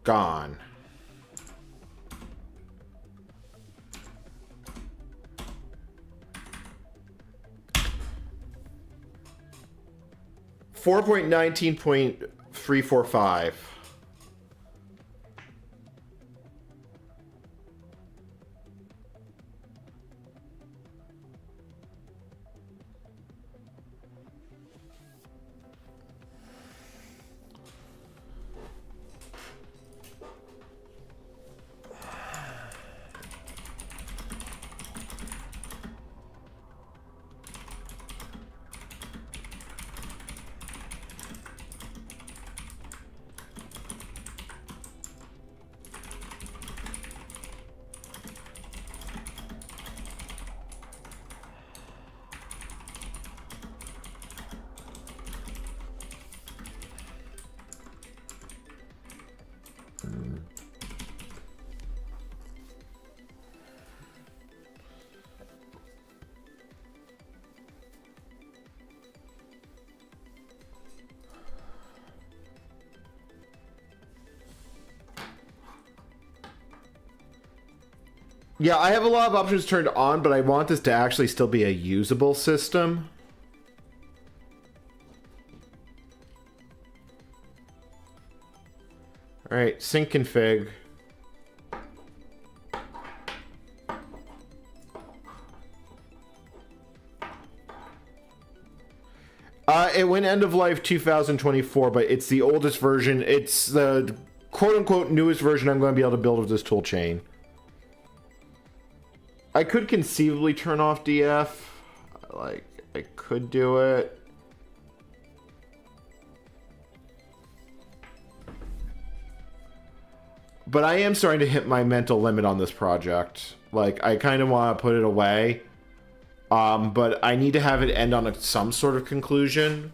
Gone. Four point 19.345. Yeah, I have a lot of options turned on, but I want this to actually still be a usable system. All right, sync config. It went end of life 2024, but it's the oldest version. It's the quote-unquote newest version I'm going to be able to build with this tool chain. I could conceivably turn off DF. Like, I could do it. But I am starting to hit my mental limit on this project. Like, I kind of want to put it away. But I need to have it end on some sort of conclusion.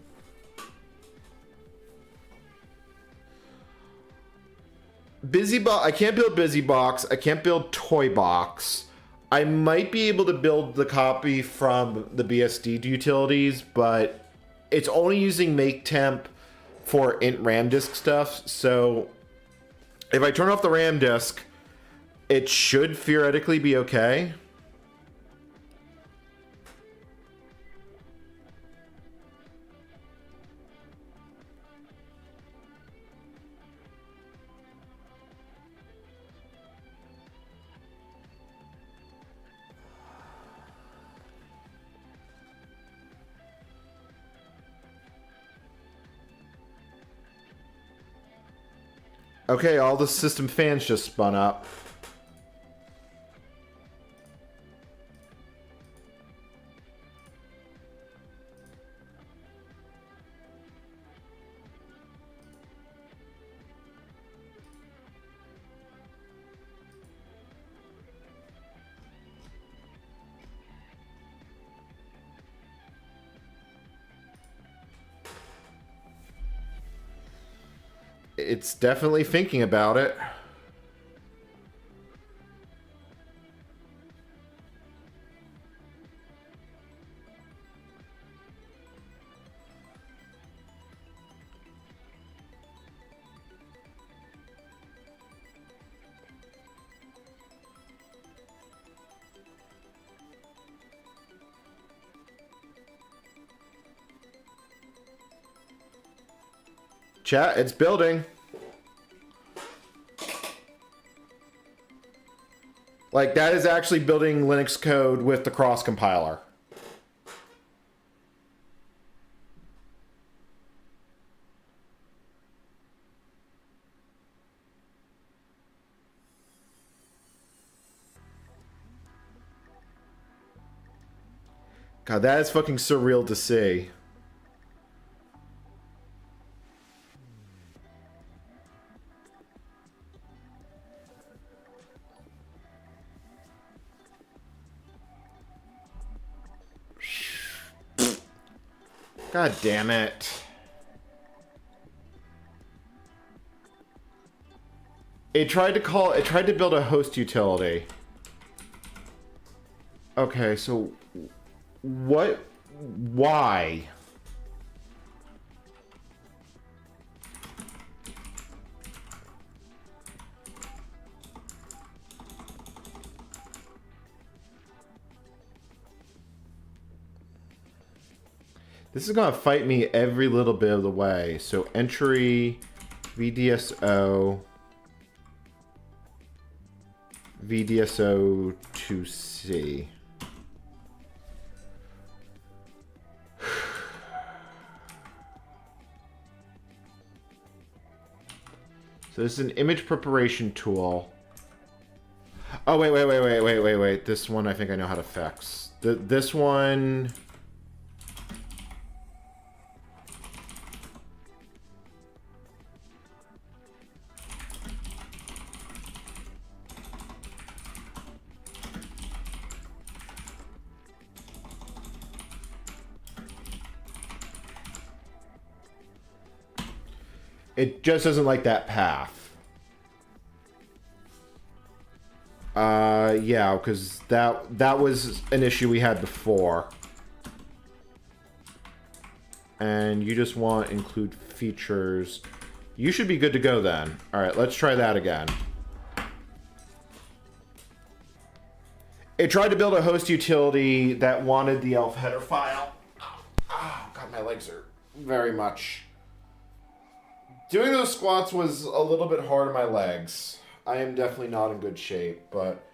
I can't build BusyBox. I can't build Toybox. I might be able to build the copy from the BSD utilities, but it's only using make temp for int RAM disk stuff. So if I turn off the RAM disk, it should theoretically be okay. Okay, all the system fans just spun up. It's definitely thinking about it. Chat, it's building. Like, that is actually building Linux code with the cross compiler. God, that is fucking surreal to see. God damn it. It tried to build a host utility. Okay, so why? This is gonna fight me every little bit of the way. So entry, VDSO, VDSO 2C. So this is an image preparation tool. Oh, wait. This one I think I know how to fix. This one... It just doesn't like that path. Yeah, because that was an issue we had before. And you just want include features. You should be good to go then. Alright, let's try that again. It tried to build a host utility that wanted the elf header file. Oh, God, my legs are very much... Doing those squats was a little bit hard on my legs. I am definitely not in good shape, but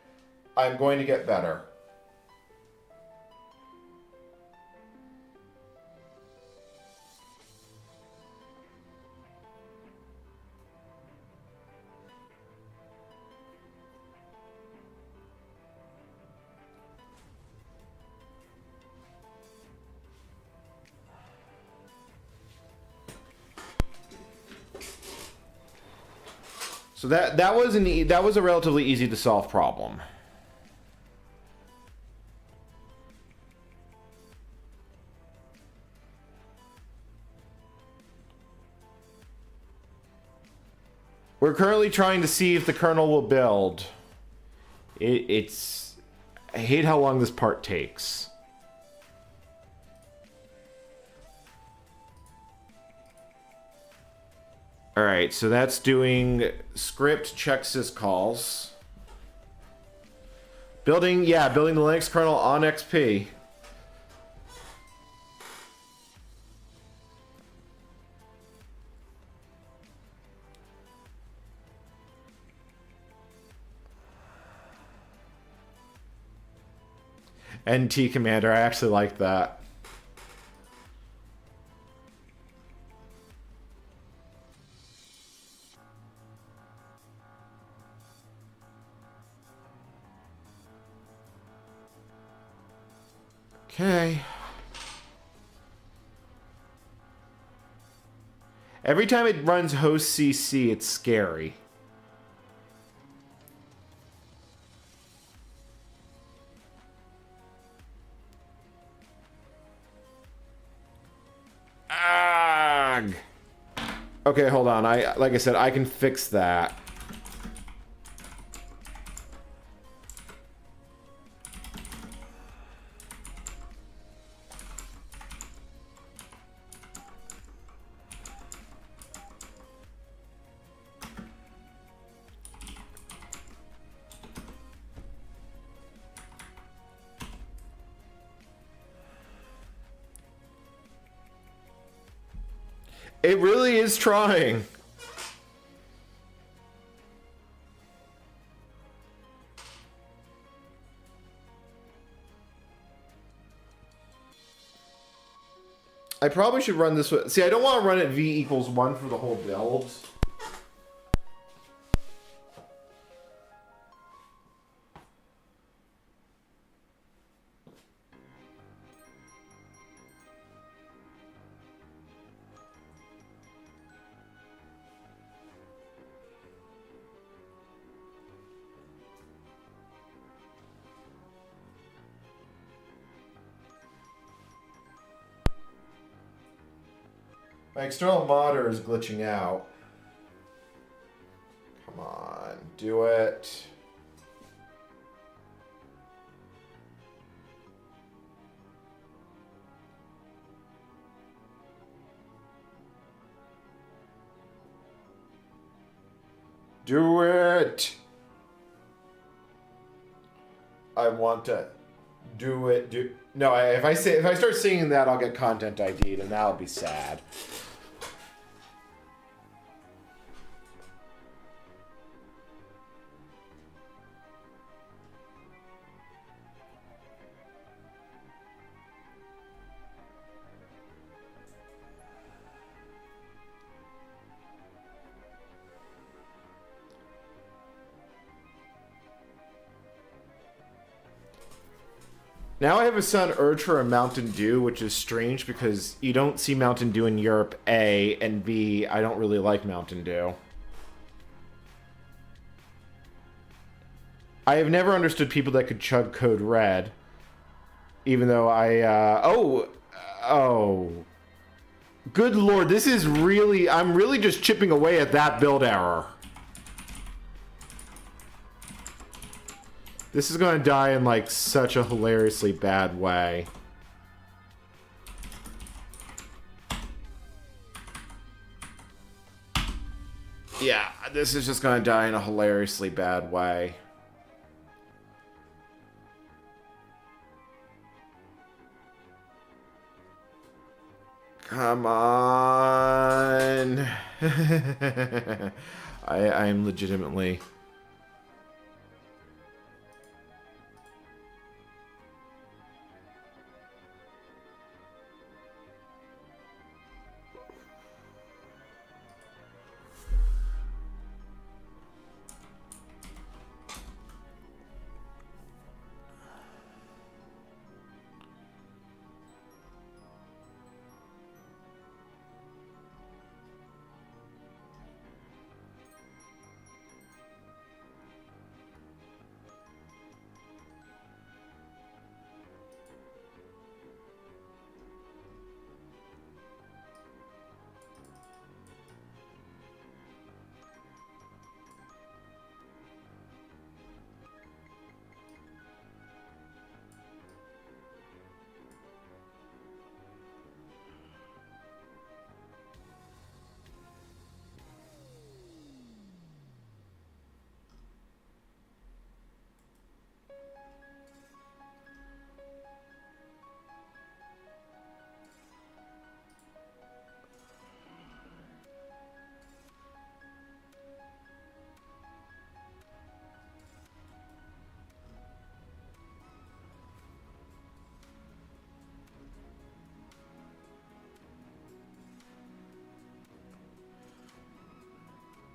I'm going to get better. So that was a relatively easy to solve problem. We're currently trying to see if the kernel will build. It's... I hate how long this part takes. Alright, so that's doing script check syscalls. Building the Linux kernel on XP. NT Commander, I actually like that. Okay. Every time it runs host CC, it's scary. Ugh. Okay, hold on. Like I said, I can fix that. It really is trying. I probably should run this with... See, I don't want to run it v=1 for the whole build. My external monitor is glitching out. Come on, do it. Do it. I want to do it. No, if I start singing that, I'll get content ID'd, and that'll be sad. Now I have a son urge for a Mountain Dew, which is strange because you don't see Mountain Dew in Europe, A, and B, I don't really like Mountain Dew. I have never understood people that could chug Code Red, even though oh. Good lord, this is really... I'm really just chipping away at that build error. This is going to die in, like, such a hilariously bad way. Yeah, this is just going to die in a hilariously bad way. Come on. I am legitimately...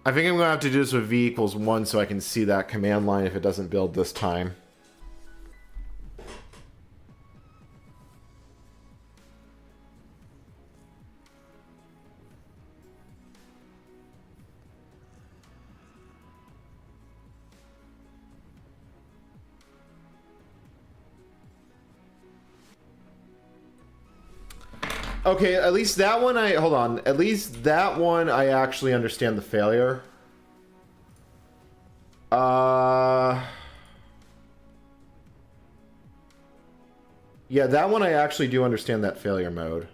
I think I'm going to have to do this with v=1 so I can see that command line if it doesn't build this time. Okay, at least that one hold on. At least that one I actually understand the failure. Yeah, that one I actually do understand that failure mode.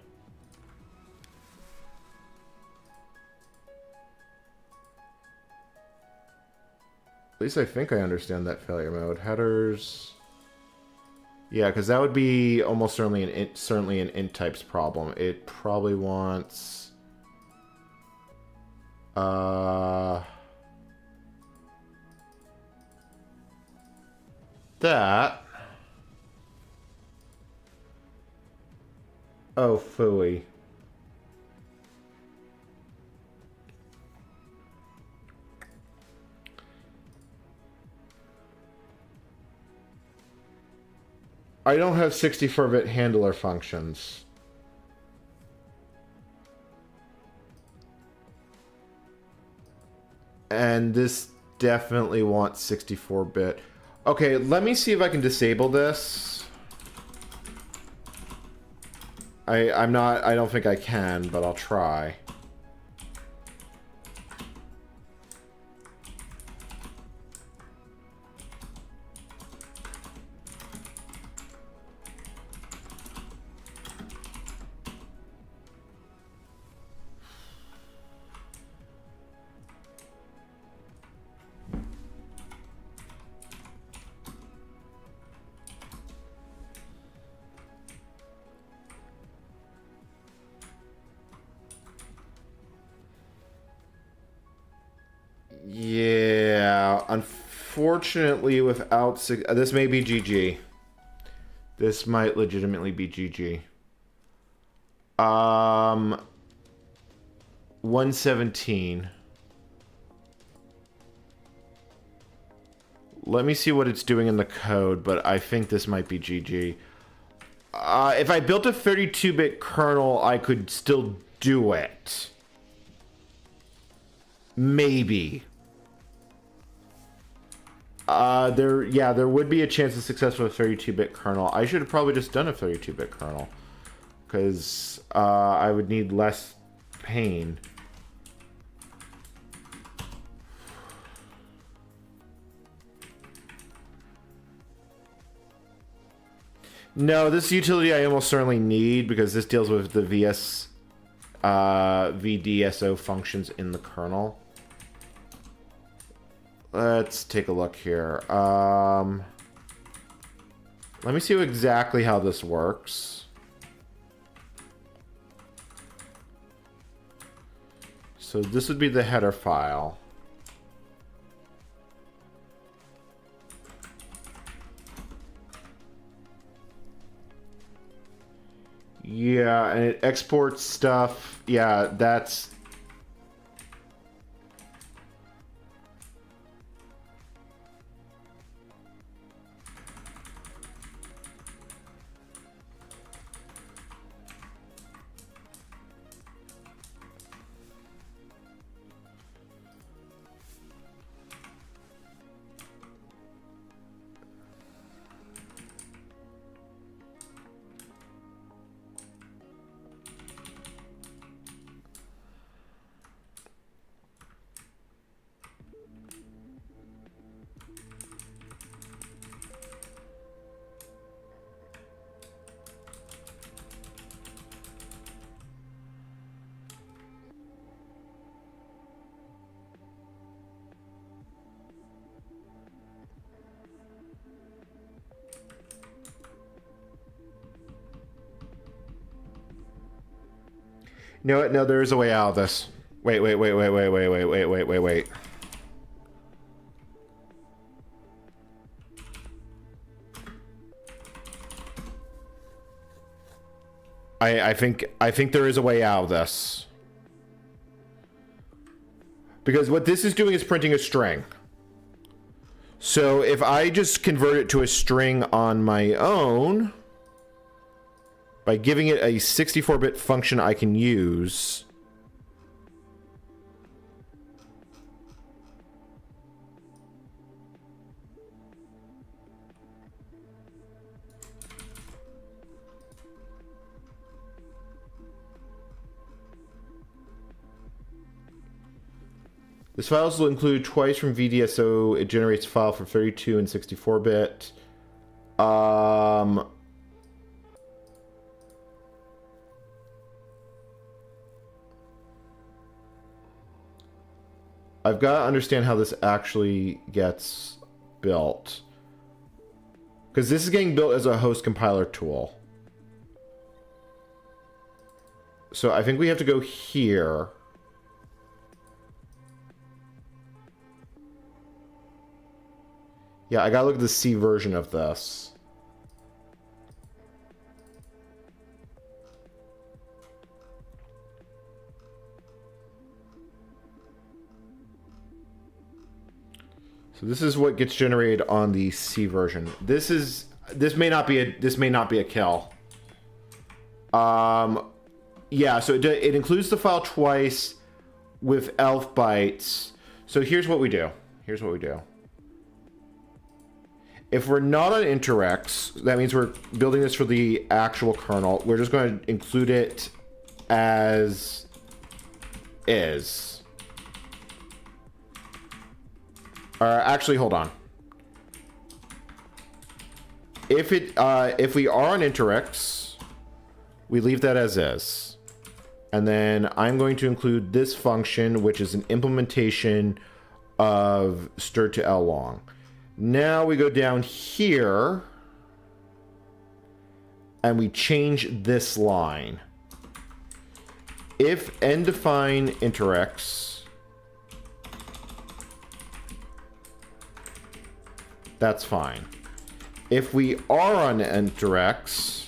At least I think I understand that failure mode. Headers. Yeah, because that would be almost certainly an int types problem. It probably wants that. Oh, phooey. I don't have 64-bit handler functions. And this definitely wants 64-bit. Okay, let me see if I can disable this. I don't think I can, but I'll try. Yeah, unfortunately without... This may be GG. This might legitimately be GG. 117. Let me see what it's doing in the code, but I think this might be GG. If I built a 32-bit kernel, I could still do it. Maybe. There would be a chance of success with a 32-bit kernel. I should have probably just done a 32-bit kernel, because I would need less pain. No, this utility I almost certainly need, because this deals with the VDSO functions in the kernel. Let's take a look here. Let me see exactly how this works. So this would be the header file. Yeah, and it exports stuff. Yeah, that's... No, there is a way out of this. Wait. I think there is a way out of this. Because what this is doing is printing a string. So if I just convert it to a string on my own, by giving it a 64-bit function I can use. This file will include twice from VDSO. It generates a file for 32 and 64-bit. I've got to understand how this actually gets built. Because this is getting built as a host compiler tool. So I think we have to go here. Yeah, I gotta look at the C version of this. So this is what gets generated on the C version. This may not be a kill. Yeah, so it includes the file twice with elf bytes. So here's what we do. If we're not on Interex, that means we're building this for the actual kernel. We're just going to include it as is. Actually, hold on. If we are on Interex, we leave that as is. And then I'm going to include this function, which is an implementation of stir to L long. Now we go down here and we change this line. If n-define Interex, that's fine. If we are on Interex,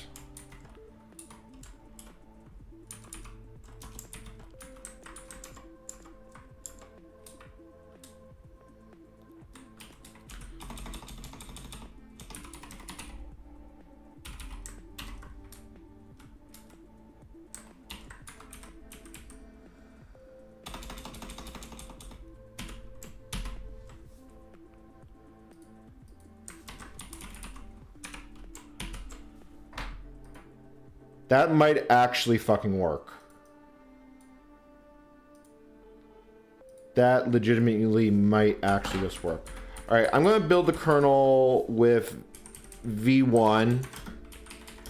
that might actually fucking work. That legitimately might actually just work. All right, I'm going to build the kernel with v1.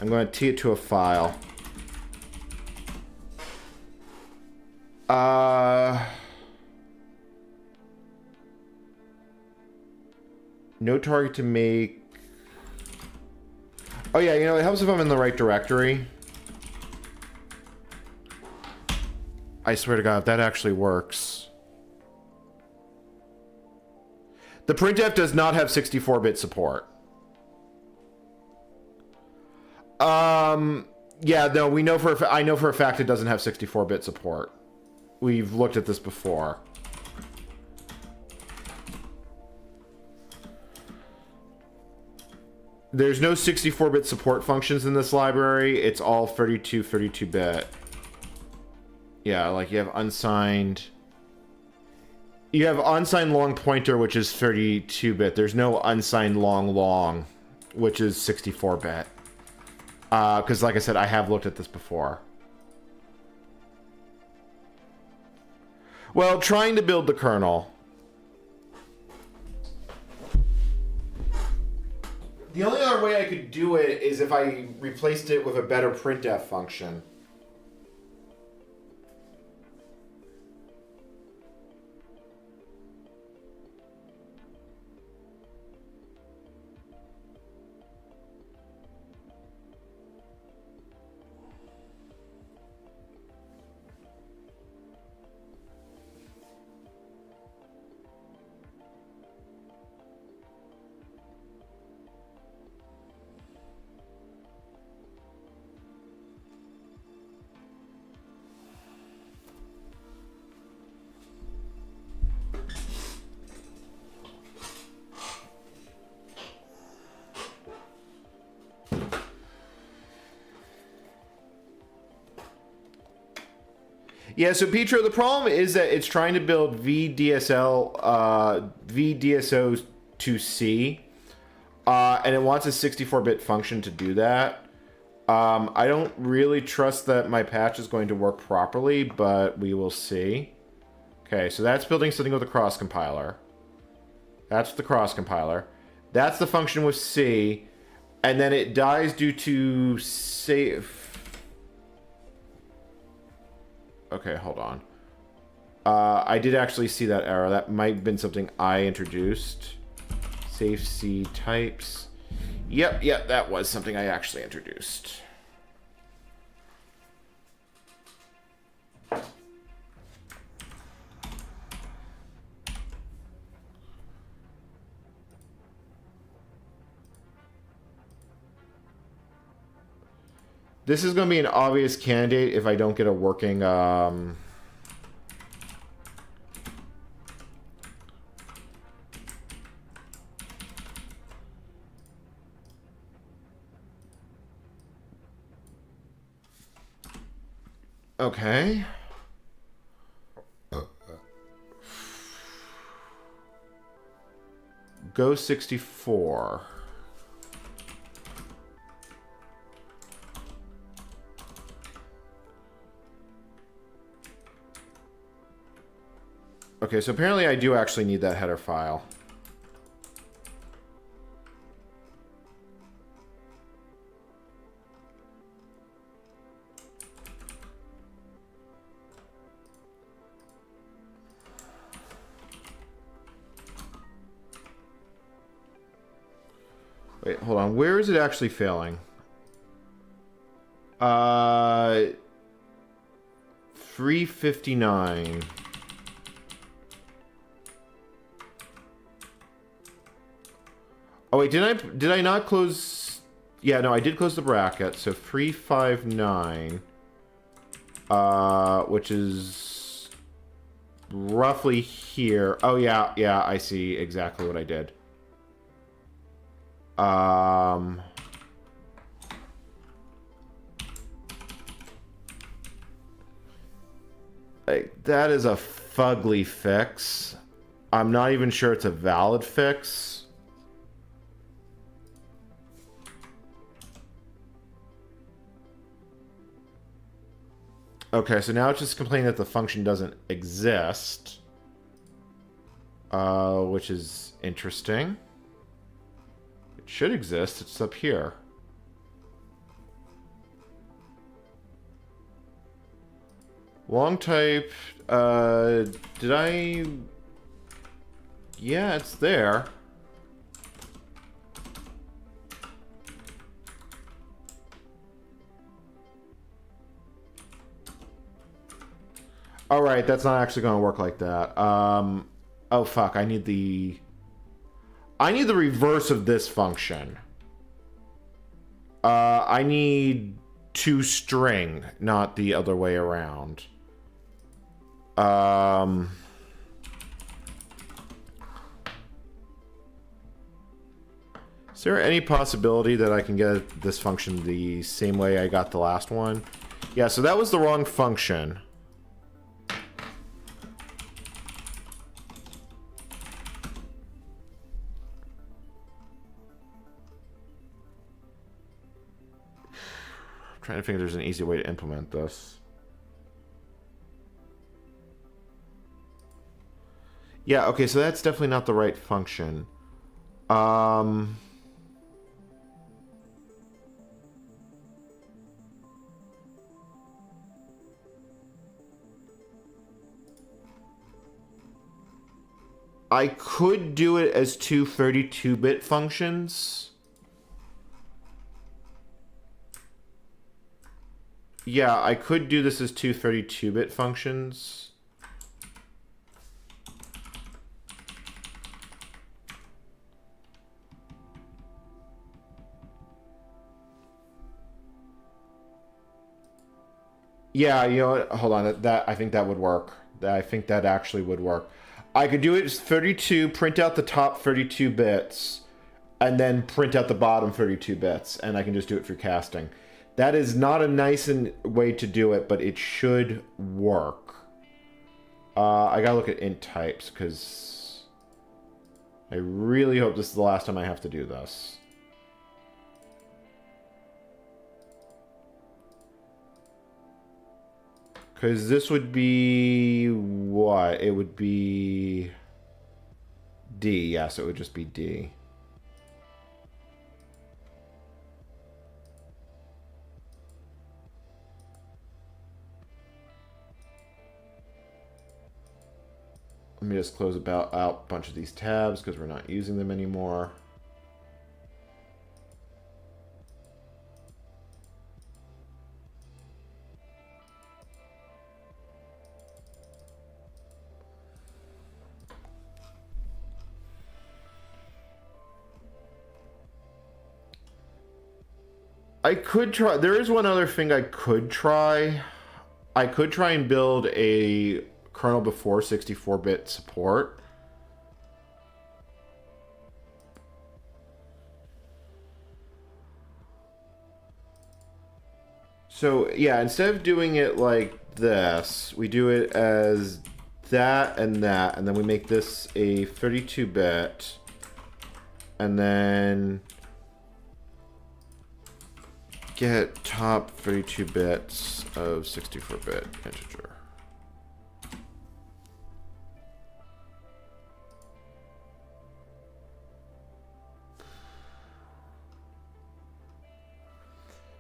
I'm going to tee it to a file. No target to make. Oh yeah, you know, it helps if I'm in the right directory. I swear to God, if that actually works. The printf does not have 64-bit support. Yeah, no, we know I know for a fact it doesn't have 64-bit support. We've looked at this before. There's no 64-bit support functions in this library. It's all 32-bit. Yeah, like you have unsigned. You have unsigned long pointer, which is 32-bit. There's no unsigned long, which is 64-bit. Because, like I said, I have looked at this before. Well, trying to build the kernel. The only other way I could do it is if I replaced it with a better printf function. Yeah, so Petro, the problem is that it's trying to build VDSO to C, and it wants a 64-bit function to do that. I don't really trust that my patch is going to work properly, but we will see. Okay, Okay, so that's building something with a cross compiler. That's the cross compiler. That's the function with C. And then it dies due to save. Okay, hold on. I did actually see that error. That might have been something I introduced. Safe C types. Yep, that was something I actually introduced. This is going to be an obvious candidate if I don't get a working... Okay. Go 64. Okay, so apparently I do actually need that header file. Wait, hold on. Where is it actually failing? 359. Oh wait, did I not close? Yeah, no, I did close the bracket. So 359, which is roughly here. Oh yeah, I see exactly what I did. Like, that is a fugly fix. I'm not even sure it's a valid fix. Okay, so now it's just complaining that the function doesn't exist. Which is interesting. It should exist. It's up here. Long type. Did I... Yeah, it's there. All right, that's not actually going to work like that. Oh fuck! I need the reverse of this function. I need toString, not the other way around. Is there any possibility that I can get this function the same way I got the last one? Yeah, so that was the wrong function. Trying to think if there's an easy way to implement this. Yeah, okay, so that's definitely not the right function. I could do it as two 32-bit functions. Yeah, I could do this as two 32-bit functions. Yeah, you know what? Hold on. That I think that would work. I think that actually would work. I could do it as 32, print out the top 32 bits, and then print out the bottom 32 bits, and I can just do it through casting. That is not a nice way to do it, but it should work. I gotta look at int types, because I really hope this is the last time I have to do this. Because this would be what? It would be D. Yes, it would just be D. Let me just close out a bunch of these tabs because we're not using them anymore. I could try. There is one other thing I could try. I could try and build a kernel before 64-bit support. So, yeah, instead of doing it like this, we do it as that, and then we make this a 32-bit, and then get top 32 bits of 64-bit integer.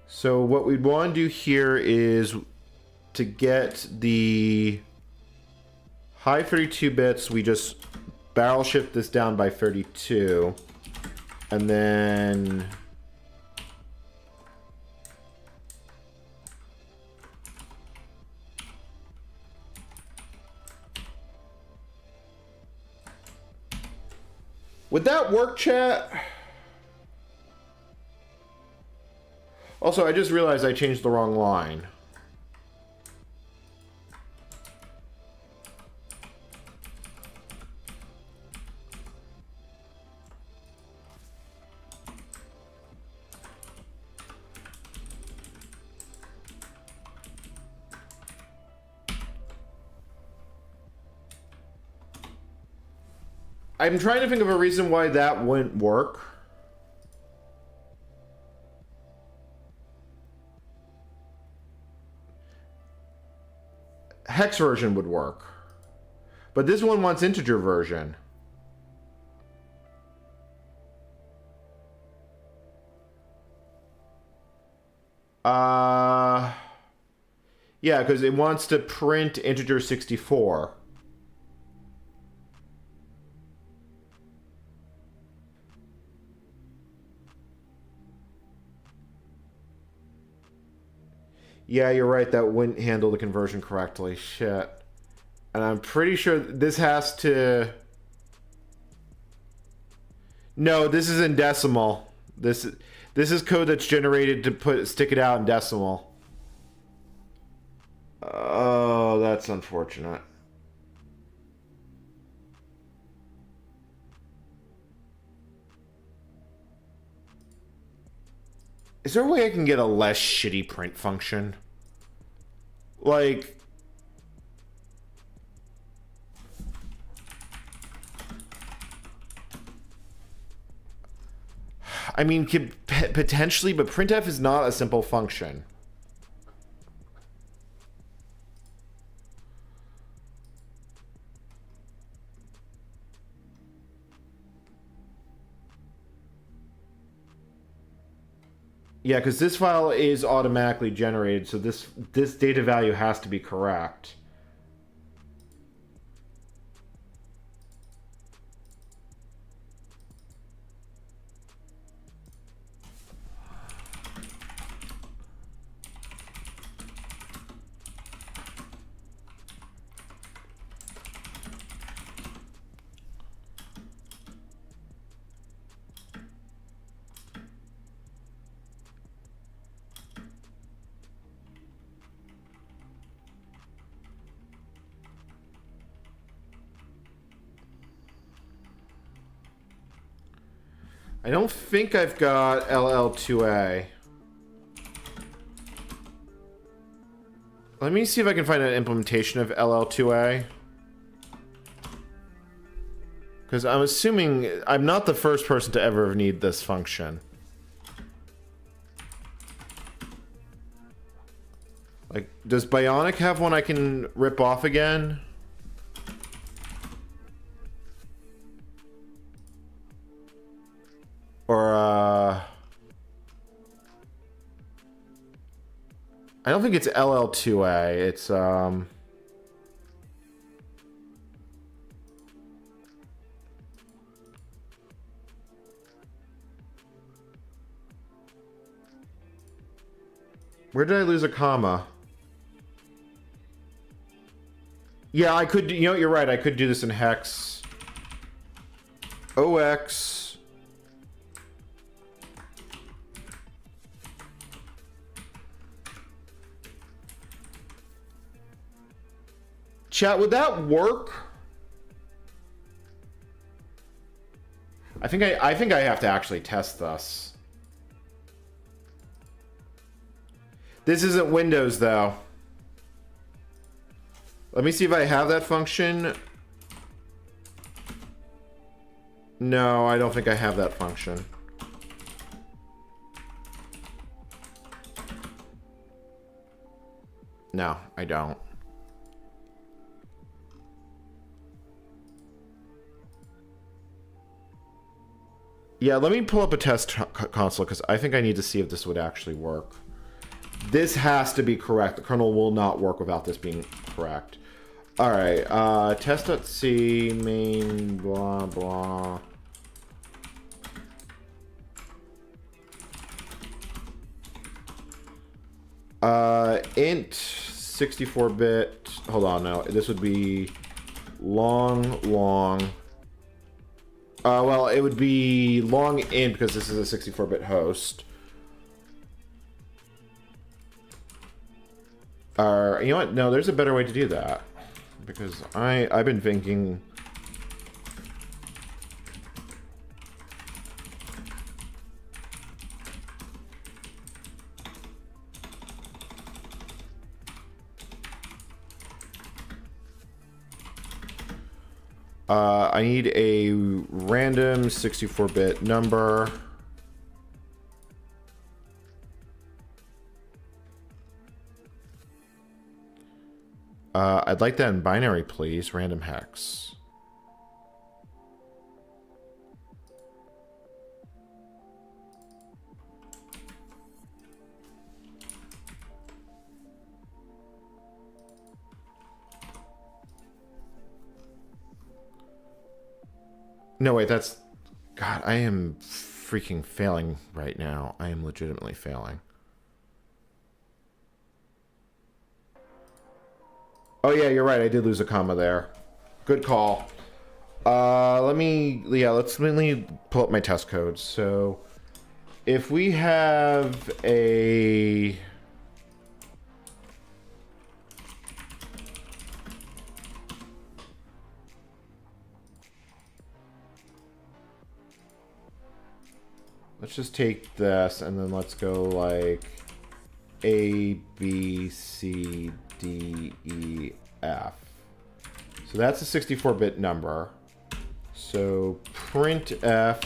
So what we'd want to do here is to get the high 32 bits, we just barrel shift this down by 32, and then would that work, chat? Also, I just realized I changed the wrong line. I'm trying to think of a reason why that wouldn't work. Hex version would work. But this one wants integer version. Yeah, because it wants to print integer 64. Yeah, you're right. That wouldn't handle the conversion correctly. Shit. And I'm pretty sure this has to... No, this is in decimal. This is code that's generated to stick it out in decimal. Oh, that's unfortunate. Is there a way I can get a less shitty print function? Like... I mean, potentially, but printf is not a simple function. Yeah, because this file is automatically generated, so this data value has to be correct. I don't think I've got LL2A. Let me see if I can find an implementation of LL2A. Because I'm assuming I'm not the first person to ever need this function. Like, Does Bionic have one I can rip off again? Or, I don't think it's LL2A. It's, where did I lose a comma? Yeah, I could, you know, you're right. I could do this in hex. OX. Chat, would that work? I think I have to actually test this. This isn't Windows though. Let me see if I have that function. No, I don't think I have that function. No, I don't. Yeah, let me pull up a test console because I think I need to see if this would actually work. This has to be correct. The kernel will not work without this being correct. All right, test.c main blah blah. Int 64-bit. Hold on, no, this would be long. Well, it would be long int because this is a 64-bit host. You know what? No, there's a better way to do that. Because I've been thinking... I need a random 64-bit number. I'd like that in binary, please. Random hex. No, wait, that's... God, I am freaking failing right now. I am legitimately failing. Oh, yeah, you're right. I did lose a comma there. Good call. Let me pull up my test code. So, if we have a... Let's just take this and then let's go like A, B, C, D, E, F. So that's a 64-bit number. So printf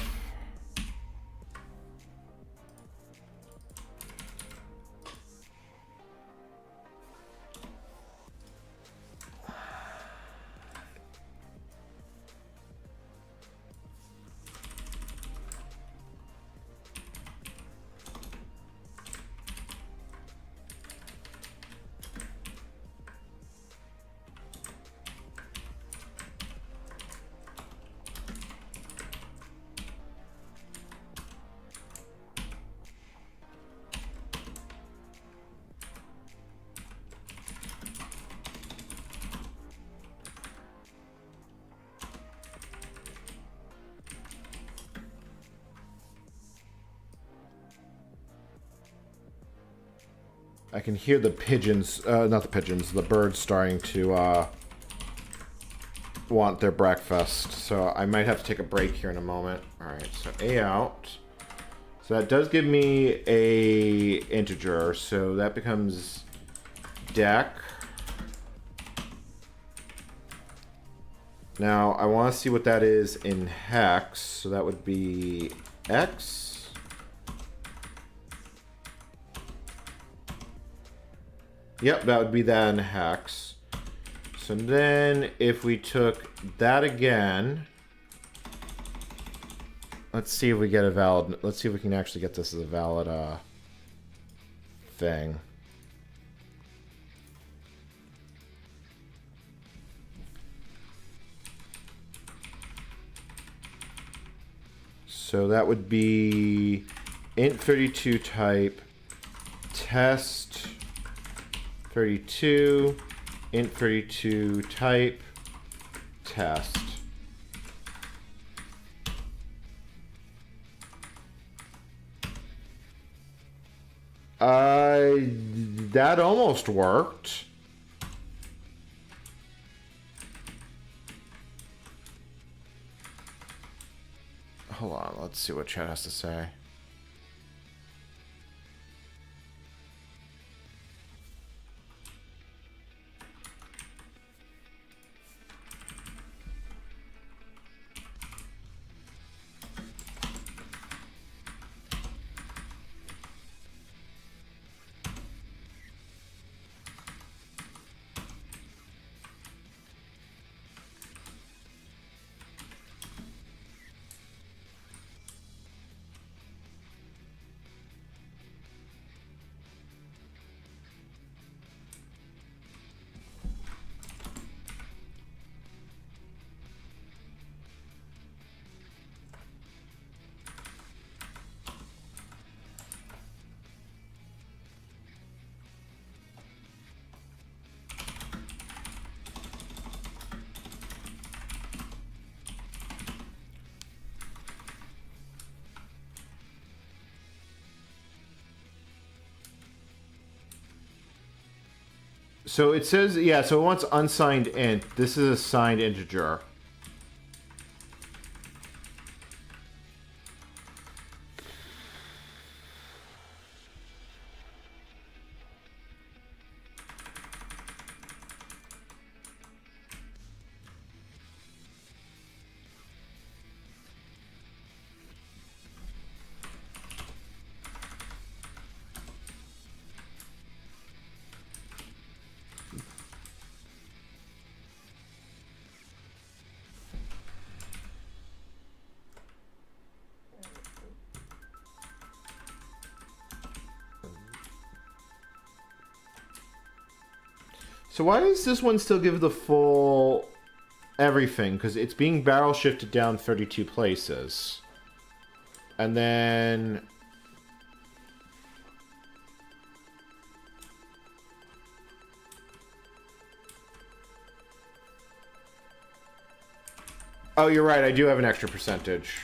I can hear the pigeons, not the pigeons, the birds starting to want their breakfast. So I might have to take a break here in a moment. All right, so A out. So that does give me a integer. So that becomes dec. Now I want to see what that is in hex. So that would be x. Yep, that would be that in hex. So then if we took that again, let's see if we get a valid, let's see if we can actually get this as a valid thing. So that would be int32 type test 32 int32 type test. That almost worked. Hold on, let's see what chat has to say. So it says, yeah, so it wants unsigned int. This is a signed integer. So why does this one still give the full everything? Because it's being barrel shifted down 32 places. And then... Oh, you're right. I do have an extra percentage.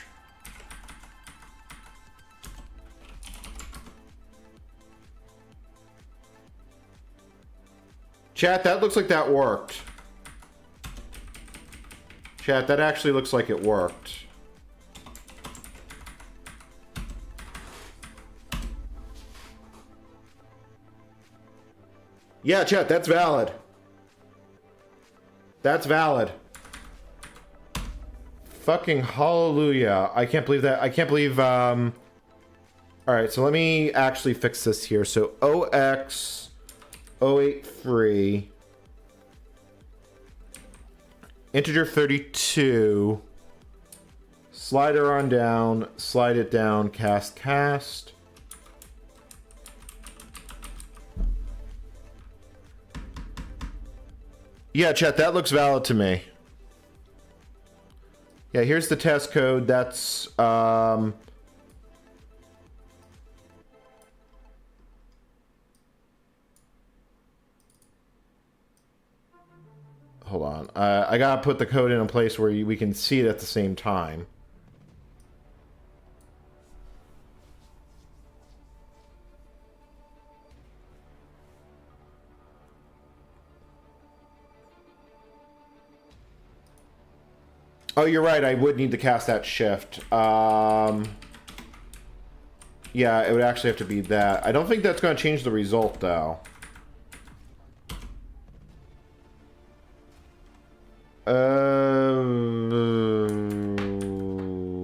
Chat, that looks like that worked. Chat, that actually looks like it worked. Yeah, chat, that's valid. That's valid. Fucking hallelujah. I can't believe that. I can't believe, Alright, so let me actually fix this here. So, OX... 083 integer 32 slider on down, slide it down, cast. Yeah, chat, that looks valid to me. Yeah, here's the test code. That's hold on. I gotta put the code in a place where we can see it at the same time. Oh, you're right. I would need to cast that shift. Yeah, it would actually have to be that. I don't think that's going to change the result, though.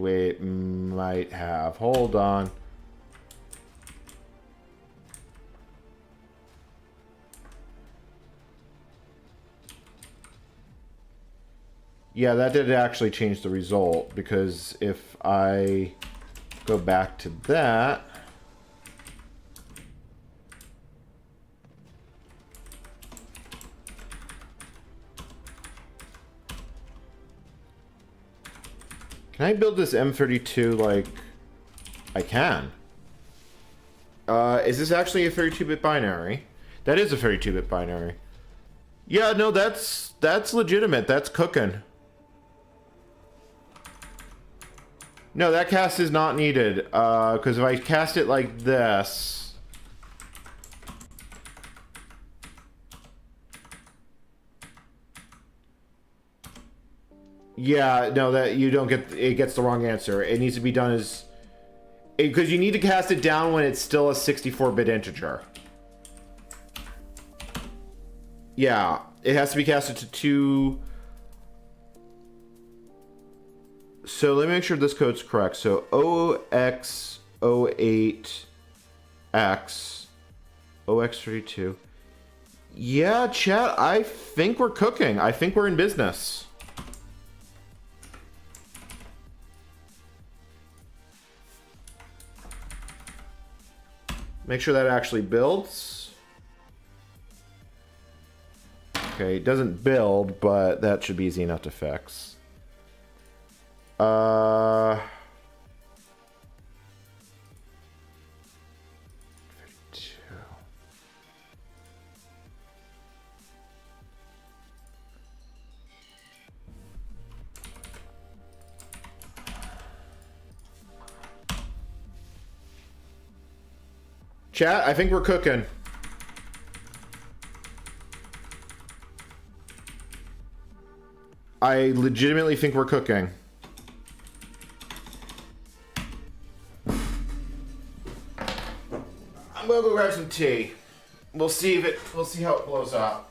It might have. Hold on. Yeah, that did actually change the result, because if I go back to that... Can I build this M32 like... I can. Is this actually a 32-bit binary? That is a 32-bit binary. Yeah, no, that's legitimate. That's cooking. No, that cast is not needed. Because if I cast it like this... Yeah, no, that you don't get... It gets the wrong answer. It needs to be done as... Because you need to cast it down when it's still a 64-bit integer. Yeah, it has to be casted to 2... So let me make sure this code's correct. So OX08X OX32. Yeah, chat, I think we're cooking. I think we're in business. Make sure that actually builds. Okay, it doesn't build, but that should be easy enough to fix. Chat, I think we're cooking. I legitimately think we're cooking. I'm gonna go grab some tea. We'll see how it blows up.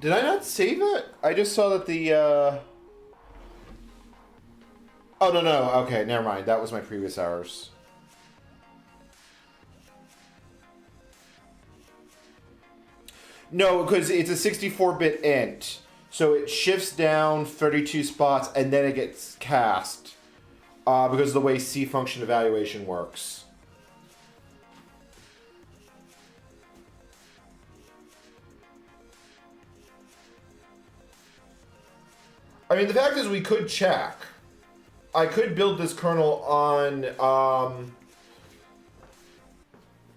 Did I not save it? I just saw that the, Oh, no. Okay, never mind. That was my previous hours. No, because it's a 64-bit int. So it shifts down 32 spots, and then it gets cast. Because of the way C function evaluation works. I mean, the fact is we could check. I could build this kernel on,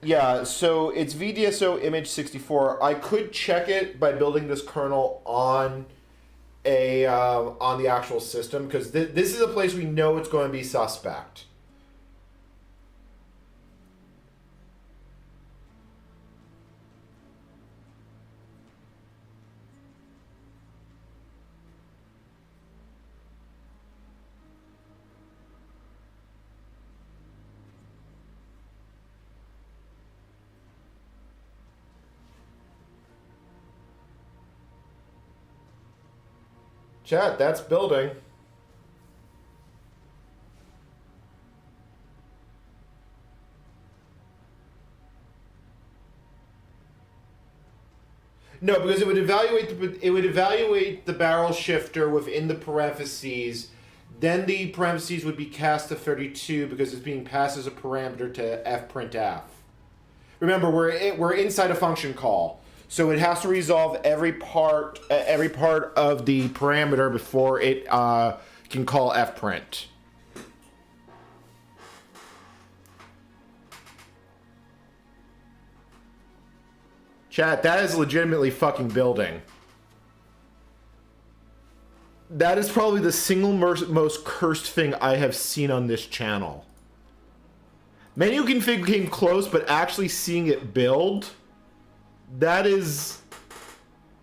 yeah, so it's VDSO image 64. I could check it by building this kernel on on the actual system, because this is a place we know it's going to be suspect. Chat, that's building. No, because it would evaluate the barrel shifter within the parentheses. Then the parentheses would be cast to 32 because it's being passed as a parameter to fprintf. Remember, we're inside a function call, so it has to resolve every part of the parameter before it can call fprint. Chat, that is legitimately fucking building. That is probably the single most cursed thing I have seen on this channel. Menu config came close, but actually seeing it build, that is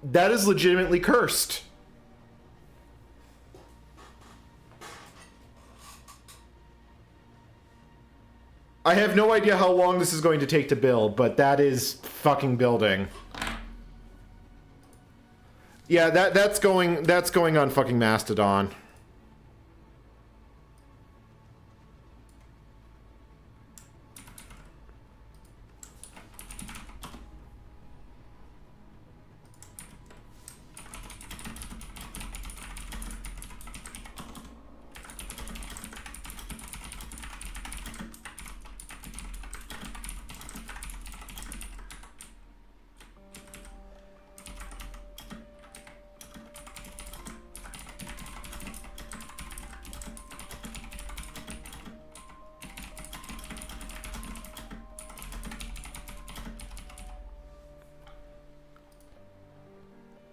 legitimately cursed. I have no idea how long this is going to take to build, but that is fucking building. Yeah, that's going on fucking Mastodon.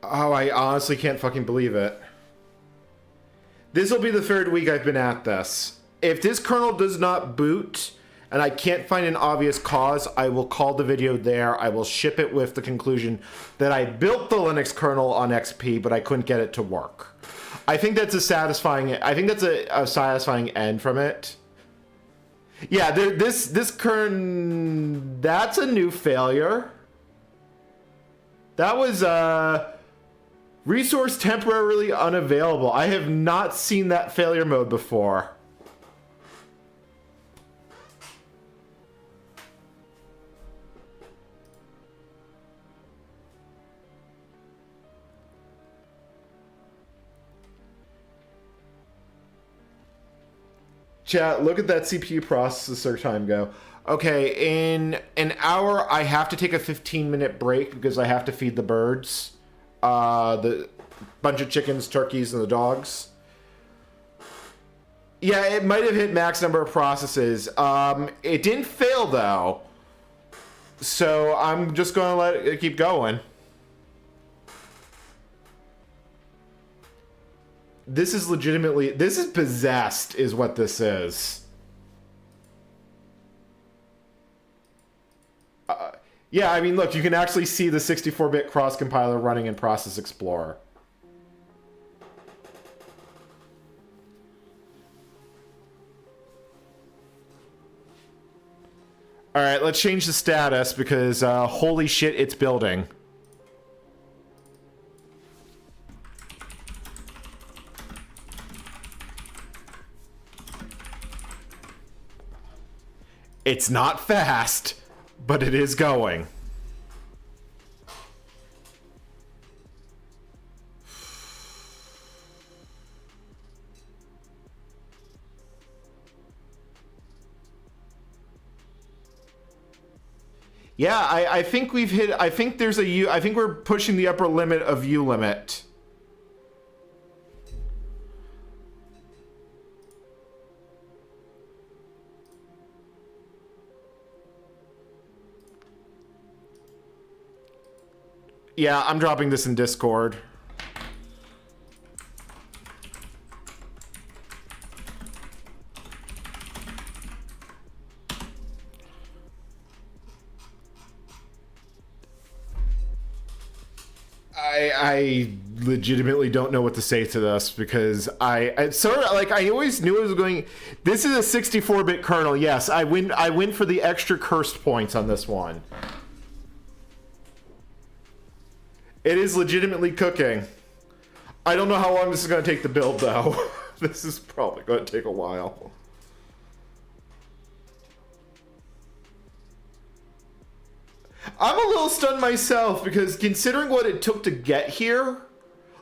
Oh, I honestly can't fucking believe it. This will be the third week I've been at this. If this kernel does not boot, and I can't find an obvious cause, I will call the video there. I will ship it with the conclusion that I built the Linux kernel on XP, but I couldn't get it to work. I think that's a satisfying end from it. Yeah, this kernel, that's a new failure. That was, resource temporarily unavailable. I have not seen that failure mode before. Chat, look at that CPU processor time go. Okay, in an hour, I have to take a 15-minute break because I have to feed the birds. The bunch of chickens, turkeys, and the dogs. Yeah, it might have hit max number of processes. It didn't fail, though. So I'm just going to let it keep going. This is legitimately... This is possessed, is what this is. Yeah, I mean, look, you can actually see the 64-bit cross-compiler running in Process Explorer. Alright, let's change the status because, holy shit, it's building. It's not fast, but it is going. Yeah, I think we've hit, I think there's a U, I think we're pushing the upper limit of U limit. Yeah, I'm dropping this in Discord. I legitimately don't know what to say to this because I sort of like I always knew it was going. This is a 64-bit kernel. Yes, I win for the extra cursed points on this one. It is legitimately cooking. I don't know how long this is going to take to build, though. This is probably going to take a while. I'm a little stunned myself, because considering what it took to get here,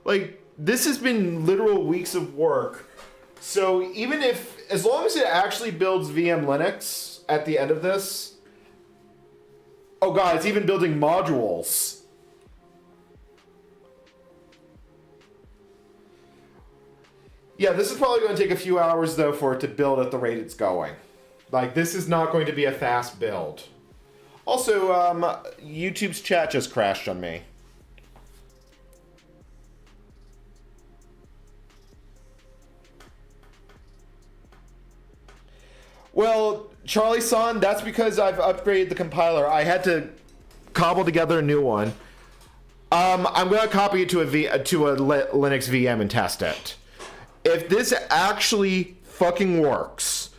like, this has been literal weeks of work. So even if, as long as it actually builds VM Linux at the end of this, oh god, it's even building modules. Yeah, this is probably going to take a few hours, though, for it to build at the rate it's going. Like, this is not going to be a fast build. Also, YouTube's chat just crashed on me. Well, Charlie-san, that's because I've upgraded the compiler. I had to cobble together a new one. I'm going to copy it to a Linux VM and test it. If this actually fucking works,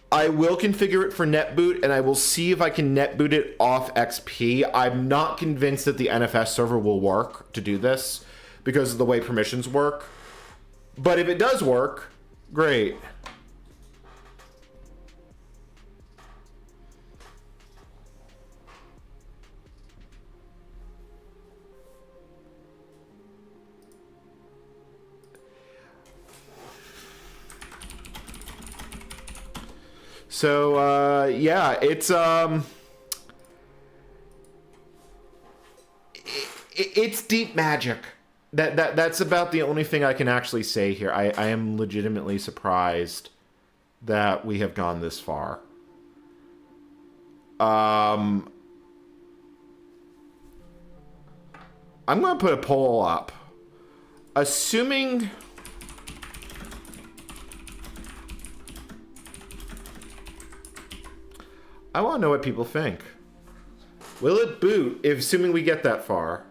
I will configure it for netboot, and I will see if I can netboot it off XP. I'm not convinced that the NFS server will work to do this because of the way permissions work. But if it does work, great. So, yeah, it's deep magic. That's about the only thing I can actually say here. I am legitimately surprised that we have gone this far. I'm going to put a poll up. Assuming... I want to know what people think. Will it boot, assuming we get that far?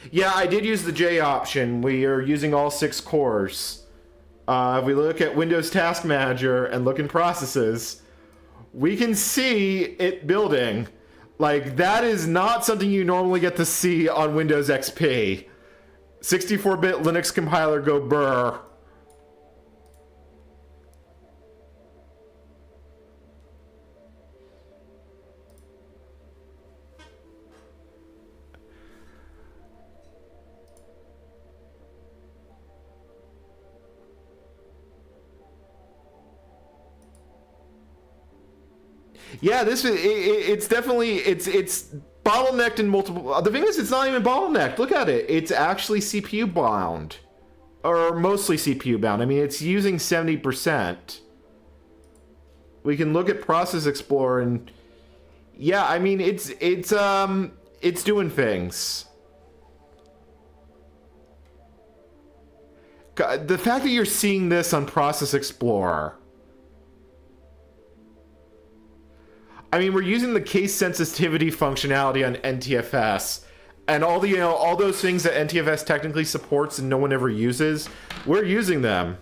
Yeah, I did use the J option. We are using all 6 cores. If we look at Windows Task Manager and look in processes, we can see it building. Like, that is not something you normally get to see on Windows XP. 64-bit Linux compiler go brr. Yeah, it's definitely it's bottlenecked in multiple. The thing is, it's not even bottlenecked. Look at it; it's actually CPU bound, or mostly CPU bound. I mean, it's using 70%. We can look at Process Explorer, and yeah, I mean, it's doing things. The fact that you're seeing this on Process Explorer. I mean, we're using the case sensitivity functionality on NTFS, and all the all those things that NTFS technically supports and no one ever uses. We're using them.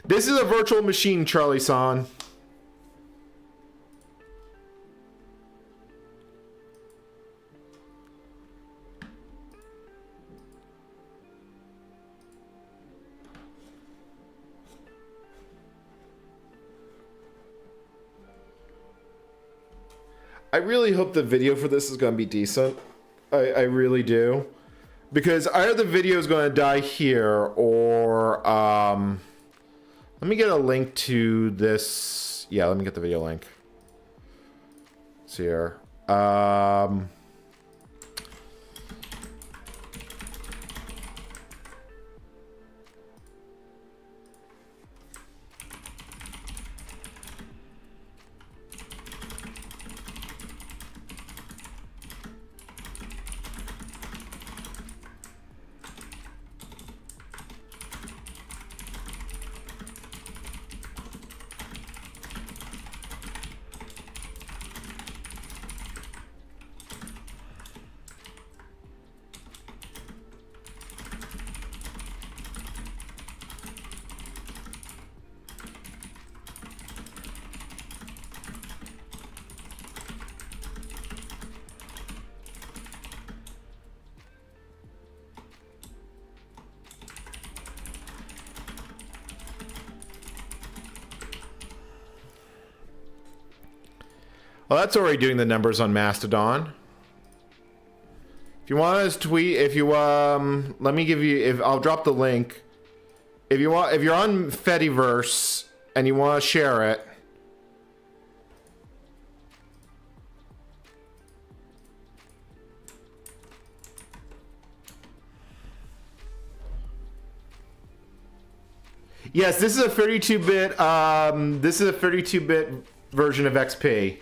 This is a virtual machine, Charlie-san. I really hope the video for this is going to be decent. I really do. Because either the video is going to die here, or... let me get a link to this. Yeah, let me get the video link. It's here. Oh, that's already doing the numbers on Mastodon. If you want to tweet, if you let me give you. If I'll drop the link. If you want, if you're on Fediverse and you want to share it. Yes, this is a 32-bit. This is a 32-bit version of XP.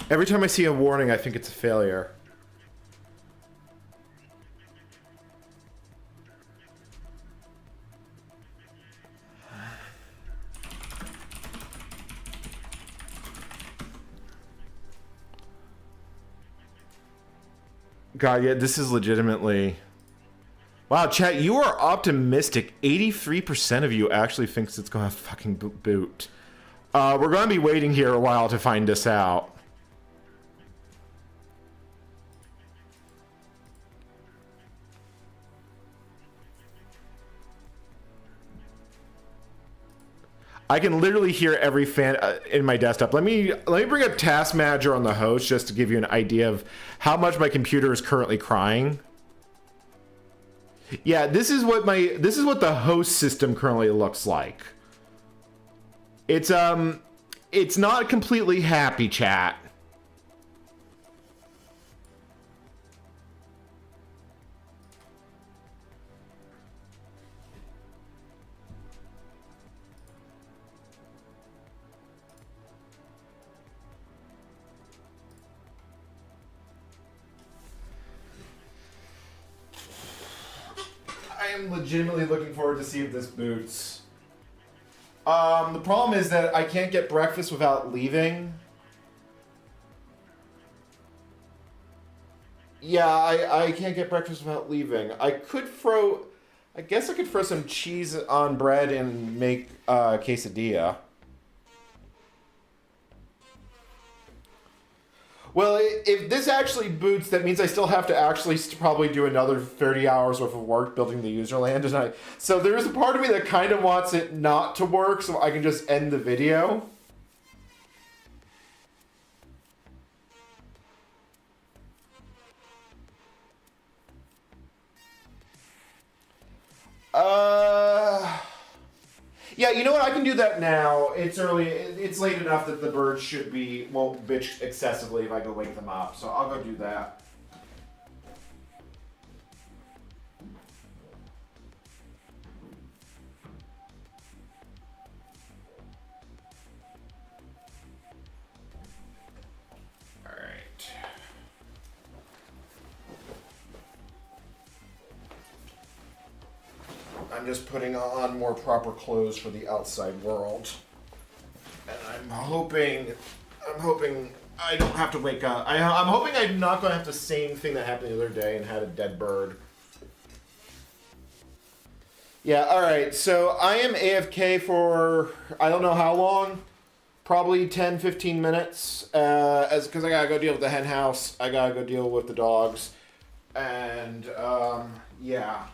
Every time I see a warning, I think it's a failure. God, yeah, this is legitimately... Wow, chat, you are optimistic. 83% of you actually thinks it's going to fucking boot. We're going to be waiting here a while to find this out. I can literally hear every fan in my desktop. Let me bring up Task Manager on the host just to give you an idea of how much my computer is currently crying. Yeah, this is what the host system currently looks like. It's not completely happy, chat. I am legitimately looking forward to see if this boots. The problem is that I can't get breakfast without leaving. Yeah, I can't get breakfast without leaving. I guess I could throw some cheese on bread and make a quesadilla. Well, if this actually boots, that means I still have to actually probably do another 30 hours worth of work building the userland tonight. So there's a part of me that kind of wants it not to work so I can just end the video. Yeah, you know what? I can do that now. It's early. It's late enough that the birds won't bitch excessively if I go wake them up. So I'll go do that. All right. I'm just putting on more proper clothes for the outside world. And I'm hoping I don't have to wake up. I'm hoping I'm not going to have the same thing that happened the other day and had a dead bird. Yeah, alright, so I am AFK for I don't know how long. Probably 10, 15 minutes. Because I gotta go deal with the hen house. I gotta go deal with the dogs. And, yeah.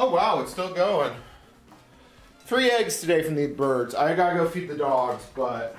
Oh wow, it's still going. 3 eggs today from the birds. I gotta go feed the dogs, but...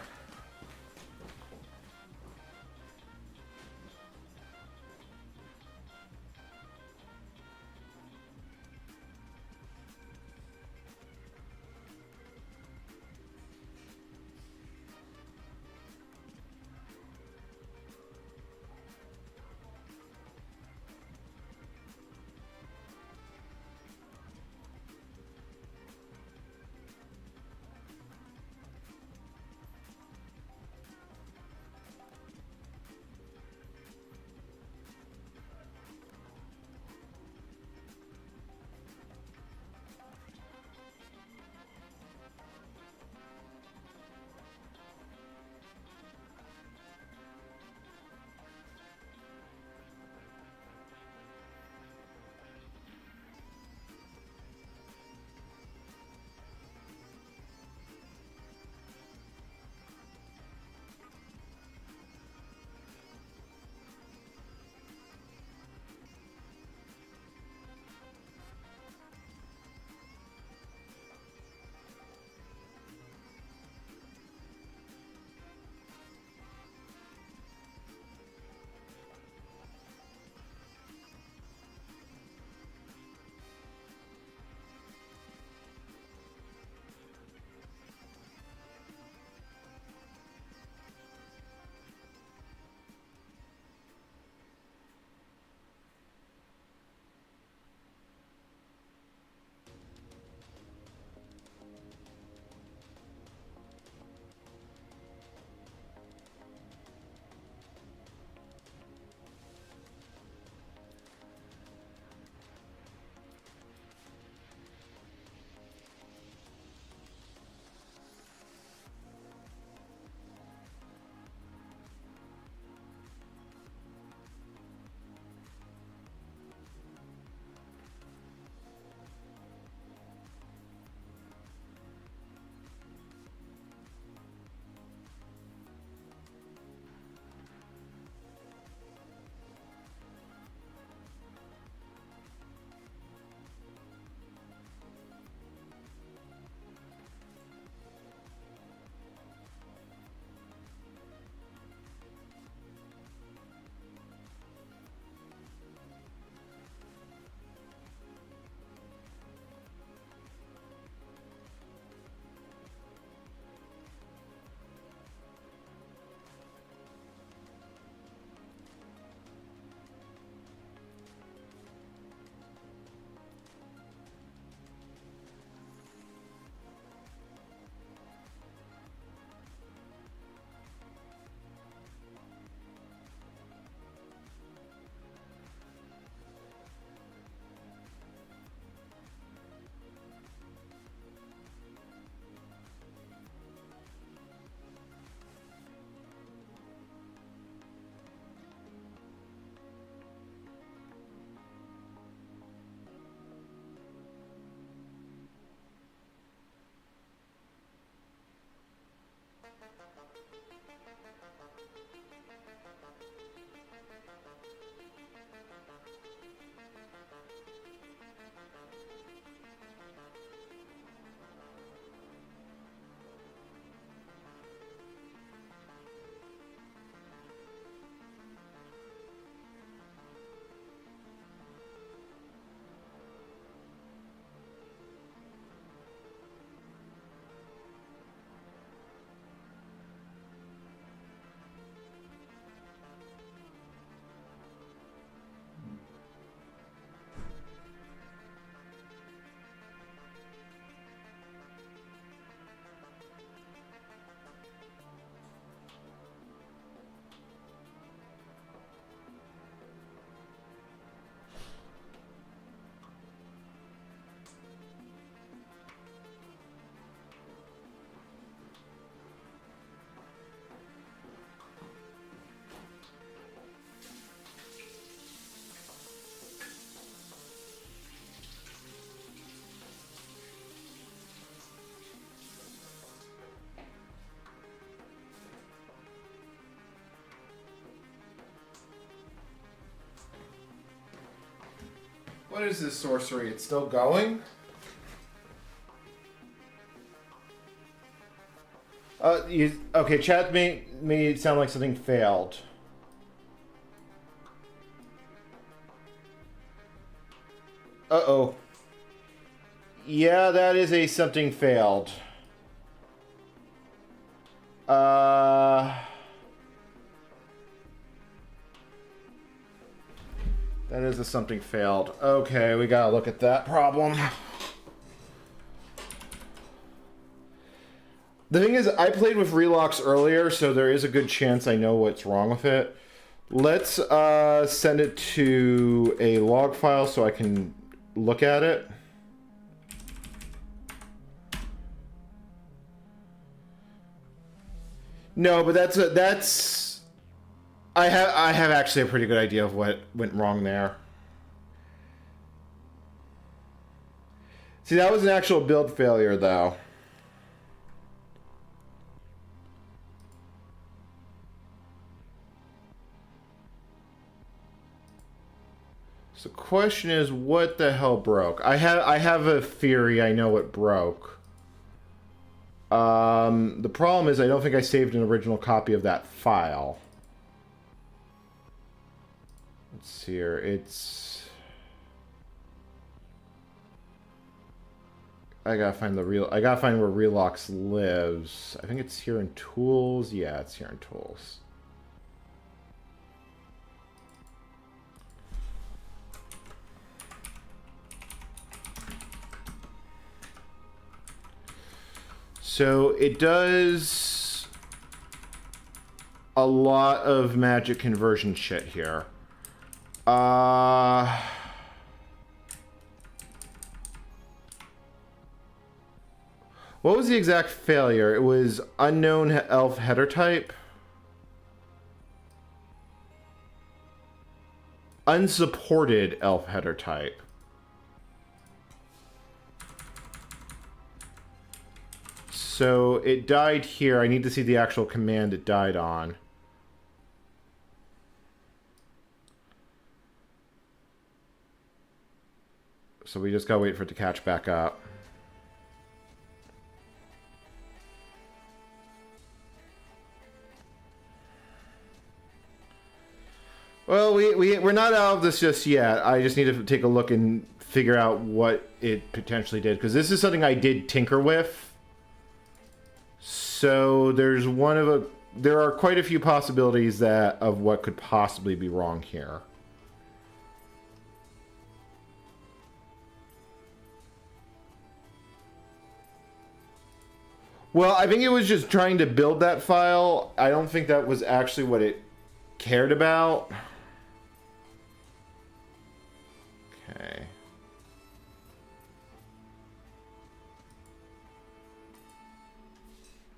What is this sorcery? It's still going? Okay, chat made it sound like something failed. Uh-oh. Yeah, that is a something failed. That is a something failed. Okay, we gotta look at that problem. The thing is, I played with Relox earlier, so there is a good chance I know what's wrong with it. Let's send it to a log file so I can look at it. No, but that's I have actually a pretty good idea of what went wrong there. See, that was an actual build failure, though. So the question is, what the hell broke? I have a theory. I know what broke. The problem is I don't think I saved an original copy of that file. Let's see here. It's... I gotta find where Relox lives. I think it's here in Tools. Yeah, it's here in Tools. So it does a lot of magic conversion shit here. What was the exact failure? It was unknown elf header type. Unsupported elf header type. So it died here. I need to see the actual command it died on. So we just gotta wait for it to catch back up. Well, we're not out of this just yet. I just need to take a look and figure out what it potentially did, because this is something I did tinker with. So there are quite a few possibilities of what could possibly be wrong here. Well, I think it was just trying to build that file. I don't think that was actually what it cared about. Okay.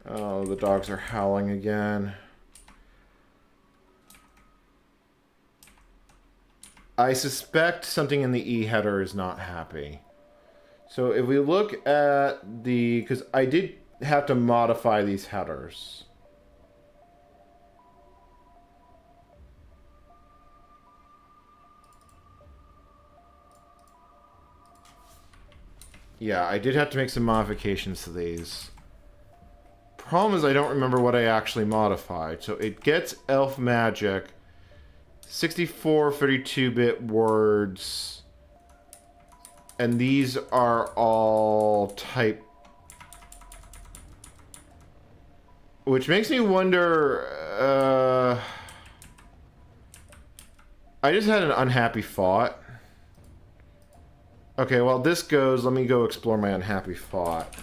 Oh, the dogs are howling again. I suspect something in the E header is not happy. So if we look at because I did have to modify these headers. Yeah, I did have to make some modifications to these. Problem is I don't remember what I actually modified. So it gets elf magic, 64 32-bit words, and these are all type, which makes me wonder, I just had an unhappy thought. Okay, well this goes, let me go explore my unhappy thought.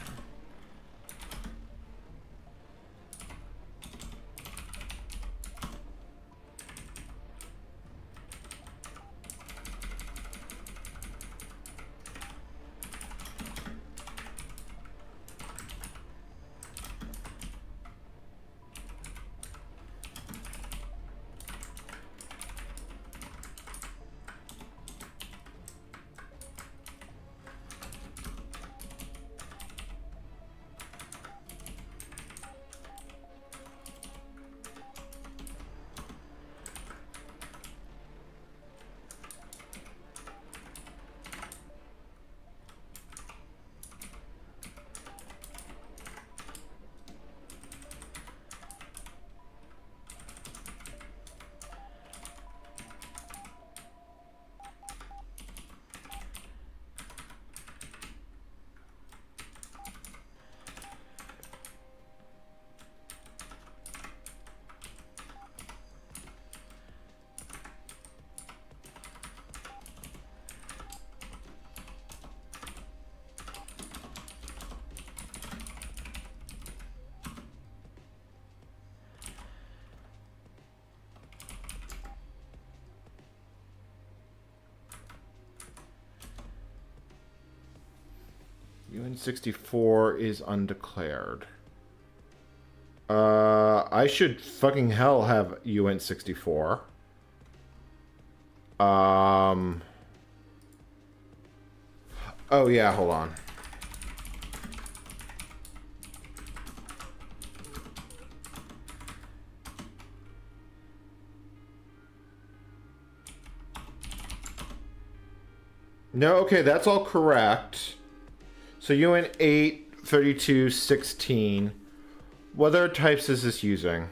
UN64 is undeclared. I should fucking hell have UN64. Oh yeah, hold on. No, okay, that's all correct. So UN 8, 32, 16. What other types is this using?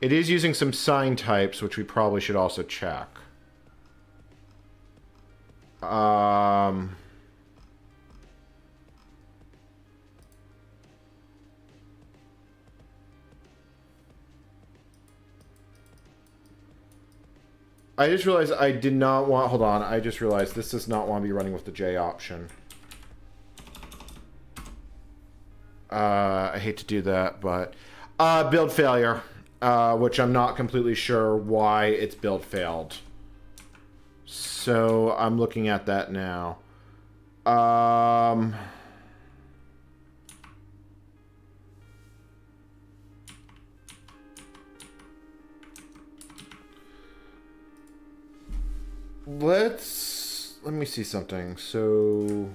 It is using some sign types, which we probably should also check. I just realized I did not want... Hold on, I just realized this does not want to be running with the J option. I hate to do that, but... build failure. Which I'm not completely sure why its build failed. So, I'm looking at that now. Let me see something. So...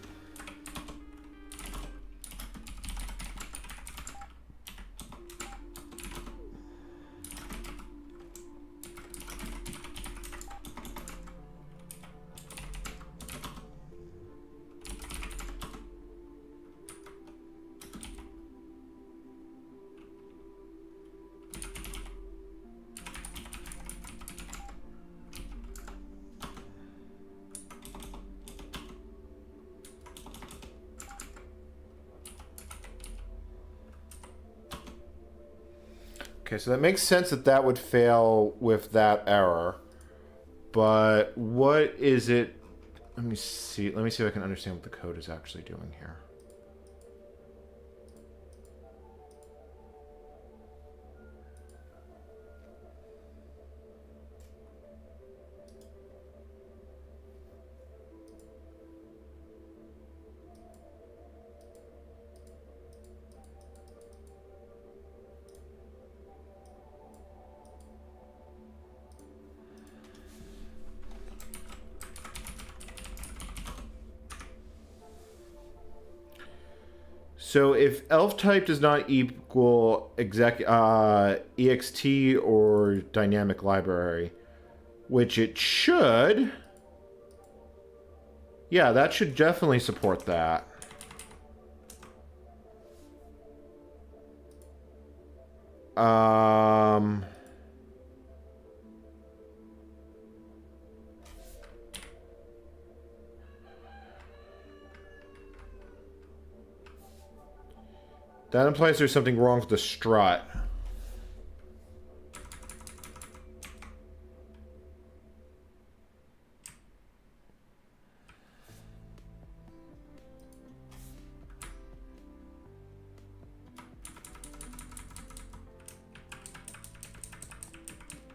Okay, so that makes sense that that would fail with that error. But what is it? Let me see. Let me see if I can understand what the code is actually doing here. So if elf type does not equal ext or dynamic library, which it should, yeah, that should definitely support that. That implies there's something wrong with the strut.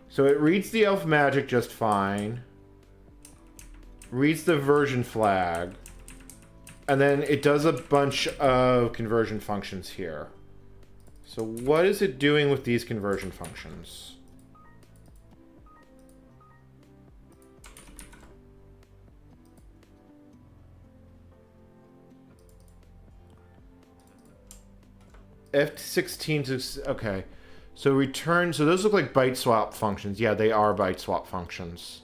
So it reads the elf magic just fine. Reads the version flag. And then it does a bunch of conversion functions here. So what is it doing with these conversion functions? F16 to... Okay. So return... So those look like byte swap functions. Yeah, they are byte swap functions.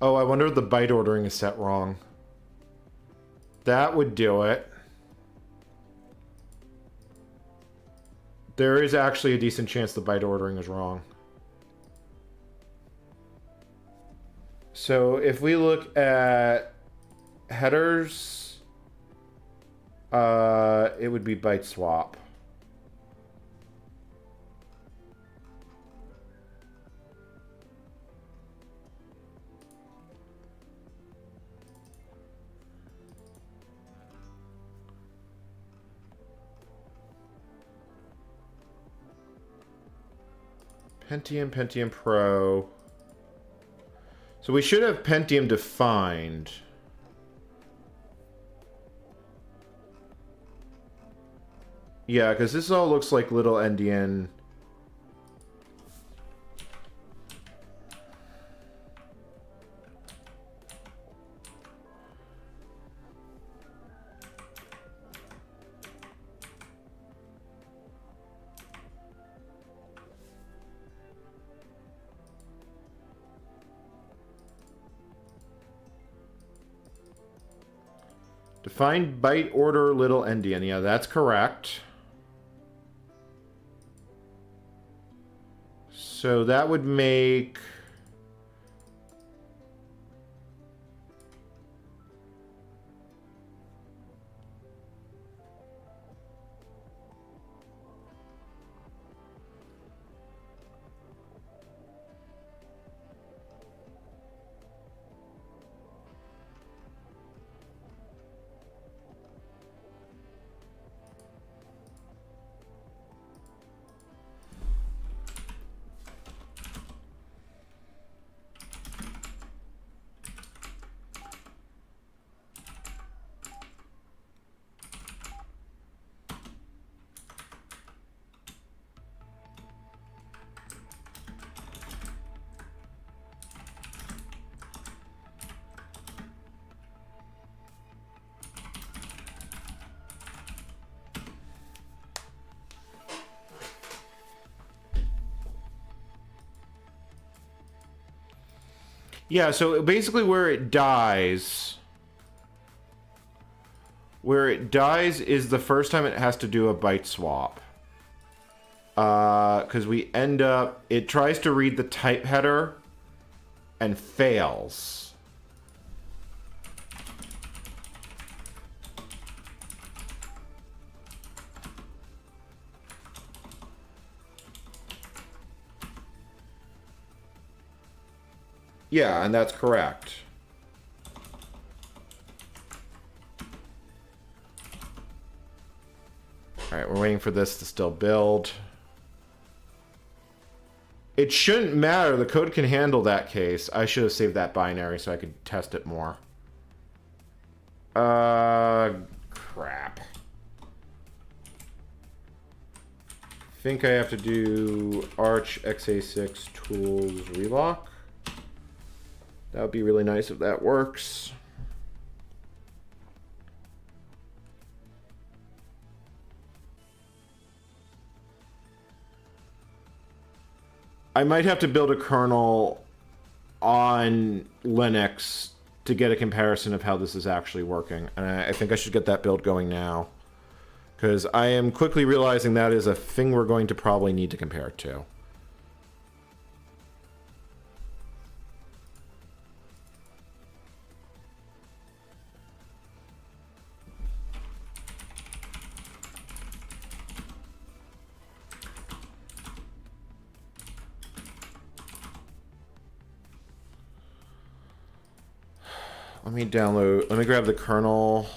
Oh, I wonder if the byte ordering is set wrong. That would do it. There is actually a decent chance the byte ordering is wrong. So if we look at headers, it would be byte swap. Pentium, Pentium Pro. So we should have Pentium defined. Yeah, because this all looks like little NDN. Define byte order little endian. Yeah, that's correct. So that would make... Yeah, so basically where it dies is the first time it has to do a byte swap. Because we end up... It tries to read the type header and fails. Yeah, and that's correct. Alright, we're waiting for this to still build. It shouldn't matter. The code can handle that case. I should have saved that binary so I could test it more. Crap. I think I have to do Arch x86 tools relock. That would be really nice if that works. I might have to build a kernel on Linux to get a comparison of how this is actually working. And I think I should get that build going now, because I am quickly realizing that is a thing we're going to probably need to compare it to. Let me download, let me grab the kernel.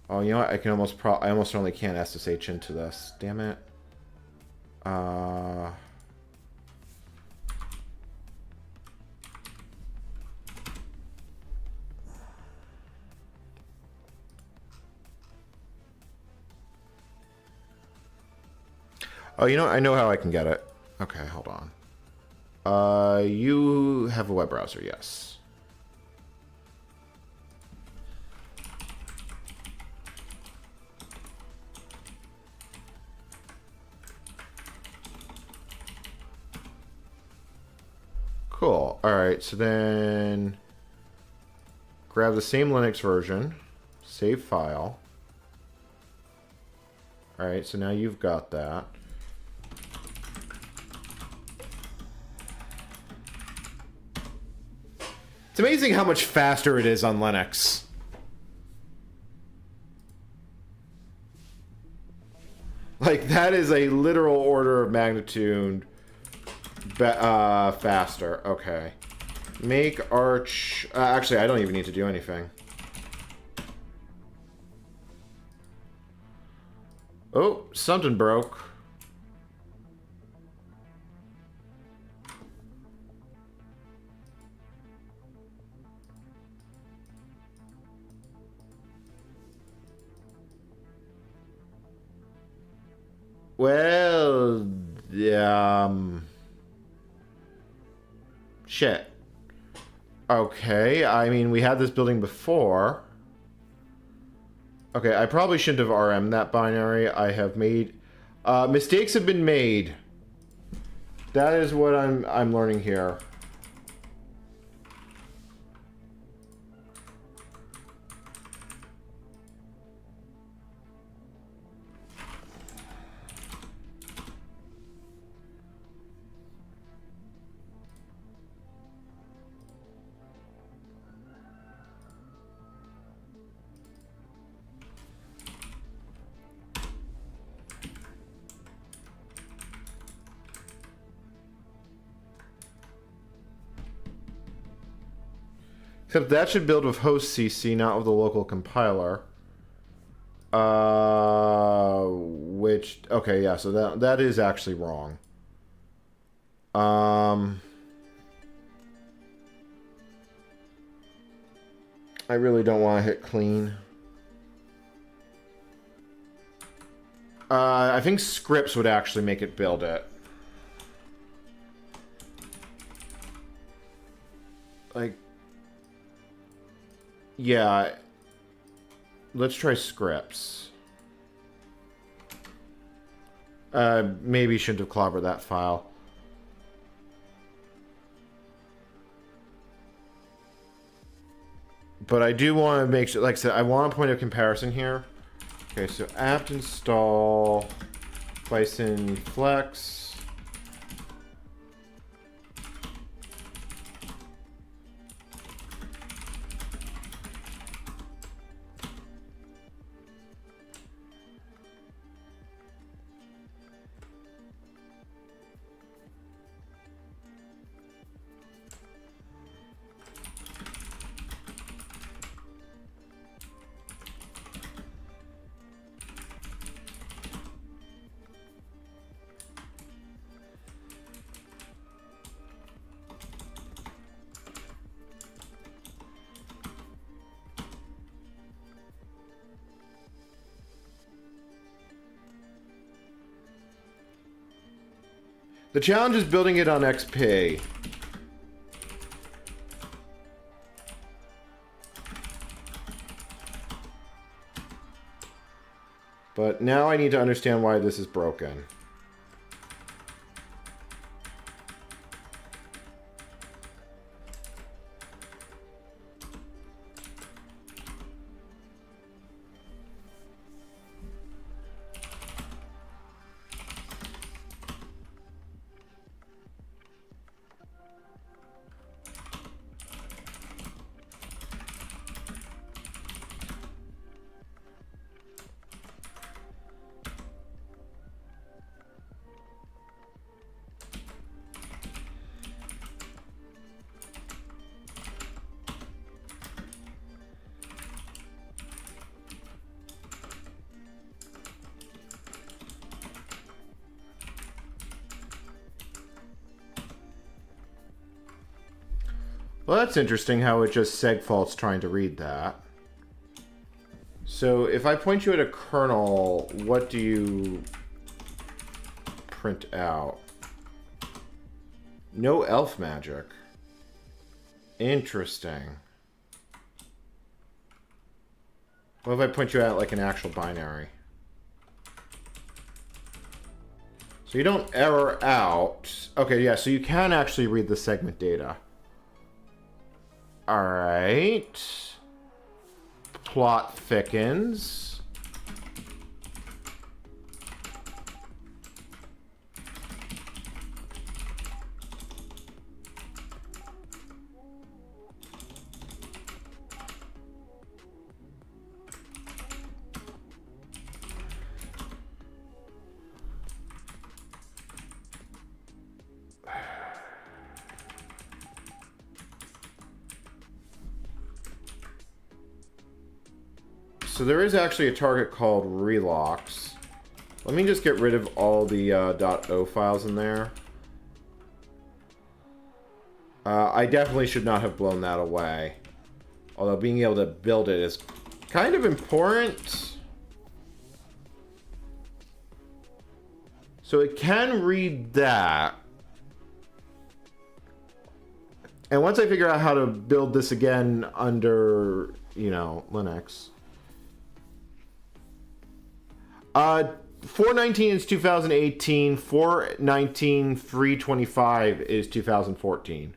Oh, you know what? I can almost I almost certainly can't SSH into this. Damn it. Oh, you know what? I know how I can get it. Okay, hold on. You have a web browser, yes. Cool. All right, so then grab the same Linux version, save file. All right, so now you've got that. It's amazing how much faster it is on Linux. Like, that is a literal order of magnitude faster. Okay. Make Arch... actually, I don't even need to do anything. Oh, something broke. Well, shit. Okay, I mean, we had this building before. Okay, I probably shouldn't have RM'd that binary. I have made... mistakes have been made. That is what I'm learning here. Except that should build with host CC, not with the local compiler. Which, okay, yeah, so that is actually wrong. I really don't want to hit clean. I think scripts would actually make it build it. Like, yeah. Let's try scripts. Maybe shouldn't have clobbered that file. But I do want to make sure, like I said, I want a point of comparison here. Okay, so apt install Bison Flex. The challenge is building it on XP. But now I need to understand why this is broken. Well, that's interesting how it just segfault's trying to read that. So if I point you at a kernel, what do you print out? No elf magic. Interesting. What if I point you at like an actual binary? So you don't error out. Okay, yeah, so you can actually read the segment data. All right. Plot thickens. So there is actually a target called relocks. Let me just get rid of all the .o files in there. I definitely should not have blown that away. Although being able to build it is kind of important. So it can read that. And once I figure out how to build this again under, you know, Linux. 419 is 2018. 419 325 is 2014.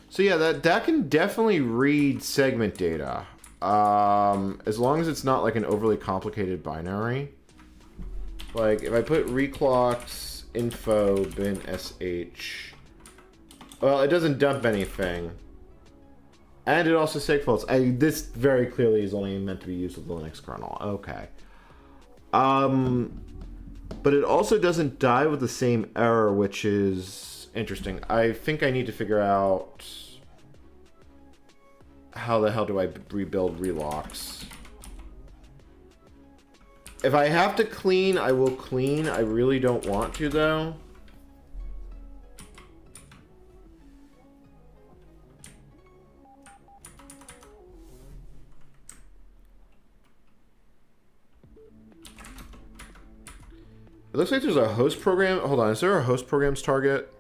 So yeah, that can definitely read segment data, as long as it's not like an overly complicated binary. Like if I put reclocks info bin sh, well, it doesn't dump anything, and it also segfaults. This very clearly is only meant to be used with the Linux kernel. Okay, but it also doesn't die with the same error, which is interesting. I think I need to figure out how the hell do I rebuild relocks. If I have to clean, I will clean. I really don't want to, though. It looks like there's a host program. Hold on, is there a host programs target?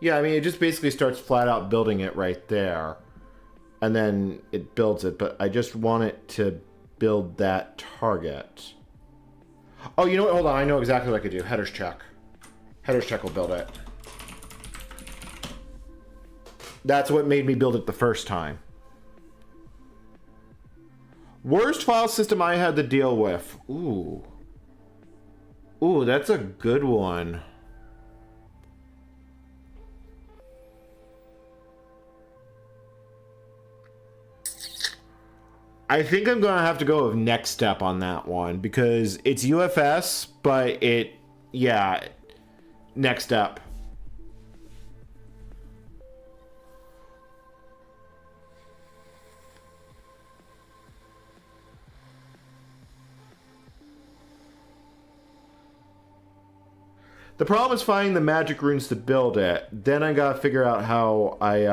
Yeah, I mean, it just basically starts flat out building it right there. And then it builds it, but I just want it to build that target. Oh, you know what? Hold on, I know exactly what I could do. Headers check. Headers check will build it. That's what made me build it the first time. Worst file system I had to deal with. Ooh. Ooh, that's a good one. I think I'm going to have to go with next step on that one because it's UFS, but yeah, next step. The problem is finding the magic runes to build it. Then I got to figure out how I,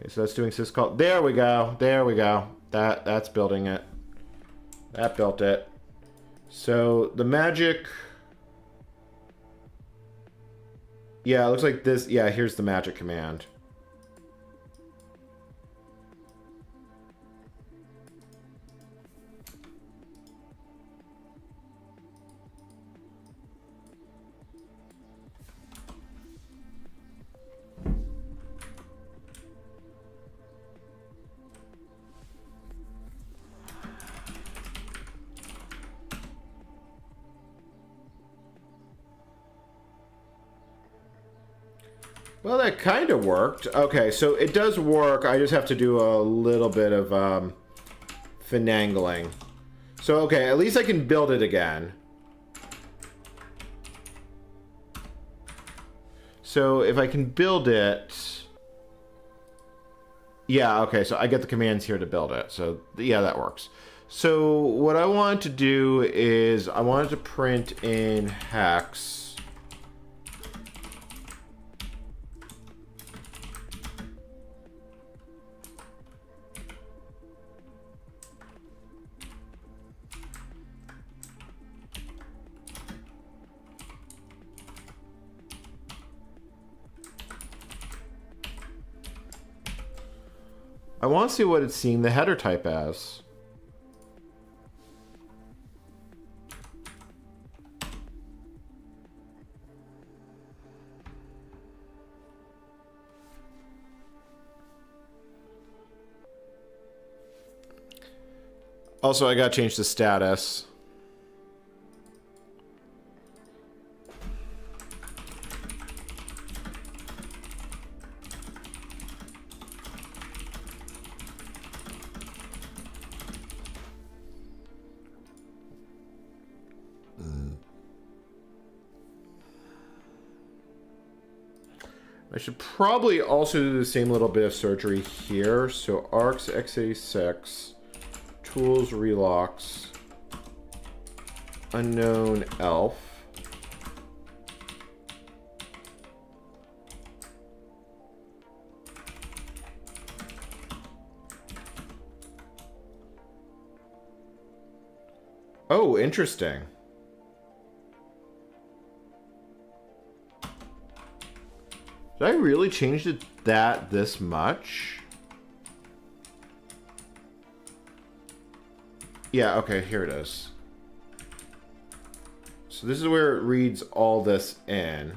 Okay, so that's doing syscall. There we go. There we go. That's building it. That built it. So the magic. Yeah, it looks like this. Yeah, here's the magic command. Well, that kind of worked. Okay, so it does work. I just have to do a little bit of finagling. So, okay, at least I can build it again. So, if I can build it... Yeah, okay, so I get the commands here to build it. So, yeah, that works. So, what I want to do is I wanted to print in hex... I want to see what it's seeing the header type as. Also, I gotta change the status. I should probably also do the same little bit of surgery here. So arcs x86, tools relocks, unknown elf. Oh, interesting. Did I really change it this much? Yeah, okay, here it is. So this is where it reads all this in.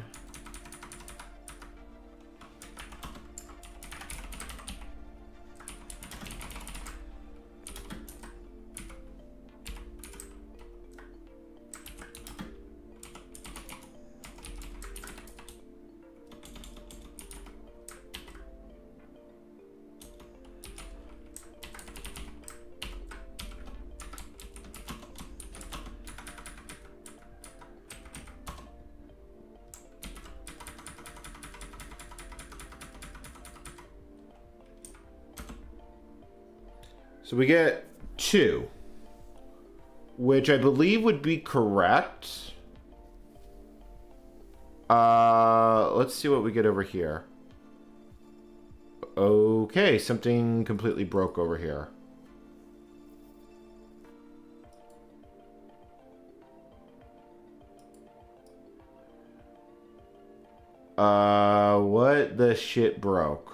So we get 2, which I believe would be correct. Let's see what we get over here. Okay, something completely broke over here. What the shit broke?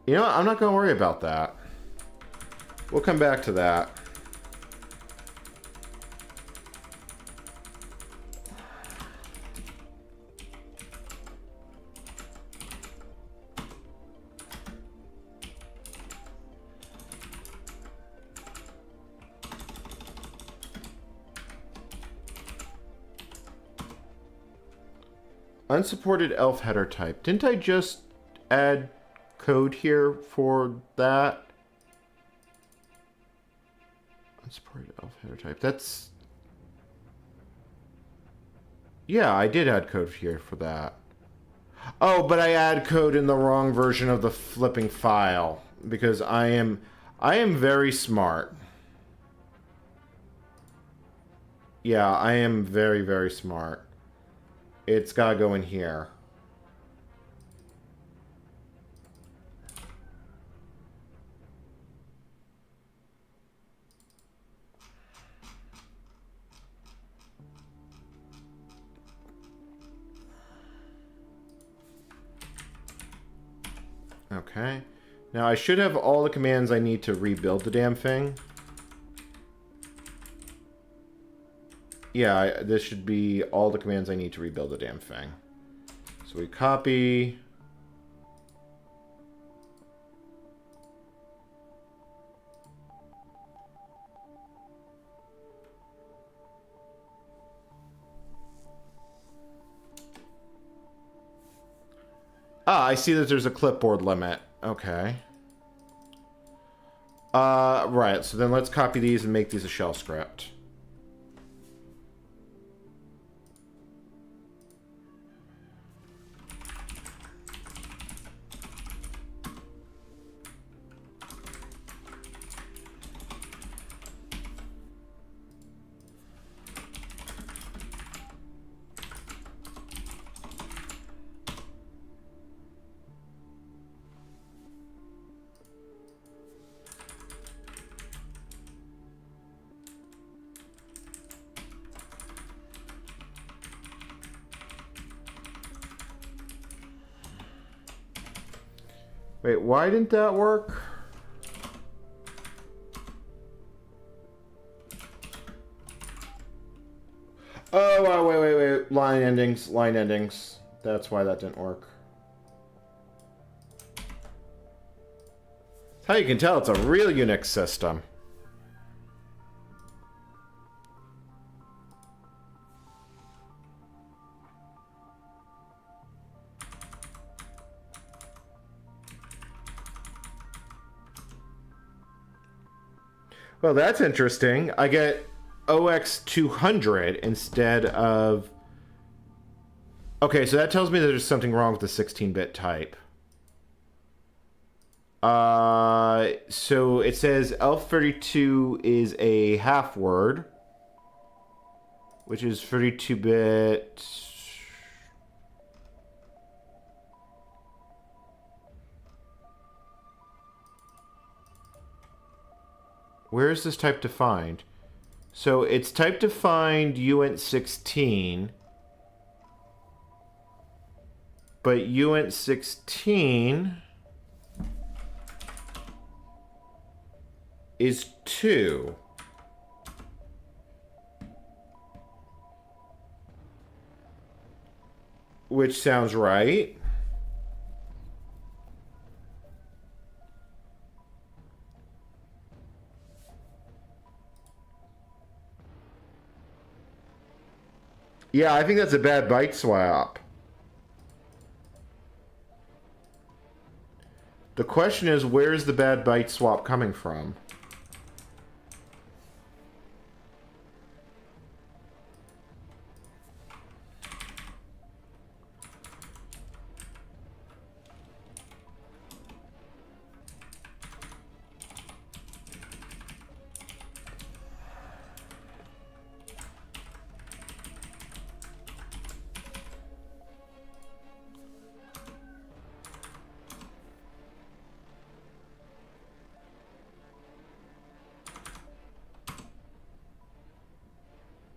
You know what? I'm not going to worry about that. We'll come back to that. Unsupported elf header type. Didn't I just add code here for that? Unsupported elf header type. That's... Yeah, I did add code here for that. Oh, but I add code in the wrong version of the flipping file because I am very smart. Yeah, I am very, very smart. It's gotta go in here. Okay. Now I should have all the commands I need to rebuild the damn thing. Yeah, this should be all the commands I need to rebuild the damn thing. So we copy. Ah, I see that there's a clipboard limit. Okay. Right, so then let's copy these and make these a shell script. Wait, why didn't that work? Oh, wait. Line endings. That's why that didn't work. That's how you can tell it's a real Unix system. Well, that's interesting. I get OX200 instead of... Okay, so that tells me that there's something wrong with the 16-bit type. So it says ELF32 is a half word, which is 32-bit. Where is this type defined? So it's type defined uint16, but uint16 is 2. Which sounds right. Yeah, I think that's a bad byte swap. The question is, where's the bad byte swap coming from?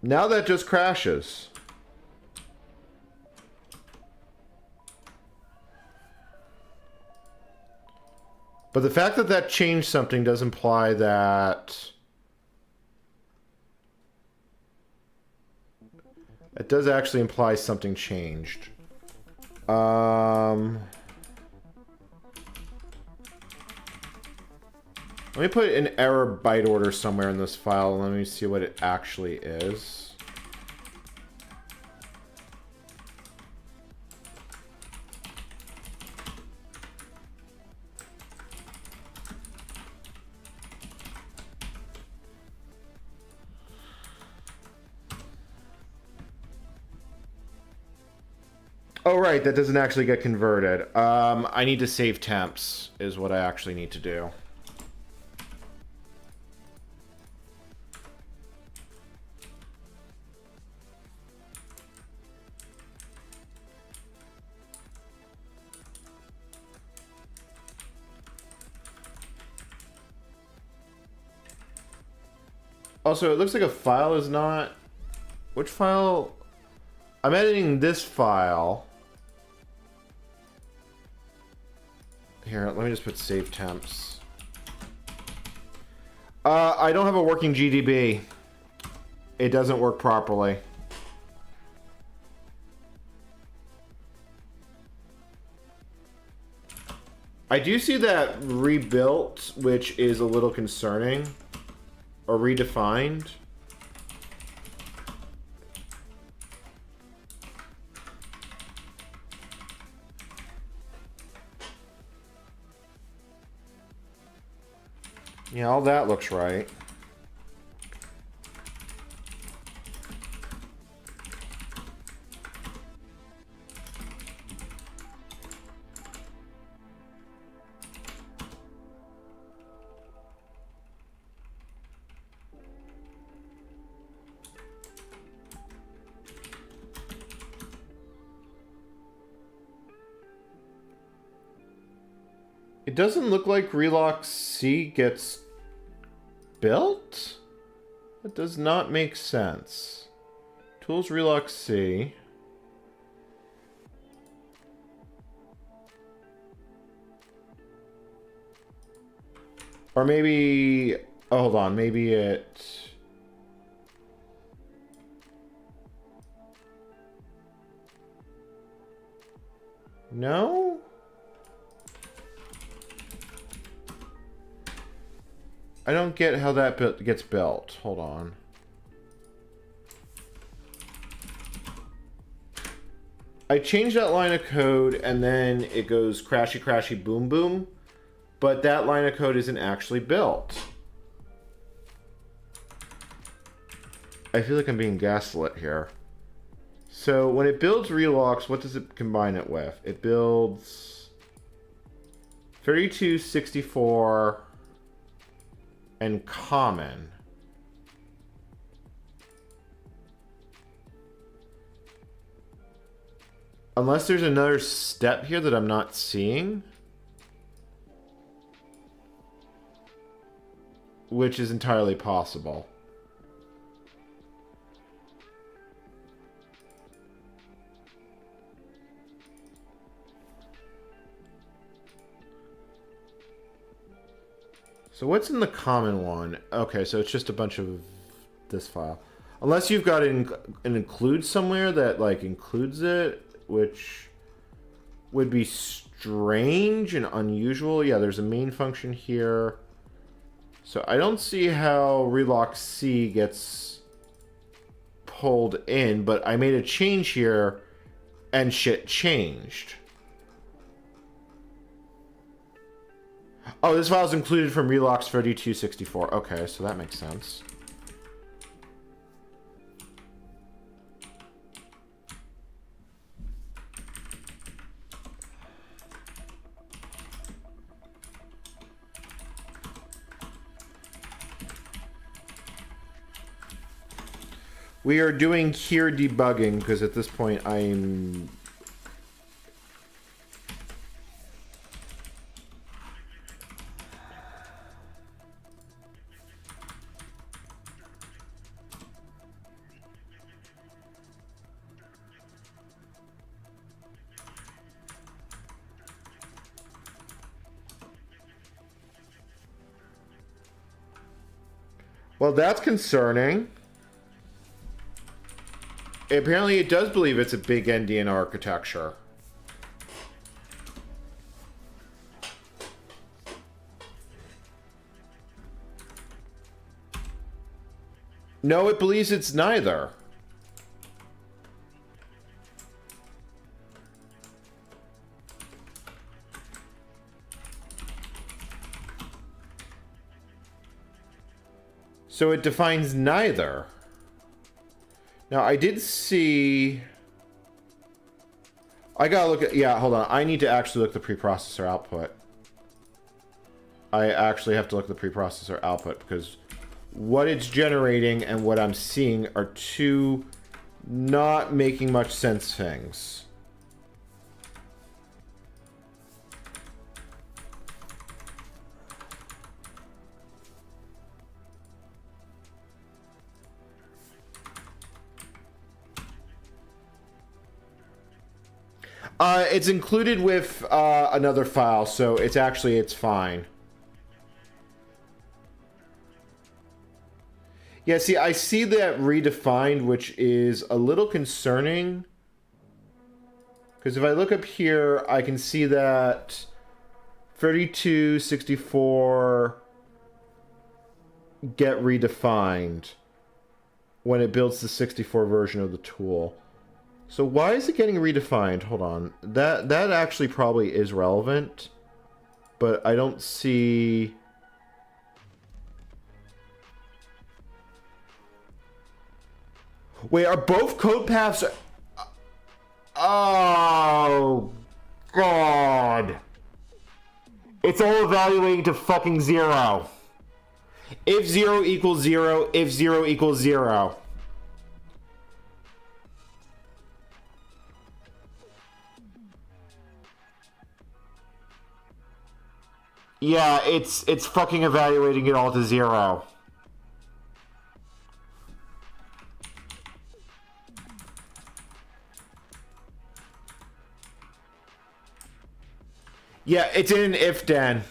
Now that just crashes. But the fact that that changed something does imply that... It does actually imply something changed. Let me put an error byte order somewhere in this file and let me see what it actually is. Oh, right, that doesn't actually get converted. I need to save temps, is what I actually need to do. Also, it looks like a file is not... Which file? I'm editing this file. Here, let me just put save temps. I don't have a working GDB. It doesn't work properly. I do see that rebuilt, which is a little concerning. Or redefined. Yeah, all that looks right. It doesn't look like Relux C gets built? That does not make sense. Tools Relux C. Or maybe... Oh, hold on. Maybe it... No? I don't get how that gets built. Hold on. I changed that line of code and then it goes crashy crashy boom boom, but that line of code isn't actually built. I feel like I'm being gaslit here. So when it builds relocks, what does it combine it with? It builds 3264 and common. Unless there's another step here that I'm not seeing. Which is entirely possible. So what's in the common one? Okay, so it's just a bunch of this file. Unless you've got an include somewhere that like includes it, which would be strange and unusual. Yeah, there's a main function here. So I don't see how relock C gets pulled in, but I made a change here and shit changed. Oh, this file is included from relocks 3264. Okay, so that makes sense. We are doing here debugging because at this point I'm... Well, that's concerning. Apparently it does believe it's a big endian architecture. No, it believes it's neither. So it defines neither. Now, I did see... I gotta look at... Yeah, hold on. I need to actually look at the preprocessor output. I actually have to look at the preprocessor output because what it's generating and what I'm seeing are two not making much sense things. It's included with another file, so it's fine. Yeah, see, I see that redefined, which is a little concerning. Because if I look up here, I can see that 3264 get redefined when it builds the 64 version of the tool. So why is it getting redefined? Hold on. That actually probably is relevant, but I don't see... Wait, are both code paths... Oh, God. It's all evaluating to fucking 0. If 0 equals 0, if 0 equals 0. Yeah, it's fucking evaluating it all to 0. Yeah, it's in an if, Dan.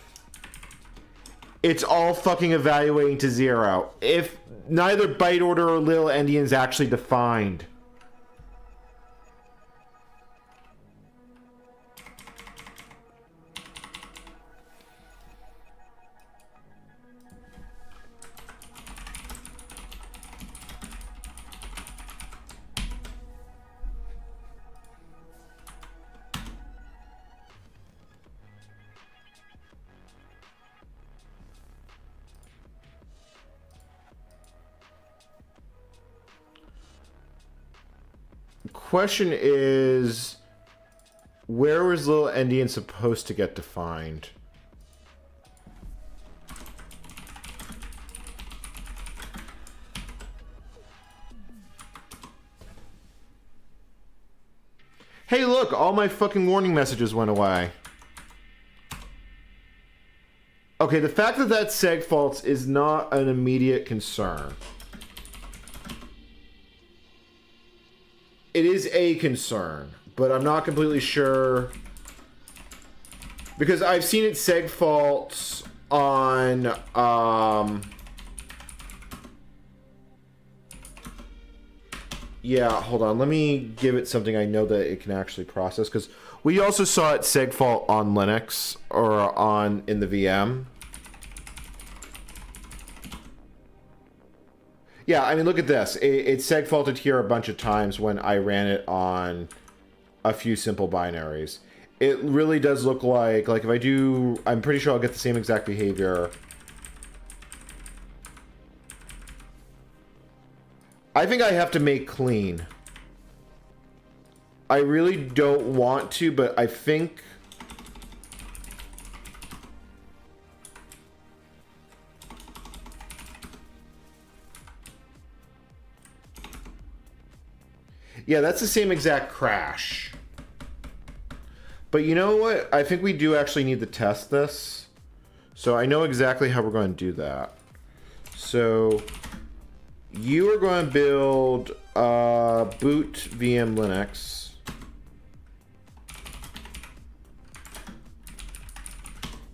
It's all fucking evaluating to 0. If neither byte order or little endian is actually defined. Question is, where was little endian supposed to get defined? Hey, look, all my fucking warning messages went away. Okay, the fact that that's seg faults is not an immediate concern. It is a concern, but I'm not completely sure. Because I've seen it seg faults on, yeah, hold on. Let me give it something I know that it can actually process. Because we also saw it seg fault on Linux or on in the VM. Yeah, I mean, look at this. It seg faulted here a bunch of times when I ran it on a few simple binaries. It really does look like if I do, I'm pretty sure I'll get the same exact behavior. I think I have to make clean. I really don't want to, but I think... Yeah, that's the same exact crash. But you know what? I think we do actually need to test this. So I know exactly how we're going to do that. So you are going to build boot VM Linux.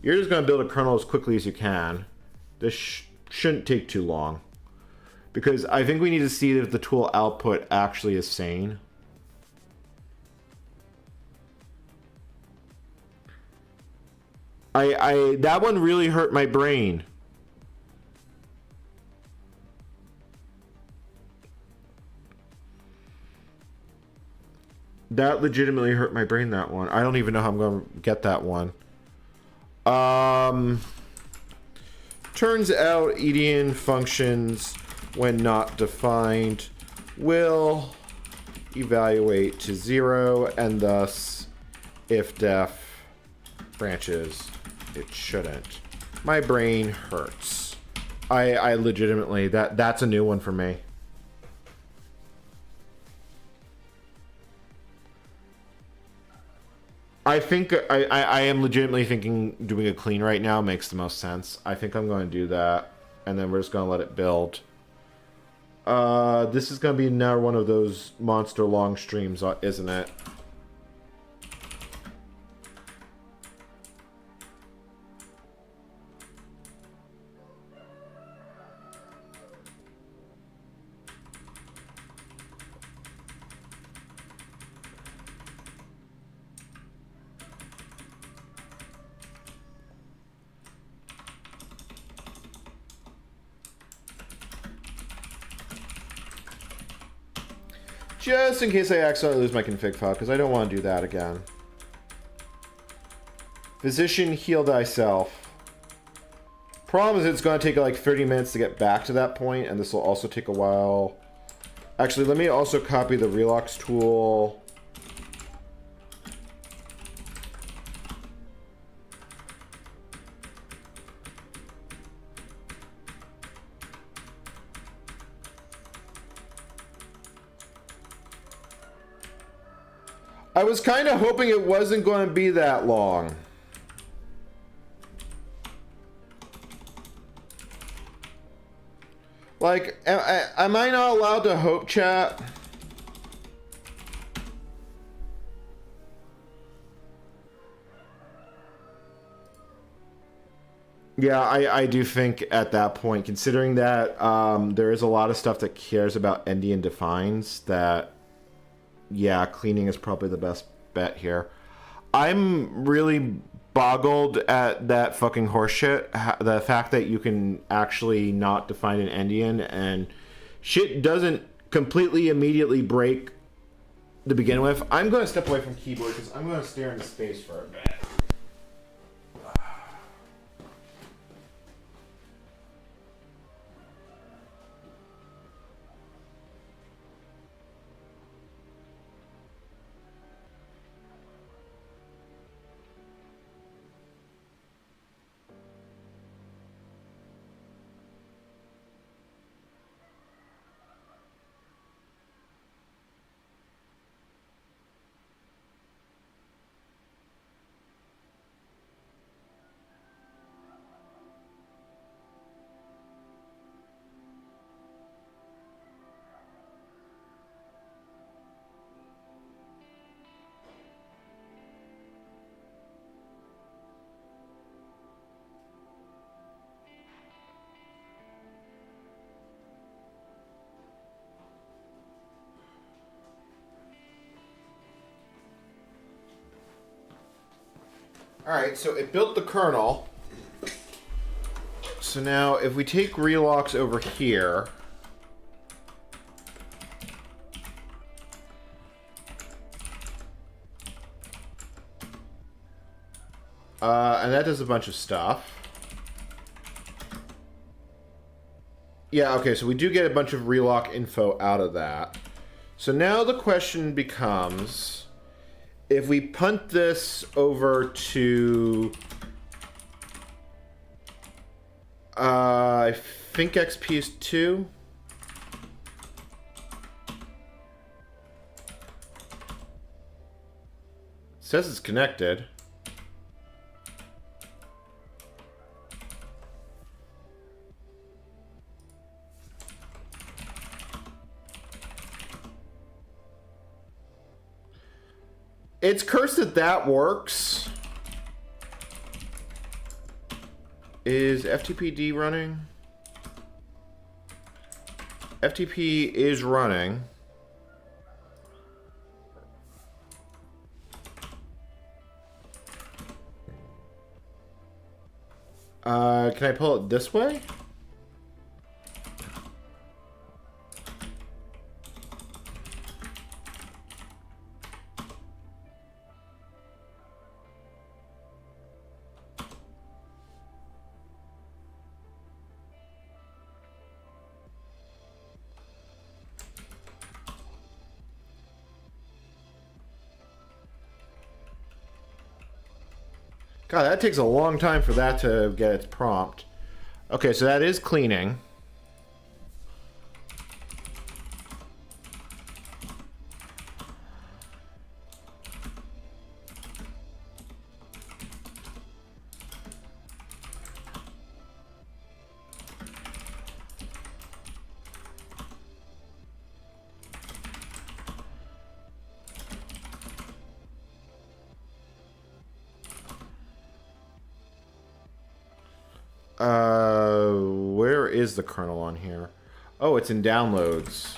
You're just going to build a kernel as quickly as you can. This shouldn't take too long. Because I think we need to see if the tool output actually is sane. That one really hurt my brain. That legitimately hurt my brain, that one. I don't even know how I'm going to get that one. Turns out endian functions, when not defined, will evaluate to 0, and thus, if def branches, it shouldn't. My brain hurts. I legitimately, that's a new one for me. I think I am legitimately thinking doing a clean right now makes the most sense. I think I'm going to do that, and then we're just going to let it build. This is going to be now one of those monster long streams, isn't it? Just in case I accidentally lose my config file, because I don't want to do that again. Physician, heal thyself. Problem is it's going to take like 30 minutes to get back to that point, and this will also take a while. Actually, let me also copy the Relux tool. I was kind of hoping it wasn't going to be that long. Like, am I not allowed to hope, chat? Yeah, I do think at that point, considering that there is a lot of stuff that cares about endian defines, that, yeah, cleaning is probably the best bet here. I'm really boggled at that fucking horseshit. The fact that you can actually not define an endian and shit doesn't completely immediately break to begin with. I'm going to step away from keyboard because I'm going to stare into space for a bit. Alright, so it built the kernel. So now if we take relocks over here, and that does a bunch of stuff. Yeah, okay, so we do get a bunch of relock info out of that. So now the question becomes, if we punt this over to, I think XP is 2. Says it's connected. It's cursed that that works. Is FTPD running? FTP is running. Can I pull it this way? God, that takes a long time for that to get its prompt. Okay, so that is cleaning. Where is the kernel on here? Oh, it's in downloads.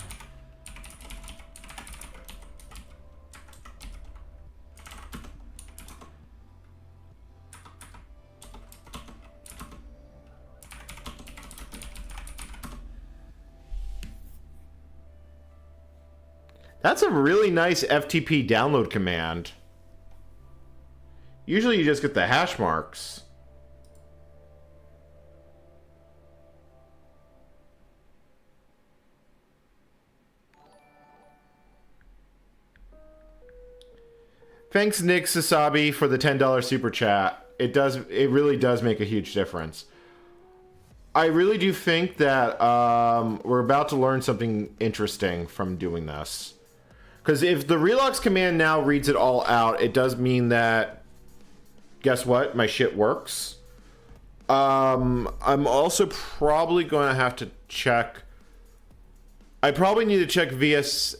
That's a really nice FTP download command. Usually you just get the hash marks. Thanks, Nick Sasabi, for the $10 super chat. It really does make a huge difference. I really do think that we're about to learn something interesting from doing this. Because if the relocks command now reads it all out, it does mean that, guess what? My shit works. I'm also probably going to have to check. I probably need to check VDSO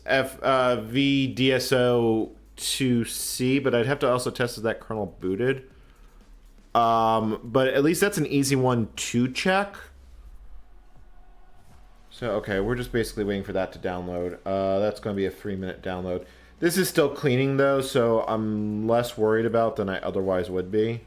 to see, but I'd have to also test if that kernel booted. But at least that's an easy one to check. So, okay, we're just basically waiting for that to download. That's going to be a 3-minute download. This is still cleaning, though, so I'm less worried about than I otherwise would be.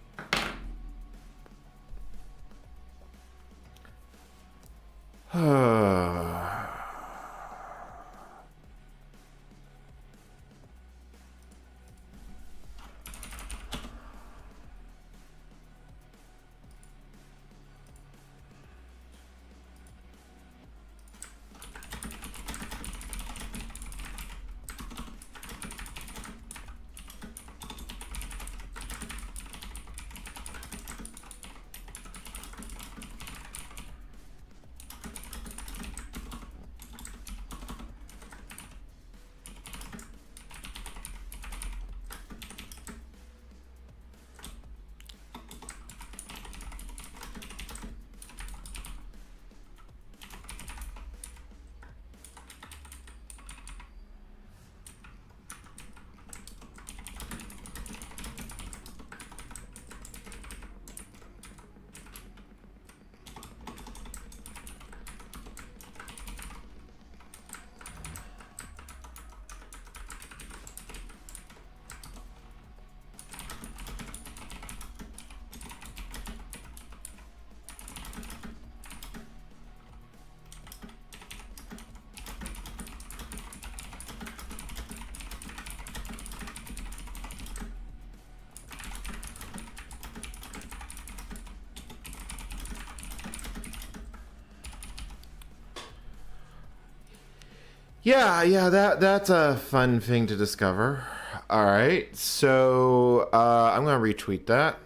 Yeah, that's a fun thing to discover. All right, so I'm gonna retweet that.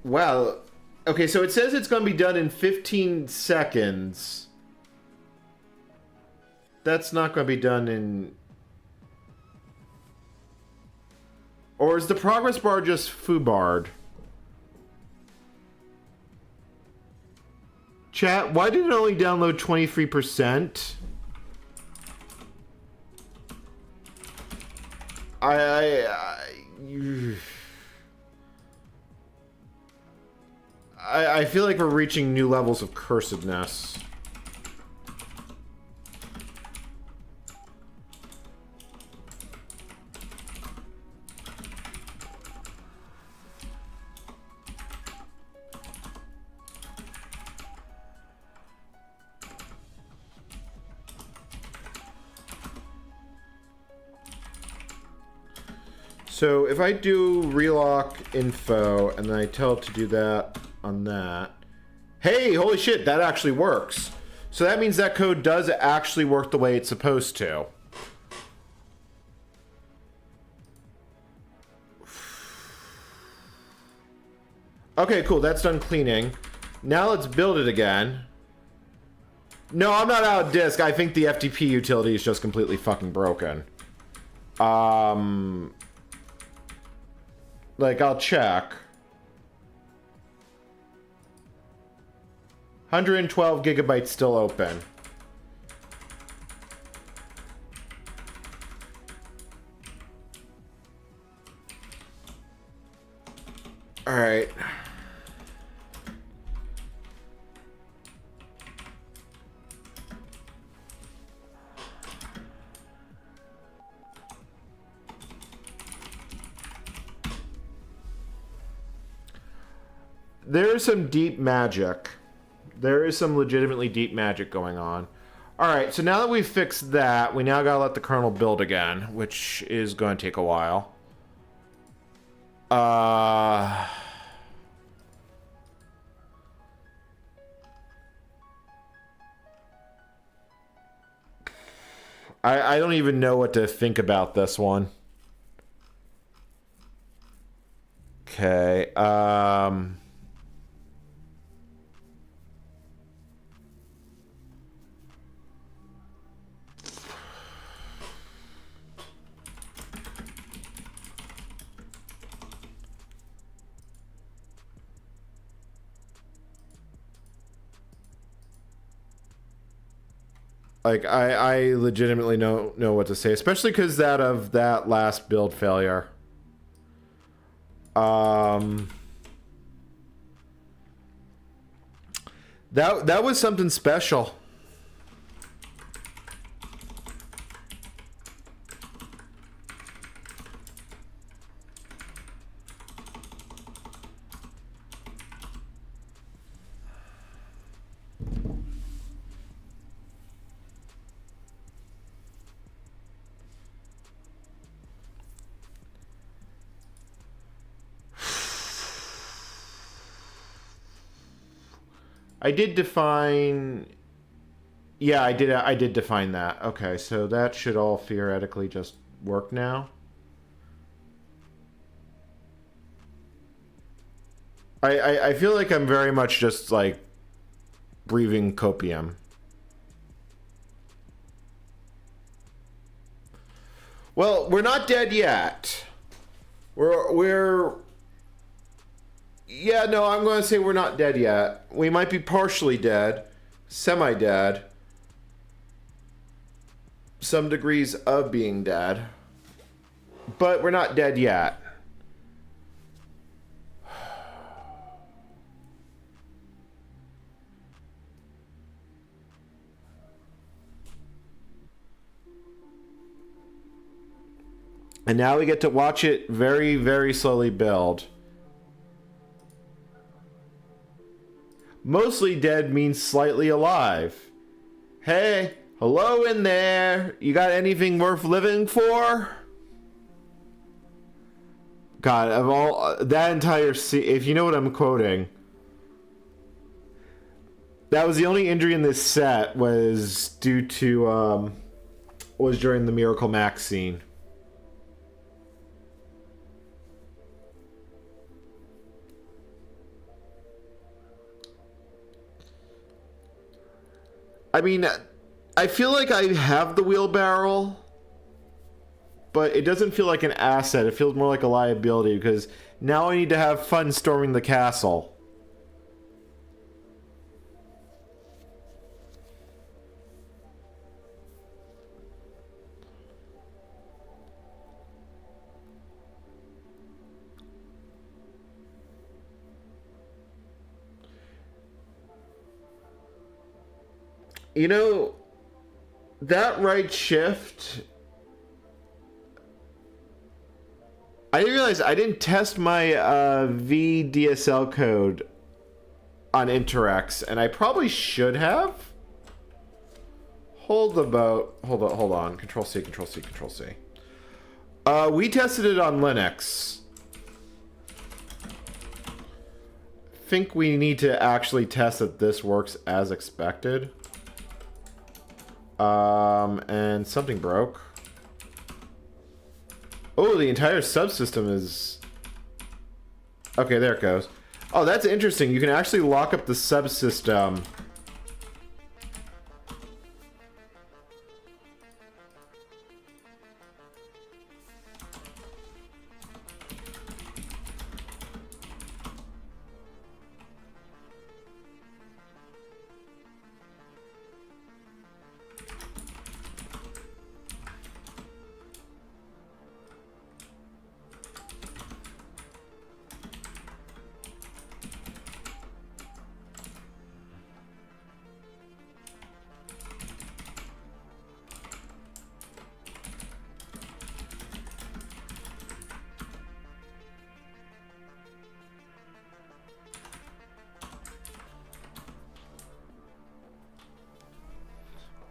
Wow. Okay, so it says it's going to be done in 15 seconds. That's not going to be done in... Or is the progress bar just foobarred? Chat, why did it only download 23%? I feel like we're reaching new levels of cursedness. So if I do relock info and then I tell it to do that on that. Hey, holy shit, that actually works. So that means that code does actually work the way it's supposed to. Okay, cool, that's done cleaning. Now let's build it again. No, I'm not out of disk. I think the FTP utility is just completely fucking broken. Like, I'll check. 112 gigabytes still open. All right. There is some deep magic. There is some legitimately deep magic going on. Alright, so now that we've fixed that, we now gotta let the kernel build again, which is going to take a while. I don't even know what to think about this one. Like, I legitimately don't know what to say, especially because that last build failure. That was something special. I did define... Yeah, I did define that. Okay, so that should all theoretically just work now. I feel like I'm very much just, like, breathing copium. Well, we're not dead yet. We're... Yeah, no, I'm going to say we're not dead yet. We might be partially dead, semi-dead, some degrees of being dead, but we're not dead yet. And now we get to watch it very, very slowly build. Mostly dead means slightly alive. Hey, hello in there. You got anything worth living for? God, of all that entire scene, if you know what I'm quoting, that was the only injury in this set was due to was during the Miracle Max scene. I mean, I feel like I have the wheelbarrow, but it doesn't feel like an asset. It feels more like a liability because now I need to have fun storming the castle. You know, that right shift... I didn't realize I didn't test my VDSL code on Interex, and I probably should have. Hold on. Control C, Control C, Control C. We tested it on Linux. Think we need to actually test that this works as expected. And something broke. Oh, the entire subsystem is... Okay, there it goes. Oh, that's interesting. You can actually lock up the subsystem.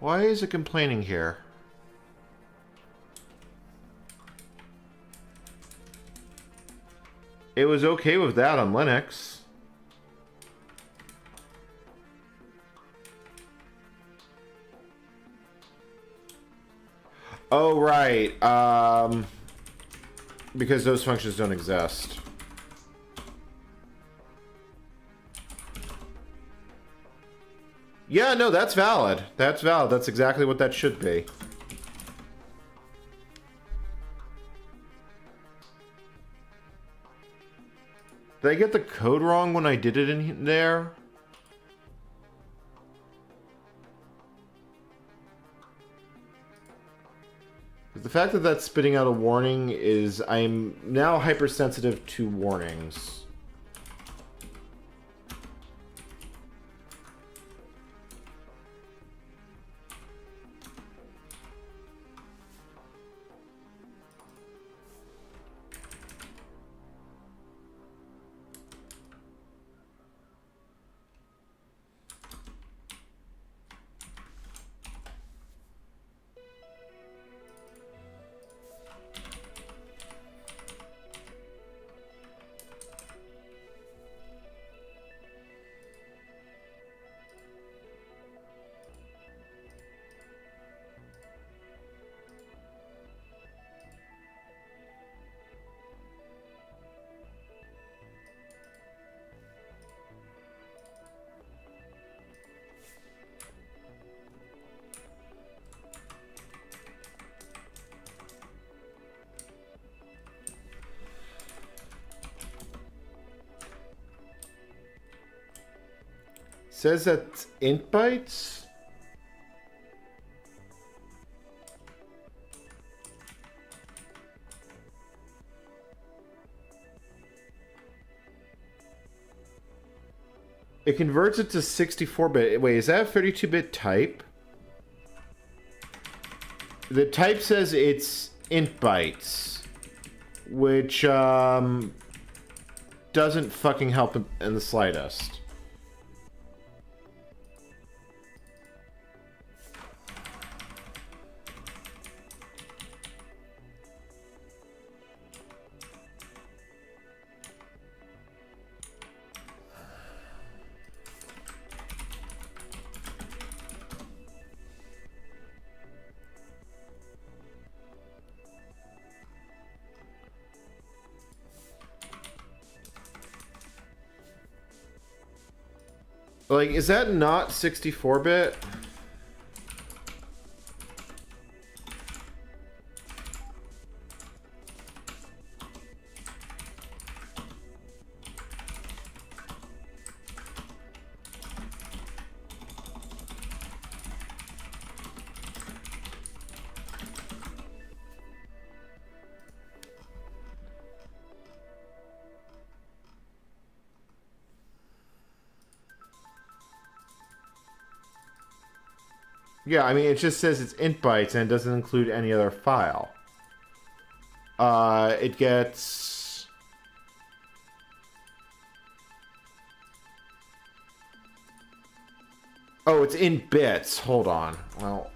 Why is it complaining here? It was okay with that on Linux. Oh, right. Because those functions don't exist. Yeah, no, that's valid. That's valid. That's exactly what that should be. Did I get the code wrong when I did it in there? The fact that that's spitting out a warning is... I'm now hypersensitive to warnings. Says that int bytes? It converts it to 64-bit. Wait, is that a 32-bit type? The type says it's int bytes, which doesn't fucking help in the slightest. Like, is that not 64-bit? Yeah, I mean, it just says it's int bytes and it doesn't include any other file. It gets... Oh, it's in bits. Hold on. Well...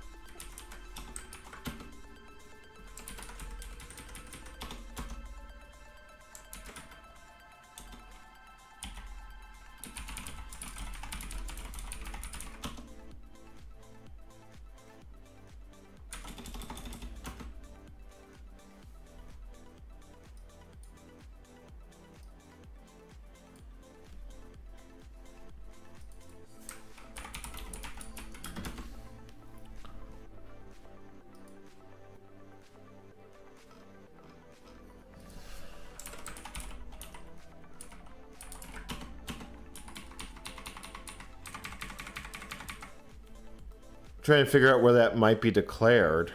Trying to figure out where that might be declared.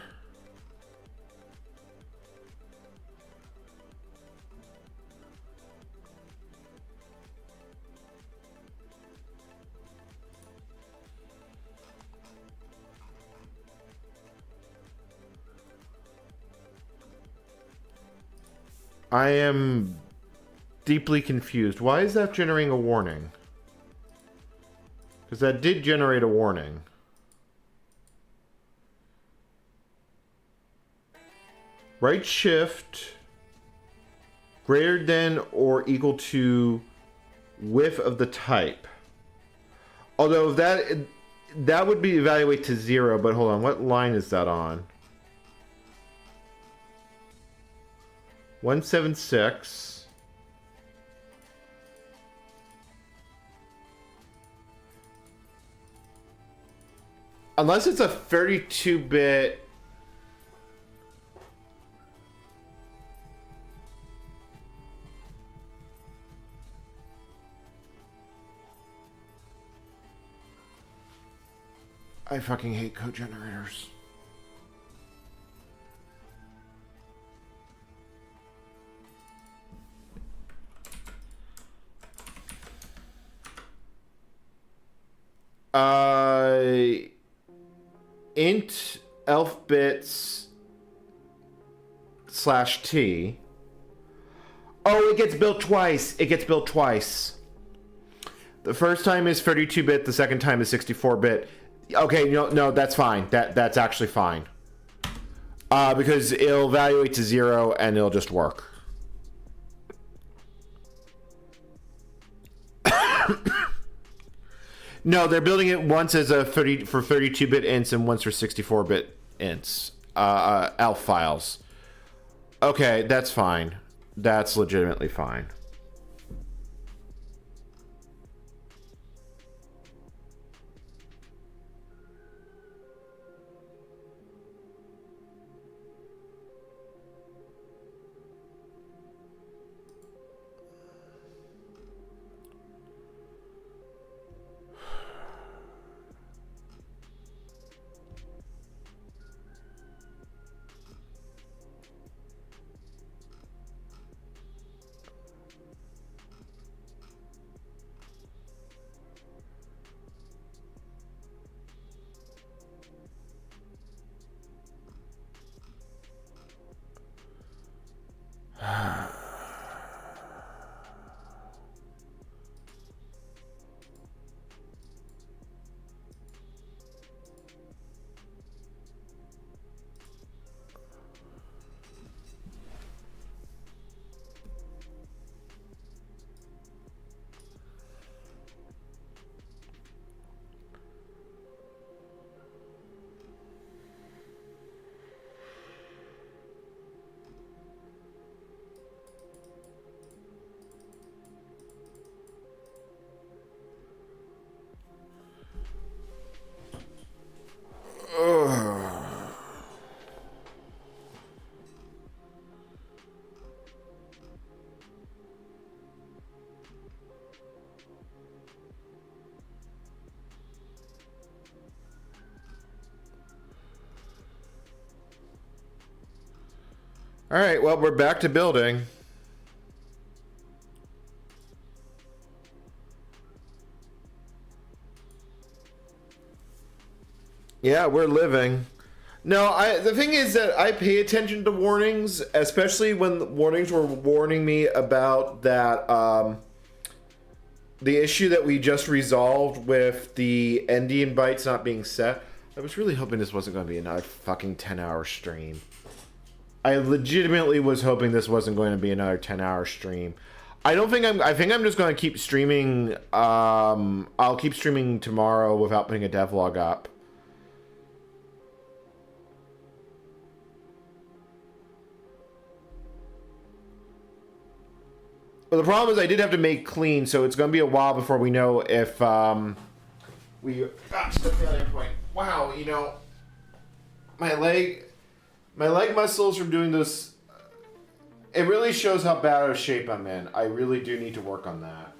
I am deeply confused. Why is that generating a warning? Because that did generate a warning. Right shift greater than or equal to width of the type. Although that would be evaluate to 0, but hold on, what line is that on? 176. Unless it's a 32-bit... I fucking hate code generators. Uh, int elf bits /t. Oh, it gets built twice. It gets built twice. The first time is 32-bit. The second time is 64-bit. Okay, no, that's fine. That's actually fine. Because it'll evaluate to 0 and it'll just work. No, they're building it once as a 32-bit ints and once for 64-bit ints. ELF files. Okay, that's fine. That's legitimately fine. All right, well, we're back to building. Yeah, we're living. No, the thing is that I pay attention to warnings, especially when warnings were warning me about that, the issue that we just resolved with the Endian bytes not being set. I was really hoping this wasn't going to be another fucking 10-hour stream. I legitimately was hoping this wasn't going to be another 10-hour stream. I think I'm just going to keep streaming. I'll keep streaming tomorrow without putting a devlog up. But the problem is I did have to make clean, so it's going to be a while before we know if we got to the failure point. Wow, you know, my leg muscles from doing this, it really shows how bad of shape I'm in. I really do need to work on that.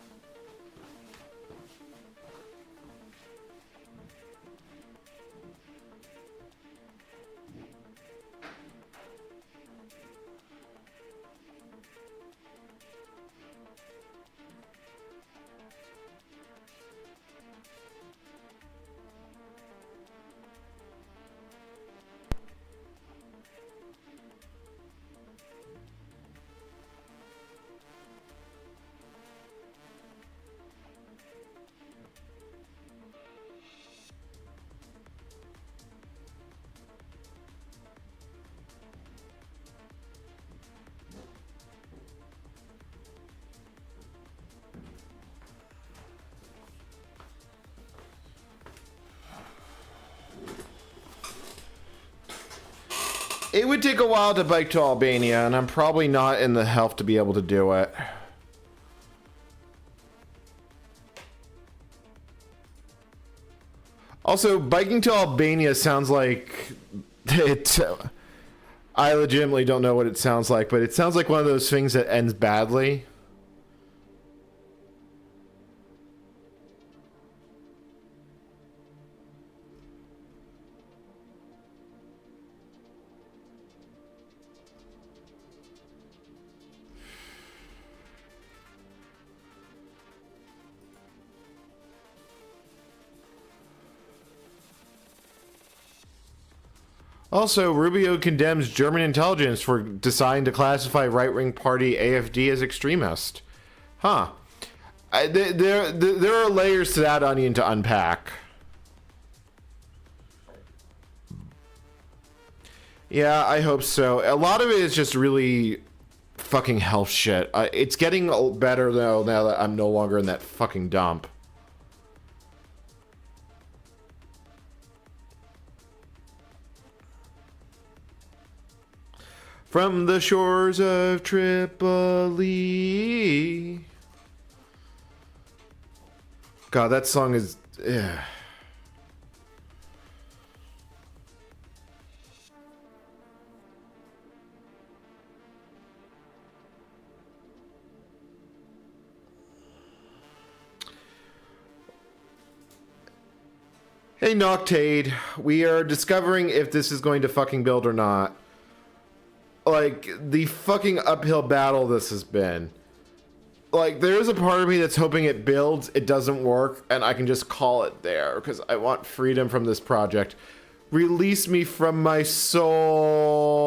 It would take a while to bike to Albania, and I'm probably not in the health to be able to do it. Also, biking to Albania sounds like it. I legitimately don't know what it sounds like, but it sounds like one of those things that ends badly. Also, Rubio condemns German intelligence for deciding to classify right-wing party AfD as extremist. Huh. There are layers to that onion to unpack. Yeah, I hope so. A lot of it is just really fucking health shit. It's getting better, though, now that I'm no longer in that fucking dump. From the shores of Tripoli. God, that song is... Ugh. Hey, Noctade. We are discovering if this is going to fucking build or not. Like, the fucking uphill battle this has been. Like, there is a part of me that's hoping it builds, it doesn't work, and I can just call it there, because I want freedom from this project. Release me from my soul.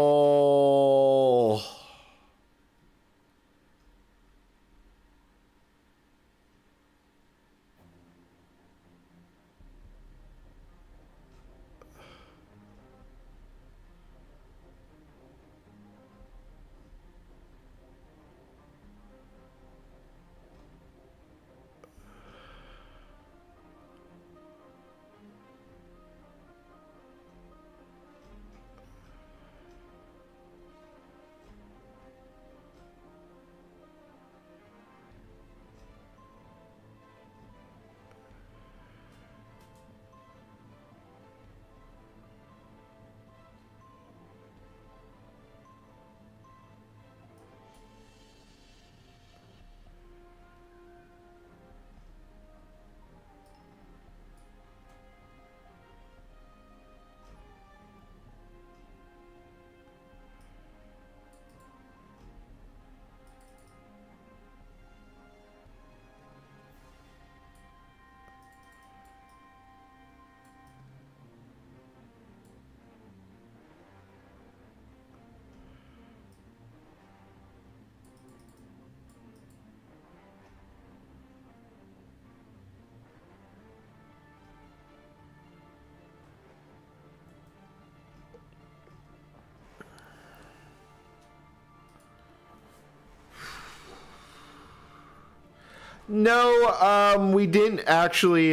No, we didn't actually,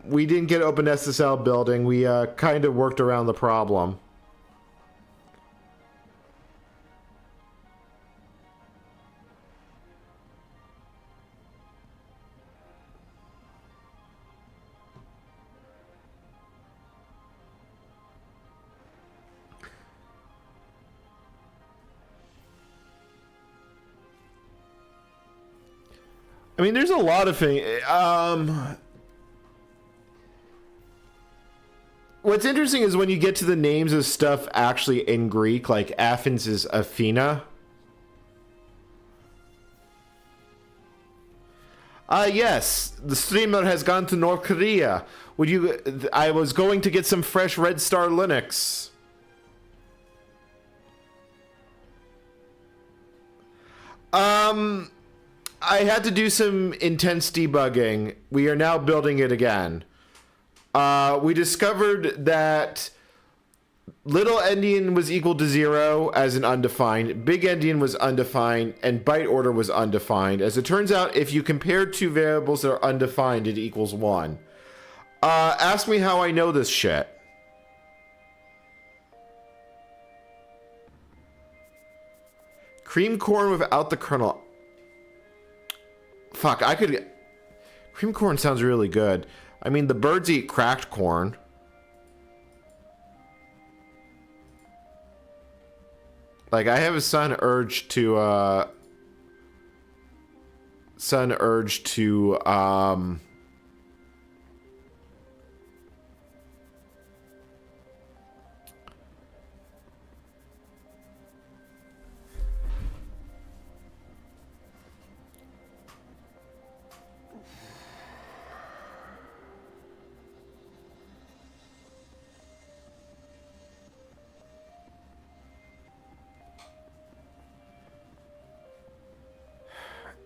we didn't get OpenSSL building. We, kind of worked around the problem. I mean, there's a lot of things. What's interesting is when you get to the names of stuff actually in Greek, like Athens is Athena. Yes, the streamer has gone to North Korea. Would you? I was going to get some fresh Red Star Linux. I had to do some intense debugging. We are now building it again. We discovered that little endian was equal to 0 as an undefined, big endian was undefined, and byte order was undefined. As it turns out, if you compare two variables that are undefined, it equals 1. Ask me how I know this shit. Cream corn without the kernel. Fuck, I could... Cream corn sounds really good. I mean, the birds eat cracked corn. Like, I have a sudden urge to,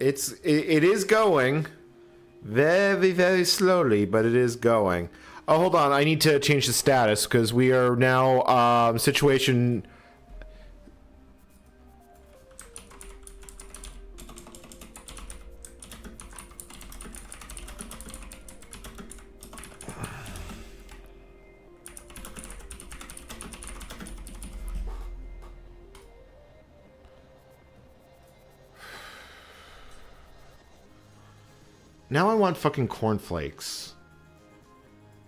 It is going very, very slowly, but it is going. Oh, hold on. I need to change the status because we are now situation. Now I want fucking cornflakes.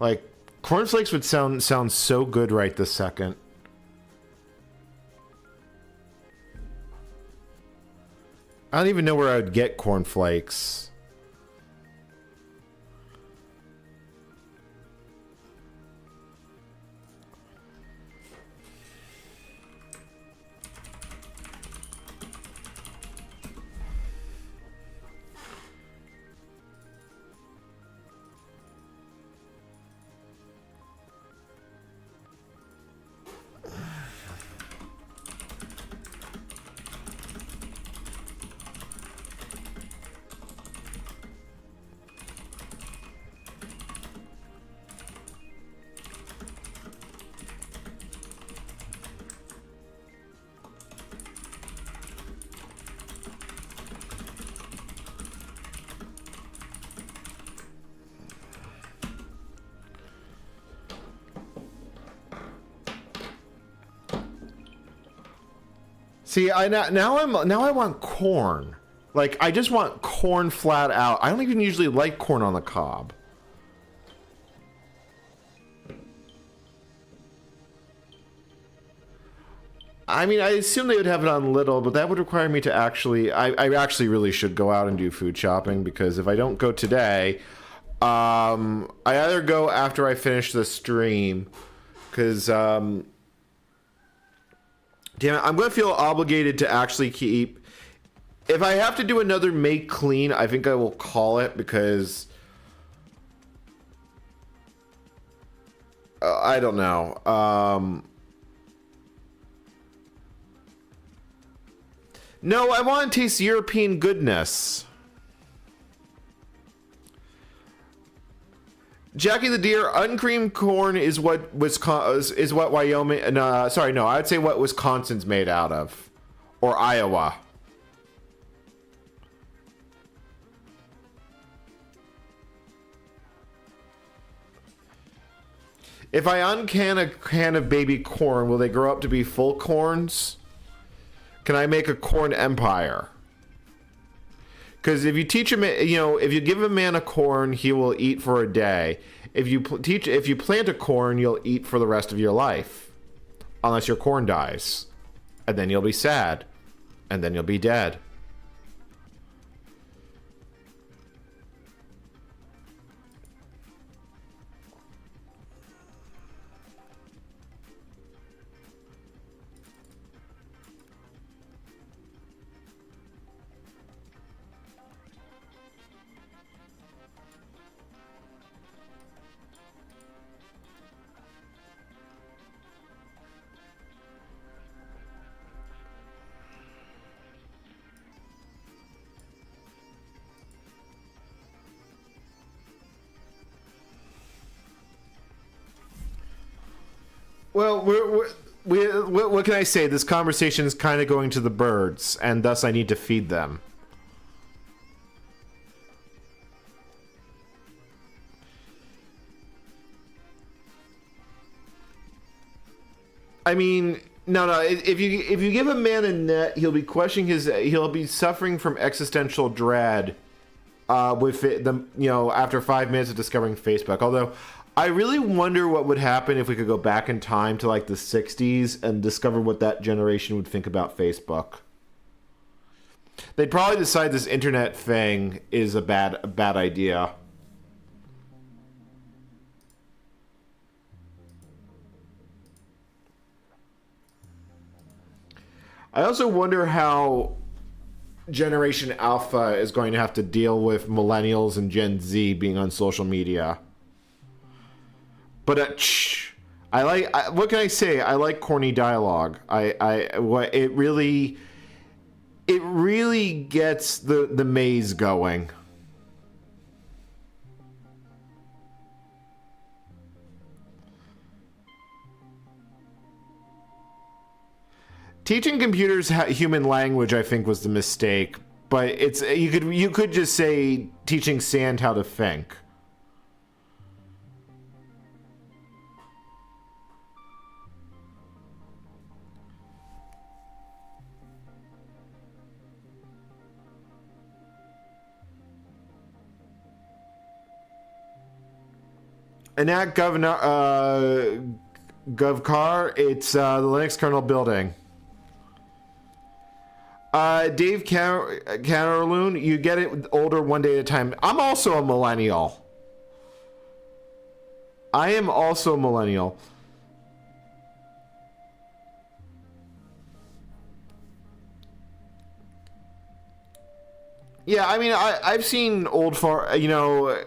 Like, cornflakes would sound so good right this second. I don't even know where I would get cornflakes. See, now I want corn. Like, I just want corn flat out. I don't even usually like corn on the cob. I mean, I assume they would have it on little, but that would require me to actually... I actually really should go out and do food shopping, because if I don't go today, I either go after I finish the stream, because... damn it, I'm going to feel obligated to actually keep... If I have to do another make clean, I think I will call it, because... I don't know. No, I want to taste European goodness. Jackie the Deer, uncreamed corn is what Wyoming. Sorry, no, I'd say what Wisconsin's made out of, or Iowa. If I uncan a can of baby corn, will they grow up to be full corns? Can I make a corn empire? Because if you teach him, if you give a man a corn, he will eat for a day. If you plant a corn, you'll eat for the rest of your life, unless your corn dies, and then you'll be sad, and then you'll be dead. Well, what can I say? This conversation is kind of going to the birds, and thus I need to feed them. I mean, no. If you give a man a net, he'll be he'll be suffering from existential dread, with it, after 5 minutes of discovering Facebook. Although, I really wonder what would happen if we could go back in time to like the 60s and discover what that generation would think about Facebook. They'd probably decide this internet thing is a bad idea. I also wonder how Generation Alpha is going to have to deal with millennials and Gen Z being on social media. But what can I say? I like corny dialogue. It really it really gets the maze going. Teaching computers human language, I think, was the mistake. But it's you could just say teaching sand how to think. Enact GovCar, it's the Linux kernel building. Dave Cannerloon, you get it older one day at a time. I'm also a millennial. I am also a millennial. Yeah, I mean, I've seen old you know,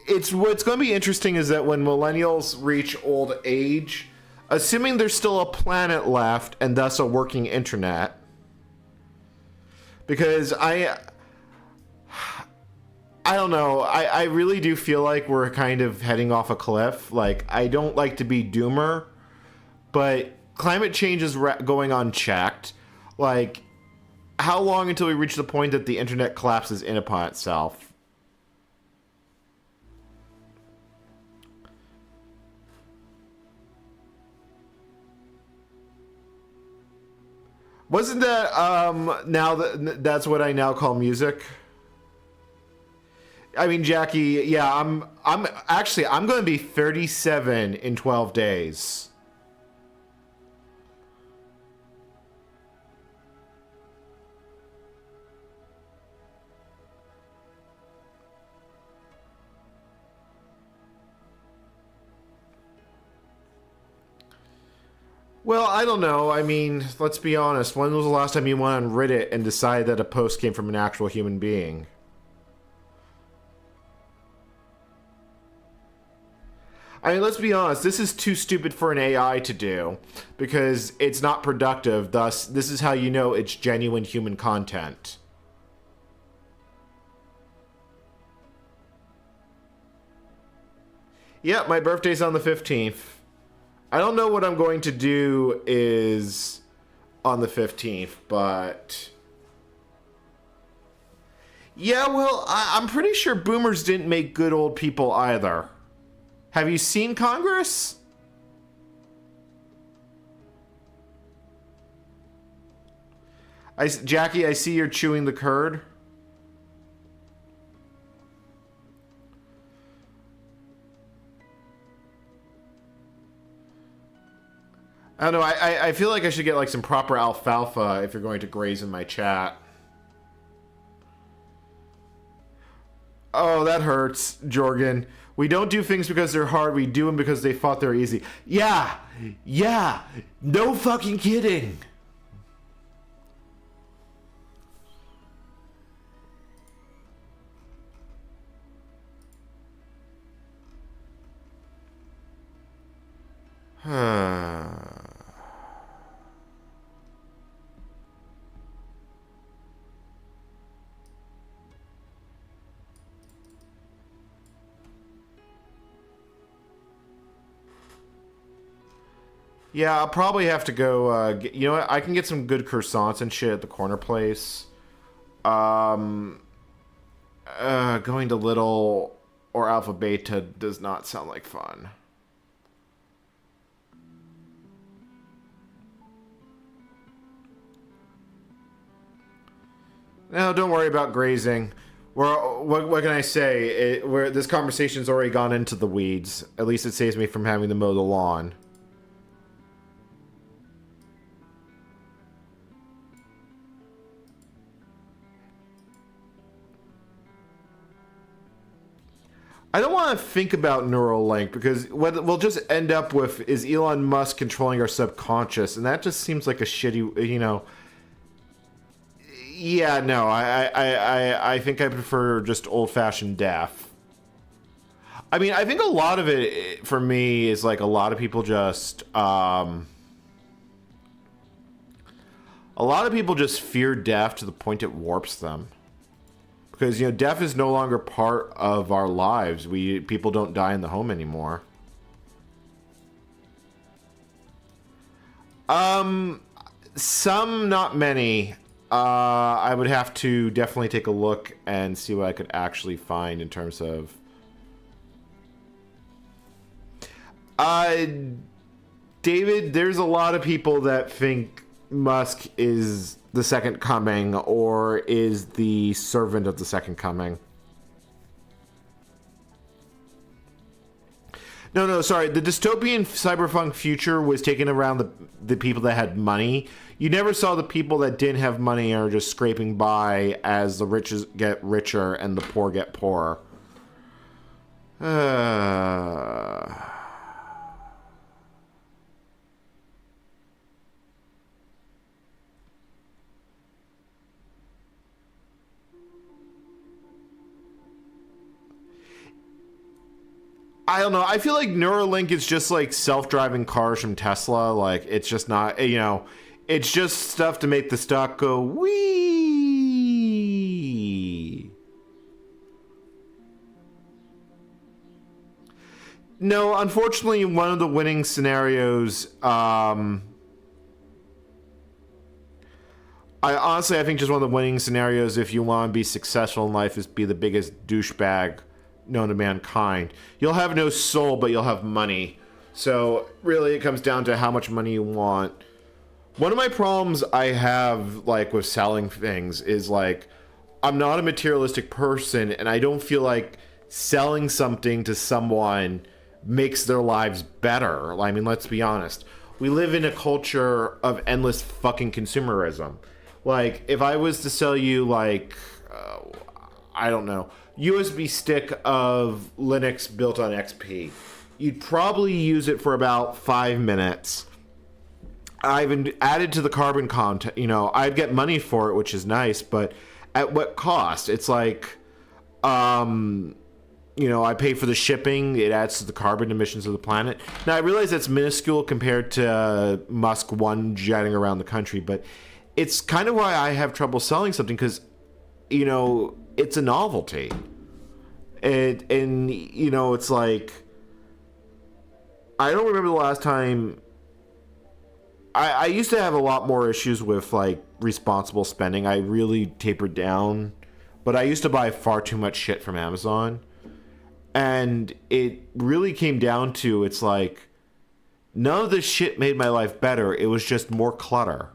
it's what's going to be interesting is that when millennials reach old age, assuming there's still a planet left and thus a working internet, because I don't know, I really do feel like we're kind of heading off a cliff. Like, I don't like to be doomer, but climate change is going unchecked. Like, how long until we reach the point that the internet collapses in upon itself? Wasn't that now that's what I now call music? I mean, Jackie, yeah, I'm actually I'm going to be 37 in 12 days. Well, I don't know. I mean, let's be honest. When was the last time you went on Reddit and decided that a post came from an actual human being? I mean, let's be honest. This is too stupid for an AI to do because it's not productive. Thus, this is how you know it's genuine human content. Yeah, my birthday's on the 15th. I don't know what I'm going to do is on the 15th, but yeah, well, I'm pretty sure boomers didn't make good old people either. Have you seen Congress? Jackie, I see you're chewing the curd. I don't know. I feel like I should get like some proper alfalfa if you're going to graze in my chat. Oh, that hurts, Jorgen. We don't do things because they're hard. We do them because they thought they're easy. Yeah. Yeah. No fucking kidding. Yeah, I'll probably have to go. You know what? I can get some good croissants and shit at the corner place. Um, Going to Little or Alpha Beta does not sound like fun. No, don't worry about grazing. What can I say? This conversation's already gone into the weeds. At least it saves me from having to mow the lawn. I don't want to think about Neuralink because what we'll just end up with is Elon Musk controlling our subconscious, and that just seems like a shitty, you know. Yeah, no, I think I prefer just old-fashioned death. I mean, I think a lot of it for me is like a lot of people just A lot of people just fear death to the point it warps them. Because, you know, death is no longer part of our lives. People don't die in the home anymore. Some, not many. I would have to definitely take a look and see what I could actually find in terms of... David, there's a lot of people that think Musk is the second coming or is the servant of the second coming. No, sorry. The dystopian cyberpunk future was taken around the people that had money. You never saw the people that didn't have money are just scraping by as the rich get richer and the poor get poorer. I don't know. I feel like Neuralink is just like self-driving cars from Tesla. Like, it's just not, you know, it's just stuff to make the stock go wee. No, unfortunately, one of the winning scenarios, I think just one of the winning scenarios if you want to be successful in life is be the biggest douchebag known to mankind. You'll have no soul, but you'll have money. So really it comes down to how much money you want. One of my problems I have like with selling things is like I'm not a materialistic person and I don't feel like selling something to someone makes their lives better. I mean, let's be honest. We live in a culture of endless fucking consumerism. Like if I was to sell you like I don't know, USB stick of Linux built on XP, you'd probably use it for about 5 minutes. I've added to the carbon content, you know, I'd get money for it, which is nice, but at what cost? It's like, you know, I pay for the shipping, it adds to the carbon emissions of the planet. Now, I realize that's minuscule compared to Musk one jetting around the country, but it's kind of why I have trouble selling something, because, you know, it's a novelty. And you know, it's like, I don't remember the last time. I used to have a lot more issues with like responsible spending. I really tapered down, but I used to buy far too much shit from Amazon. And it really came down to, it's like, none of this shit made my life better. It was just more clutter.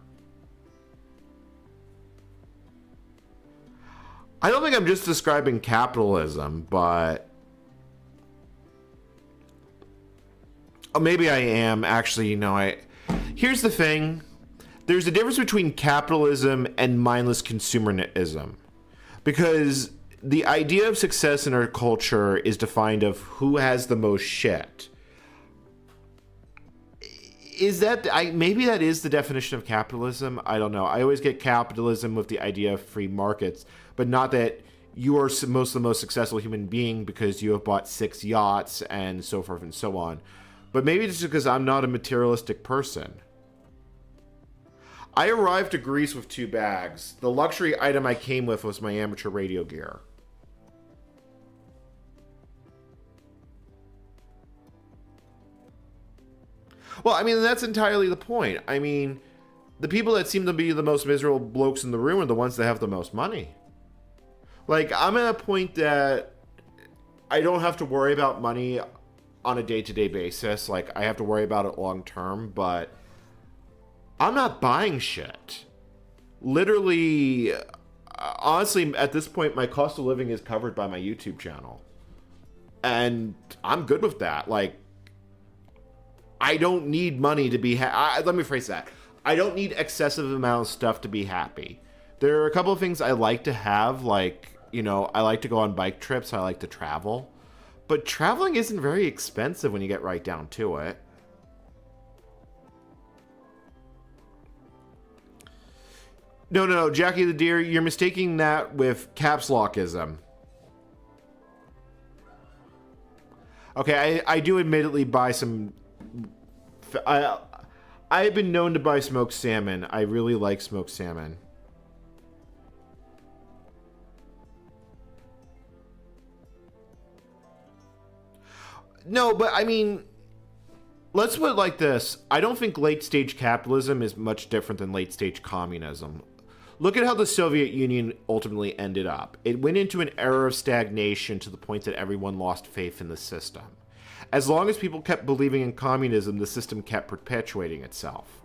I don't think I'm just describing capitalism, but... Oh, maybe I am. Actually, you know, here's the thing. There's a difference between capitalism and mindless consumerism. Because the idea of success in our culture is defined of who has the most shit. Is that... maybe that is the definition of capitalism? I don't know. I always get capitalism with the idea of free markets, but not that you are the most successful human being because you have bought 6 yachts and so forth and so on. But maybe it's just because I'm not a materialistic person. I arrived to Greece with 2 bags. The luxury item I came with was my amateur radio gear. Well, I mean, that's entirely the point. I mean, the people that seem to be the most miserable blokes in the room are the ones that have the most money. Like, I'm at a point that I don't have to worry about money on a day-to-day basis. Like, I have to worry about it long-term, but I'm not buying shit. Literally, honestly, at this point, my cost of living is covered by my YouTube channel. And I'm good with that. Like, I don't need money to be let me phrase that. I don't need excessive amount of stuff to be happy. There are a couple of things I like to have, like, you know, I like to go on bike trips, I like to travel. But traveling isn't very expensive when you get right down to it. No, Jackie the Deer, you're mistaking that with caps lockism. Okay, I do admittedly buy some... I've been known to buy smoked salmon. I really like smoked salmon. No, but I mean, let's put it like this. I don't think late stage capitalism is much different than late stage communism. Look at how the Soviet Union ultimately ended up. It went into an era of stagnation to the point that everyone lost faith in the system. As long as people kept believing in communism, the system kept perpetuating itself.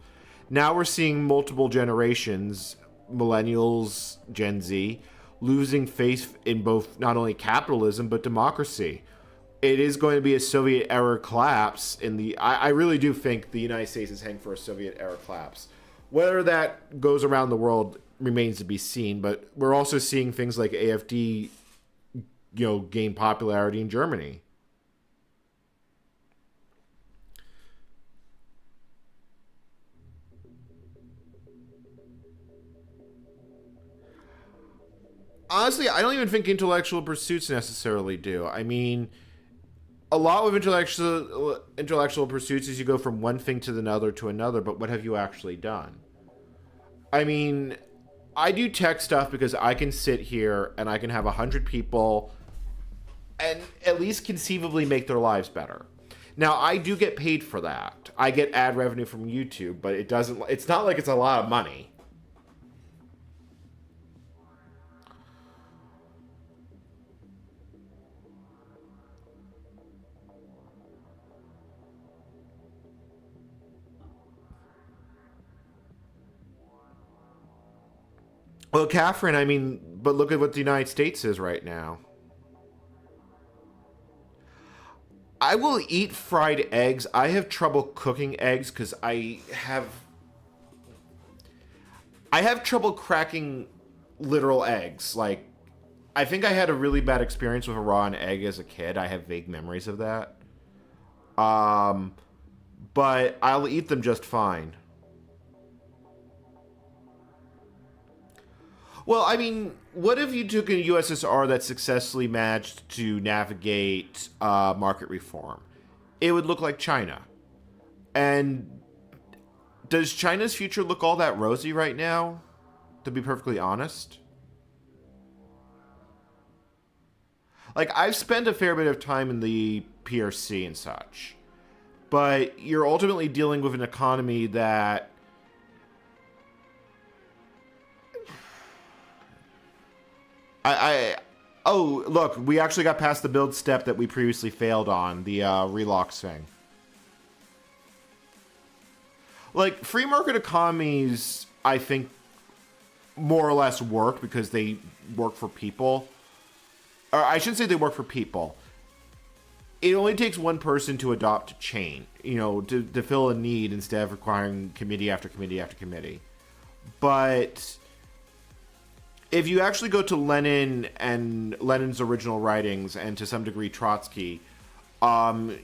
Now we're seeing multiple generations, millennials, Gen Z, losing faith in both not only capitalism but democracy. It is going to be a Soviet era collapse in the I really do think the United States is heading for a Soviet era collapse. Whether that goes around the world remains to be seen, but we're also seeing things like AFD, gain popularity in Germany. Honestly, I don't even think intellectual pursuits necessarily do. I mean, a lot of intellectual pursuits is you go from one thing to another, but what have you actually done? I mean, I do tech stuff because I can sit here and I can have 100 people and at least conceivably make their lives better. Now, I do get paid for that. I get ad revenue from YouTube, but it's not like it's a lot of money. Well, Catherine, I mean, but look at what the United States is right now. I will eat fried eggs. I have trouble cooking eggs because I have trouble cracking literal eggs. Like, I think I had a really bad experience with a raw egg as a kid. I have vague memories of that. Um, but I'll eat them just fine. Well, I mean, what if you took a USSR that successfully managed to navigate market reform? It would look like China. And does China's future look all that rosy right now? To be perfectly honest, like I've spent a fair bit of time in the PRC and such, but you're ultimately dealing with an economy that I oh look, we actually got past the build step that we previously failed on, the relocks thing. Like free market economies, I think more or less work because they work for people. Or I shouldn't say they work for people. It only takes one person to adopt a chain, to fill a need instead of requiring committee after committee after committee. But if you actually go to Lenin and Lenin's original writings, and to some degree Trotsky,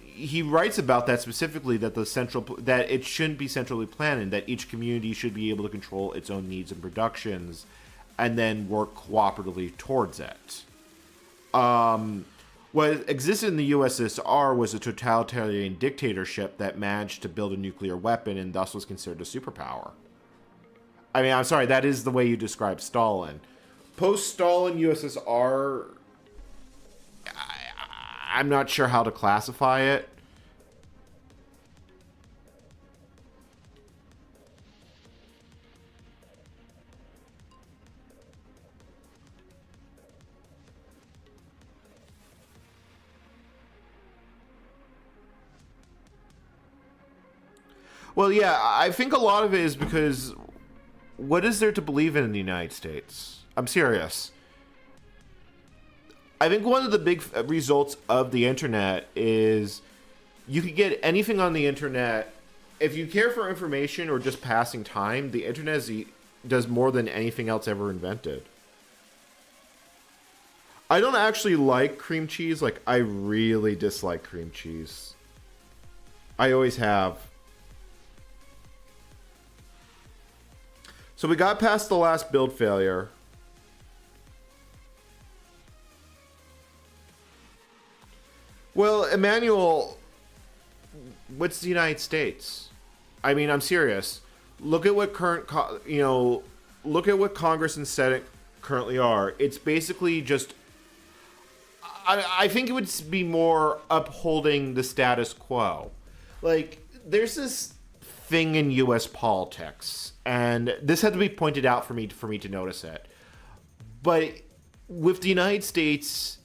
he writes about that specifically, that it shouldn't be centrally planned, and that each community should be able to control its own needs and productions, and then work cooperatively towards it. What existed in the USSR was a totalitarian dictatorship that managed to build a nuclear weapon and thus was considered a superpower. I mean, I'm sorry, that is the way you describe Stalin. Post-Stalin USSR, I'm not sure how to classify it. Well, yeah, I think a lot of it is because what is there to believe in the United States? I'm serious. I think one of the big results of the internet is you can get anything on the internet. If you care for information or just passing time, the internet does more than anything else ever invented. I don't actually like cream cheese. Like, I really dislike cream cheese. I always have. So we got past the last build failure. Well, Emmanuel, what's the United States? I mean, I'm serious. Look at what look at what Congress and Senate currently are. It's basically just. I think it would be more upholding the status quo. Like, there's this thing in U.S. politics, and this had to be pointed out for me to notice it. But with the United States,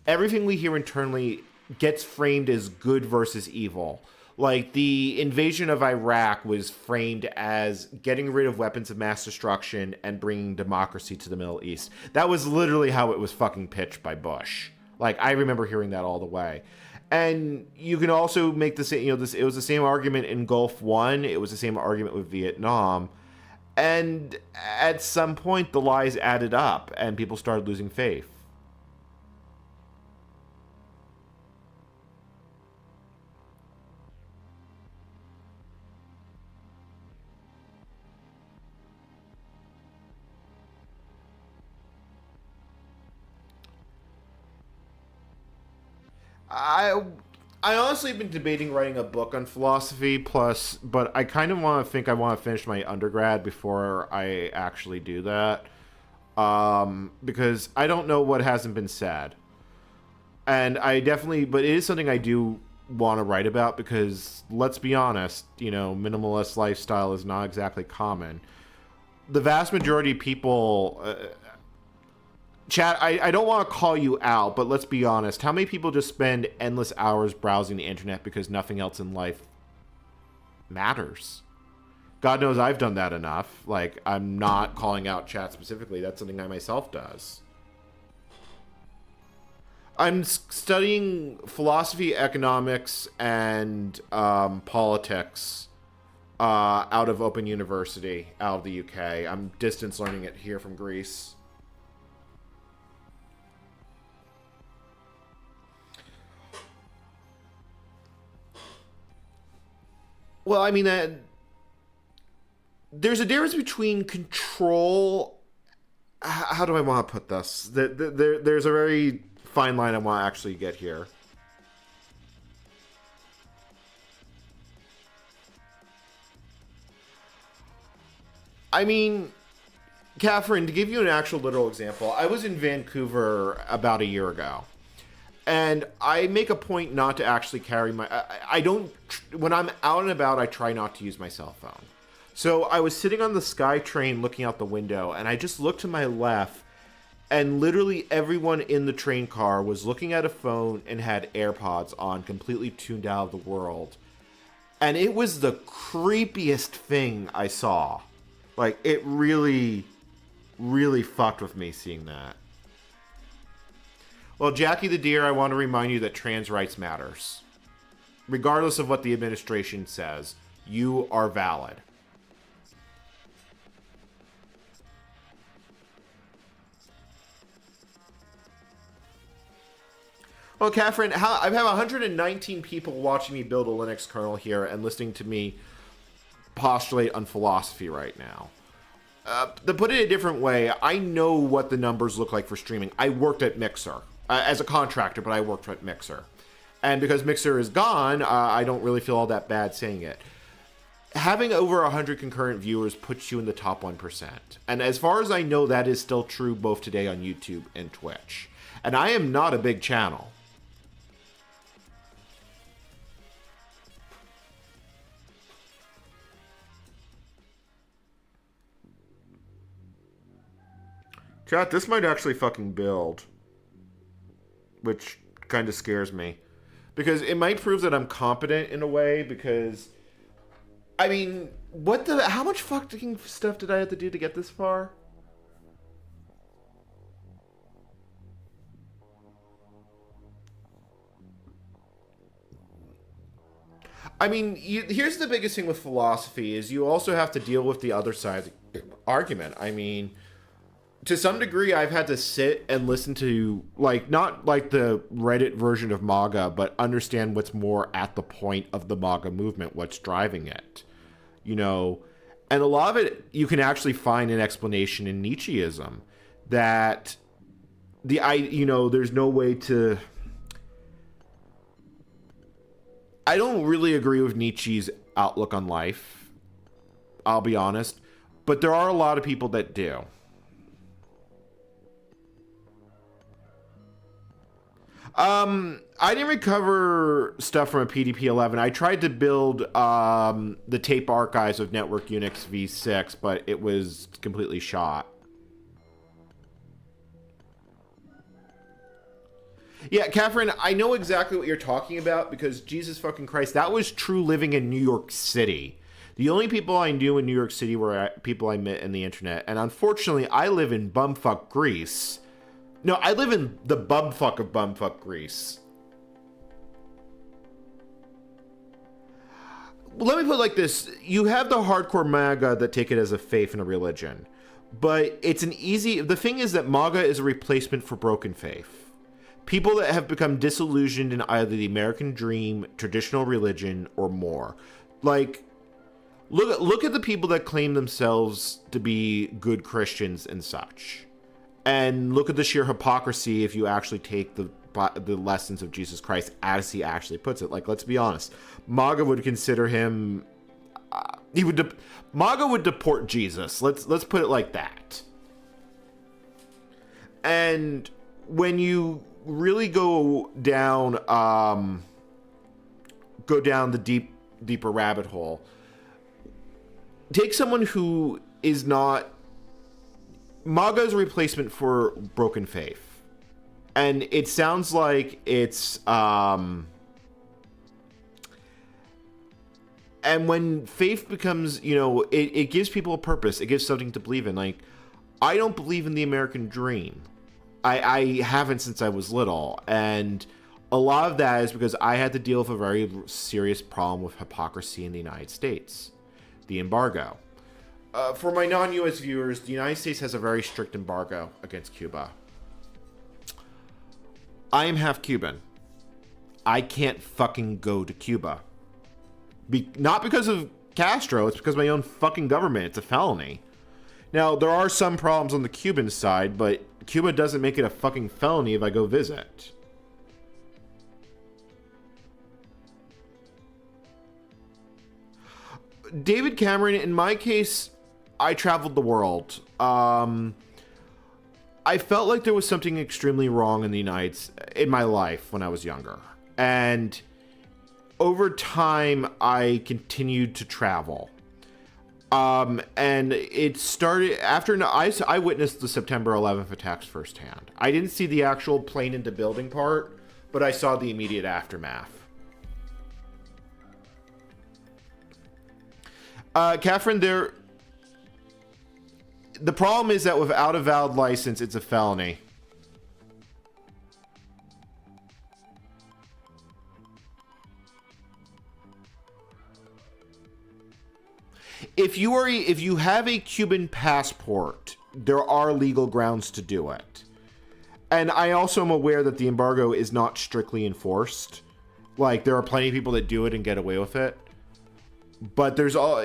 everything we hear internally gets framed as good versus evil. Like, the invasion of Iraq was framed as getting rid of weapons of mass destruction and bringing democracy to the Middle East. That was literally how it was fucking pitched by Bush. Like, I remember hearing that all the way. And you can also make the same, it was the same argument in Gulf War. It was the same argument with Vietnam. And at some point, the lies added up and people started losing faith. I I honestly have been debating writing a book on philosophy but I kind of I want to finish my undergrad before I actually do that. Because I don't know what hasn't been said. And but it is something I do want to write about because let's be honest, minimalist lifestyle is not exactly common. The vast majority of people, chat, I don't want to call you out, but let's be honest. How many people just spend endless hours browsing the internet because nothing else in life matters? God knows I've done that enough. Like, I'm not calling out chat specifically. That's something I myself does. I'm studying philosophy, economics, and politics out of Open University, out of the UK. I'm distance learning it here from Greece. Well, I mean, there's a difference between control. How do I want to put this? There's a very fine line I want to actually get here. I mean, Catherine, to give you an actual literal example, I was in Vancouver about a year ago. And I make a point not to actually carry I don't, when I'm out and about, I try not to use my cell phone. So I was sitting on the SkyTrain looking out the window, and I just looked to my left, and literally everyone in the train car was looking at a phone and had AirPods on, completely tuned out of the world. And it was the creepiest thing I saw. Like, it really, really fucked with me seeing that. Well, Jackie the Deer, I want to remind you that trans rights matters. Regardless of what the administration says, you are valid. Well, Catherine, I have 119 people watching me build a Linux kernel here and listening to me postulate on philosophy right now. To put it a different way, I know what the numbers look like for streaming. I worked at Mixer as a contractor, but I worked at Mixer. And because Mixer is gone, I don't really feel all that bad saying it. Having over 100 concurrent viewers puts you in the top 1%. And as far as I know, that is still true both today on YouTube and Twitch. And I am not a big channel. Chat, this might actually fucking build. Which kind of scares me. Because it might prove that I'm competent in a way, because... I mean, how much fucking stuff did I have to do to get this far? I mean, here's the biggest thing with philosophy, is you also have to deal with the other side of the argument. I mean... to some degree, I've had to sit and listen to, not like the Reddit version of MAGA, but understand what's more at the point of the MAGA movement, what's driving it. And a lot of it, you can actually find an explanation in Nietzscheism. That there's no way to... I don't really agree with Nietzsche's outlook on life. I'll be honest. But there are a lot of people that do. I didn't recover stuff from a PDP-11. I tried to build the tape archives of Network Unix v6, but it was completely shot. Yeah, Catherine, I know exactly what you're talking about because Jesus fucking Christ, that was true living in New York City. The only people I knew in New York City were people I met in the internet. And unfortunately, I live in bumfuck Greece. No, I live in the bumfuck of bumfuck Greece. Let me put it like this. You have the hardcore MAGA that take it as a faith and a religion. But it's an easy... The thing is that MAGA is a replacement for broken faith. People that have become disillusioned in either the American dream, traditional religion, or more. Like, look at the people that claim themselves to be good Christians and such. And look at the sheer hypocrisy if you actually take the lessons of Jesus Christ as he actually puts it. Like, let's be honest. MAGA would consider him... MAGA would deport Jesus. Let's put it like that. And when you really go down the deeper rabbit hole, take someone who is not... MAGA is a replacement for broken faith. And it sounds like it's... And when faith becomes, it gives people a purpose. It gives something to believe in. Like, I don't believe in the American dream. I haven't since I was little. And a lot of that is because I had to deal with a very serious problem with hypocrisy in the United States. The embargo. For my non-US viewers, the United States has a very strict embargo against Cuba. I am half Cuban. I can't fucking go to Cuba. Not because of Castro, it's because of my own fucking government. It's a felony. Now, there are some problems on the Cuban side, but Cuba doesn't make it a fucking felony if I go visit. David Cameron, in my case, I traveled the world. I felt like there was something extremely wrong in my life when I was younger. And over time, I continued to travel. And it started after I witnessed the September 11th attacks firsthand. I didn't see the actual plane into building part, but I saw the immediate aftermath. Catherine, the problem is that without a valid license, it's a felony. If you have a Cuban passport, there are legal grounds to do it. And I also am aware that the embargo is not strictly enforced. Like, there are plenty of people that do it and get away with it. But there's all...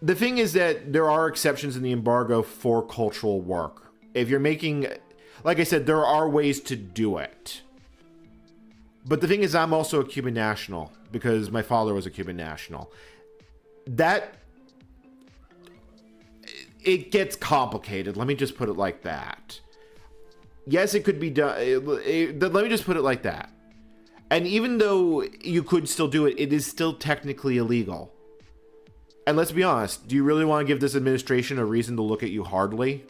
The thing is that there are exceptions in the embargo for cultural work. If you're making... Like I said, there are ways to do it. But the thing is, I'm also a Cuban national because my father was a Cuban national. It gets complicated. Let me just put it like that. Yes, it could be done. Let me just put it like that. And even though you could still do it, it is still technically illegal. And let's be honest, do you really want to give this administration a reason to look at you hardly?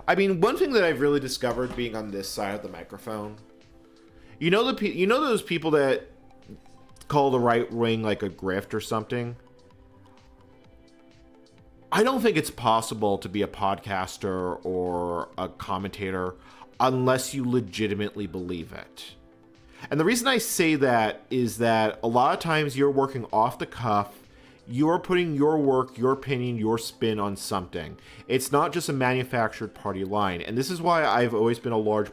I mean, one thing that I've really discovered being on this side of the microphone, you know those people that call the right wing like a grift or something? I don't think it's possible to be a podcaster or a commentator unless you legitimately believe it. And the reason I say that is that a lot of times you're working off the cuff. You're putting your work, your opinion, your spin on something. It's not just a manufactured party line. And this is why I've always been a large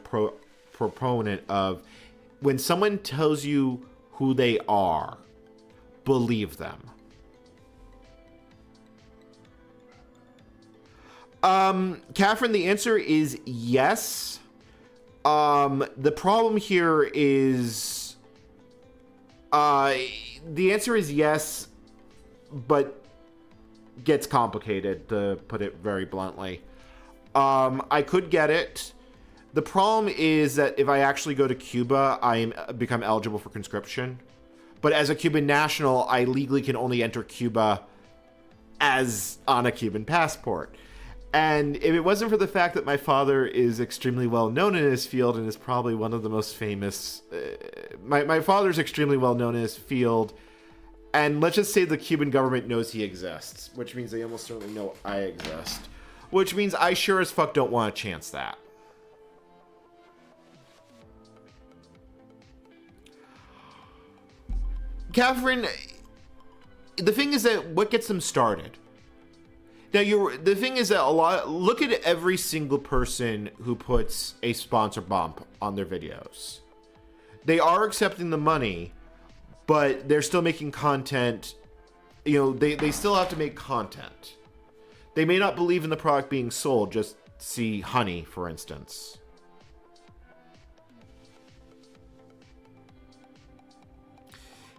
proponent of when someone tells you who they are, believe them. Catherine, the answer is yes. The problem here is, the answer is yes, but gets complicated, to put it very bluntly. I could get it. The problem is that if I actually go to Cuba, become eligible for conscription. But as a Cuban national, I legally can only enter Cuba as on a Cuban passport. And if it wasn't for the fact that my father is extremely well known in his field and is probably one of the most famous, my father's extremely well known in his field, and let's just say the Cuban government knows he exists, which means they almost certainly know I exist, which means I sure as fuck don't want to chance that. Catherine, the thing is that what gets them started? Now, the thing is that look at every single person who puts a sponsor bump on their videos. They are accepting the money, but they're still making content. You know, they still have to make content. They may not believe in the product being sold, just see honey, for instance.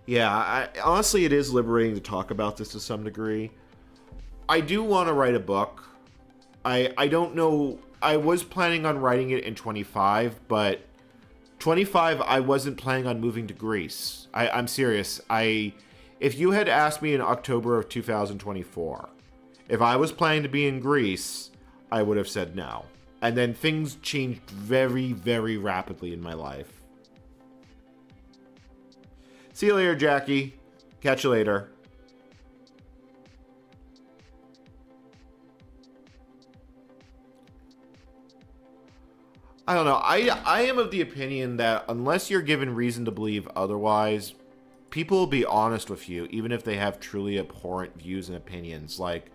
Yeah, honestly, it is liberating to talk about this to some degree. I do want to write a book. I don't know. I was planning on writing it in 25, but 25, I wasn't planning on moving to Greece. I'm serious. If you had asked me in October of 2024, if I was planning to be in Greece, I would have said no. And then things changed very, very rapidly in my life. See you later, Jackie. Catch you later. I don't know. I am of the opinion that unless you're given reason to believe otherwise, people will be honest with you, even if they have truly abhorrent views and opinions. Like,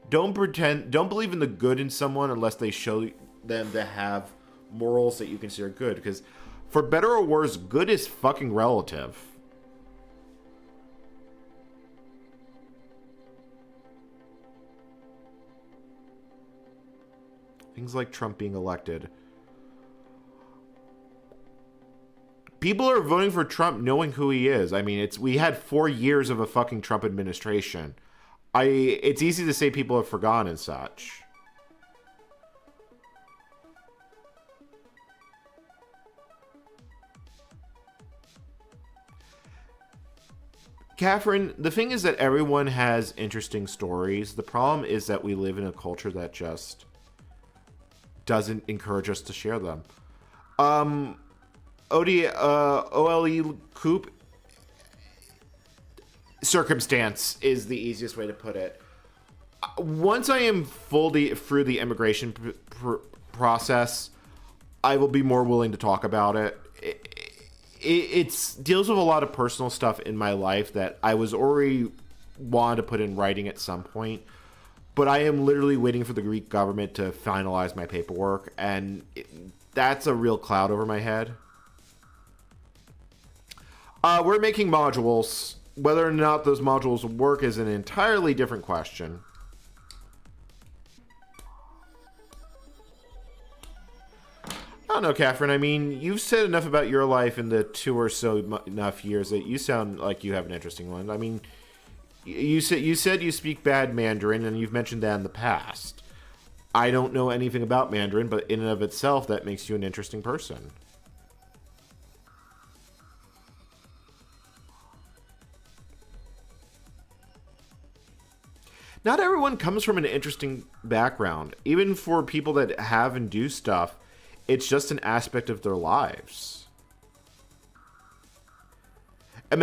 don't believe in the good in someone unless they show them to have morals that you consider good. Because for better or worse, good is fucking relative. Things like Trump being elected. People are voting for Trump knowing who he is. I mean, we had 4 years of a fucking Trump administration. It's easy to say people have forgotten and such. Catherine, the thing is that everyone has interesting stories. The problem is that we live in a culture that just doesn't encourage us to share them. OLE Coop, circumstance is the easiest way to put it. Once I am fully through the immigration process, I will be more willing to talk about it. It deals with a lot of personal stuff in my life that I was already wanted to put in writing at some point. But I am literally waiting for the Greek government to finalize my paperwork, and that's a real cloud over my head. We're making modules. Whether or not those modules work is an entirely different question. I don't know, Catherine. I mean, you've said enough about your life in the 2 or so enough years that you sound like you have an interesting one. I mean, you said you speak bad Mandarin, and you've mentioned that in the past. I don't know anything about Mandarin, but in and of itself, that makes you an interesting person. Not everyone comes from an interesting background. Even for people that have and do stuff, it's just an aspect of their lives. I'm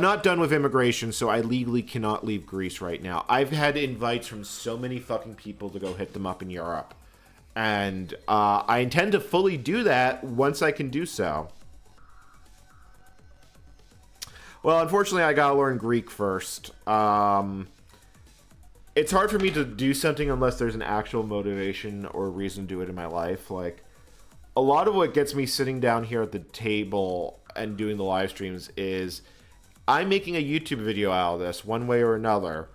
not done with immigration, so I legally cannot leave Greece right now. I've had invites from so many fucking people to go hit them up in Europe. And I intend to fully do that once I can do so. Well, unfortunately, I gotta learn Greek first. It's hard for me to do something unless there's an actual motivation or reason to do it in my life. Like, a lot of what gets me sitting down here at the table and doing the live streams is I'm making a YouTube video out of this one way or another.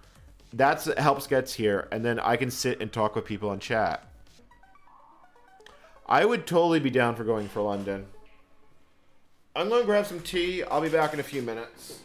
That's helps gets here, and then I can sit and talk with people in chat. I would totally be down for going for London. I'm going to grab some tea. I'll be back in a few minutes.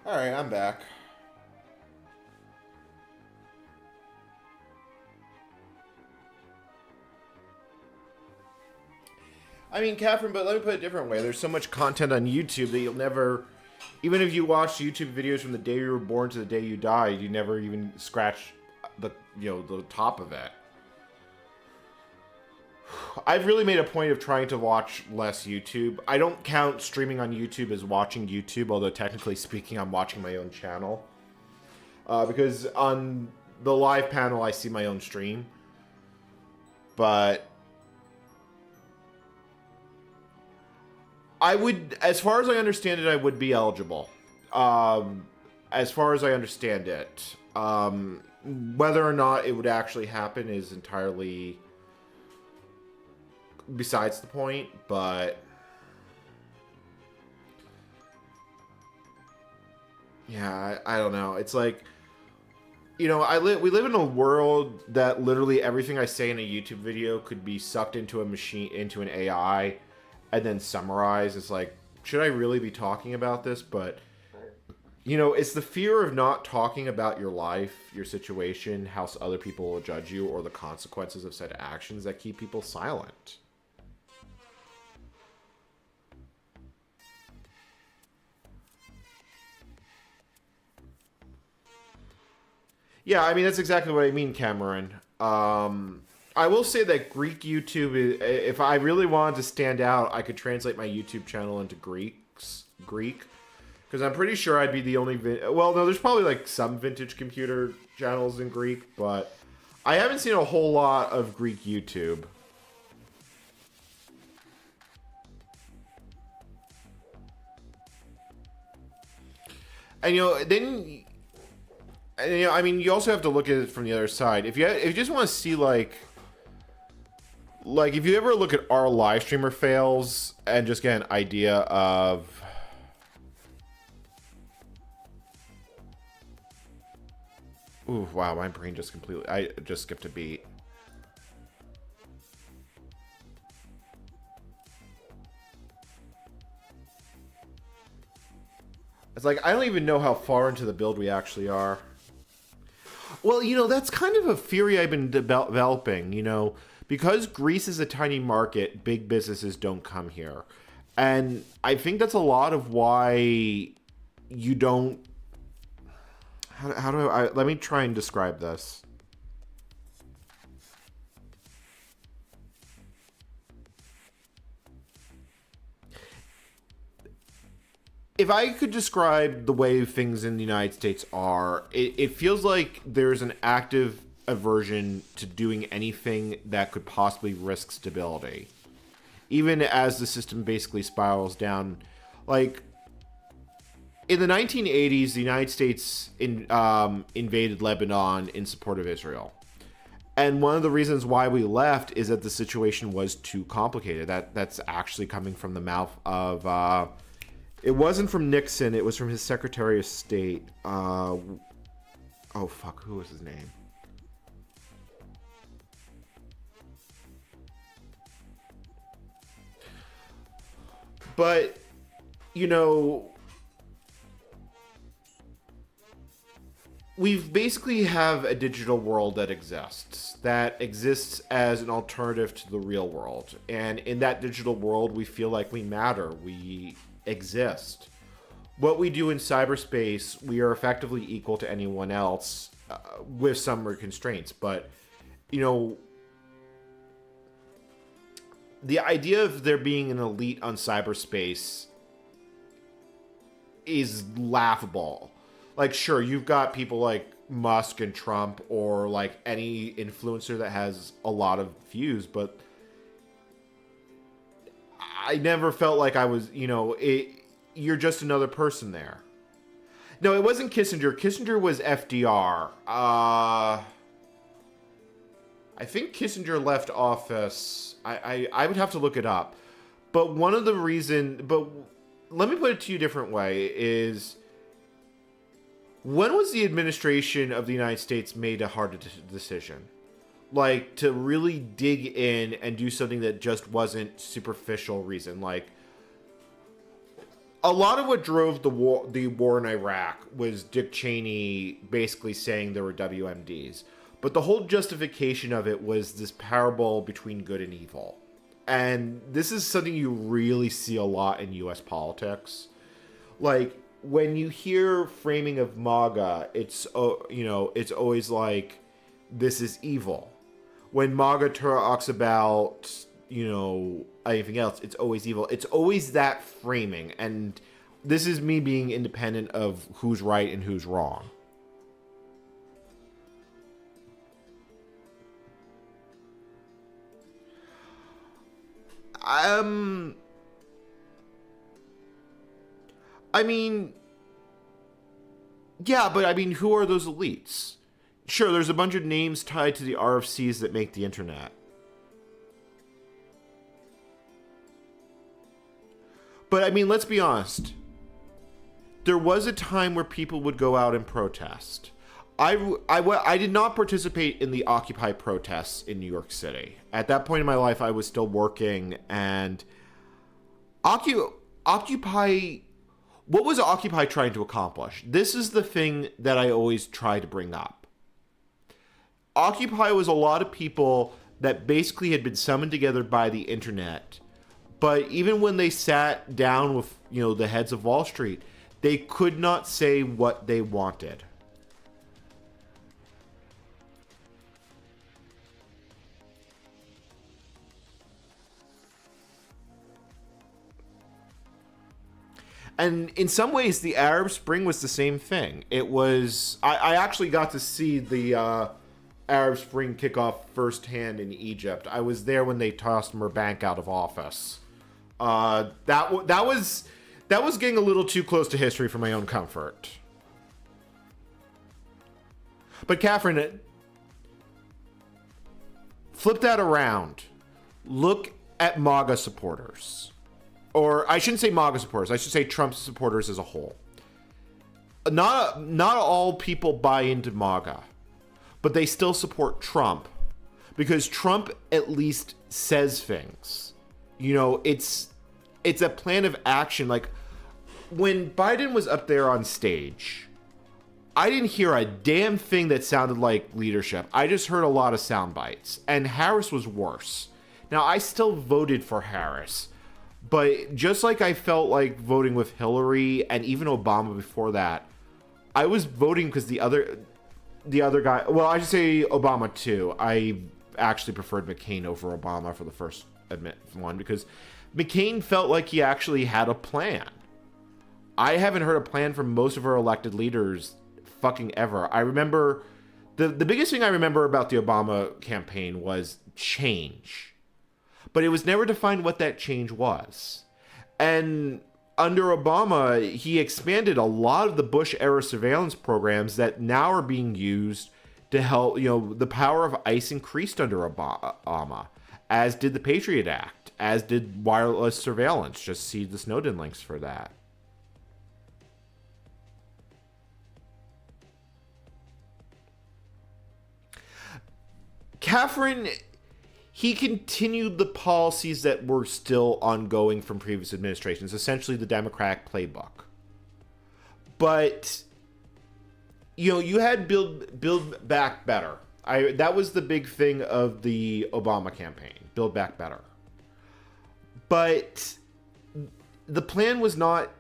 All right, I'm back. I mean, Catherine, but let me put it a different way. There's so much content on YouTube that you'll never, even if you watch YouTube videos from the day you were born to the day you died, you never even scratch the the top of it. I've really made a point of trying to watch less YouTube. I don't count streaming on YouTube as watching YouTube, although technically speaking, I'm watching my own channel. Because on the live panel, I see my own stream. But I would, as far as I understand it, I would be eligible. As far as I understand it. Whether or not it would actually happen is entirely besides the point, but yeah, I don't know. It's like, we live in a world that literally everything I say in a YouTube video could be sucked into a machine, into an AI, and then summarized. It's like, should I really be talking about this? But it's the fear of not talking about your life, your situation, how other people will judge you, or the consequences of said actions that keep people silent. Yeah, I mean, that's exactly what I mean, Cameron. I will say that Greek YouTube, if I really wanted to stand out, I could translate my YouTube channel into Greek. Because I'm pretty sure I'd be the only... well, no, there's probably like some vintage computer channels in Greek, but I haven't seen a whole lot of Greek YouTube. And, then... And, I mean, you also have to look at it from the other side. If you just want to see, like, if you ever look at our live streamer fails and just get an idea of... Ooh, wow, my brain just completely... I just skipped a beat. It's like, I don't even know how far into the build we actually are. Well, that's kind of a theory I've been developing, because Greece is a tiny market, big businesses don't come here. And I think that's a lot of why you don't... How do I... Let me try and describe this. if I could describe the way things in the United States are, it feels like there's an active aversion to doing anything that could possibly risk stability. Even as the system basically spirals down. Like, in the 1980s, the United States invaded Lebanon in support of Israel. And one of the reasons why we left is that the situation was too complicated. That's actually coming from the mouth of... it wasn't from Nixon. It was from his Secretary of State. Oh, fuck. Who was his name? But, you know... we basically have a digital world that exists as an alternative to the real world. And in that digital world, we feel like we matter. We exist. What we do in cyberspace, we are effectively equal to anyone else with some constraints. But, you know, the idea of there being an elite on cyberspace is laughable. Like, sure, you've got people like Musk and Trump or like any influencer that has a lot of views, but I never felt like I was, you know, you're just another person there. No, it wasn't Kissinger. Kissinger was FDR. I think Kissinger left office. I would have to look it up. But one of the but let me put it to you a different way is... when was the administration of the United States made a hard decision? Like, to really dig in and do something that just wasn't superficial reason. Like, a lot of what drove the war in Iraq was Dick Cheney basically saying there were WMDs. But the whole justification of it was this parable between good and evil. And this is something you really see a lot in U.S. politics. Like, when you hear framing of MAGA, it's always like, this is evil. When MAGA talks about, anything else, it's always evil. It's always that framing. And this is me being independent of who's right and who's wrong. Who are those elites? Sure, there's a bunch of names tied to the RFCs that make the internet. But, let's be honest. There was a time where people would go out and protest. I did not participate in the Occupy protests in New York City. At that point in my life, I was still working, and Occupy... what was Occupy trying to accomplish? This is the thing that I always try to bring up. Occupy was a lot of people that basically had been summoned together by the internet. But even when they sat down with, the heads of Wall Street, they could not say what they wanted. And in some ways, the Arab Spring was the same thing. It was... I actually got to see the Arab Spring kickoff firsthand in Egypt. I was there when they tossed Murbank out of office. That was getting a little too close to history for my own comfort. But Catherine, flip that around. Look at MAGA supporters. Or I shouldn't say MAGA supporters. I should say Trump supporters as a whole. Not all people buy into MAGA, but they still support Trump because Trump at least says things. It's a plan of action. Like when Biden was up there on stage, I didn't hear a damn thing that sounded like leadership. I just heard a lot of sound bites, and Harris was worse. Now I still voted for Harris. But just like I felt like voting with Hillary and even Obama before that, I was voting because the other guy, well, I should say Obama too. I actually preferred McCain over Obama for the first one because McCain felt like he actually had a plan. I haven't heard a plan from most of our elected leaders fucking ever. I remember the biggest thing I remember about the Obama campaign was change. But it was never defined what that change was. And under Obama, he expanded a lot of the Bush era surveillance programs that now are being used to help, the power of ICE increased under Obama, as did the Patriot Act, as did wireless surveillance. Just see the Snowden links for that. Catherine, he continued the policies that were still ongoing from previous administrations, essentially the Democratic playbook. But, you had build back better. That was the big thing of the Obama campaign, build back better. But the plan was not,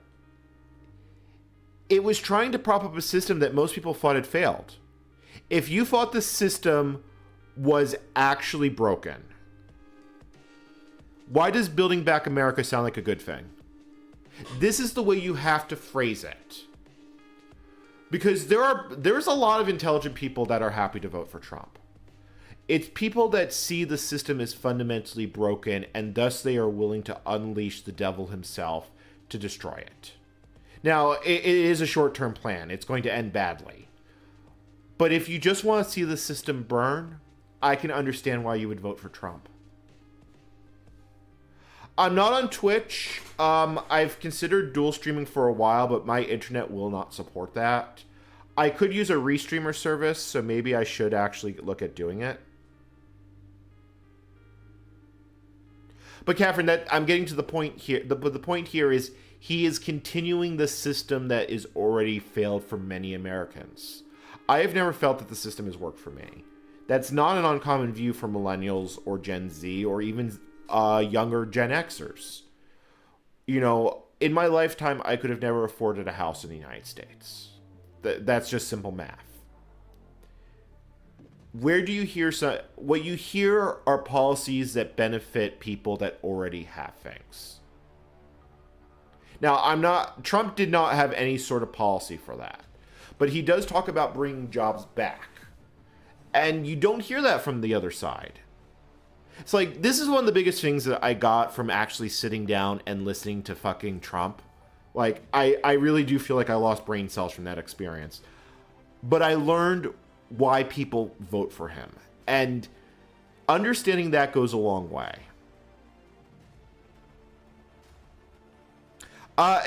it was trying to prop up a system that most people thought had failed. If you thought the system was actually broken, why does building back America sound like a good thing? This is the way you have to phrase it. Because there's a lot of intelligent people that are happy to vote for Trump. It's people that see the system as fundamentally broken, and thus they are willing to unleash the devil himself to destroy it. Now, it is a short-term plan. It's going to end badly. But if you just want to see the system burn, I can understand why you would vote for Trump. I'm not on Twitch. I've considered dual streaming for a while, but my internet will not support that. I could use a restreamer service, so maybe I should actually look at doing it. But Catherine, I'm getting to the point here. The point here is he is continuing the system that is already failed for many Americans. I have never felt that the system has worked for me. That's not an uncommon view for millennials or Gen Z or even younger Gen Xers. In my lifetime, I could have never afforded a house in the United States. That's just simple math. Where do you hear what you hear are policies that benefit people that already have things. Now, Trump did not have any sort of policy for that. But he does talk about bringing jobs back. And you don't hear that from the other side. It's like, this is one of the biggest things that I got from actually sitting down and listening to fucking Trump. Like, I really do feel like I lost brain cells from that experience. But I learned why people vote for him. And understanding that goes a long way.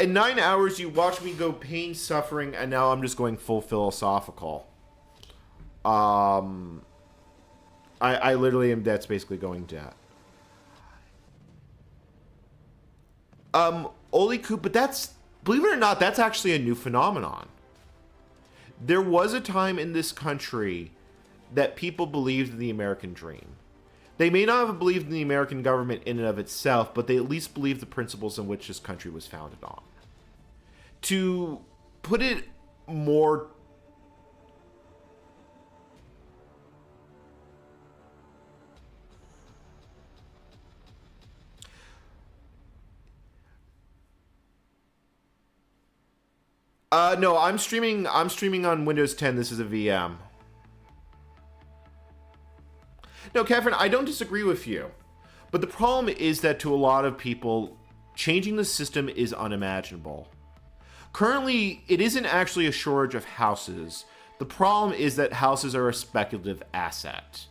In 9 hours, you watched me go pain, suffering, and now I'm just going full philosophical. I literally am, that's basically going to. Oli Coop, but that's, believe it or not, that's actually a new phenomenon. There was a time in this country that people believed in the American dream. They may not have believed in the American government in and of itself, but they at least believed the principles in which this country was founded on. To put it more no, I'm streaming on Windows 10. This is a VM. No, Catherine, I don't disagree with you. But the problem is that to a lot of people, changing the system is unimaginable. Currently, it isn't actually a shortage of houses. The problem is that houses are a speculative asset.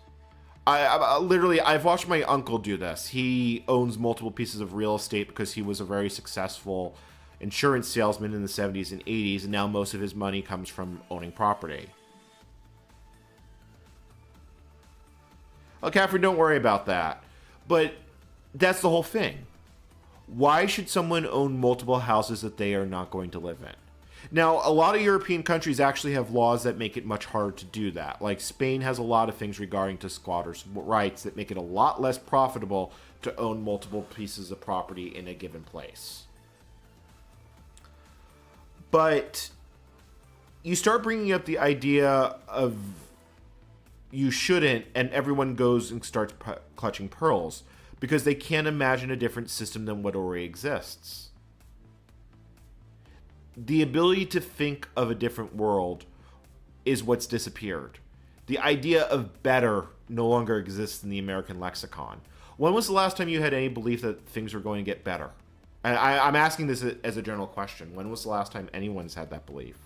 I've watched my uncle do this. He owns multiple pieces of real estate because he was a very successful insurance salesman in the 70s and 80s, and now most of his money comes from owning property. Oh, Catherine, don't worry about that. But that's the whole thing. Why should someone own multiple houses that they are not going to live in? Now, a lot of European countries actually have laws that make it much harder to do that. Like Spain has a lot of things regarding to squatters' rights that make it a lot less profitable to own multiple pieces of property in a given place. But you start bringing up the idea of you shouldn't, and everyone goes and starts clutching pearls because they can't imagine a different system than what already exists. the ability to think of a different world is what's disappeared. The idea of better no longer exists in the American lexicon. When was the last time you had any belief that things were going to get better? And I'm asking this as a general question. When was the last time anyone's had that belief?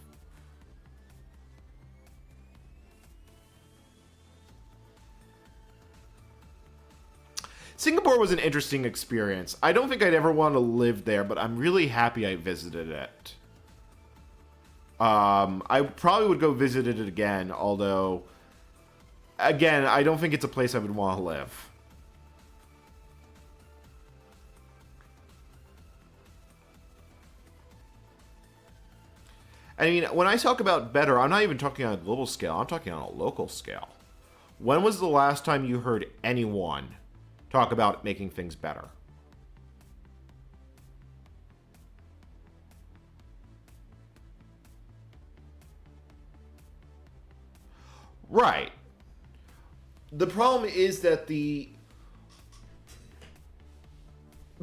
Singapore was an interesting experience. I don't think I'd ever want to live there, but I'm really happy I visited it. I probably would go visit it again, although, again, I don't think it's a place I would want to live. I mean, when I talk about better, I'm not even talking on a global scale. I'm talking on a local scale. When was the last time you heard anyone talk about making things better? Right. The problem is that the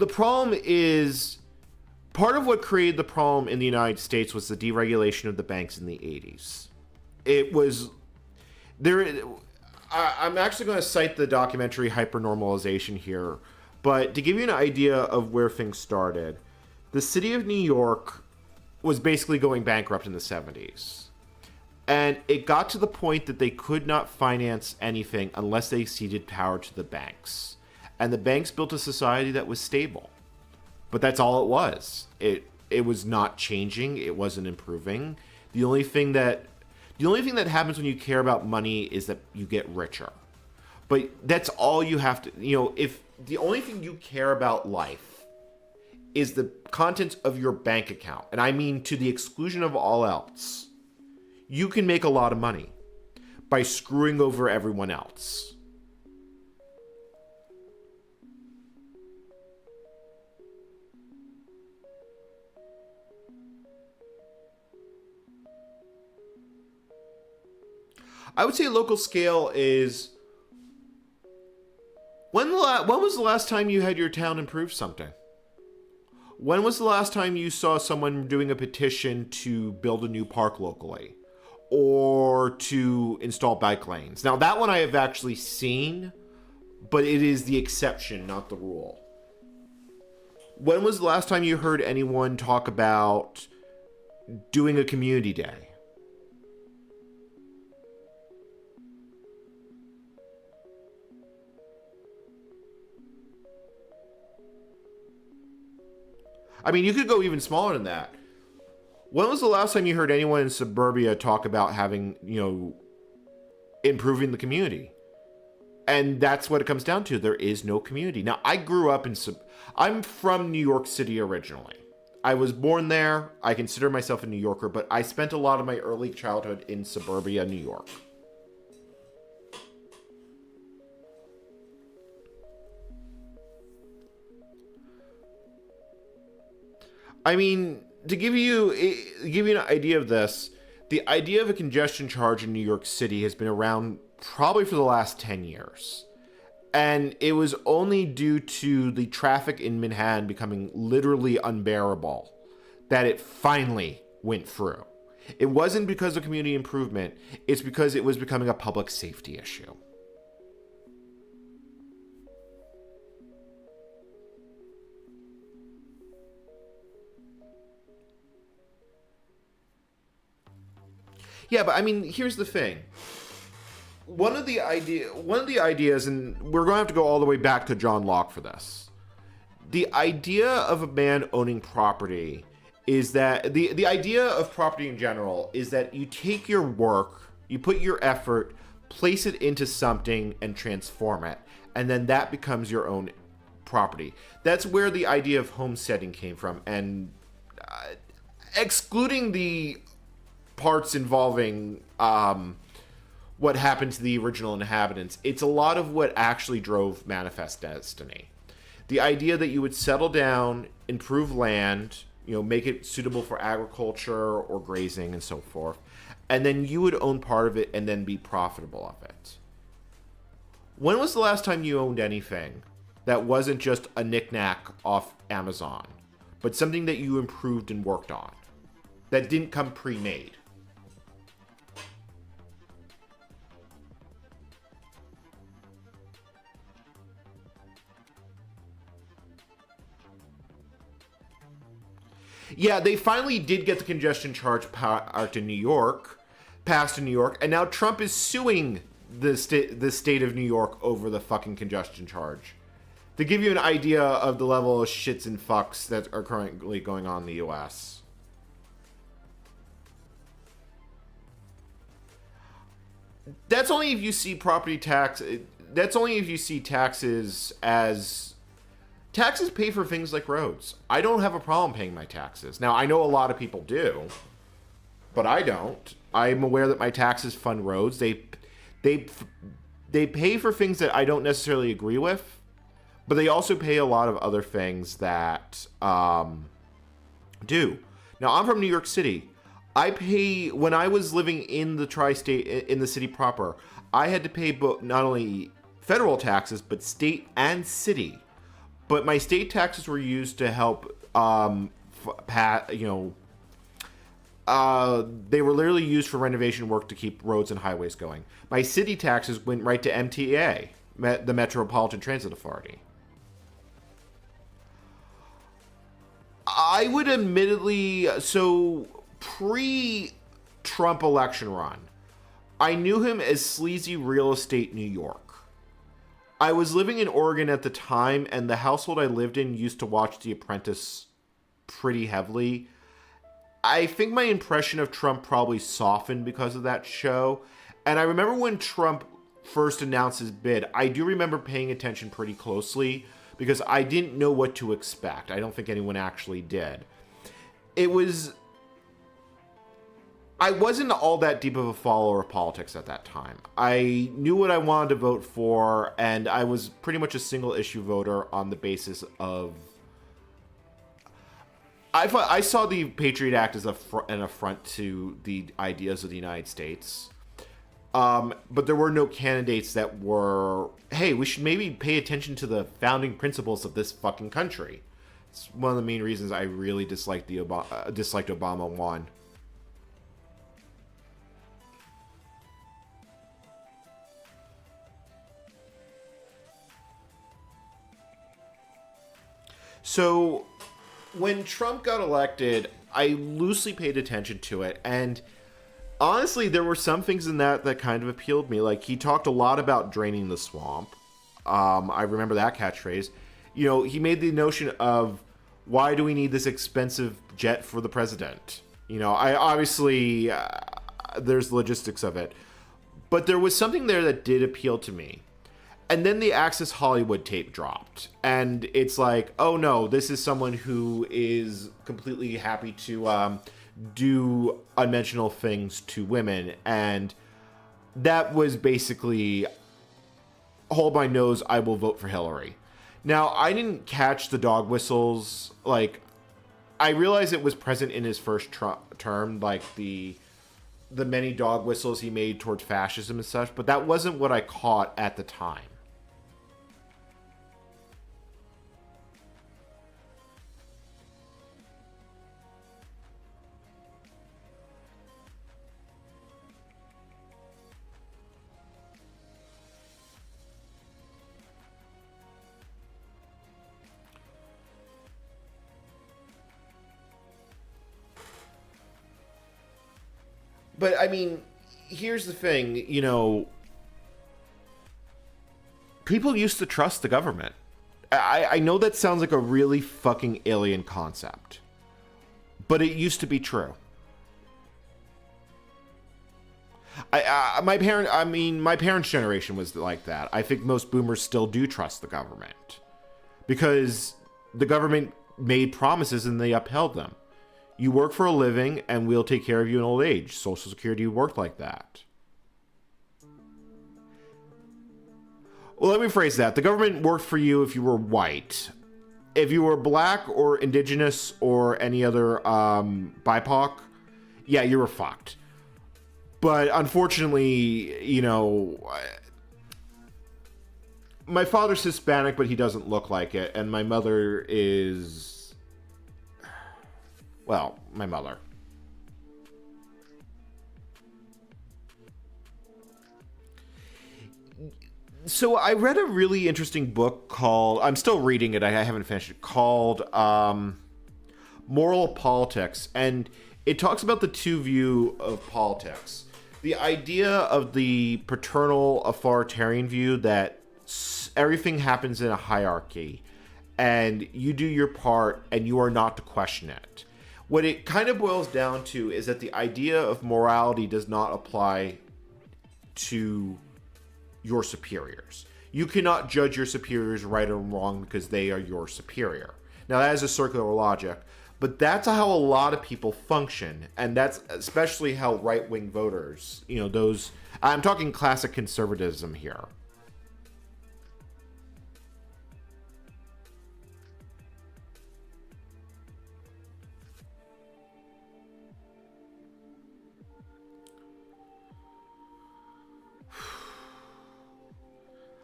problem is part of what created the problem in the United States was the deregulation of the banks in the 80s. It was there. I'm actually going to cite the documentary Hypernormalization here, but to give you an idea of where things started, the city of New York was basically going bankrupt in the 70s. And it got to the point that they could not finance anything unless they ceded power to the banks. And the banks built a society that was stable. But that's all it was. It was not changing. It wasn't improving. The only thing that happens when you care about money is that you get richer. But that's all you have to, if the only thing you care about life is the contents of your bank account, and I mean to the exclusion of all else, you can make a lot of money by screwing over everyone else. I would say local scale is when was the last time you had your town improve something? When was the last time you saw someone doing a petition to build a new park locally or to install bike lanes? Now that one I have actually seen, but it is the exception, not the rule. When was the last time you heard anyone talk about doing a community day? I mean, you could go even smaller than that. When was the last time you heard anyone in suburbia talk about having, improving the community? And that's what it comes down to. There is no community. Now, I grew up I'm from New York City originally. I was born there. I consider myself a New Yorker, but I spent a lot of my early childhood in suburbia, New York. I mean, to give you an idea of this, the idea of a congestion charge in New York City has been around probably for the last 10 years. And it was only due to the traffic in Manhattan becoming literally unbearable that it finally went through. It wasn't because of community improvement, it's because it was becoming a public safety issue. Yeah, but I mean, here's the thing. One of the ideas, and we're going to have to go all the way back to John Locke for this. The idea of a man owning property is that the idea of property in general is that you take your work, you put your effort, place it into something and transform it, and then that becomes your own property. That's where the idea of homesteading came from, and excluding the parts involving what happened to the original inhabitants, it's a lot of what actually drove Manifest Destiny. The idea that you would settle down, improve land, make it suitable for agriculture or grazing and so forth, and then you would own part of it and then be profitable of it. When was the last time you owned anything that wasn't just a knickknack off Amazon, but something that you improved and worked on? that didn't come pre-made. Yeah, they finally did get the congestion charge passed in New York, and now Trump is suing the state of New York over the fucking congestion charge. To give you an idea of the level of shits and fucks that are currently going on in the U.S. That's only if you see property tax. That's only if you see taxes as... Taxes pay for things like roads. I don't have a problem paying my taxes. Now, I know a lot of people do, but I don't. I'm aware that my taxes fund roads. They pay for things that I don't necessarily agree with, but they also pay a lot of other things that do. Now, I'm from New York City. When I was living in the tri-state, in the city proper, I had to pay not only federal taxes, but state and city. But my state taxes were used to help, they were literally used for renovation work to keep roads and highways going. My city taxes went right to MTA, the Metropolitan Transit Authority. I would admittedly, so pre-Trump election run, I knew him as sleazy real estate New York. I was living in Oregon at the time, and the household I lived in used to watch The Apprentice pretty heavily. I think my impression of Trump probably softened because of that show. And I remember when Trump first announced his bid, I do remember paying attention pretty closely because I didn't know what to expect. I don't think anyone actually did. I wasn't all that deep of a follower of politics at that time. I knew what I wanted to vote for, and I was pretty much a single issue voter on the basis of... I saw the Patriot Act as an affront to the ideas of the United States. But there were no candidates that were, hey, we should maybe pay attention to the founding principles of this fucking country. It's one of the main reasons I really disliked Obama won. So, when Trump got elected, I loosely paid attention to it, and honestly, there were some things in that kind of appealed me. Like, he talked a lot about draining the swamp. I remember that catchphrase. You know, he made the notion of, why do we need this expensive jet for the president? You know, obviously, there's logistics of it. But there was something there that did appeal to me. And then the Access Hollywood tape dropped. And it's like, oh no, this is someone who is completely happy to do unmentionable things to women. And that was basically, hold my nose, I will vote for Hillary. Now, I didn't catch the dog whistles. Like, I realized it was present in his first term, like the many dog whistles he made towards fascism and such, but that wasn't what I caught at the time. But, I mean, here's the thing, you know, people used to trust the government. I know that sounds like a really fucking alien concept, but it used to be true. My parents' generation was like that. I think most boomers still do trust the government because the government made promises and they upheld them. You work for a living, and we'll take care of you in old age. Social Security worked like that. Well, let me phrase that. The government worked for you if you were white. If you were black or indigenous or any other BIPOC, yeah, you were fucked. But unfortunately, you know, my father's Hispanic, but he doesn't look like it. And my mother is... Well, my mother. So I read a really interesting book called, I'm still reading it, I haven't finished it, called Moral Politics. And it talks about the two view of politics. The idea of the paternal authoritarian view that everything happens in a hierarchy and you do your part and you are not to question it. What it kind of boils down to is that the idea of morality does not apply to your superiors. You cannot judge your superiors right or wrong because they are your superior. Now, that is a circular logic, but that's how a lot of people function, and that's especially how right-wing voters, those... I'm talking classic conservatism here.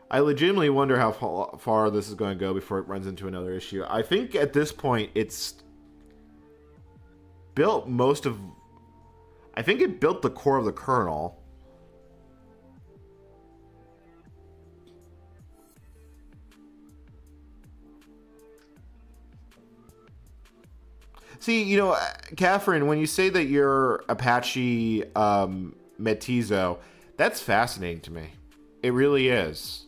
I legitimately wonder how far this is going to go before it runs into another issue. I think at this point it's built most of... I think it built the core of the kernel. See, Catherine, when you say that you're Apache Mestizo, that's fascinating to me. It really is.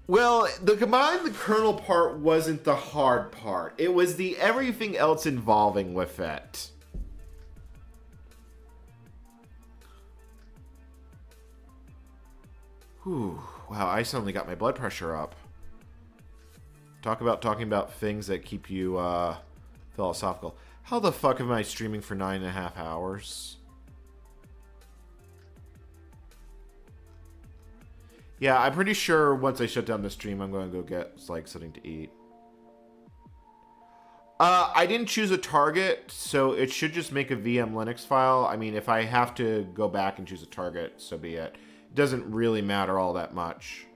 Well, the kernel part wasn't the hard part. It was the everything else involving with it. Whew. Wow, I suddenly got my blood pressure up. Talking about things that keep you philosophical. How the fuck am I streaming for 9.5 hours? Yeah, I'm pretty sure once I shut down the stream, I'm going to go get something to eat. I didn't choose a target, so it should just make a VM Linux file. I mean, if I have to go back and choose a target, so be it. It doesn't really matter all that much.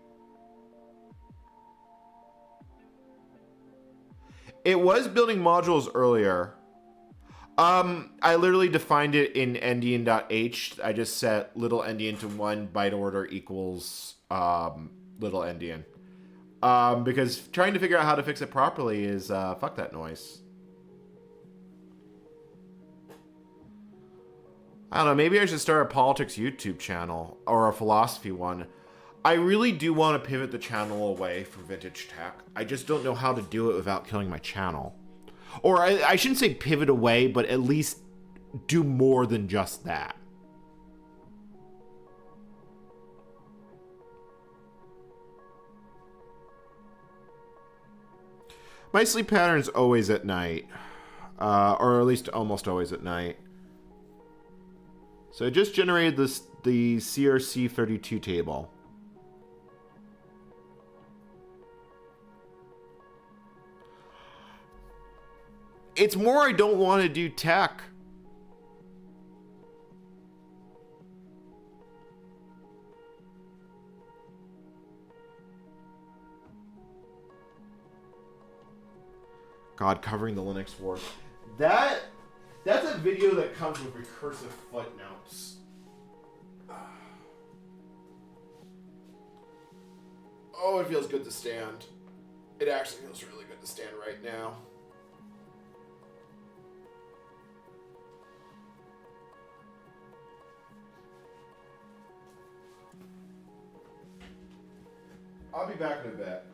It was building modules earlier. I literally defined it in endian.h. I just set little endian to 1 byte order equals little endian. Because trying to figure out how to fix it properly is fuck that noise. I don't know, maybe I should start a politics YouTube channel or a philosophy one. I really do want to pivot the channel away from vintage tech. I just don't know how to do it without killing my channel. Or I shouldn't say pivot away, but at least do more than just that. My sleep pattern's always at night. Or at least almost always at night. So I just generated the CRC32 table. It's more I don't want to do tech. God, covering the Linux war. That's a video that comes with recursive footnotes. Oh, it feels good to stand. It actually feels really good to stand right now. I'll be back in a bit.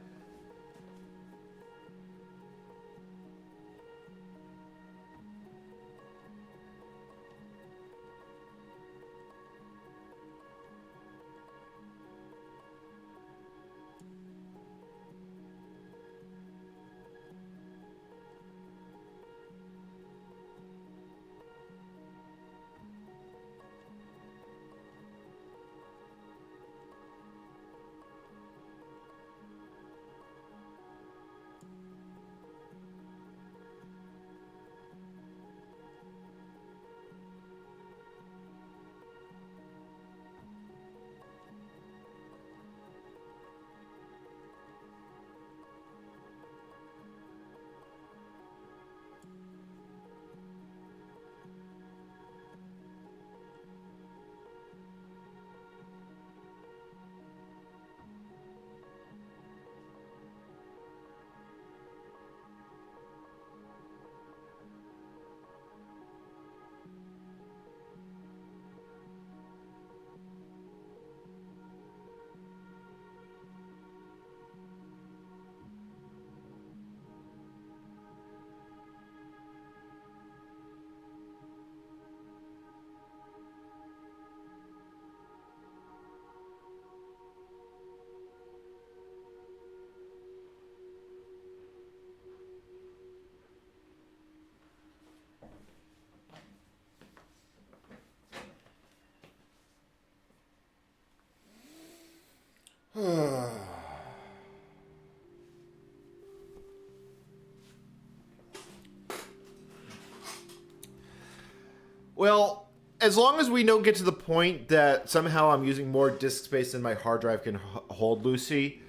Well, as long as we don't get to the point that somehow I'm using more disk space than my hard drive can hold, Lucy,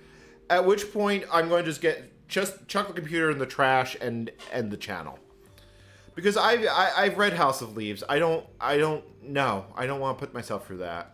at which point I'm going to just chuck the computer in the trash and end the channel. Because I've read House of Leaves. I don't know. I don't want to put myself through that.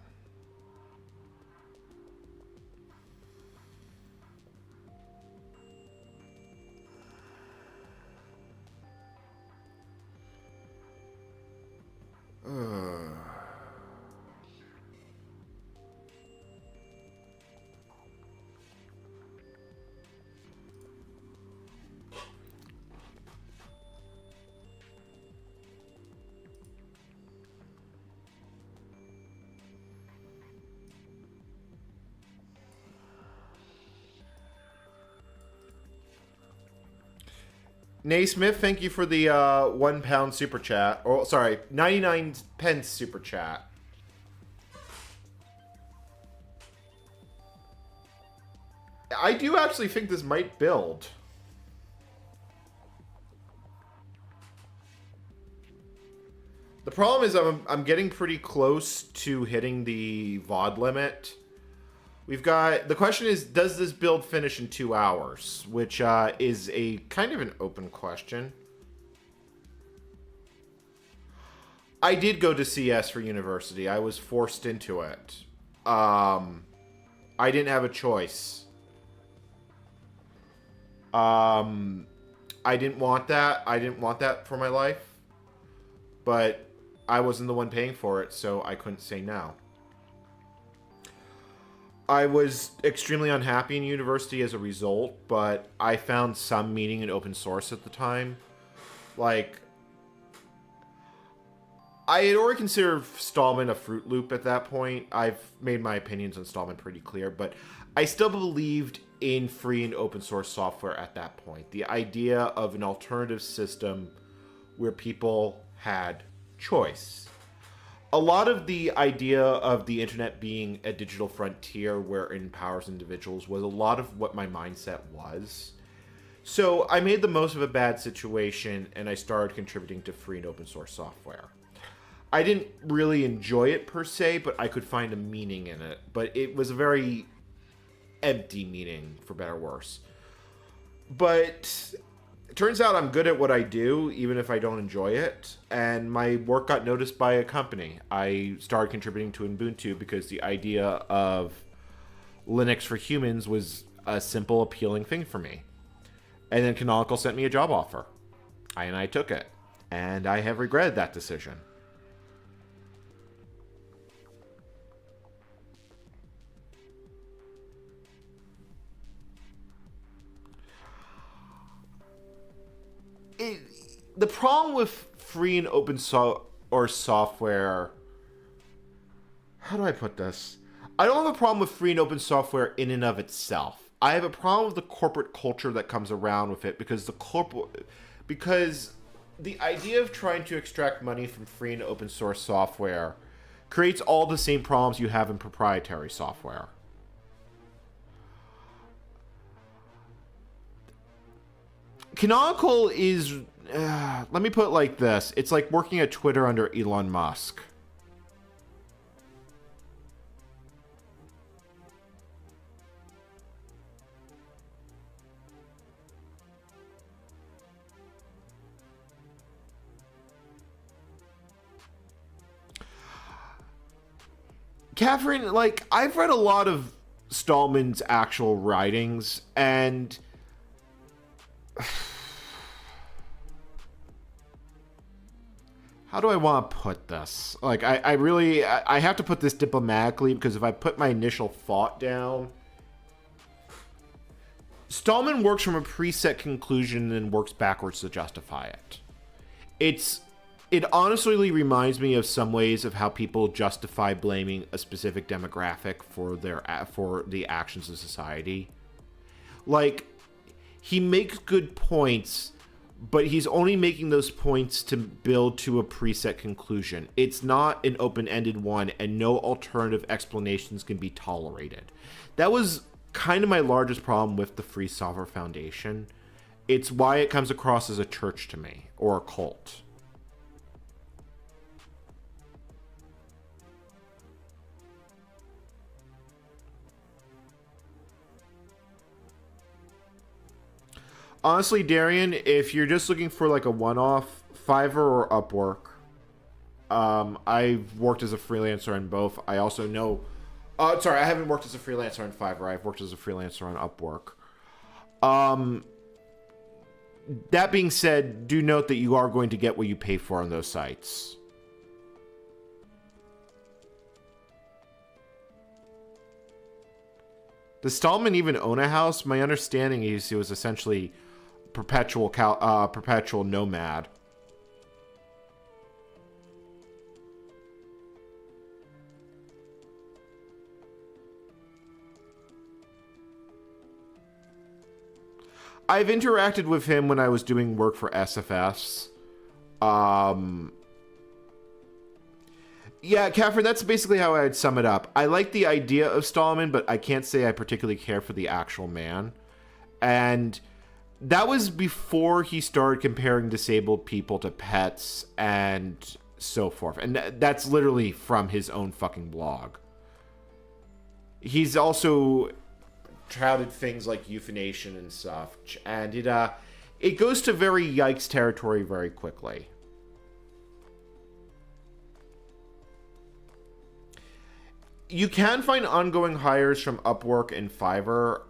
Naismith, thank you for the £1 super chat. Or sorry, 99 pence super chat. I do actually think this might build. The problem is I'm getting pretty close to hitting the VOD limit. We've got, the question is, does this build finish in 2 hours? Which is a kind of an open question. I did go to CS for university. I was forced into it. I didn't have a choice. I didn't want that. I didn't want that for my life. But I wasn't the one paying for it, so I couldn't say no. I was extremely unhappy in university as a result, but I found some meaning in open source at the time. Like, I had already considered Stallman a Fruit Loop at that point. I've made my opinions on Stallman pretty clear, but I still believed in free and open source software at that point. The idea of an alternative system where people had choice. A lot of the idea of the internet being a digital frontier where it empowers individuals was a lot of what my mindset was. So I made the most of a bad situation and I started contributing to free and open source software. I didn't really enjoy it per se, but I could find a meaning in it. But it was a very empty meaning, for better or worse. But it turns out I'm good at what I do, even if I don't enjoy it. And my work got noticed by a company. I started contributing to Ubuntu because the idea of Linux for humans was a simple, appealing thing for me. And then Canonical sent me a job offer. I took it. And I have regretted that decision. The problem with free and open source software, how do I put this? I don't have a problem with free and open software in and of itself. I have a problem with the corporate culture that comes around with it because the idea of trying to extract money from free and open source software creates all the same problems you have in proprietary software. Canonical is, let me put it like this. It's like working at Twitter under Elon Musk. Catherine, like, I've read a lot of Stallman's actual writings, and how do I want to put this? Like, I have to put this diplomatically, because if I put my initial thought down, Stallman works from a preset conclusion and works backwards to justify it. It honestly reminds me of some ways of how people justify blaming a specific demographic for the actions of society. Like, he makes good points, but he's only making those points to build to a preset conclusion. It's not an open-ended one, and no alternative explanations can be tolerated. That was kind of my largest problem with the Free Software Foundation. It's why it comes across as a church to me, or a cult. Honestly, Darian, if you're just looking for like a one-off, Fiverr or Upwork. I've worked as a freelancer on both. I also know. Sorry, I haven't worked as a freelancer on Fiverr. I've worked as a freelancer on Upwork. That being said, do note that you are going to get what you pay for on those sites. Does Stallman even own a house? My understanding is he was essentially perpetual nomad. I've interacted with him when I was doing work for SFS. Yeah, Catherine, that's basically how I'd sum it up. I like the idea of Stallman, but I can't say I particularly care for the actual man. And that was before he started comparing disabled people to pets and so forth. And that's literally from his own fucking blog. He's also touted things like euthanasia and stuff, and it goes to very yikes territory very quickly. You can find ongoing hires from Upwork and Fiverr.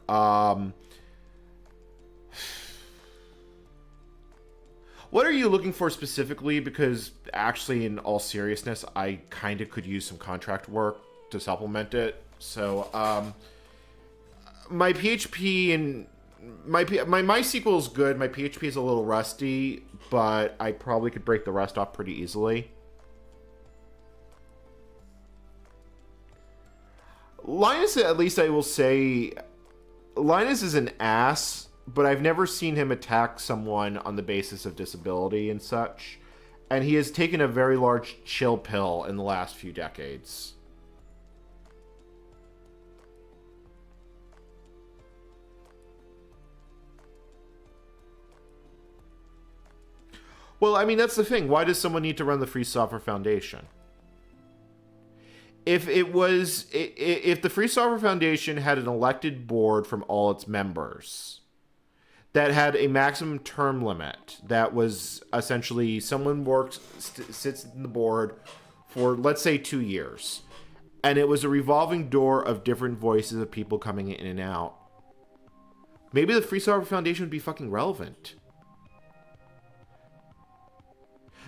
What are you looking for specifically? Because actually, in all seriousness, I kind of could use some contract work to supplement it. So, my PHP and my MySQL is good. My PHP is a little rusty, but I probably could break the rust off pretty easily. Linus, at least I will say, Linus is an ass, but I've never seen him attack someone on the basis of disability and such. And he has taken a very large chill pill in the last few decades. Well, I mean, that's the thing. Why does someone need to run the Free Software Foundation? If the Free Software Foundation had an elected board from all its members that had a maximum term limit, that was essentially someone sits in the board for, let's say, 2 years, and it was a revolving door of different voices of people coming in and out, maybe the Free Software Foundation would be fucking relevant.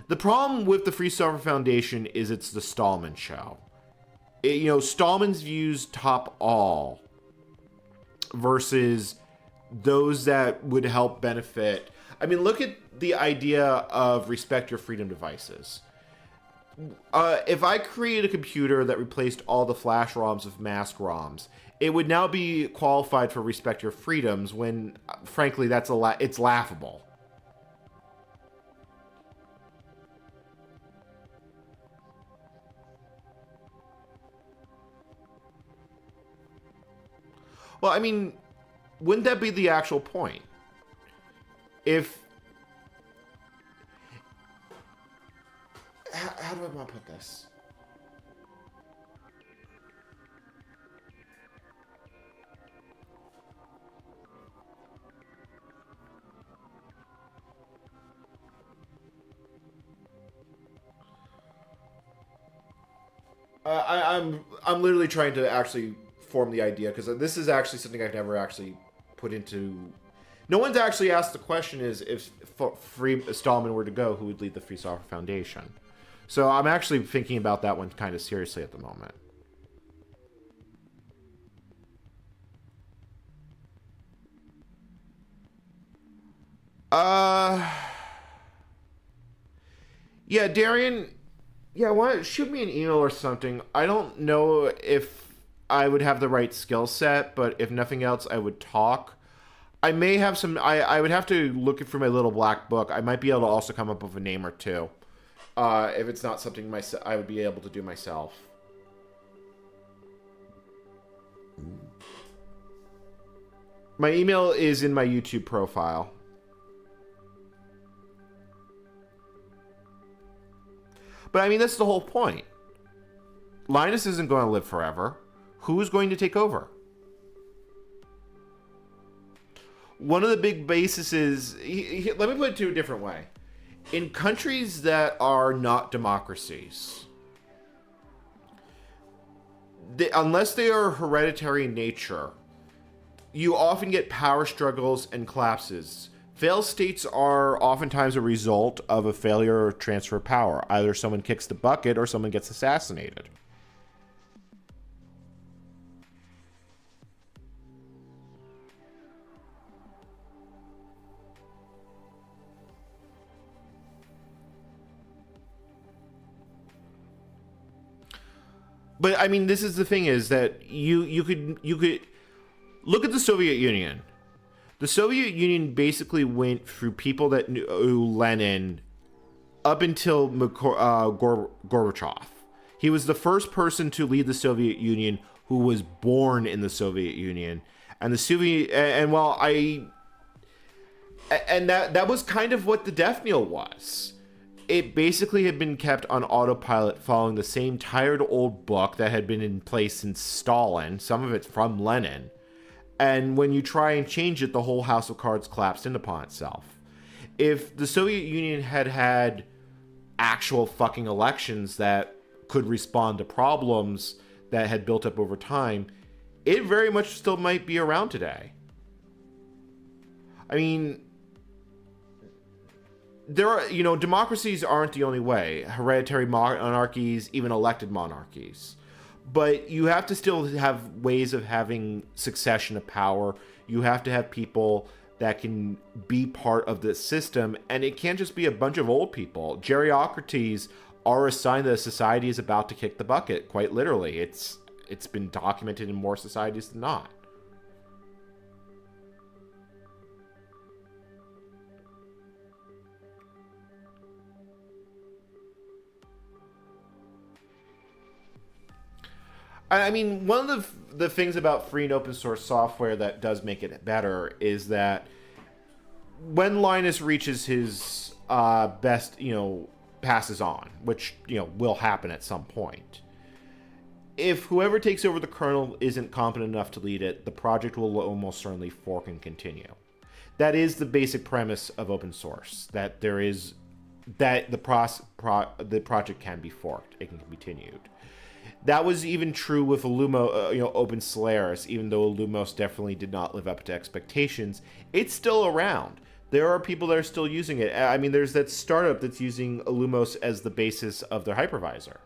The problem with the Free Software Foundation is it's the Stallman show. Stallman's views top all versus those that would help benefit. I mean, look at the idea of respect your freedom devices. If I create a computer that replaced all the flash ROMs with mask ROMs, it would now be qualified for respect your freedoms when, frankly, it's laughable. Well, I mean, wouldn't that be the actual point? How do I want to put this? I'm literally trying to actually form the idea, because this is actually something I've never actually put into. No one's actually asked the question: is if Stallman were to go, who would lead the Free Software Foundation? So I'm actually thinking about that one kind of seriously at the moment. Yeah, Darian. Yeah, shoot me an email or something. I don't know if I would have the right skill set, but if nothing else, I would talk. I may have some. I would have to look through my little black book. I might be able to also come up with a name or two, if it's not something I would be able to do myself. My email is in my YouTube profile. But I mean, that's the whole point. Linus isn't going to live forever. Who's going to take over? one of the big bases is, let me put it to a different way. In countries that are not democracies, unless they are hereditary in nature, you often get power struggles and collapses. Failed states are oftentimes a result of a failure or transfer of power. Either someone kicks the bucket or someone gets assassinated. But I mean, this is the thing: is that you could look at the Soviet Union. The Soviet Union basically went through people that knew Lenin up until Gorbachev. He was the first person to lead the Soviet Union who was born in the Soviet Union, and the Soviet that was kind of what the death knell was. It basically had been kept on autopilot following the same tired old book that had been in place since Stalin, some of it from Lenin. And when you try and change it, the whole house of cards collapsed in upon itself. If the Soviet Union had had actual fucking elections that could respond to problems that had built up over time, it very much still might be around today. I mean, there are, democracies aren't the only way. Hereditary monarchies, even elected monarchies. But you have to still have ways of having succession of power. You have to have people that can be part of the system, and it can't just be a bunch of old people. Geriocracies are a sign that a society is about to kick the bucket, quite literally. It's been documented in more societies than not. I mean, one of the things about free and open source software that does make it better is that when Linus reaches his best, passes on, which, will happen at some point, if whoever takes over the kernel isn't competent enough to lead it, the project will almost certainly fork and continue. That is the basic premise of open source, that the project can be forked, it can be continued. That was even true with Illumos, Open Solaris. Even though Illumos definitely did not live up to expectations, it's still around. There are people that are still using it. I mean, there's that startup that's using Illumos as the basis of their hypervisor.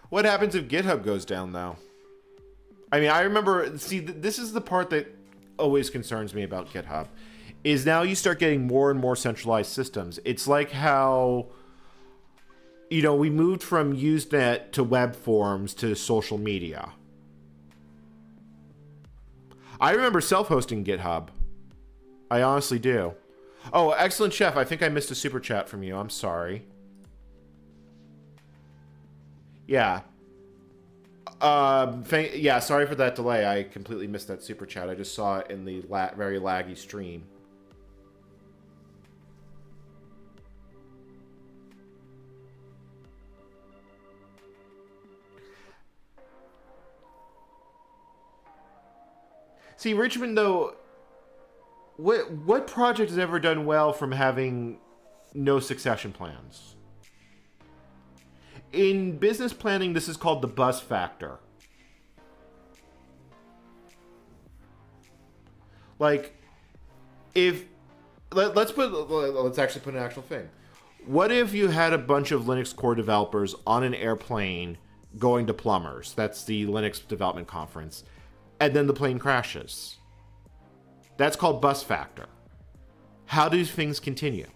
What happens if GitHub goes down, though? I mean, I remember... See, this is the part that always concerns me about GitHub. Is now you start getting more and more centralized systems. It's like how... we moved from Usenet to web forms to social media. I remember self-hosting GitHub. I honestly do. Oh, excellent chef. I think I missed a super chat from you. I'm sorry. Yeah. Sorry for that delay. I completely missed that super chat. I just saw it in the very laggy stream. See, Richmond, though, what project has ever done well from having no succession plans? In business planning, this is called the bus factor. Like, let's actually put an actual thing. What if you had a bunch of Linux core developers on an airplane going to Plumbers? That's the Linux development conference. And then the plane crashes. That's called bus factor. How do things continue?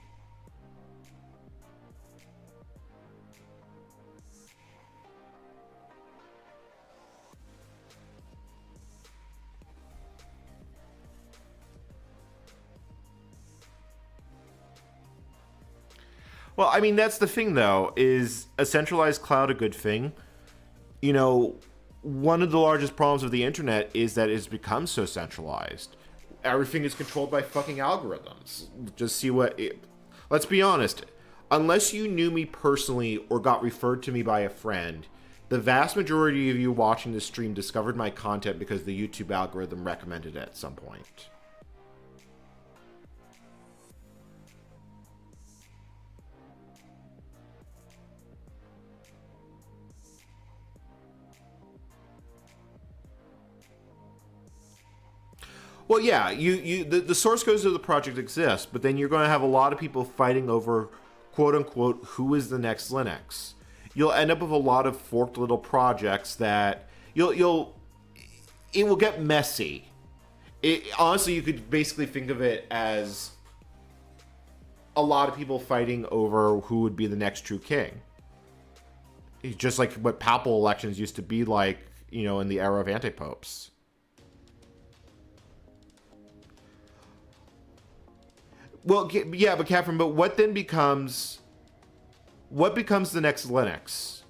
Well, I mean, that's the thing, though. Is a centralized cloud a good thing? One of the largest problems of the internet is that it's become so centralized. everything is controlled by fucking algorithms. Just see what let's be honest, unless you knew me personally or got referred to me by a friend, the vast majority of you watching this stream discovered my content because the YouTube algorithm recommended it at some point. Well, yeah, the source codes of the project exist, but then you're going to have a lot of people fighting over, quote unquote, who is the next Linux. You'll end up with a lot of forked little projects that it will get messy. Honestly, you could basically think of it as a lot of people fighting over who would be the next true king. It's just like what papal elections used to be like, in the era of anti-popes. Well, yeah, but Catherine, what becomes the next Linux?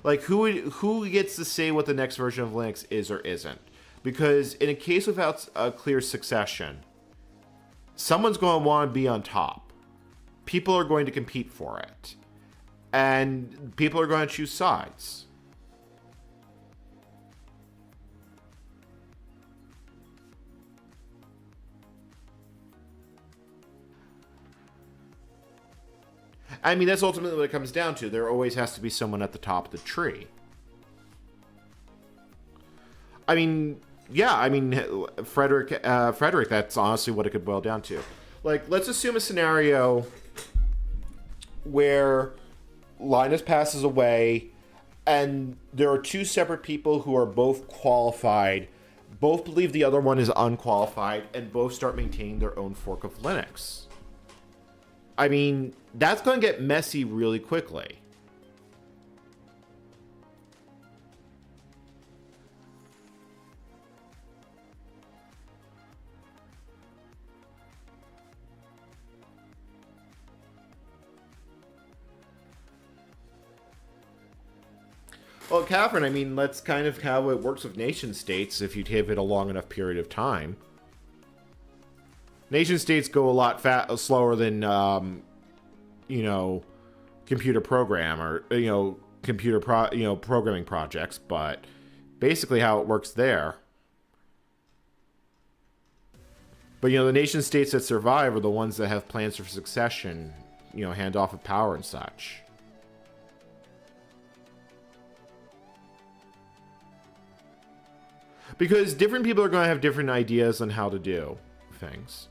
Like, who gets to say what the next version of Linux is or isn't? Because in a case without a clear succession, someone's going to want to be on top. People are going to compete for it. And people are going to choose sides. I mean, that's ultimately what it comes down to. There always has to be someone at the top of the tree. I mean, yeah, Frederick, that's honestly what it could boil down to. Like, let's assume a scenario where Linus passes away and there are two separate people who are both qualified, both believe the other one is unqualified, and both start maintaining their own fork of Linux. I mean, that's going to get messy really quickly. Well, Catherine, I mean, that's kind of how it works with nation states if you give it a long enough period of time. Nation states go a lot slower than, computer program or, programming projects, but basically how it works there. But, the nation states that survive are the ones that have plans for succession, handoff of power and such. Because different people are going to have different ideas on how to do things.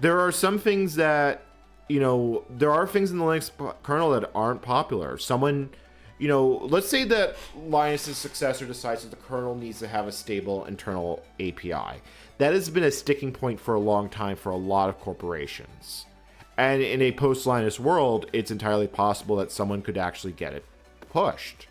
There are some things that, there are things in the Linux kernel that aren't popular. Someone, let's say that Linus's successor decides that the kernel needs to have a stable internal API. That has been a sticking point for a long time for a lot of corporations. And in a post-Linus world, it's entirely possible that someone could actually get it pushed.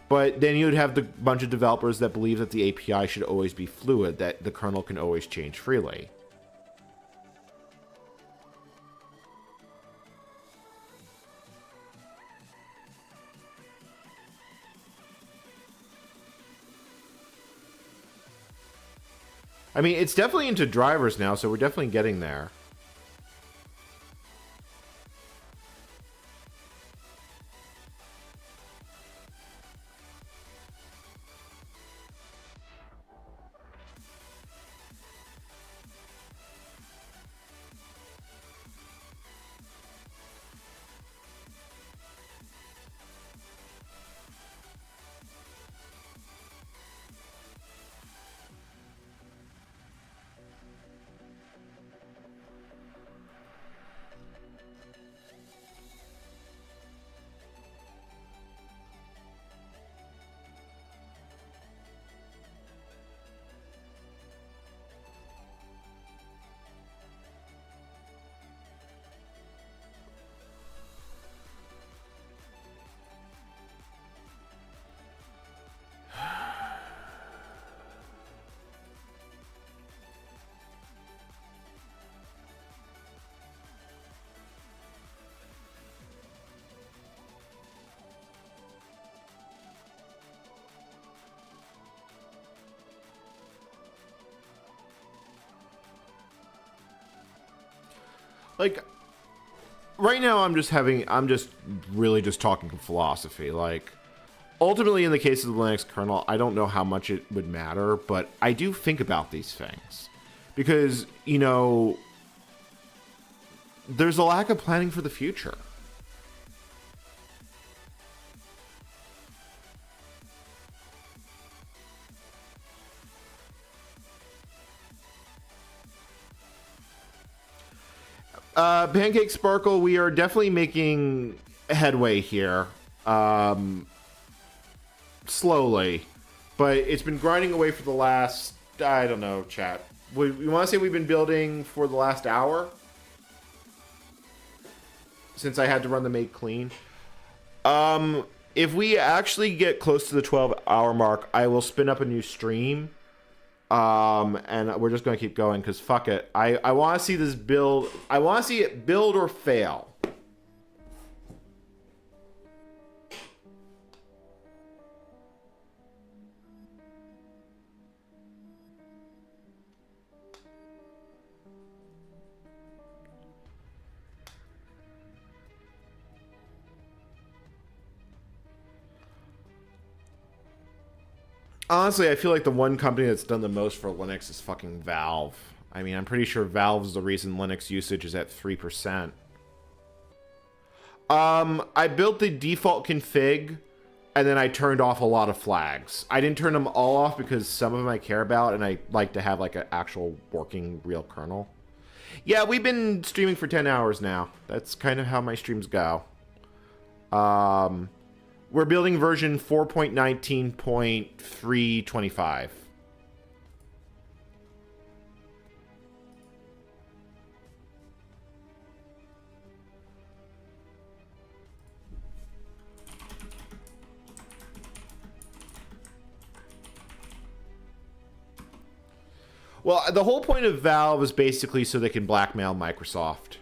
But then you'd have the bunch of developers that believe that the API should always be fluid, that the kernel can always change freely. I mean, it's definitely into drivers now, so we're definitely getting there. like right now I'm just really just talking philosophy. Like ultimately in the case of the Linux kernel, I don't know how much it would matter, but I do think about these things because, you know, there's a lack of planning for the future. Pancake Sparkle, we are definitely making headway here. Slowly. But it's been grinding away for the last, I don't know, chat. We want to say we've been building for the last hour? Since I had to run the make clean. If we actually get close to the 12-hour mark, I will spin up a new stream. And we're just going to keep going because fuck it. I want to see this build. I want to see it build or fail. Honestly, I feel like the one company that's done the most for Linux is fucking Valve. I mean, I'm pretty sure Valve's the reason Linux usage is at 3%. I built the default config, and then I turned off a lot of flags. I didn't turn them all off because some of them I care about, and I like to have like an actual working real kernel. Yeah, we've been streaming for 10 hours now. That's kind of how my streams go. We're building version 4.19.325. Well, the whole point of Valve is basically so they can blackmail Microsoft.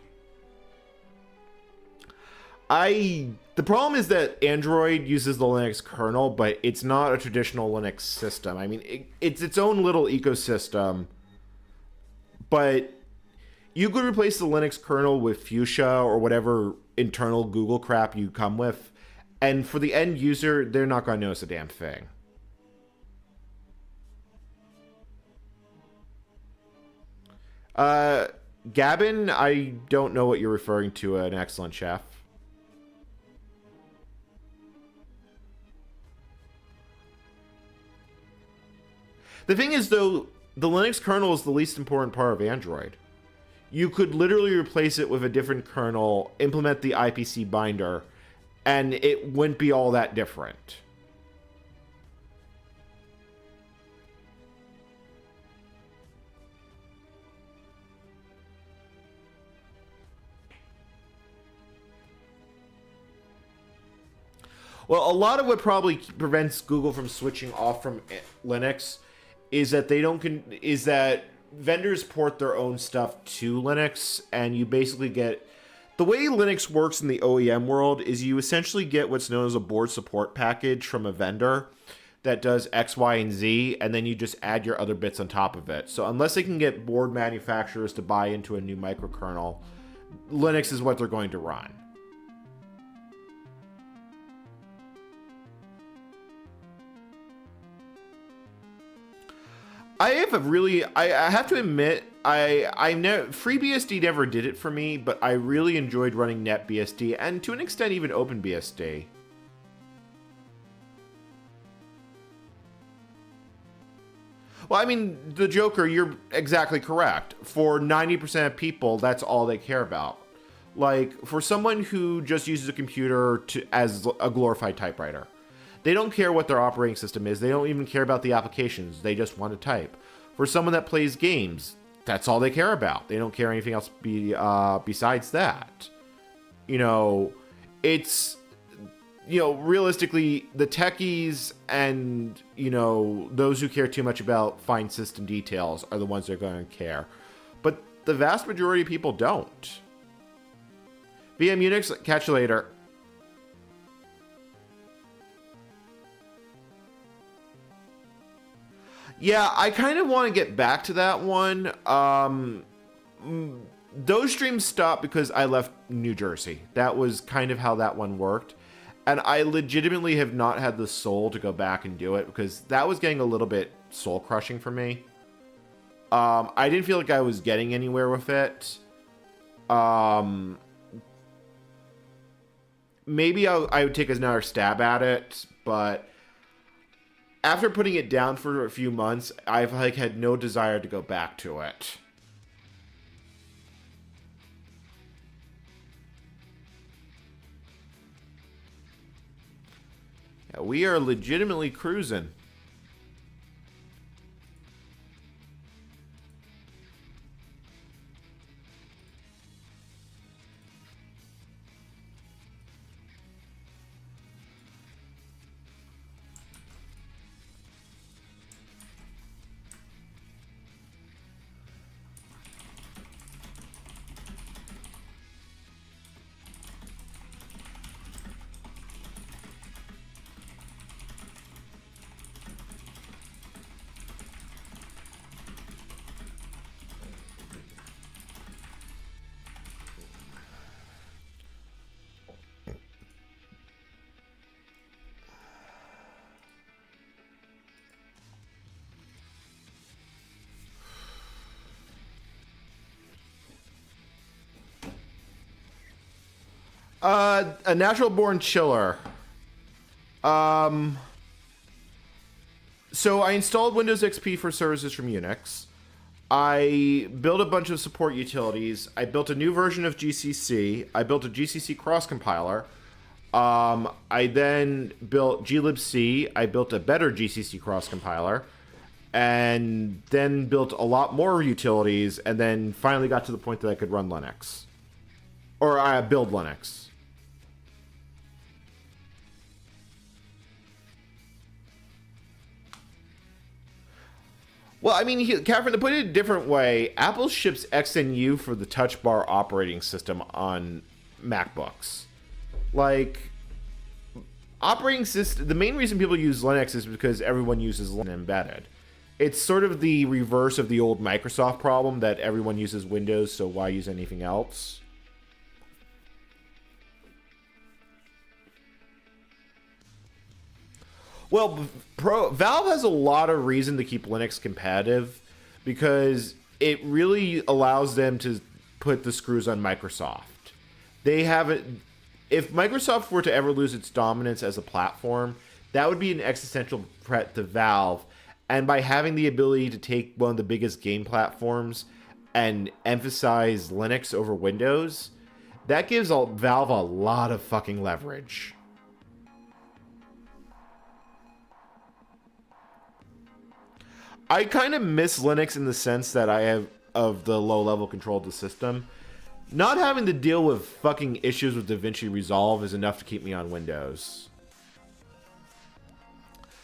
The problem is that Android uses the Linux kernel, but it's not a traditional Linux system. I mean, it's its own little ecosystem, but you could replace the Linux kernel with Fuchsia or whatever internal Google crap you come with, and for the end user, they're not going to notice a damn thing. Gavin, I don't know what you're referring to, an excellent chef. The thing is, though, the Linux kernel is the least important part of Android. You could literally replace it with a different kernel, implement the IPC binder, and it wouldn't be all that different. Well, a lot of what probably prevents Google from switching off from Linux is that that vendors port their own stuff to Linux, and you basically get the way Linux works in the OEM world is you essentially get what's known as a board support package from a vendor that does X, Y, and Z, and then you just add your other bits on top of it. So unless they can get board manufacturers to buy into a new microkernel, Linux is what they're going to run. I have to admit, FreeBSD never did it for me, but I really enjoyed running NetBSD and to an extent even OpenBSD. Well, I mean, the Joker, you're exactly correct. For 90% of people, that's all they care about. Like, for someone who just uses a computer as a glorified typewriter, they don't care what their operating system is. They don't even care about the applications. They just want to type. For someone that plays games, that's all they care about. They don't care anything else besides that. You know, it's, you know, realistically, the techies and, you know, those who care too much about fine system details are the ones that are going to care. But the vast majority of people don't. VM Unix, catch you later. Yeah, I kind of want to get back to that one. those streams stopped because I left New Jersey. That was kind of how that one worked. And I legitimately have not had the soul to go back and do it because that was getting a little bit soul crushing for me. I didn't feel like I was getting anywhere with it. Maybe I would take another stab at it, but after putting it down for a few months, I've like had no desire to go back to it. Yeah, we are legitimately cruising. A natural born chiller. So I installed Windows XP for services from Unix. I built a bunch of support utilities. I built a new version of GCC. I built a GCC cross compiler. I then built glibc. I built a better GCC cross compiler, and then built a lot more utilities, and then finally got to the point that I could run Linux, or build Linux. Well, I mean, Catherine, to put it a different way, Apple ships XNU for the Touch Bar operating system on MacBooks. Like, operating system, the main reason people use Linux is because everyone uses Linux embedded. It's sort of the reverse of the old Microsoft problem that everyone uses Windows, so why use anything else? Well, Valve has a lot of reason to keep Linux competitive because it really allows them to put the screws on Microsoft. They haven't. If Microsoft were to ever lose its dominance as a platform, that would be an existential threat to Valve. And by having the ability to take one of the biggest game platforms and emphasize Linux over Windows, that gives Valve a lot of fucking leverage. I kind of miss Linux in the sense that I have of the low-level control of the system. Not having to deal with fucking issues with DaVinci Resolve is enough to keep me on Windows.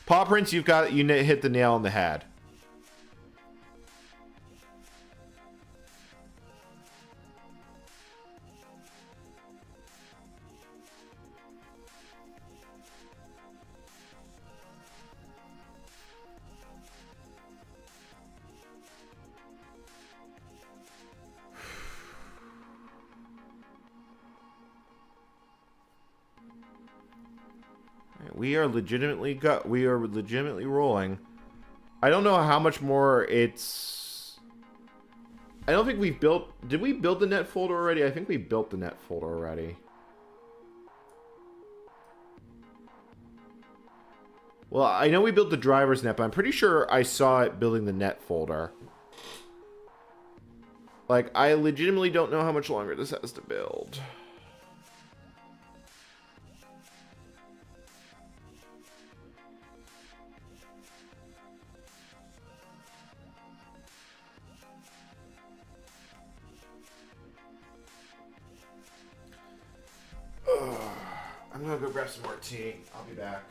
Paw Prince, you hit the nail on the head. We are legitimately rolling. I don't know how much more it's. I don't think we've built. Did we build the net folder already? I think we built the net folder already. Well, I know we built the driver's net, but I'm pretty sure I saw it building the net folder. Like, I legitimately don't know how much longer this has to build. I'm gonna go grab some more tea. I'll be back.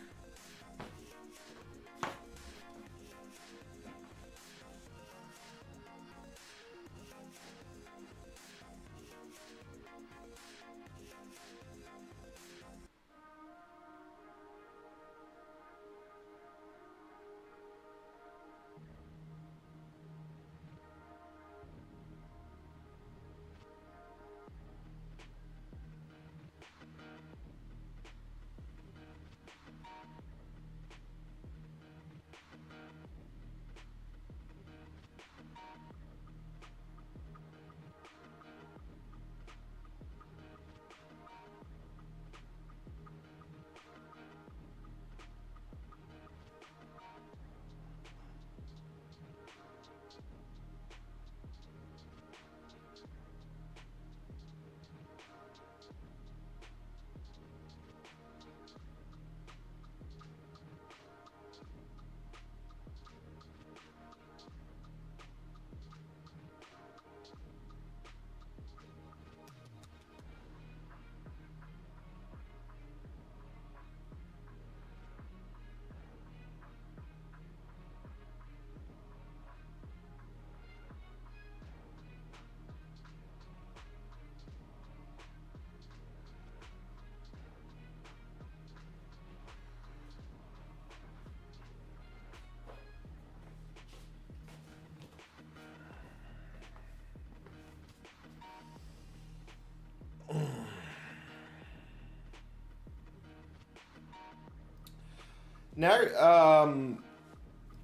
Now,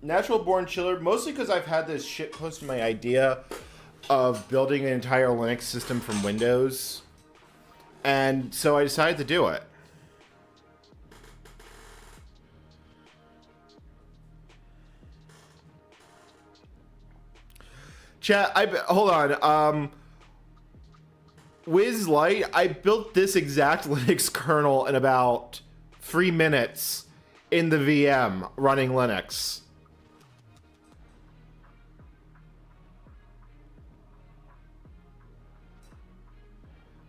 Natural Born Chiller, mostly because I've had this shit post my idea of building an entire Linux system from Windows. And so I decided to do it. Chat, hold on. Wiz Light, I built this exact Linux kernel in about 3 minutes in the VM running Linux.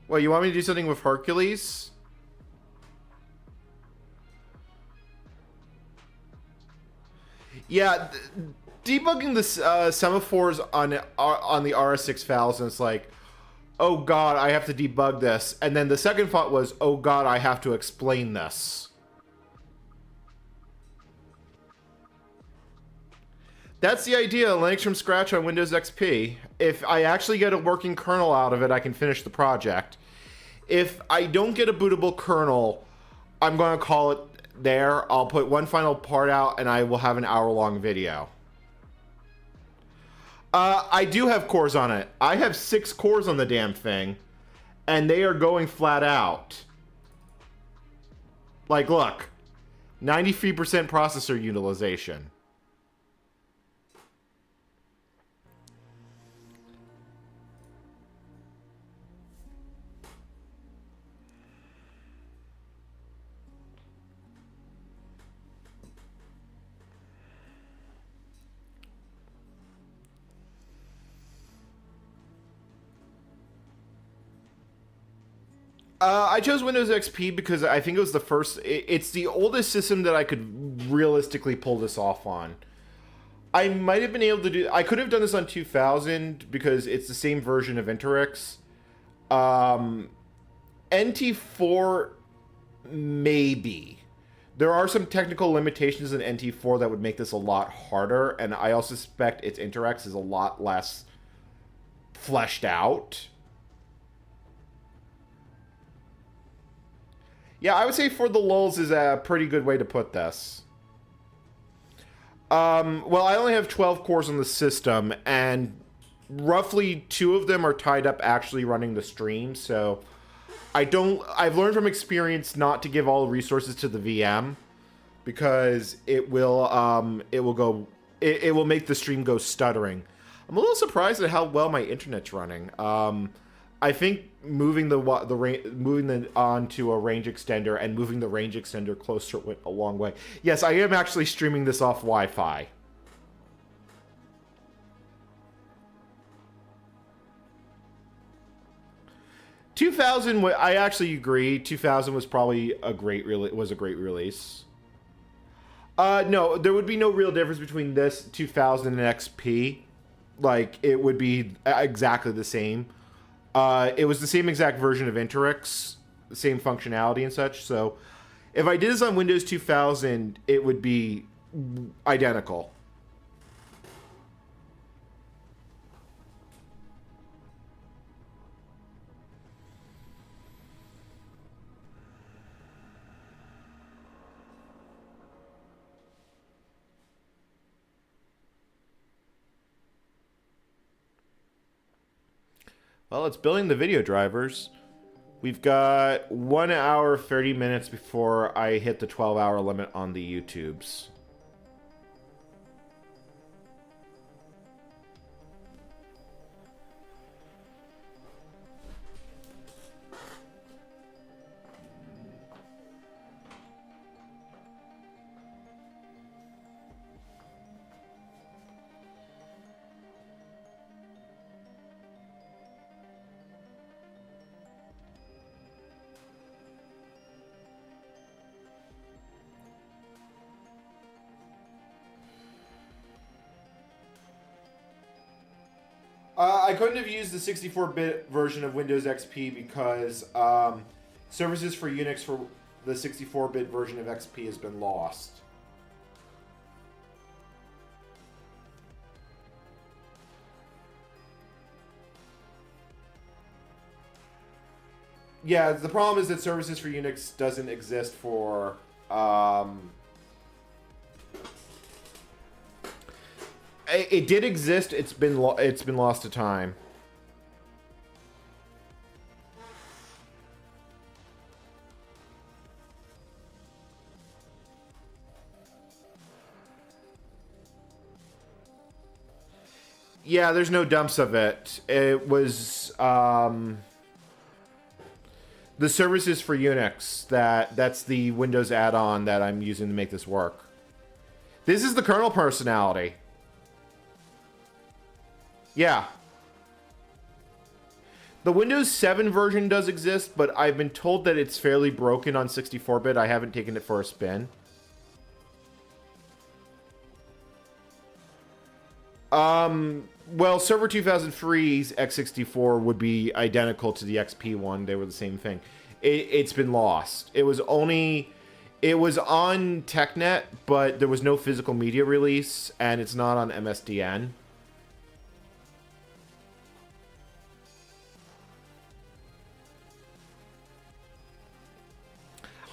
Well, you want me to do something with Hercules? Yeah, debugging the semaphores on the RS6 files, and it's like, oh god, I have to debug this. And then the second thought was, oh god, I have to explain this. That's the idea, Linux from scratch on Windows XP. If I actually get a working kernel out of it, I can finish the project. If I don't get a bootable kernel, I'm going to call it there. I'll put one final part out, and I will have an hour-long video. I do have cores on it. I have 6 cores on the damn thing, and they are going flat out. Like, look, 93% processor utilization. I chose Windows XP because I think it was the first. It's the oldest system that I could realistically pull this off on. I might have been able to do. I could have done this on 2000 because it's the same version of Interix. NT4, maybe. There are some technical limitations in NT4 that would make this a lot harder, and I also suspect its Interix is a lot less fleshed out. Yeah, I would say for the lulz is a pretty good way to put this. Well, I only have 12 cores on the system, and roughly 2 of them are tied up actually running the stream, so I've learned from experience not to give all the resources to the VM, because it will make the stream go stuttering. I'm a little surprised at how well my internet's running. I think moving onto a range extender and moving the range extender closer went a long way. Yes, I am actually streaming this off Wi-Fi. I actually agree. 2000 was probably a great release. No, there would be no real difference between this 2000 and XP. Like, it would be exactly the same. It was the same exact version of Interix, the same functionality and such. So if I did this on Windows 2000, it would be identical. Well, it's building the video drivers. We've got 1 hour, 30 minutes before I hit the 12-hour limit on the YouTubes. I couldn't have used the 64-bit version of Windows XP because services for Unix for the 64-bit version of XP has been lost. Yeah, the problem is that services for Unix doesn't exist for It did exist. It's been lost to time. Yeah, there's no dumps of it. It was the services for Unix. That's the Windows add-on that I'm using to make this work. This is the kernel personality. Yeah. The Windows 7 version does exist, but I've been told that it's fairly broken on 64-bit. I haven't taken it for a spin. Well, Server 2003's x64 would be identical to the XP one. They were the same thing. It's been lost. It was on TechNet, but there was no physical media release, and it's not on MSDN.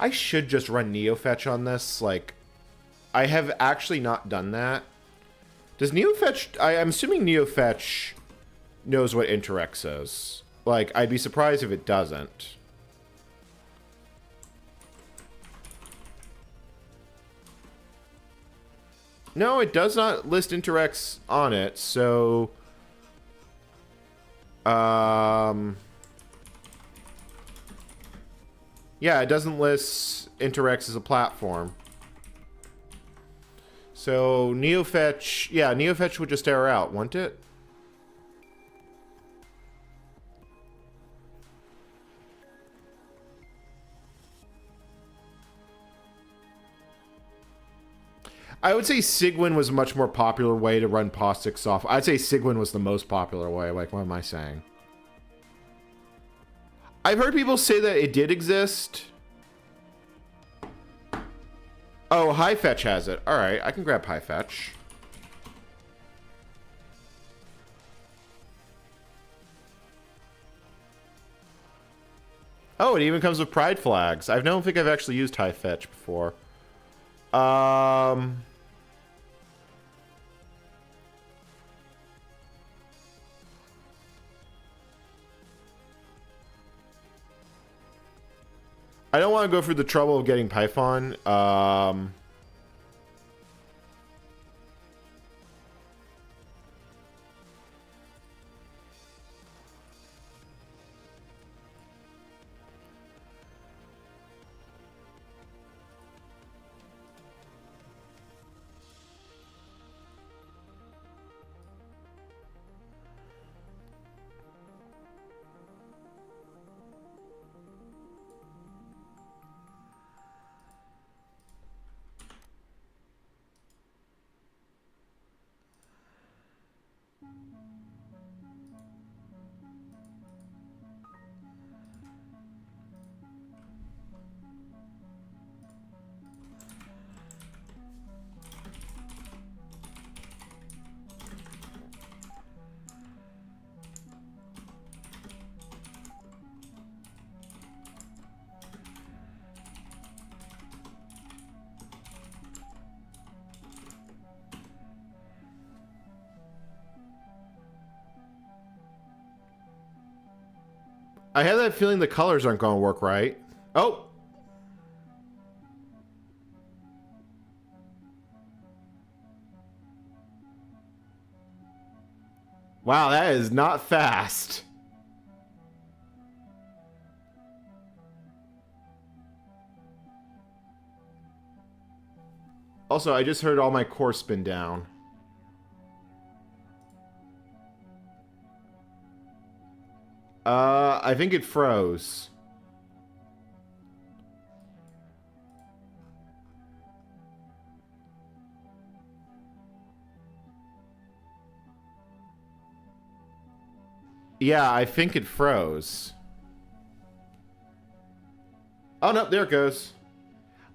I should just run NeoFetch on this. Like, I have actually not done that. Does NeoFetch... I'm assuming NeoFetch knows what Interx is. Like, I'd be surprised if it doesn't. No, it does not list Interx on it, so... Yeah, it doesn't list Interx as a platform. So, NeoFetch... Yeah, NeoFetch would just error out, wouldn't it? I would say Cygwin was a much more popular way to run POSIX software. I'd say Cygwin was the most popular way. Like, what am I saying? I've heard people say that it did exist. Oh, HiFetch has it. Alright, I can grab HiFetch. Oh, it even comes with pride flags. I don't think I've actually used HiFetch before. I don't want to go through the trouble of getting Python. I have that feeling the colors aren't going to work right. Oh! Wow, that is not fast. Also, I just heard all my core spin down. I think it froze. Yeah, I think it froze. Oh, no, there it goes.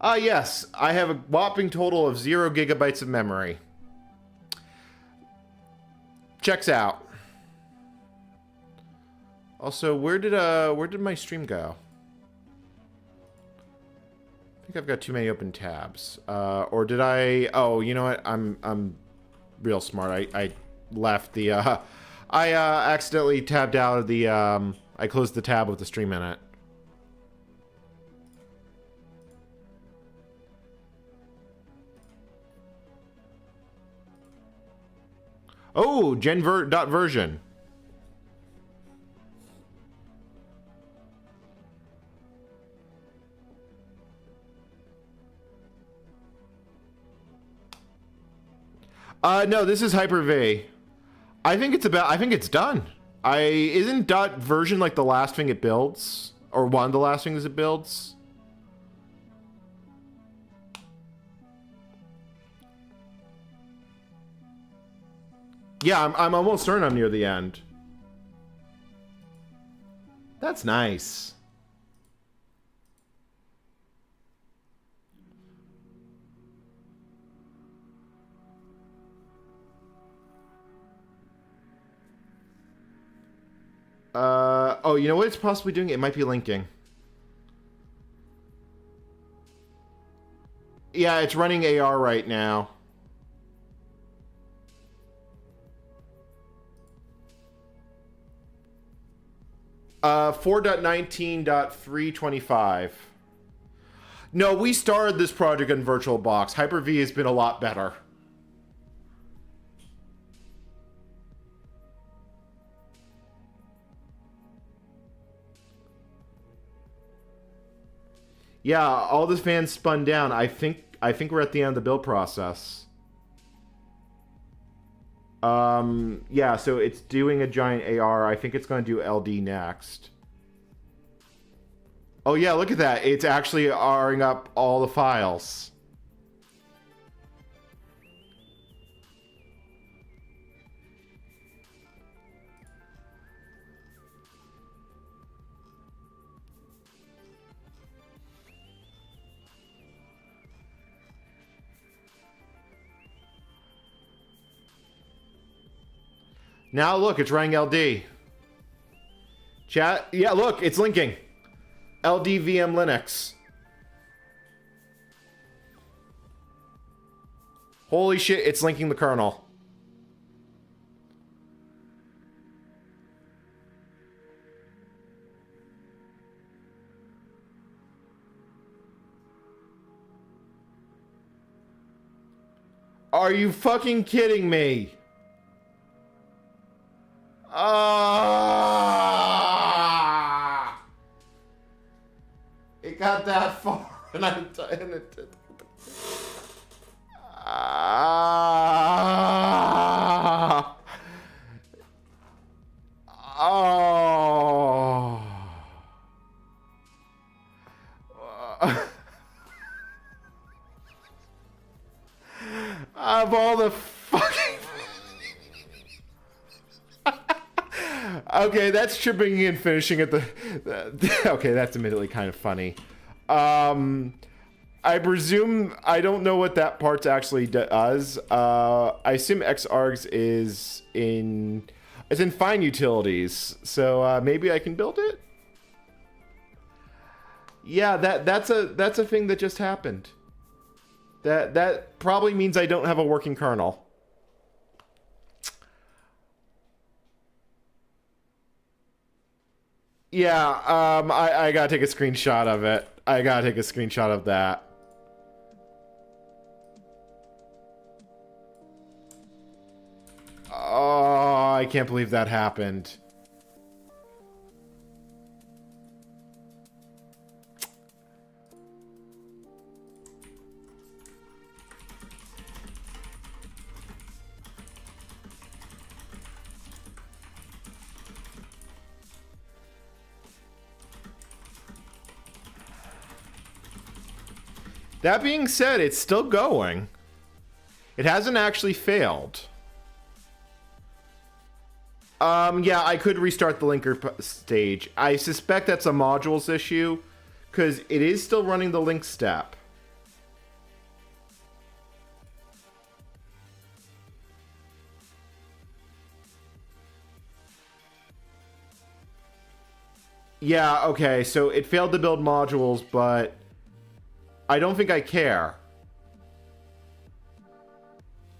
Yes, I have a whopping total of 0 gigabytes of memory. Checks out. Also, where did my stream go? I think I've got too many open tabs. Or did I... Oh, you know what? I'm real smart. I left the, I accidentally tabbed out of the, I closed the tab with the stream in it. Oh, version. No, this is Hyper-V. I think it's done. Isn't .version like the last thing it builds? Or one of the last things it builds? Yeah, I'm almost certain I'm near the end. That's nice. Oh, you know what it's possibly doing? It might be linking. Yeah, it's running AR right now. Uh, 4.19.325. No, we started this project in VirtualBox. Hyper-V has been a lot better. Yeah, all the fans spun down. I think we're at the end of the build process. Yeah, so it's doing a giant AR. I think it's going to do LD next. Oh yeah, look at that. It's actually Ring up all the files. Now look, it's running LD. Chat, yeah, look, it's linking. LD VM Linux. Holy shit, it's linking the kernel. Are you fucking kidding me? It got that far, and I'm and it. Oh. Of all the fucking. Okay, that's tripping and finishing at the okay, that's admittedly kind of funny. I presume, I don't know what that part actually does. I assume xargs is in, it's in fine utilities, so maybe I can build it? Yeah, that's a thing that just happened. That probably means I don't have a working kernel. Yeah, I gotta take a screenshot of it. I gotta take a screenshot of that. Oh, I can't believe that happened. That being said, it's still going. It hasn't actually failed. Yeah, I could restart the linker stage. I suspect that's a modules issue, because it is still running the link step. Yeah, okay, so it failed to build modules, but I don't think I care.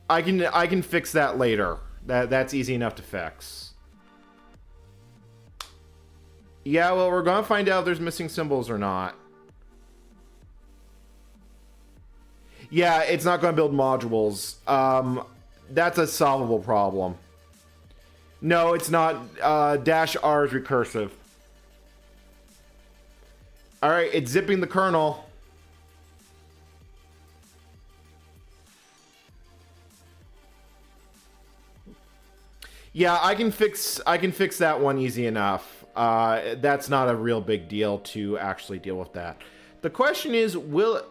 I can fix that later. That's easy enough to fix. Yeah, well, we're gonna find out if there's missing symbols or not. Yeah, it's not gonna build modules. That's a solvable problem. No, it's not. Dash R is recursive. Alright, it's zipping the kernel. Yeah, I can fix that one easy enough. That's not a real big deal to actually deal with that. The question is, wow,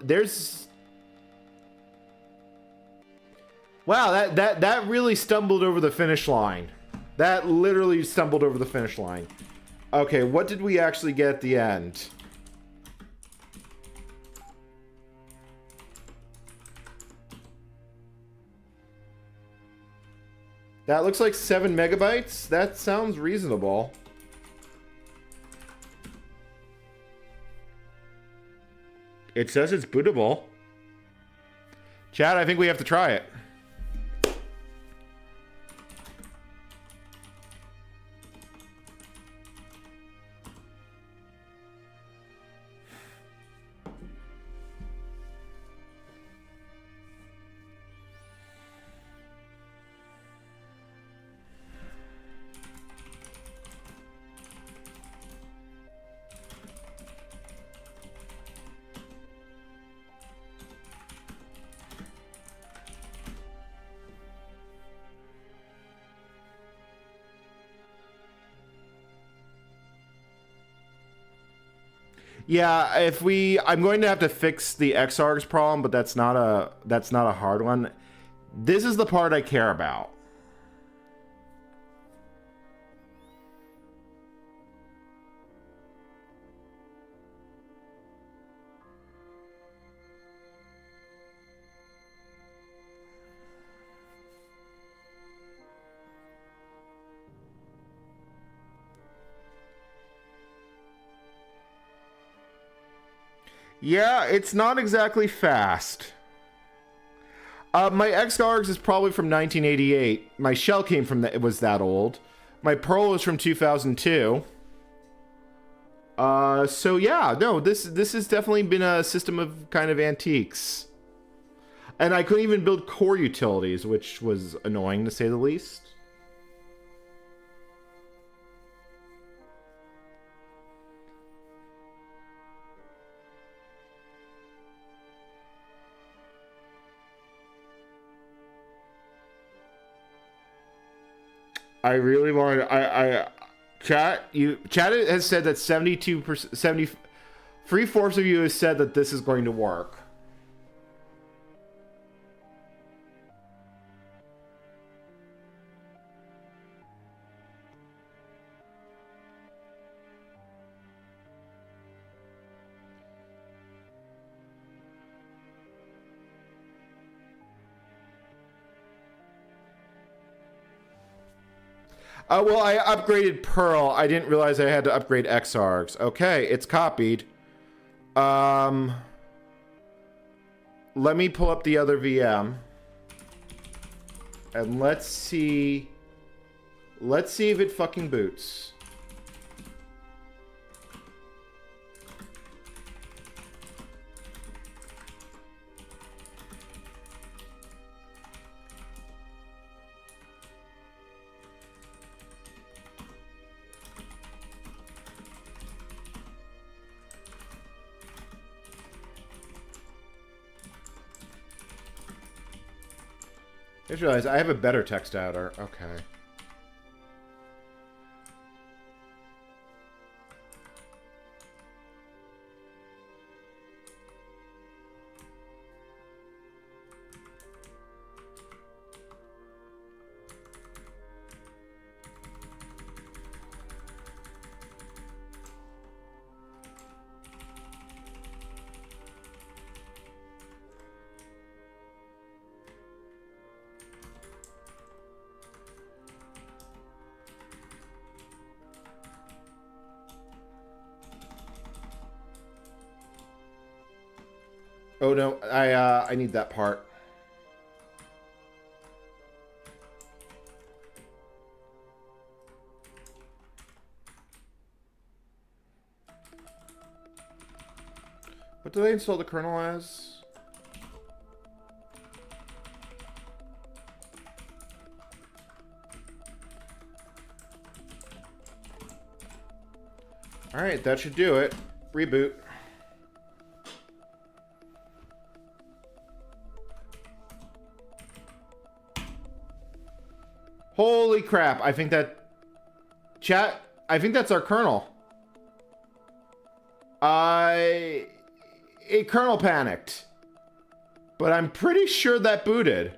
that really stumbled over the finish line. That literally stumbled over the finish line. Okay, what did we actually get at the end? That looks like 7 megabytes. That sounds reasonable. It says it's bootable. Chad, I think we have to try it. Yeah, I'm going to have to fix the xargs problem, but that's not a hard one. This is the part I care about. Yeah, it's not exactly fast. My xargs is probably from 1988. My shell came from that. It was that old. My Perl was from 2002. So yeah, no, this has definitely been a system of kind of antiques. And I couldn't even build core utilities, which was annoying to say the least. I really want to. Chat has said that 72%, 3/4 of you has said that this is going to work. Well, I upgraded Perl. I didn't realize I had to upgrade xargs. Okay, it's copied. Let me pull up the other VM. And let's see if it fucking boots. I just realized I have a better text editor. Okay. Oh no, I need that part. What did I install the kernel as? Alright, that should do it. Reboot. Holy crap, I think that... Chat, I think that's our kernel. It kernel panicked. But I'm pretty sure that booted.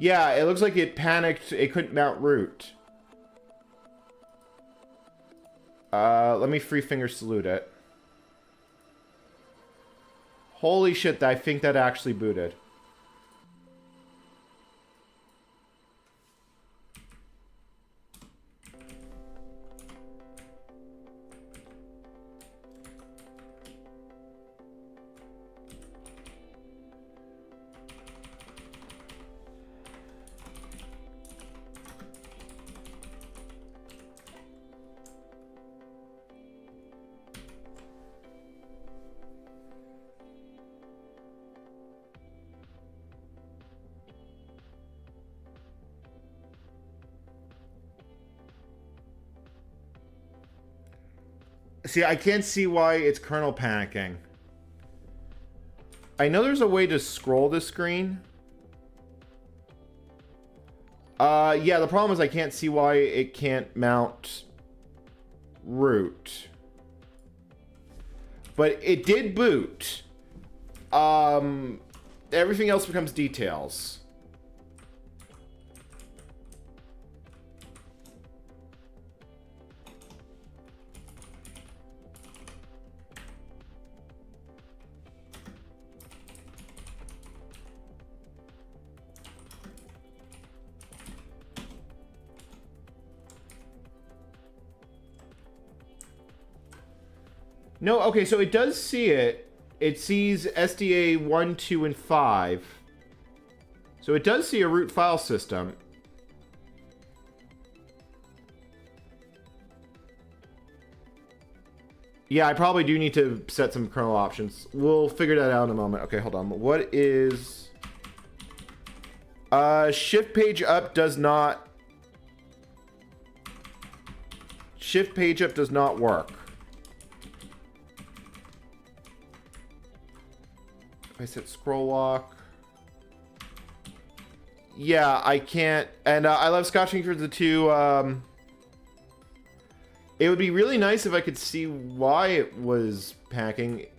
Yeah, it looks like it panicked. It couldn't mount root. Let me free finger salute it. Holy shit, I think that actually booted. See, I can't see why it's kernel panicking. I know there's a way to scroll the screen. Yeah, the problem is I can't see why it can't mount root. But it did boot. Everything else becomes details. No, okay, so it does see it. It sees SDA 1, 2, and 5. So it does see a root file system. Yeah, I probably do need to set some kernel options. We'll figure that out in a moment. Okay, hold on. What is... shift page up does not... Shift page up does not work. I said scroll lock. Yeah, I can't. And I love scotching for the two. It would be really nice if I could see why it was panicking.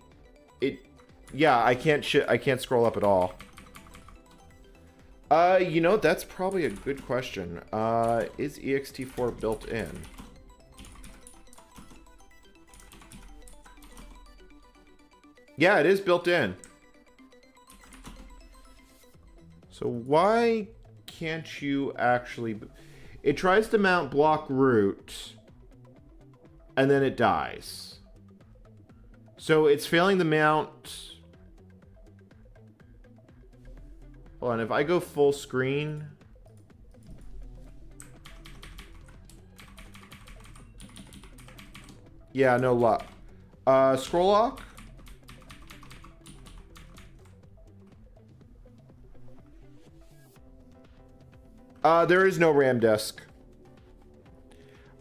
Yeah, I can't scroll up at all. You know, that's probably a good question. Is ext4 built in? Yeah, it is built in. So why can't you actually... It tries to mount block root, and then it dies. So it's failing to mount... Hold on, if I go full screen... Yeah, no luck. Scroll lock? There is no RAM disk.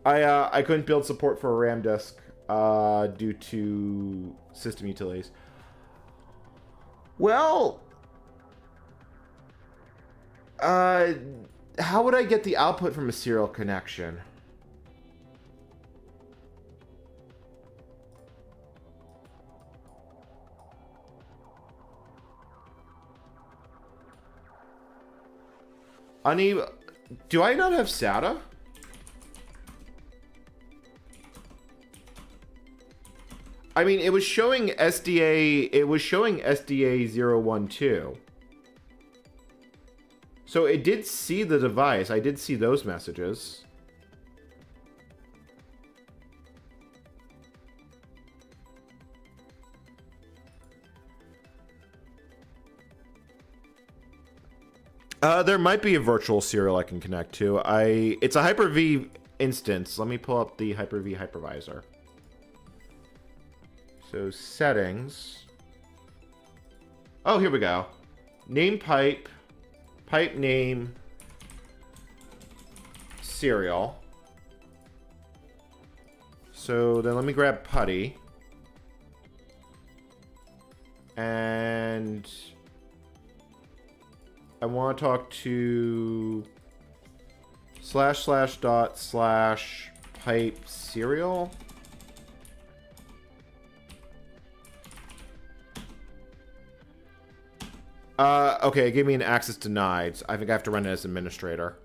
I couldn't build support for a RAM disk due to system utilities. Well, how would I get the output from a serial connection? Do I not have SATA? I mean, it was showing SDA. It was showing SDA 012. So it did see the device. I did see those messages. There might be a virtual serial I can connect to. It's a Hyper-V instance. Let me pull up the Hyper-V hypervisor. So settings. Oh, here we go. Name pipe, pipe name, serial. So then let me grab putty. And I want to talk to //./ serial. Okay, it gave me an access denied. So I think I have to run it as administrator.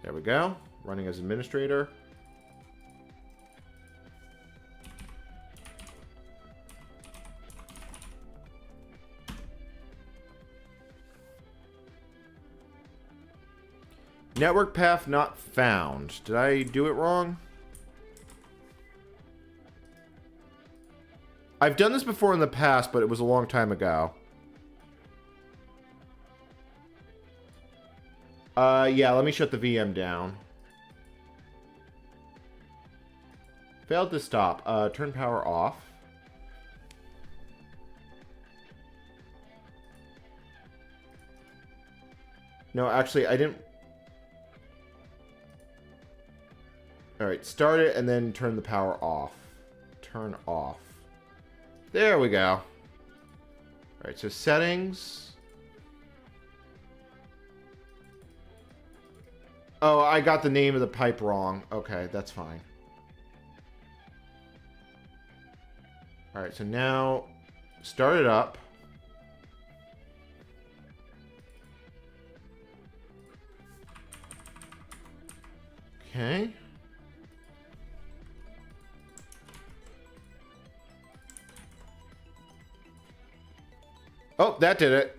There we go. Running as administrator. Network path not found. Did I do it wrong? I've done this before in the past, but it was a long time ago. Yeah, let me shut the VM down. Failed to stop. Turn power off. No, actually, I didn't... Alright, start it and then turn the power off. Turn off. There we go. Alright, so settings. Oh, I got the name of the pipe wrong. Okay, that's fine. Alright, so now start it up. Okay. Oh, that did it.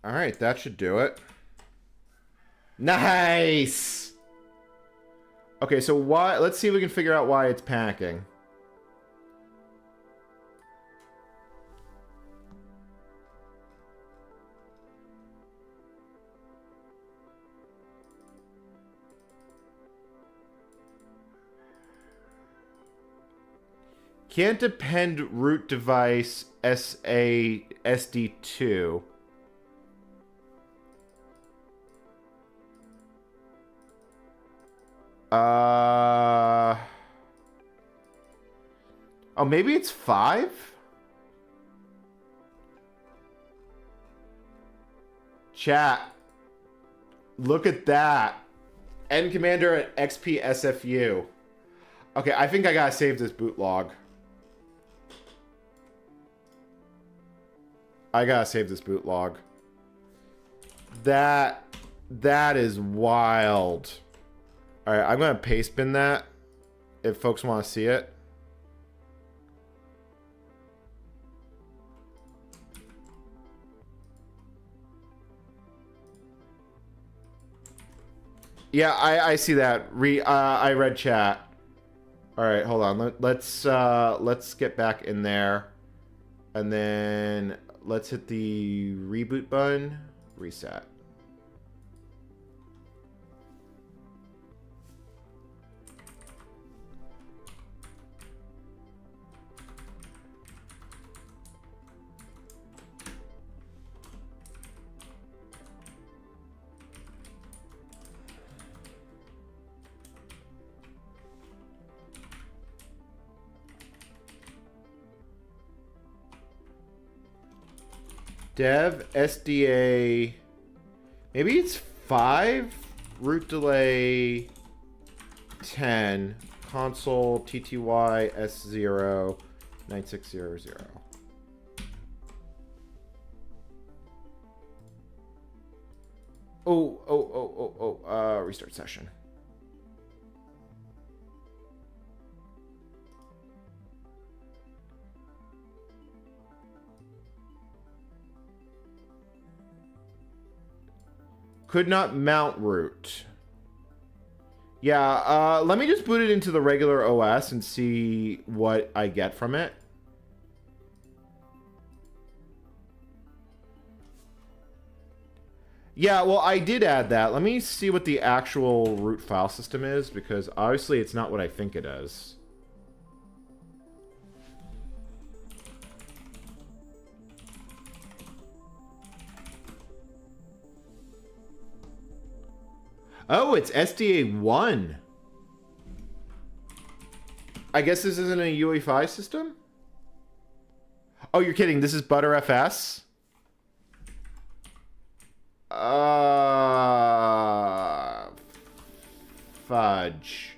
All right, that should do it. Nice! Okay, so why? Let's see if we can figure out why it's packing. Can't depend root device SD2. Oh, maybe it's 5? Chat. Look at that. N Commander at XP SFU. Okay, I think I gotta save this boot log. I gotta save this boot log. That is wild. Alright, I'm gonna paste bin that if folks want to see it. Yeah, I see that. I read chat. All right, hold on. Let's get back in there, and then let's hit the reboot button. Reset. Dev SDA, maybe it's 5, root delay 10, console TTY S0 9600. Restart session. Could not mount root. Yeah, let me just boot it into the regular OS and see what I get from it. Yeah, well, I did add that. Let me see what the actual root file system is, because obviously it's not what I think it is. Oh, it's SDA1. I guess this isn't a UEFI system? Oh, you're kidding. This is ButterFS? Fudge.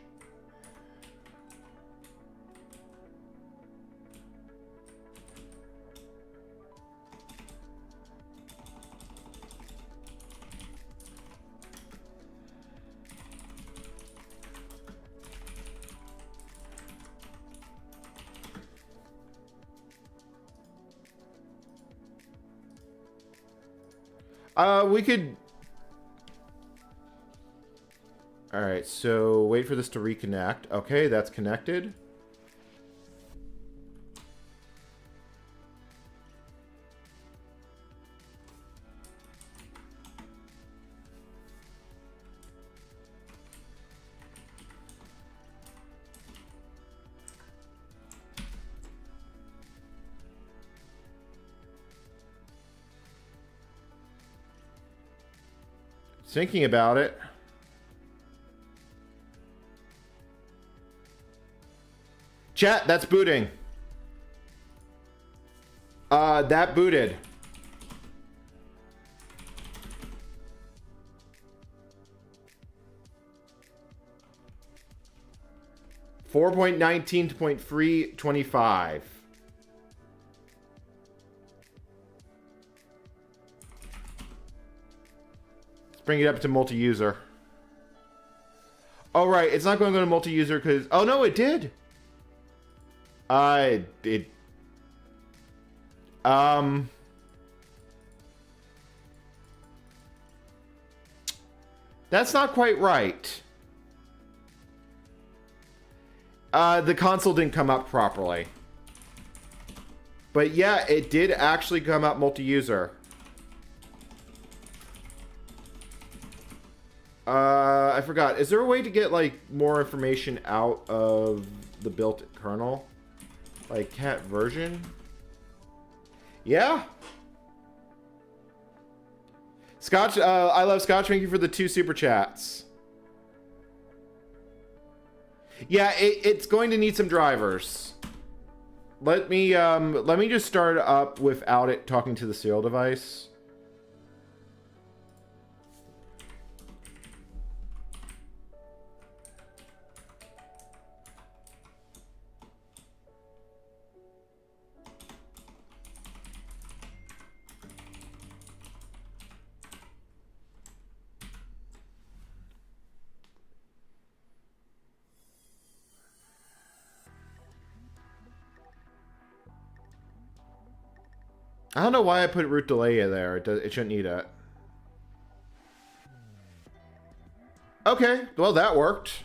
We could... Alright, so wait for this to reconnect. Okay, that's connected. Thinking about it. Chat, that's booting. That booted. .19.325. Let's bring it up to multi-user. Oh, right. It's not going to go to multi-user because... Oh, no, it did. That's not quite right. The console didn't come up properly. But yeah, it did actually come up multi-user. I forgot. Is there a way to get, like, more information out of the built kernel? Like, cat version? Yeah. Scotch, I love Scotch. Thank you for the 2 super chats. Yeah, it's going to need some drivers. Let me just start up without it talking to the serial device. I don't know why I put root delay in there. It shouldn't need it. Okay, well that worked.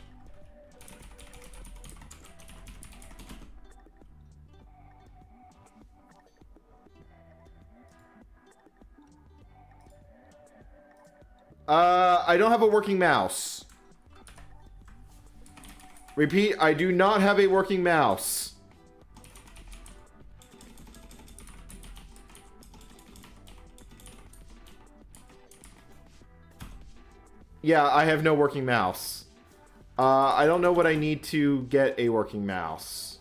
I don't have a working mouse. Repeat, I do not have a working mouse. Yeah, I have no working mouse. I don't know what I need to get a working mouse.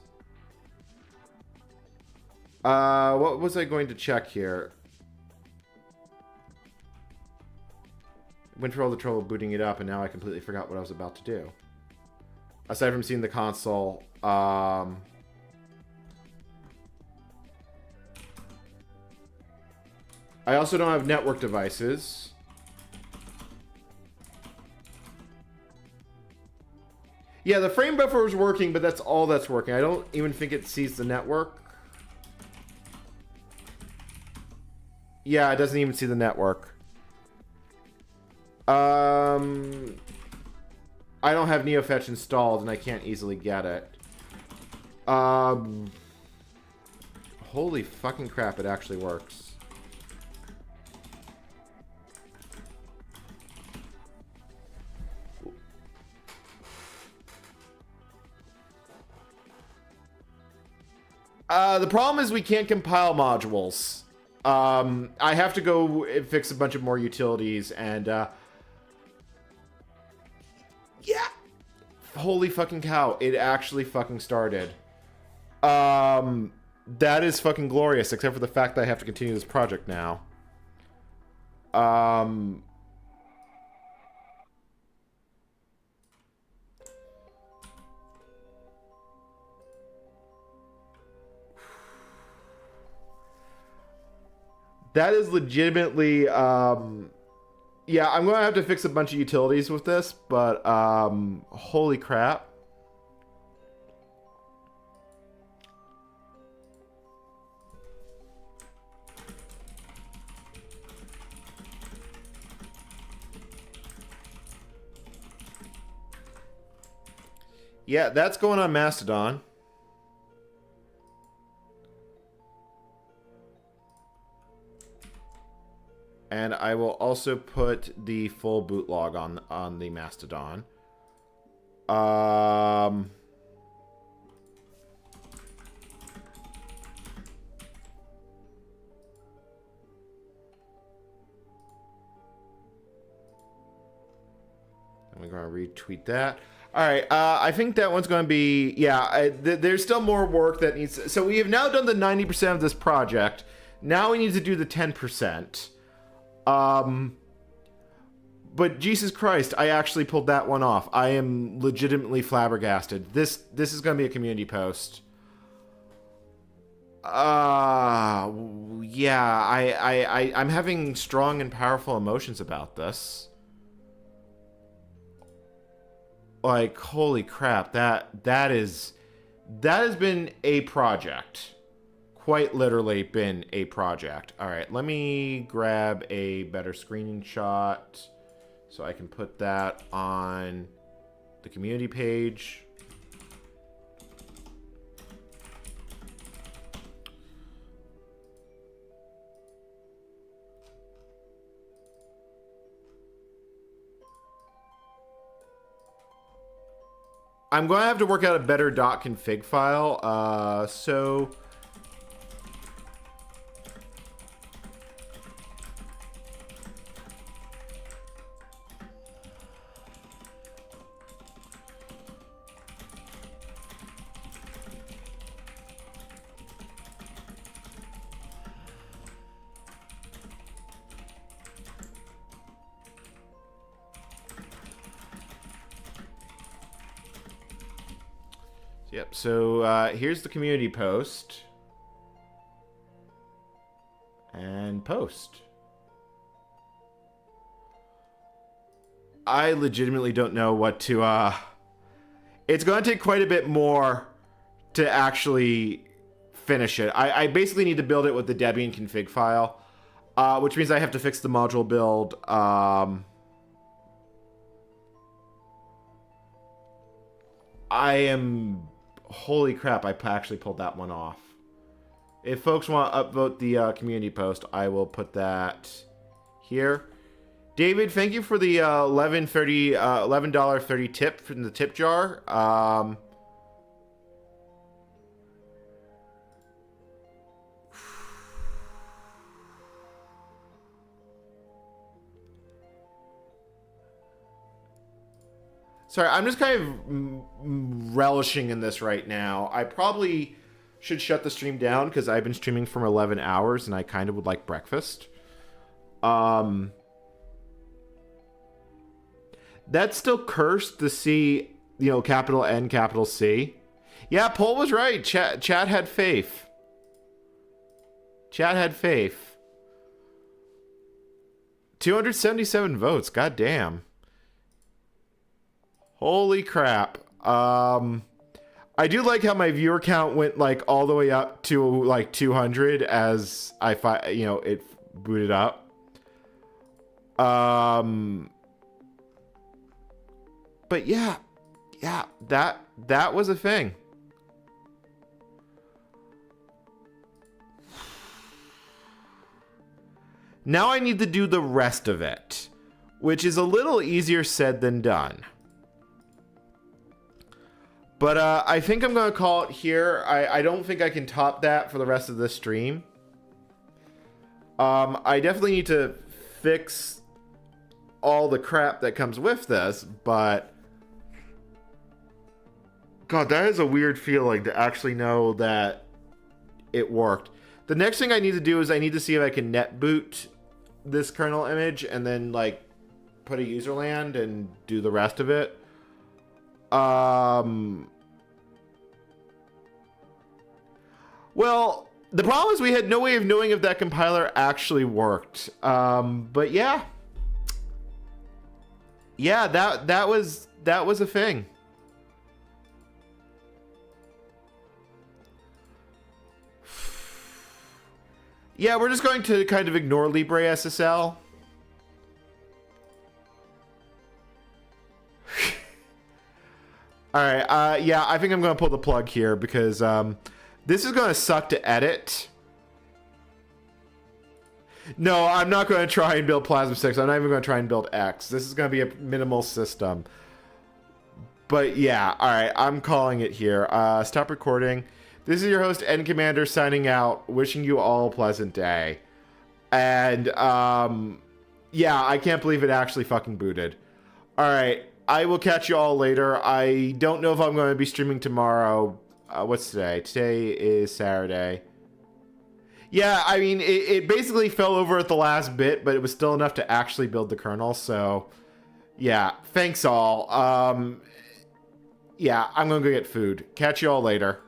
What was I going to check here? Went through all the trouble booting it up, and now I completely forgot what I was about to do. Aside from seeing the console, I also don't have network devices. Yeah, the frame buffer is working, but that's all that's working. I don't even think it sees the network. Yeah, it doesn't even see the network. I don't have NeoFetch installed, and I can't easily get it. Holy fucking crap, it actually works. The problem is we can't compile modules. I have to go fix a bunch of more utilities, and, yeah. Holy fucking cow, it actually fucking started. That is fucking glorious, except for the fact that I have to continue this project now. That is legitimately, yeah, I'm going to have to fix a bunch of utilities with this, but, holy crap. Yeah, that's going on Mastodon. And I will also put the full boot log on the Mastodon. I'm going to retweet that. All right, I think that one's going to be, yeah, there's still more work that needs, so we have now done the 90% of this project. Now we need to do the 10%. But Jesus Christ, I actually pulled that one off. I am legitimately flabbergasted. This is going to be a community post. Yeah, I'm having strong and powerful emotions about this. Like, holy crap, that has been a project. Quite literally been a project. All right, let me grab a better screenshot so I can put that on the community page. I'm going to have to work out a better .config file. So yep, so here's the community post. And post. I legitimately don't know what to, it's going to take quite a bit more to actually finish it. I basically need to build it with the Debian config file, which means I have to fix the module build. I am... Holy crap, I actually pulled that one off. If folks want to upvote the community post, I will put that here. David, thank you for the $11.30 tip from the tip jar. Sorry, I'm just kind of relishing in this right now. I probably should shut the stream down because I've been streaming for 11 hours and I kind of would like breakfast. That's still cursed to see, you know, capital N, capital C. Yeah, Paul was right. Chat had faith. Chat had faith. 277 votes. God damn. Holy crap. I do like how my viewer count went like all the way up to like 200 as it booted up. But yeah, that was a thing. Now I need to do the rest of it, which is a little easier said than done. But I think I'm going to call it here. I don't think I can top that for the rest of this stream. I definitely need to fix all the crap that comes with this, but... God, that is a weird feeling to actually know that it worked. The next thing I need to do is I need to see if I can net boot this kernel image and then like put a userland and do the rest of it. Well, the problem is we had no way of knowing if that compiler actually worked. But yeah. Yeah, that was a thing. Yeah, we're just going to kind of ignore LibreSSL. All right, yeah, I think I'm going to pull the plug here because this is going to suck to edit. No, I'm not going to try and build Plasma 6. I'm not even going to try and build X. This is going to be a minimal system. But yeah, all right, I'm calling it here. Stop recording. This is your host, N Commander, signing out, wishing you all a pleasant day. And, yeah, I can't believe it actually fucking booted. All right, I will catch you all later. I don't know if I'm going to be streaming tomorrow. What's today? Today is Saturday. Yeah, I mean, it basically fell over at the last bit, but it was still enough to actually build the kernel, so... Yeah, thanks all. Yeah, I'm going to go get food. Catch you all later.